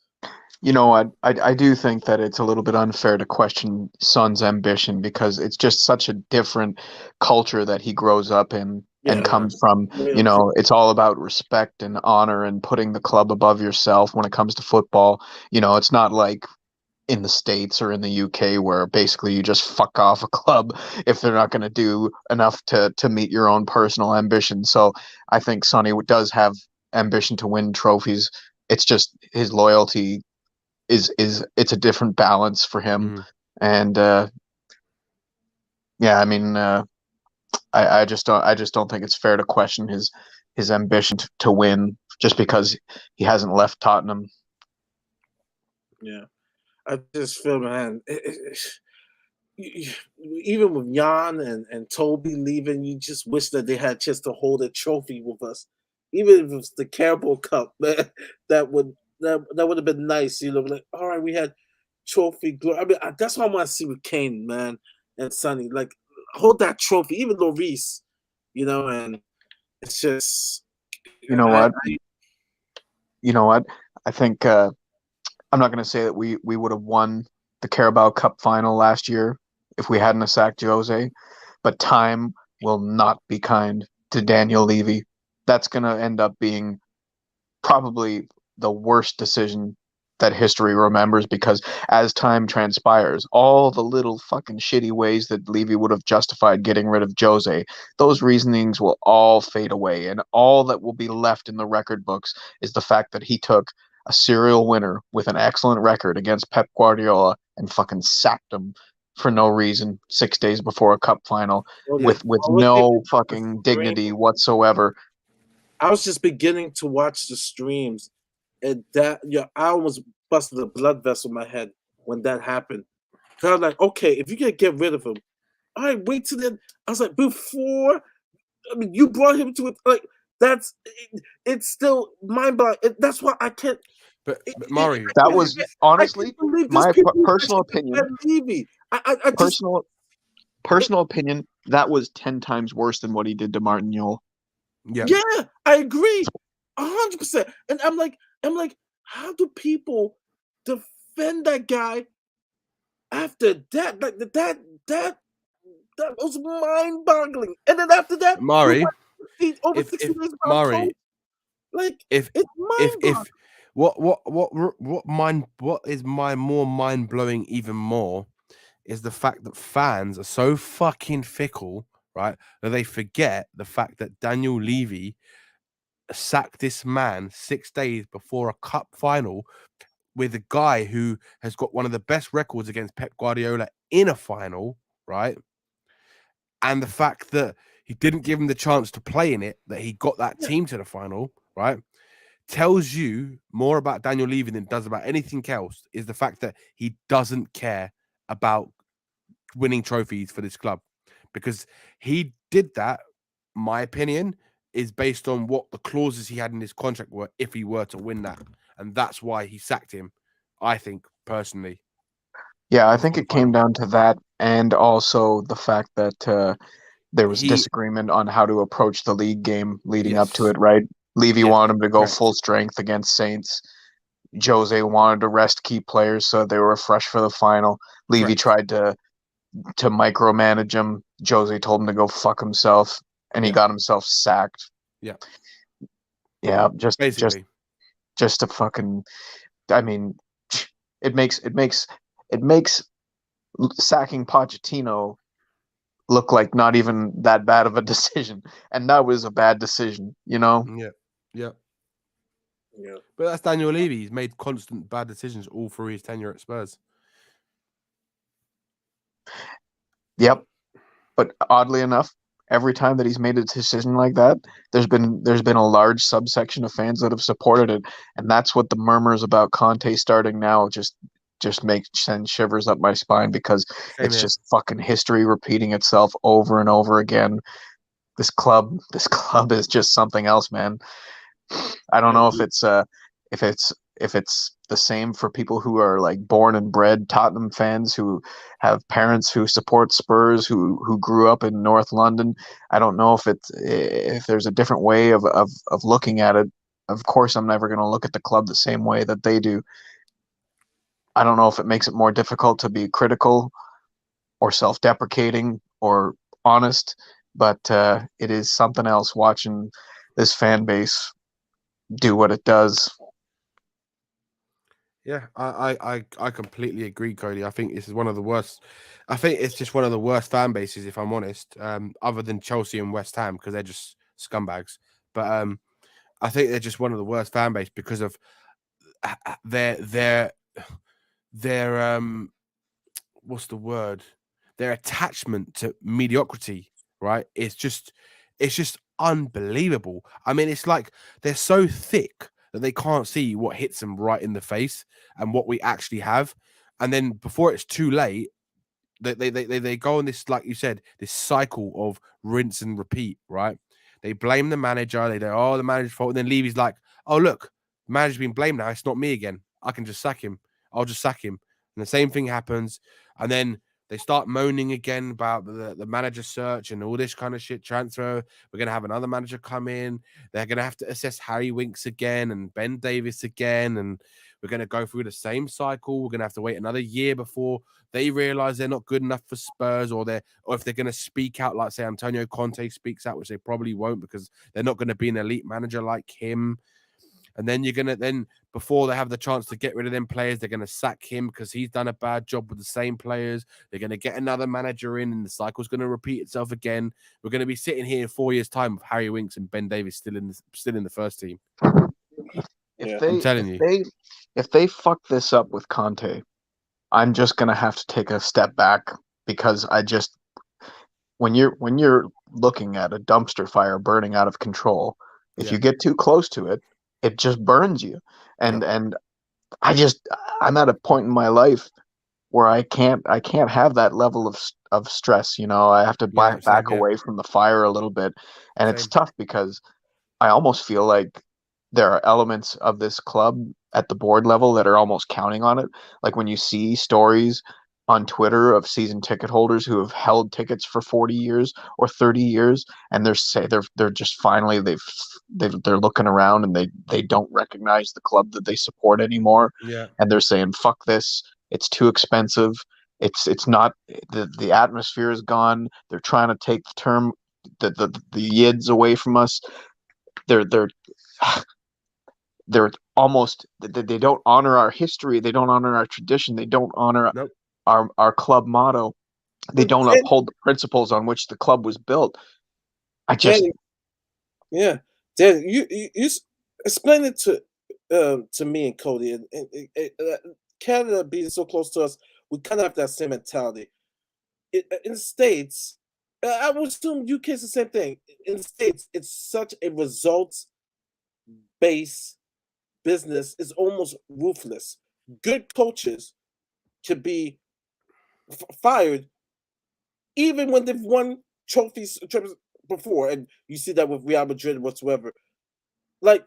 You know what? I do think that it's a little bit unfair to question Son's ambition because it's just such a different culture that he grows up in and comes from. It's all about respect and honor and putting the club above yourself when it comes to football. It's not like in the States or in the UK where basically you just fuck off a club if they're not going to do enough to meet your own personal ambition. So I think Sonny does have ambition to win trophies. It's just his loyalty it's a different balance for him. And I mean, I just don't think it's fair to question his ambition to win just because he hasn't left Tottenham. Yeah, I just feel, man, even with Jan and Toby leaving, you just wish that they had a chance to hold a trophy with us, even if it's the Carabao Cup. That would have been nice, like, all right, we had trophy glory. I mean, that's what I want to see with Kane, man, and Sonny. Like, hold that trophy, even Lloris, and it's just. You know what? I think I'm not going to say that we would have won the Carabao Cup final last year if we hadn't sacked Jose, but time will not be kind to Daniel Levy. That's going to end up being probably the worst decision that history remembers, because as time transpires, all the little fucking shitty ways that Levy would have justified getting rid of Jose, those reasonings will all fade away, and all that will be left in the record books is the fact that he took a serial winner with an excellent record against Pep Guardiola and fucking sacked him for no reason 6 days before a cup final with no fucking dignity whatsoever. I was just beginning to watch the streams, and I almost busted a blood vessel in my head when that happened. Cause I was like, okay, if you can get rid of him, all right, wait till then. I was like, you brought him to it. Like, it's still mind-boggling. That's why I can't. But Murray, that was honestly my personal opinion. Personal opinion. That was 10 times worse than what he did to Martin Yule. Yeah, I agree, 100%. And I'm like, how do people defend that guy after that, like that was mind-boggling. And then after that, Mari, over 60 days Mari, like if it's mind-boggling. what is more mind-blowing even more is the fact that fans are so fucking fickle, right, that they forget the fact that Daniel Levy sacked this man 6 days before a cup final with a guy who has got one of the best records against Pep Guardiola in a final, right? And the fact that he didn't give him the chance to play in it, that he got that team to the final, right? Tells you more about Daniel Levy than it does about anything else, is the fact that he doesn't care about winning trophies for this club. Because he did that, my opinion, is based on what the clauses he had in his contract were if he were to win that. And that's why he sacked him, I think, personally. Yeah, I think it came down to that, and also the fact that there was disagreement on how to approach the league game leading up to it, right? Levy wanted him to go full strength against Saints. Jose wanted to rest key players so they were fresh for the final. Levy tried to micromanage him. Jose told him to go fuck himself, and he got himself sacked. Yeah. Yeah, just a fucking. I mean, it makes sacking Pochettino look like not even that bad of a decision, and that was a bad decision, you know. Yeah. But that's Daniel Levy. He's made constant bad decisions all through his tenure at Spurs. Yep. But oddly enough, every time that he's made a decision like that, there's been a large subsection of fans that have supported it, and that's what the murmurs about Conte starting now just send shivers up my spine, because it's just fucking history repeating itself over and over again. This club is just something else, man. I don't know if it's the same for people who are like born and bred Tottenham fans who have parents who support Spurs who grew up in North London. I don't know if there's a different way of looking at it. Of course, I'm never going to look at the club the same way that they do. I don't know if it makes it more difficult to be critical or self-deprecating or honest, but it is something else watching this fan base do what it does. Yeah, I completely agree, Cody. I think this is one of the worst. I think it's just one of the worst fan bases, if I'm honest, other than Chelsea and West Ham, because they're just scumbags. But I think they're just one of the worst fan base because of their what's the word? Their attachment to mediocrity, right? It's just unbelievable. I mean, it's like they're so thick that they can't see what hits them right in the face and what we actually have. And then before it's too late, they go on this, like you said, this cycle of rinse and repeat, right? They blame the manager. They go, oh, the manager's fault. And then Levy's like, oh, look, the manager's been blamed now. It's not me again. I can just sack him. I'll just sack him. And the same thing happens. And then they start moaning again about the manager search and all this kind of shit transfer. We're going to have another manager come in. They're going to have to assess Harry Winks again and Ben Davies again. And we're going to go through the same cycle. We're going to have to wait another year before they realize they're not good enough for Spurs, or if they're going to speak out, like say Antonio Conte speaks out, which they probably won't because they're not going to be an elite manager like him. And then before they have the chance to get rid of them players, they're going to sack him because he's done a bad job with the same players. They're going to get another manager in, and the cycle's going to repeat itself again. We're going to be sitting here in 4 years' time with Harry Winks and Ben Davies still in the first team. I'm telling you, if they fuck this up with Conte, I'm just going to have to take a step back, because when you're looking at a dumpster fire burning out of control, if you get too close to it, it just burns you. And I'm at a point in my life where I can't have that level of stress. You know, I have to back away from the fire a little bit. And it's tough because I almost feel like there are elements of this club at the board level that are almost counting on it. Like when you see stories on Twitter of season ticket holders who have held tickets for 40 years or 30 years, and they're just finally they're looking around and they don't recognize the club that they support anymore. Yeah. And they're saying, fuck this, it's too expensive, It's not the atmosphere is gone. They're trying to take the yids away from us. They're they're almost they don't honor our history. They don't honor our tradition. They don't honor our club motto. They don't uphold the principles on which the club was built. Dan, you explain it to me and Cody. Canada being so close to us, we kind of have that same mentality. In the States, I would assume UK is the same thing. In the States, it's such a results-based business. It's almost ruthless. Good coaches could be fired even when they've won trophies before, and you see that with Real Madrid whatsoever. Like,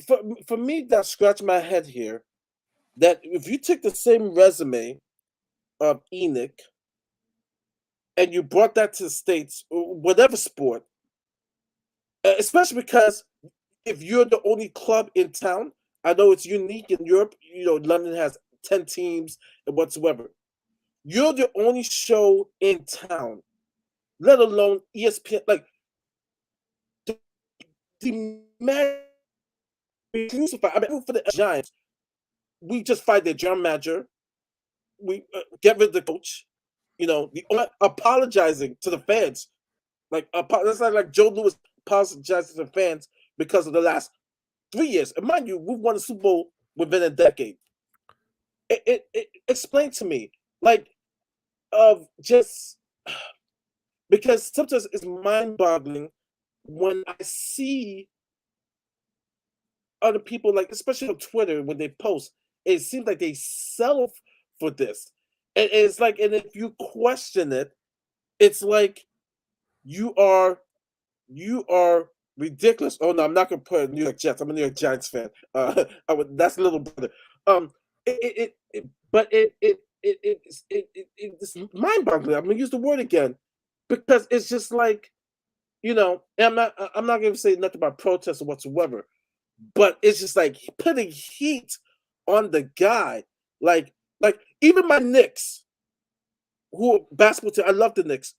for me, that scratched my head here. That if you take the same resume of Enoch and you brought that to the States, whatever sport, especially because if you're the only club in town, I know it's unique in Europe. You know, London has 10 teams and whatsoever. You're the only show in town, let alone ESPN. Like, the crucified. I mean, for the Giants, we just fired their general manager. We get rid of the coach. You know, apologizing to the fans. Like, that's like Joe Louis apologizing to the fans because of the last 3 years. And mind you, we've won a Super Bowl within a decade. It explain to me, like, of just because sometimes it's mind-boggling when I see other people, like especially on Twitter, when they post, it seems like they sell for this. And it's like, and if you question it, it's like you are ridiculous. Oh no, I'm not gonna put New York Jets. I'm a New York Giants fan. That's a little brother. It's mind-boggling. I'm gonna use the word again because it's just like, you know, and I'm not gonna say nothing about protests or whatsoever, but it's just like putting heat on the guy. Like even my Knicks, who basketball team, I love the Knicks.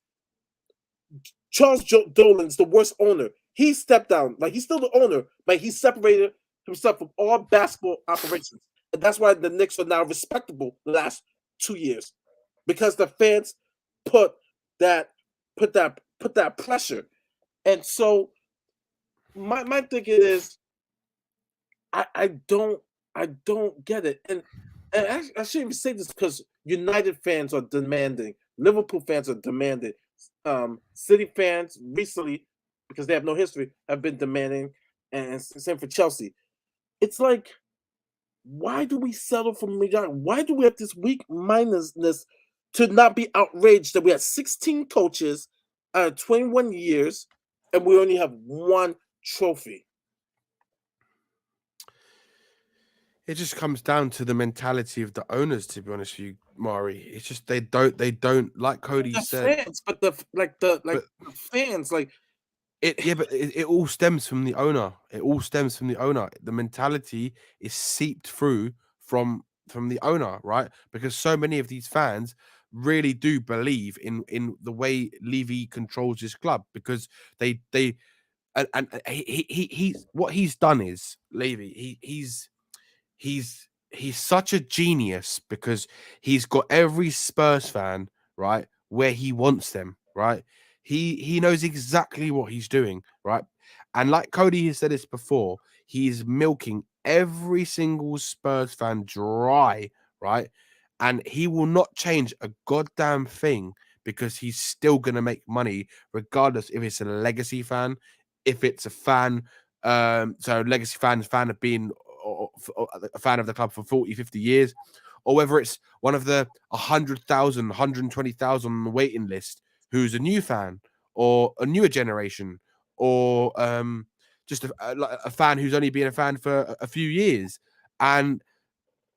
Charles Dolan's the worst owner. He stepped down. Like, he's still the owner, but he separated himself from all basketball operations. And that's why the Knicks are now respectable the last 2 years. Because the fans put that pressure. And so my thinking is I don't get it. And I shouldn't even say this because United fans are demanding, Liverpool fans are demanding, City fans recently, because they have no history, have been demanding, and same for Chelsea. It's like, why do we settle for mediocrity? Why do we have this weak mindedness to not be outraged that we had 16 coaches out of 21 years and we only have one trophy? It just comes down to the mentality of the owners, to be honest with you, Mari. It's just they don't like Cody said. Fans, but the fans, like it all stems from the owner. It all stems from the owner. The mentality is seeped through from the owner, right? Because so many of these fans really do believe in the way Levy controls his club, because they and he's what he's done is, Levy, he's such a genius because he's got every Spurs fan right where he wants them, right? He knows exactly what he's doing, right? And like Cody has said this before, he's milking every single Spurs fan dry, right? And he will not change a goddamn thing because he's still going to make money regardless if it's a legacy fan, if it's a fan, so legacy fan of being a fan of the club for 40, 50 years, or whether it's one of the 100,000, 120,000 on the waiting list who's a new fan or a newer generation, or just a fan who's only been a fan for a few years. And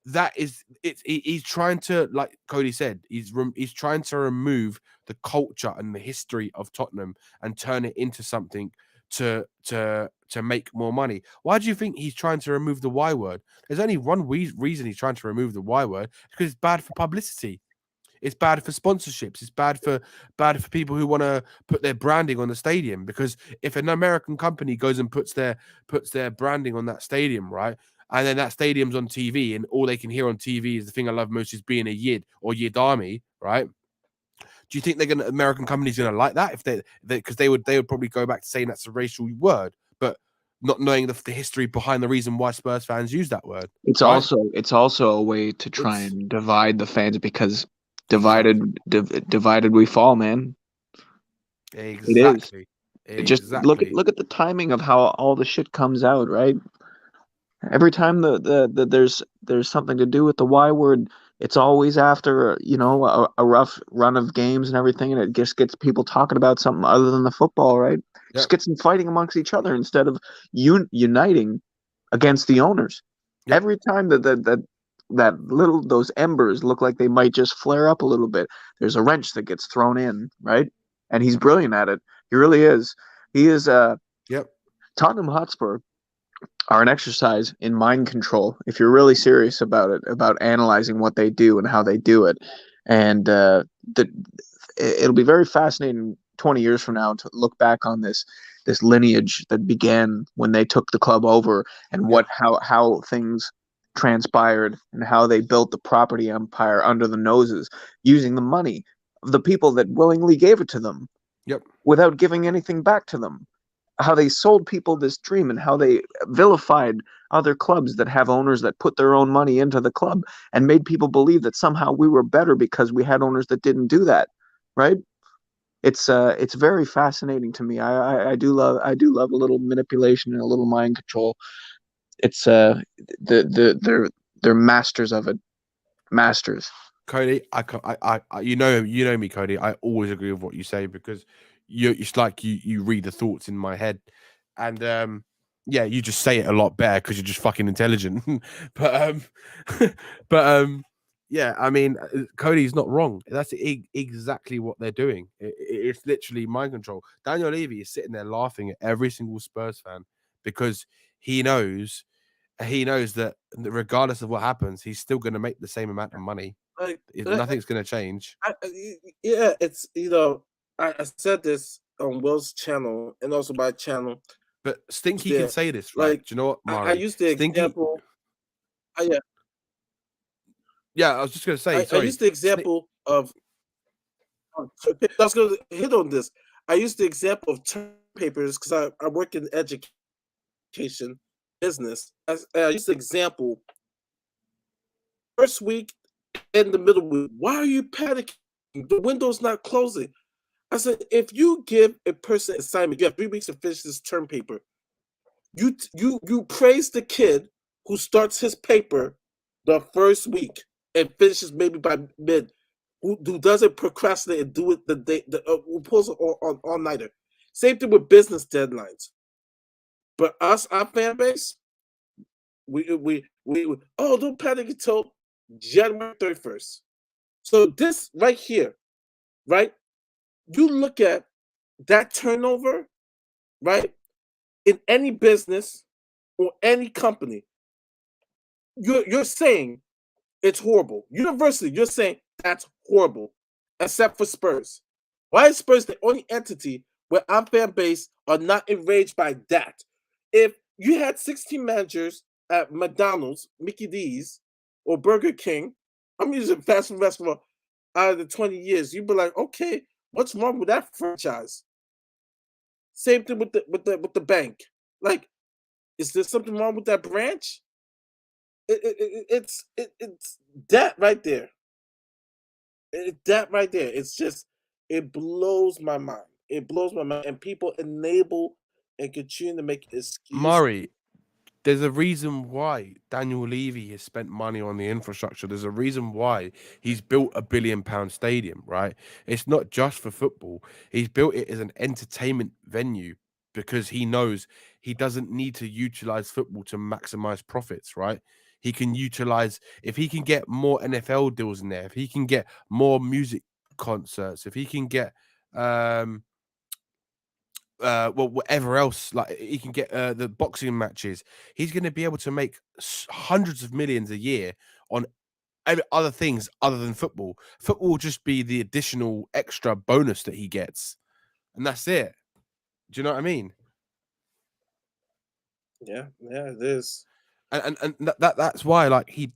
that is he's trying to, like Cody said, he's trying to remove the culture and the history of Tottenham and turn it into something to make more money. Why do you think he's trying to remove the Y word? There's only one reason he's trying to remove the Y word, because it's bad for publicity. It's bad for sponsorships. It's bad for people who want to put their branding on the stadium. Because if an American company goes and puts their branding on that stadium, right, and then that stadium's on TV, and all they can hear on TV is the thing I love most is being a Yid or Yid Army, right? Do you think American companies gonna like that? If because they would probably go back to saying that's a racial word, but not knowing the history behind the reason why Spurs fans use that word. It's also a way to try and divide the fans, because divided we fall, man. Exactly. It is. Just look at the timing of how all the shit comes out, right? Every time there's something to do with the Y word, it's always after a rough run of games and everything, and it just gets people talking about something other than the football, right? Yep. Just gets them fighting amongst each other instead of uniting against the owners. Yep. Every time those embers look like they might just flare up a little bit, there's a wrench that gets thrown in, right? And he's brilliant at it. He really is. He is. Yep. Tottenham Hotspur are an exercise in mind control, if you're really serious about it, about analyzing what they do and how they do it. And it'll be very fascinating 20 years from now to look back on this lineage that began when they took the club over, and how things transpired and how they built the property empire under the noses, using the money of the people that willingly gave it to them. Yep. Without giving anything back to them. How they sold people this dream, and how they vilified other clubs that have owners that put their own money into the club and made people believe that somehow we were better because we had owners that didn't do that, right? It's very fascinating to me. I do love a little manipulation and a little mind control. It's they're masters of it. Masters. Cody, I you know me, Cody. I always agree with what you say, because it's like you read the thoughts in my head, and you just say it a lot better because you're just fucking intelligent. but I mean, Cody's not wrong. That's exactly what they're doing. It's literally mind control. Daniel Levy is sitting there laughing at every single Spurs fan, because he knows that regardless of what happens, he's still going to make the same amount of money. Nothing's going to change. It's I said this on Will's channel and also my channel. But Stinky can say this, right? Do you know what, Mari? I used the example. Yeah, I was just going to say. I used the example of. I was going to hit on this. I used the example of term papers because I work in education business. I used the example. First week, in the middle week, why are you panicking? The window's not closing. I said, if you give a person assignment, you have 3 weeks to finish this term paper. You praise the kid who starts his paper the first week and finishes maybe by mid, who doesn't procrastinate and do it the day, who pulls it on all-nighter. Same thing with business deadlines. But us, our fan base, we don't panic until January 31st. So this right here, right? You look at that turnover, right? In any business or any company, you're saying it's horrible. Universally, you're saying that's horrible, except for Spurs. Why is Spurs the only entity where our fan base are not enraged by that? If you had 16 managers at McDonald's, Mickey D's, or Burger King, I'm using fast food restaurant out of the 20 years, you'd be like, okay, what's wrong with that franchise? Same thing with the bank. Like, is there something wrong with that branch? It's that right there. That right there. It's just, it blows my mind. It blows my mind, and people enable and continue to make excuses. Murray, there's a reason why Daniel Levy has spent money on the infrastructure. There's a reason why he's built a £1 billion stadium, right? It's not just for football. He's built it as an entertainment venue because he knows he doesn't need to utilize football to maximize profits, right? He can utilize, if he can get more NFL deals in there, if he can get more music concerts, if he can get whatever else, like he can get the boxing matches, he's going to be able to make hundreds of millions a year on other things other than football. Football will just be the additional extra bonus that he gets, and that's it. Do you know what I mean? Yeah, it is. And that's why like he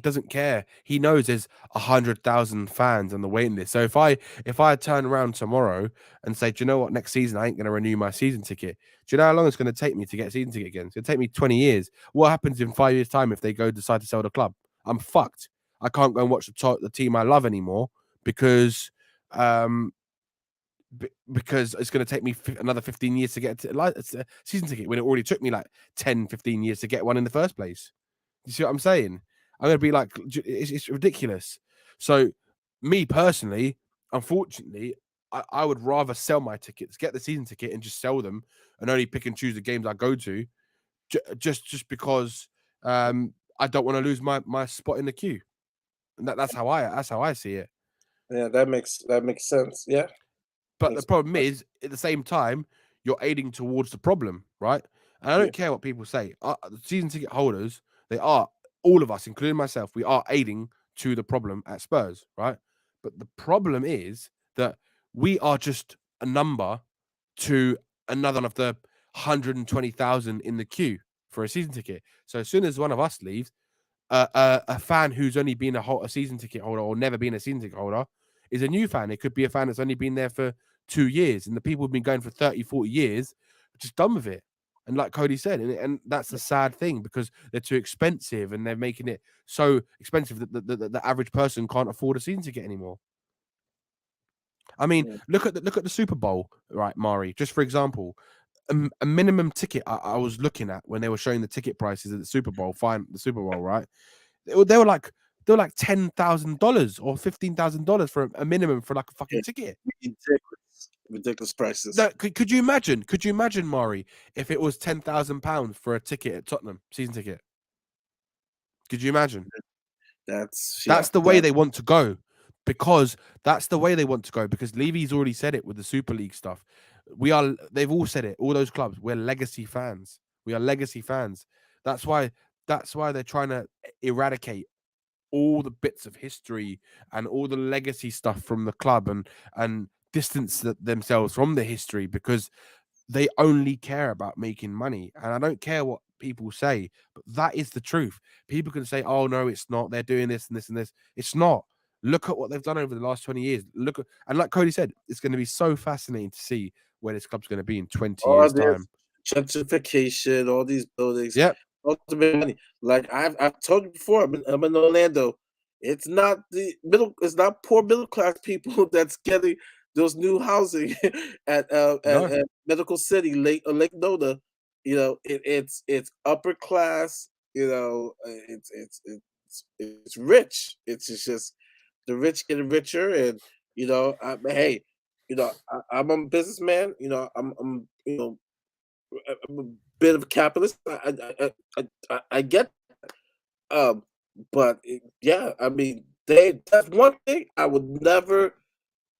doesn't care. He knows there's 100,000 fans on the waiting list. So if I turn around tomorrow and say, do you know what, next season I ain't going to renew my season ticket, do you know how long it's going to take me to get a season ticket again? It's going to take me 20 years. What happens in 5 years' time if they decide to sell the club? I'm fucked. I can't go and watch the team I love anymore because it's going to take me another 15 years to get a season ticket when it already took me like 10, 15 years to get one in the first place. You see what I'm saying? I'm going to be like, it's ridiculous. So me personally, unfortunately, I would rather sell my tickets, get the season ticket and just sell them and only pick and choose the games I go to just because I don't want to lose my spot in the queue. And that's how I see it. Yeah, that makes sense. Yeah. But the problem is, at the same time, you're aiding towards the problem, right? And I don't care what people say. The season ticket holders, they are, all of us, including myself, we are aiding to the problem at Spurs, right? But the problem is that we are just a number to another one of the 120,000 in the queue for a season ticket. So as soon as one of us leaves, a fan who's only been a season ticket holder or never been a season ticket holder is a new fan. It could be a fan that's only been there for 2 years, and the people who've been going for 30, 40 years are just done with it. And like Cody said, and that's the sad thing because they're too expensive and they're making it so expensive that the average person can't afford a season ticket anymore. I mean, look at the Super Bowl, right, Mari? Just for example, a minimum ticket I was looking at when they were showing the ticket prices at the Super Bowl, right? They were like $10,000 or $15,000 for a minimum for like a fucking ticket. Ridiculous prices. No, could you imagine? Could you imagine, Mari, if it was £10,000 for a ticket at Tottenham season ticket? Could you imagine? That's the way they want to go, because that's the way they want to go. Because Levy's already said it with the Super League stuff. They've all said it. All those clubs, we're legacy fans. We are legacy fans. That's why they're trying to eradicate all the bits of history and all the legacy stuff from the club and distance themselves from the history, because they only care about making money. And I don't care what people say, but that is the truth. People can say, oh no, it's not, they're doing this and this and this. It's not. Look at what they've done over the last 20 years. And like Cody said, it's going to be so fascinating to see where this club's going to be in 20 years time. Gentrification, all these buildings. Yep. Ultimate money. Like I've told you before, I'm in Orlando. It's not poor middle class people that's getting those new housing at Medical City, Lake Nona. You know, it's upper class. You know, it's rich. It's just the rich getting richer, and you know, hey, you know, I'm a businessman. You know, I'm a bit of a capitalist. I get, but yeah, I mean, that's one thing I would never.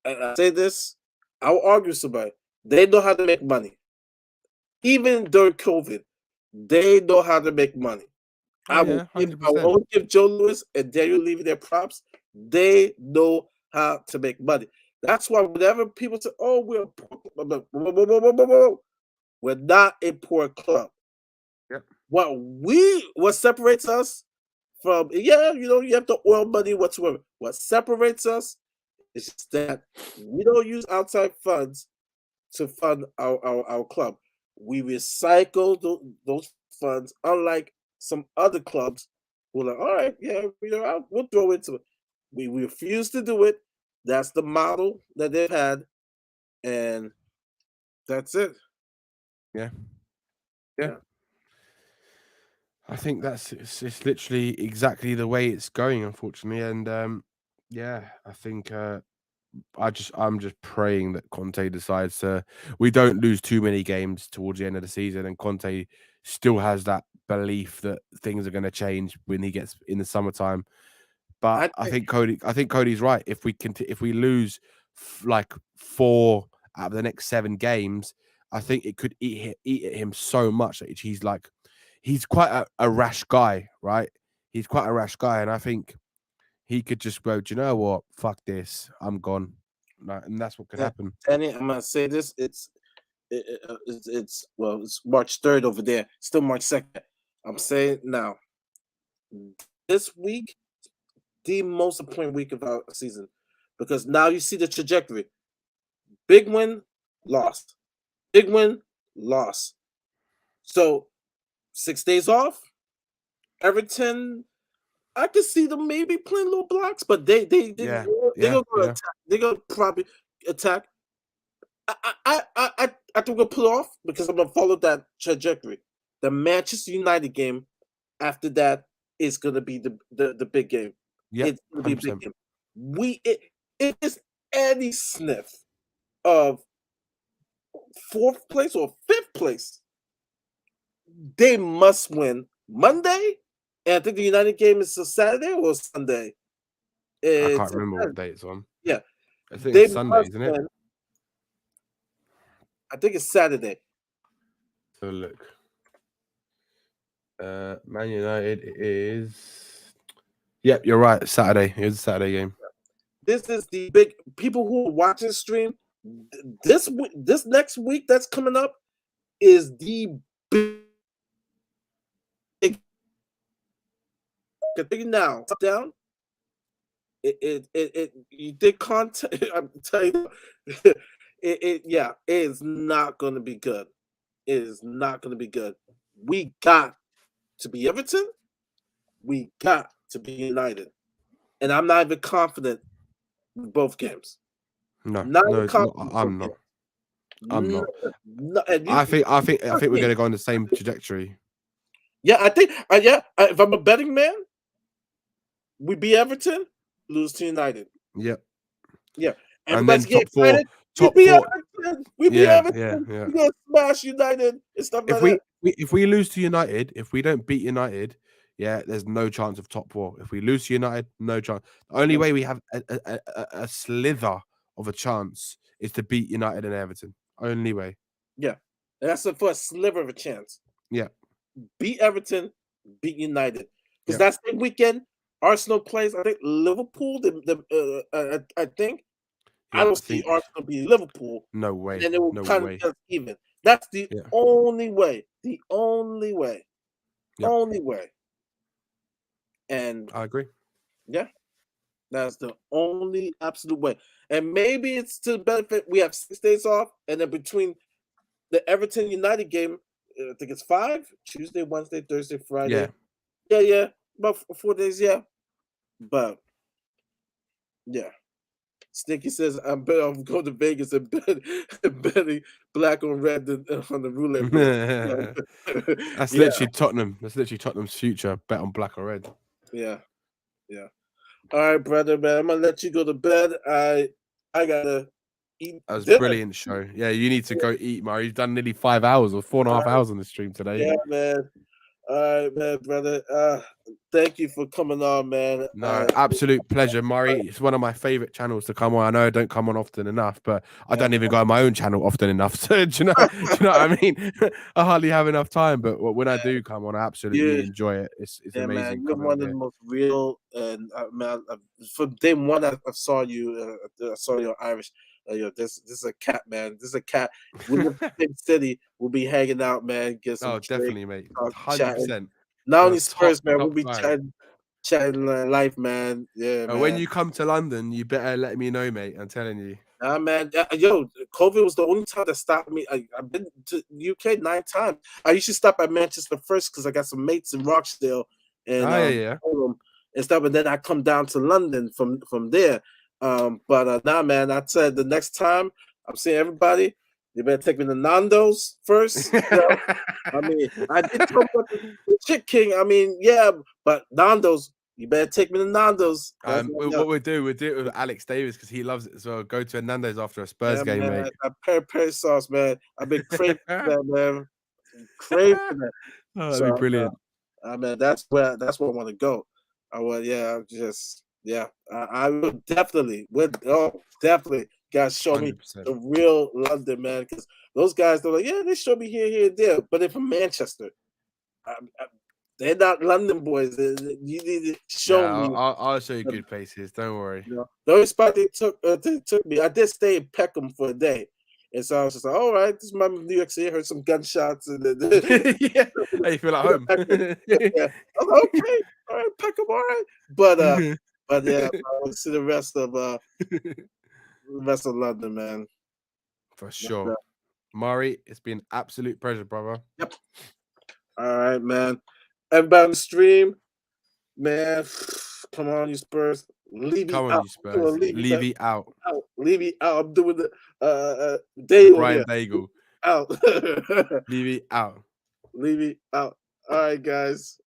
I say this, I will argue with somebody. They know how to make money. Even during COVID, they know how to make money. I will give Joe Louis and Daniel Levy their props. They know how to make money. That's why whenever people say, "Oh, we're poor," we're not a poor club. Yep. What separates us from you know, you have the oil money whatsoever. What separates us is that we don't use outside funds to fund our club. We recycle those funds, unlike some other clubs who are like, all right, yeah, we'll throw into it. We refuse to do it. That's the model that they've had, and that's it. Yeah. I think it's literally exactly the way it's going, unfortunately, and I think I'm just praying that Conte decides we don't lose too many games towards the end of the season, and Conte still has that belief that things are going to change when he gets in the summertime. But I think Cody's right. If we lose like 4 out of the next 7 games, I think it could eat at him so much that he's quite a rash guy, right? He's quite a rash guy, and I think he could just go, do you know what? Fuck this. I'm gone. And that's what could happen. Danny, I'm gonna say this. It's March 3rd over there. Still March 2nd. I'm saying now, this week, the most important week of our season, because now you see the trajectory. Big win, lost. Big win, lost. So 6 days off. Everton, I could see them maybe playing little blocks, but they're gonna attack. They're gonna probably attack. I think we'll pull off because I'm gonna follow that trajectory. The Manchester United game after that is gonna be the big game. Yeah, it's gonna be a big game. It is any sniff of 4th place or 5th place. They must win Monday. And I think the United game is a Saturday or Sunday. I can't remember what day it's on. Yeah. I think it's Sunday, isn't it? I think it's Saturday. So look. Man United is... Yep, you're right. Saturday. It was a Saturday game. This is the big... People who are watching stream, this next week that's coming up is the big... Now down. You did content. I'm telling you, it is not going to be good. It is not going to be good. We got to be Everton. We got to be United, and I'm not even confident in both games. No, I'm not. I'm not. I think we're going to go on the same trajectory. Yeah, I think. If I'm a betting man, we beat Everton, lose to United. Yep. Yeah. And then top four. We beat Everton. We're gonna smash United and stuff like that. If we lose to United, if we don't beat United, there's no chance of top 4. If we lose to United, no chance. The only way we have a slither of a chance is to beat United and Everton. Only way. Yeah. And that's for a sliver of a chance. Yeah. Beat Everton, beat United. Because that's the weekend. Arsenal plays, I think, Liverpool. I think. I don't see Arsenal beat Liverpool. No way. And it will kind of just even. That's the only way. The only way. Yep. Only way. And I agree. Yeah. That's the only absolute way. And maybe it's to the benefit. We have 6 days off, and then between the Everton United game, I think it's 5. Tuesday, Wednesday, Thursday, Friday. Yeah. About 4 days, But Stinky says I'm better off going to Vegas and betting black on red on the roulette. That's literally Tottenham. That's literally Tottenham's future. Bet on black or red. Yeah. All right, brother, man. I'm gonna let you go to bed. I gotta eat. That was a brilliant show. Yeah, you need to go eat, Murray. You've done nearly 5 hours or 4.5 hours on the stream today. Yeah, man. All right, man, brother. Thank you for coming on, man. No, absolute pleasure, Murray. It's one of my favorite channels to come on. I know I don't come on often enough, but I don't even go on my own channel often enough. So do you know what I mean? I hardly have enough time, but when I do come on, I absolutely enjoy it. It's amazing. Man, you're one of the most real, and man, from day one I saw you. I saw your Irish. This is a cat, man. This is a cat. We live in the same city. We'll be hanging out, man. Get some definitely, mate. 100%. Not only Spurs, man. We'll be chatting life, man. Yeah, man. When you come to London, you better let me know, mate. I'm telling you. Nah, man. COVID was the only time that stopped me. I've been to UK 9 times. I used to stop at Manchester first because I got some mates in Rochdale and and stuff. And then I come down to London from there. But nah, man. I said the next time I'm seeing everybody, you better take me to Nando's first. I mean, I did talk about the Chick King. I mean, but Nando's, you better take me to Nando's. What we'll do it with Alex Davis because he loves it as well. Go to a Nando's after a Spurs game, man, mate. That peri sauce, man. I've been craving that, man. Craving that. Oh, that'd be brilliant. I mean, that's where I want to go. I will definitely. Definitely. Guys, show 100%. Me the real London, man. Because those guys, they're like, they show me here, and there. But they're from Manchester. They're not London boys. You need to show me. I'll show you good places. Don't worry. You know, the only spot they took me, I did stay in Peckham for a day. And so I was just like, all right, this is my New York City. I heard some gunshots. And yeah. How you feel at home? Yeah. I was like, okay, all right, Peckham, all right. But yeah, I want to see the rest of London, man. For sure. Murray, it's been an absolute pleasure, brother. Yep. All right, man. Everybody on the stream, man. Come on, you Spurs. Levy out. You Spurs. Levy out. Levy out. I'm doing the Daigle. Brian Daigle. Out. Levy out. Levy out. All right, guys.